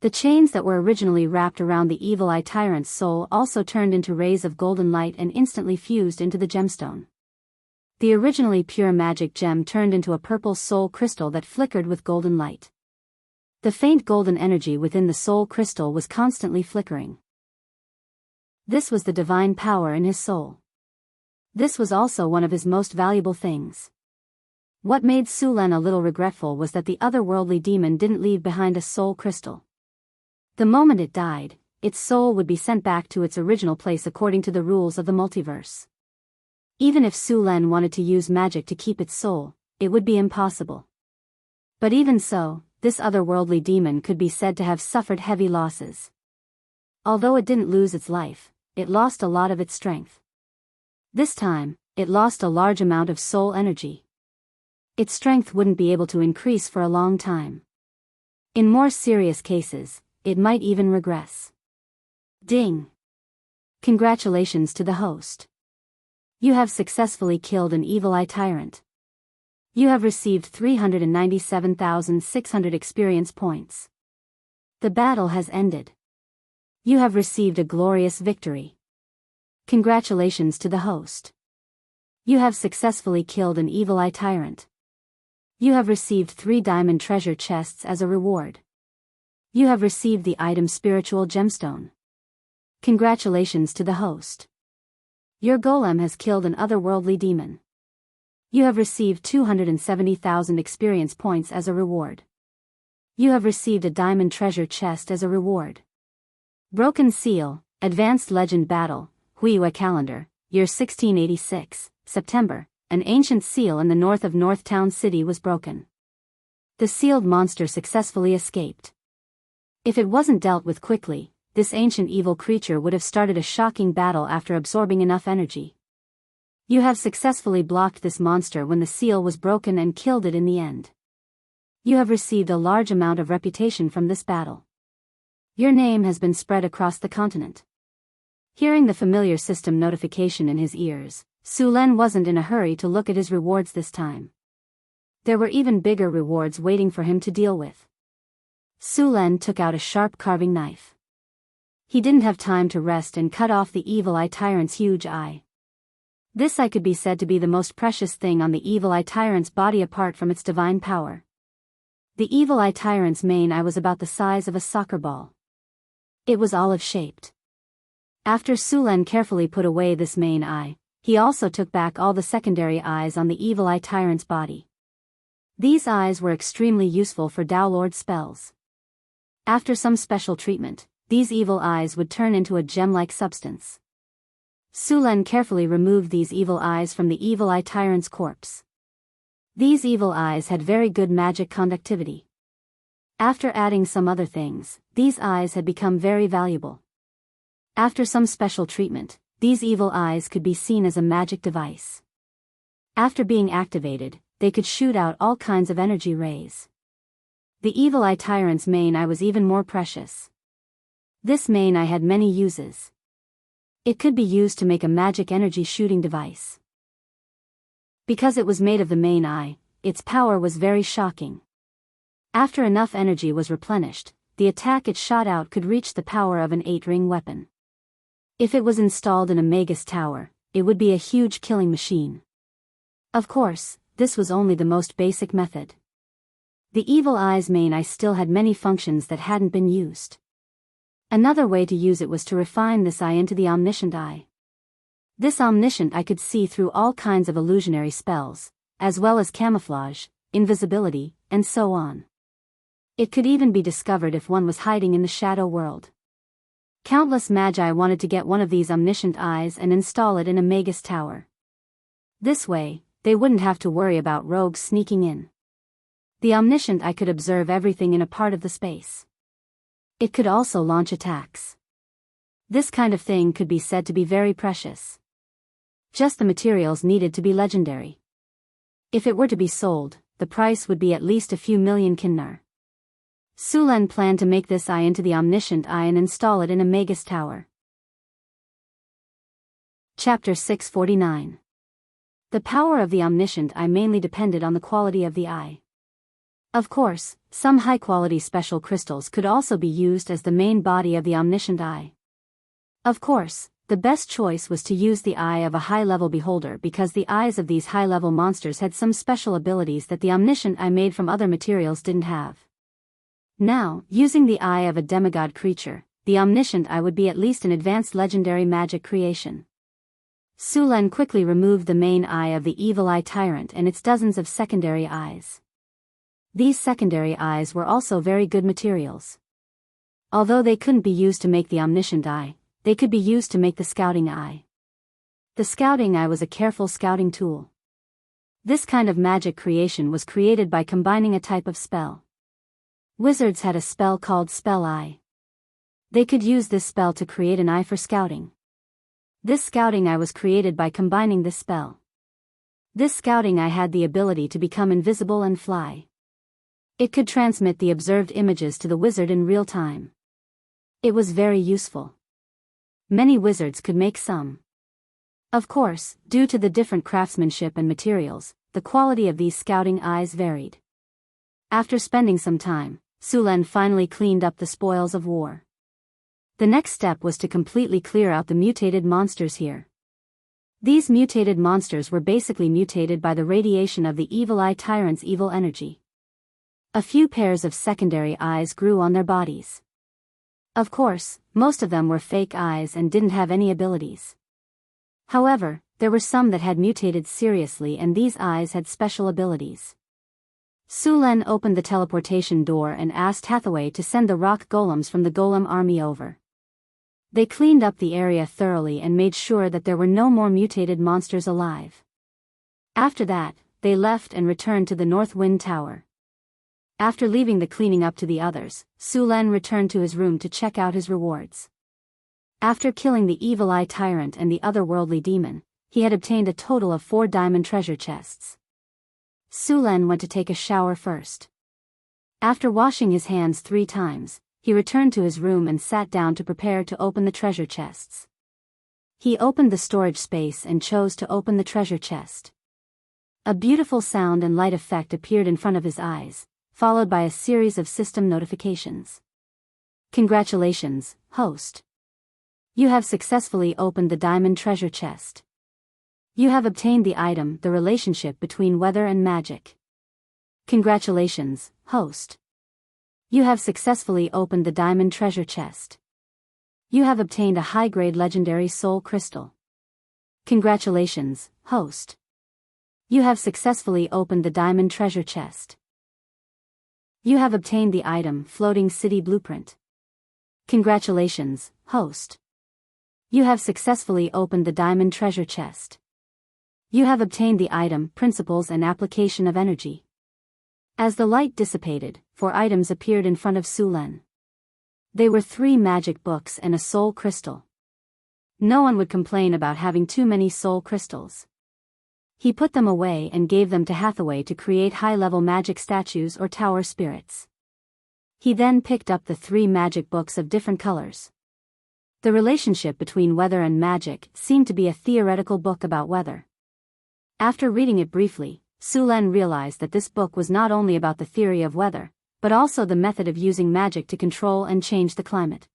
[SPEAKER 1] The chains that were originally wrapped around the evil eye tyrant's soul also turned into rays of golden light and instantly fused into the gemstone. The originally pure magic gem turned into a purple soul crystal that flickered with golden light. The faint golden energy within the soul crystal was constantly flickering. This was the divine power in his soul. This was also one of his most valuable things. What made Su Len a little regretful was that the otherworldly demon didn't leave behind a soul crystal. The moment it died, its soul would be sent back to its original place according to the rules of the multiverse. Even if Su Len wanted to use magic to keep its soul, it would be impossible. But even so, this otherworldly demon could be said to have suffered heavy losses. Although it didn't lose its life, it lost a lot of its strength. This time, it lost a large amount of soul energy. Its strength wouldn't be able to increase for a long time. In more serious cases, it might even regress. Ding! Congratulations to the host. You have successfully killed an evil eye tyrant. You have received 397,600 experience points. The battle has ended. You have received a glorious victory. Congratulations to the host. You have successfully killed an evil eye tyrant. You have received 3 diamond treasure chests as a reward. You have received the item Spiritual Gemstone. Congratulations to the host. Your golem has killed an otherworldly demon. You have received 270,000 experience points as a reward. You have received a diamond treasure chest as a reward. Broken Seal, Advanced Legend Battle, Wuxia Calendar, Year 1686, September. An ancient seal in the north of North Town City was broken. The sealed monster successfully escaped. If it wasn't dealt with quickly, this ancient evil creature would have started a shocking battle after absorbing enough energy. You have successfully blocked this monster when the seal was broken and killed it in the end. You have received a large amount of reputation from this battle. Your name has been spread across the continent. Hearing the familiar system notification in his ears, Su Len wasn't in a hurry to look at his rewards this time. There were even bigger rewards waiting for him to deal with. Su Len took out a sharp carving knife. He didn't have time to rest and cut off the evil eye tyrant's huge eye. This eye could be said to be the most precious thing on the evil eye tyrant's body apart from its divine power. The evil eye tyrant's main eye was about the size of a soccer ball. It was olive-shaped. After Su Len carefully put away this main eye, he also took back all the secondary eyes on the evil eye tyrant's body. These eyes were extremely useful for Dao Lord spells. After some special treatment, these evil eyes would turn into a gem-like substance. Su Len carefully removed these evil eyes from the evil eye tyrant's corpse. These evil eyes had very good magic conductivity. After adding some other things, these eyes had become very valuable. After some special treatment, these evil eyes could be seen as a magic device. After being activated, they could shoot out all kinds of energy rays. The evil eye tyrant's main eye was even more precious. This main eye had many uses. It could be used to make a magic energy shooting device. Because it was made of the main eye, its power was very shocking. After enough energy was replenished, the attack it shot out could reach the power of an 8-ring weapon. If it was installed in a Magus tower, it would be a huge killing machine. Of course, this was only the most basic method. The evil eye's main eye still had many functions that hadn't been used. Another way to use it was to refine this eye into the omniscient eye. This omniscient eye could see through all kinds of illusionary spells, as well as camouflage, invisibility, and so on. It could even be discovered if one was hiding in the shadow world. Countless magi wanted to get one of these omniscient eyes and install it in a Magus tower. This way, they wouldn't have to worry about rogues sneaking in. The omniscient eye could observe everything in a part of the space. It could also launch attacks. This kind of thing could be said to be very precious. Just the materials needed to be legendary. If it were to be sold, the price would be at least a few million kinnar. Sulen planned to make this eye into the omniscient eye and install it in a Magus tower. Chapter 649. The power of the omniscient eye mainly depended on the quality of the eye. Of course, some high-quality special crystals could also be used as the main body of the omniscient eye. Of course, the best choice was to use the eye of a high-level beholder because the eyes of these high-level monsters had some special abilities that the omniscient eye made from other materials didn't have. Now, using the eye of a demigod creature, the omniscient eye would be at least an advanced legendary magic creation. Sulen quickly removed the main eye of the evil eye tyrant and its dozens of secondary eyes. These secondary eyes were also very good materials. Although they couldn't be used to make the omniscient eye, they could be used to make the scouting eye. The scouting eye was a careful scouting tool. This kind of magic creation was created by combining a type of spell. Wizards had a spell called Spell Eye. They could use this spell to create an eye for scouting. This scouting eye was created by combining this spell. This scouting eye had the ability to become invisible and fly. It could transmit the observed images to the wizard in real time. It was very useful. Many wizards could make some. Of course, due to the different craftsmanship and materials, the quality of these scouting eyes varied. After spending some time, Sulen finally cleaned up the spoils of war. The next step was to completely clear out the mutated monsters here. These mutated monsters were basically mutated by the radiation of the evil eye tyrant's evil energy. A few pairs of secondary eyes grew on their bodies. Of course, most of them were fake eyes and didn't have any abilities. However, there were some that had mutated seriously and these eyes had special abilities. Sulen opened the teleportation door and asked Hathaway to send the rock golems from the golem army over. They cleaned up the area thoroughly and made sure that there were no more mutated monsters alive. After that, they left and returned to the North Wind Tower. After leaving the cleaning up to the others, Sulen returned to his room to check out his rewards. After killing the evil eye tyrant and the otherworldly demon, he had obtained a total of 4 diamond treasure chests. Sulen went to take a shower first. After washing his hands 3 times, he returned to his room and sat down to prepare to open the treasure chests. He opened the storage space and chose to open the treasure chest. A beautiful sound and light effect appeared in front of his eyes, followed by a series of system notifications. Congratulations, host. You have successfully opened the diamond treasure chest. You have obtained the item, the relationship between weather and magic. Congratulations, host. You have successfully opened the diamond treasure chest. You have obtained a high-grade legendary soul crystal. Congratulations, host. You have successfully opened the diamond treasure chest. You have obtained the item, floating city blueprint. Congratulations, host. You have successfully opened the diamond treasure chest. You have obtained the item, Principles and Application of Energy. As the light dissipated, 4 items appeared in front of Sulen. They were 3 magic books and a soul crystal. No one would complain about having too many soul crystals. He put them away and gave them to Hathaway to create high-level magic statues or tower spirits. He then picked up the 3 magic books of different colors. The relationship between weather and magic seemed to be a theoretical book about weather. After reading it briefly, Sulen realized that this book was not only about the theory of weather, but also the method of using magic to control and change the climate.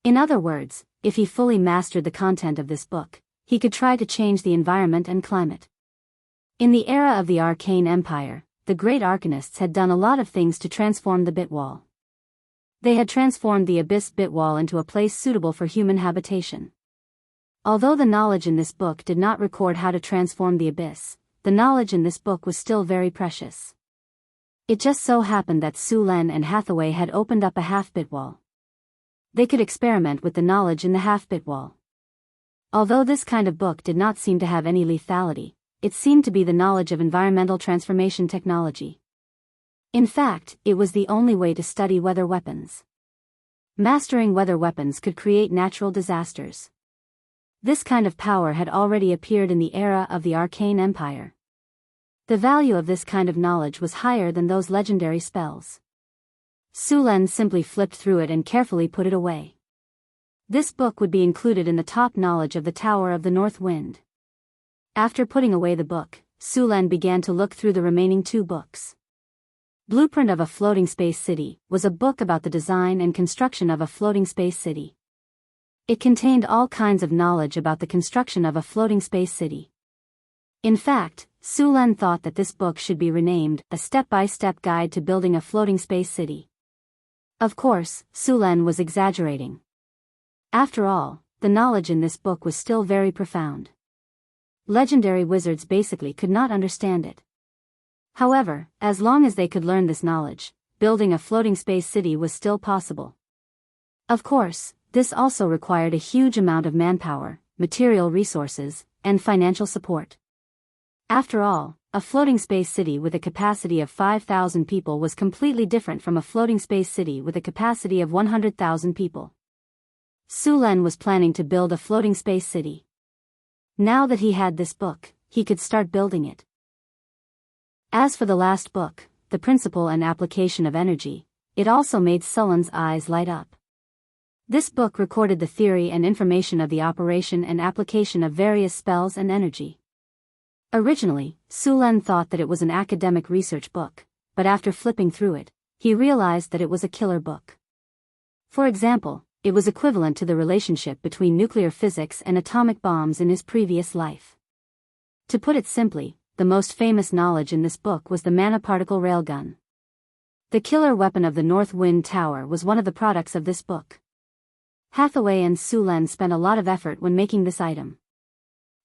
[SPEAKER 1] In other words, if he fully mastered the content of this book, he could try to change the environment and climate. In the era of the Arcane Empire, the great arcanists had done a lot of things to transform the bit wall. They had transformed the Abyss bit wall into a place suitable for human habitation. Although the knowledge in this book did not record how to transform the Abyss, the knowledge in this book was still very precious. It just so happened that Su Len and Hathaway had opened up a half-bit wall. They could experiment with the knowledge in the half-bit wall. Although this kind of book did not seem to have any lethality, it seemed to be the knowledge of environmental transformation technology. In fact, it was the only way to study weather weapons. Mastering weather weapons could create natural disasters. This kind of power had already appeared in the era of the Arcane Empire. The value of this kind of knowledge was higher than those legendary spells. Su Len simply flipped through it and carefully put it away. This book would be included in the top knowledge of the Tower of the North Wind. After putting away the book, Su Len began to look through the remaining 2 books. Blueprint of a Floating Space City was a book about the design and construction of a floating space city. It contained all kinds of knowledge about the construction of a floating space city. In fact, Su Len thought that this book should be renamed A Step-by-Step Guide to Building a Floating Space City. Of course, Su Len was exaggerating. After all, the knowledge in this book was still very profound. Legendary wizards basically could not understand it. However, as long as they could learn this knowledge, building a floating space city was still possible. Of course, this also required a huge amount of manpower, material resources, and financial support. After all, a floating space city with a capacity of 5,000 people was completely different from a floating space city with a capacity of 100,000 people. Su Len was planning to build a floating space city. Now that he had this book, he could start building it. As for the last book, The Principle and Application of Energy, it also made Su Len's eyes light up. This book recorded the theory and information of the operation and application of various spells and energy. Originally, Su Len thought that it was an academic research book, but after flipping through it, he realized that it was a killer book. For example, it was equivalent to the relationship between nuclear physics and atomic bombs in his previous life. To put it simply, the most famous knowledge in this book was the mana-particle railgun. The killer weapon of the North Wind Tower was one of the products of this book. Hathaway and Su Len spent a lot of effort when making this item.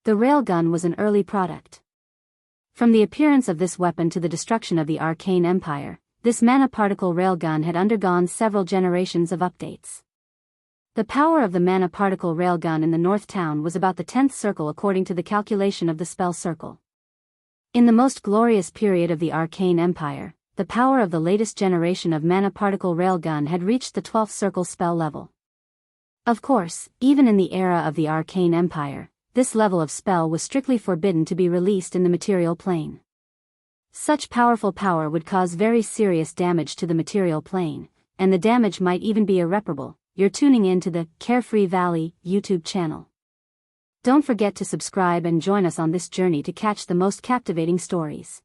[SPEAKER 1] The railgun was an early product. From the appearance of this weapon to the destruction of the Arcane Empire, this mana-particle railgun had undergone several generations of updates. The power of the mana-particle railgun in the North Town was about the 10th circle according to the calculation of the spell circle. In the most glorious period of the Arcane Empire, the power of the latest generation of mana-particle railgun had reached the 12th circle spell level. Of course, even in the era of the Arcane Empire, this level of spell was strictly forbidden to be released in the material plane. Such powerful power would cause very serious damage to the material plane, and the damage might even be irreparable. You're tuning in to the Carefree Valley YouTube channel. Don't forget to subscribe and join us on this journey to catch the most captivating stories.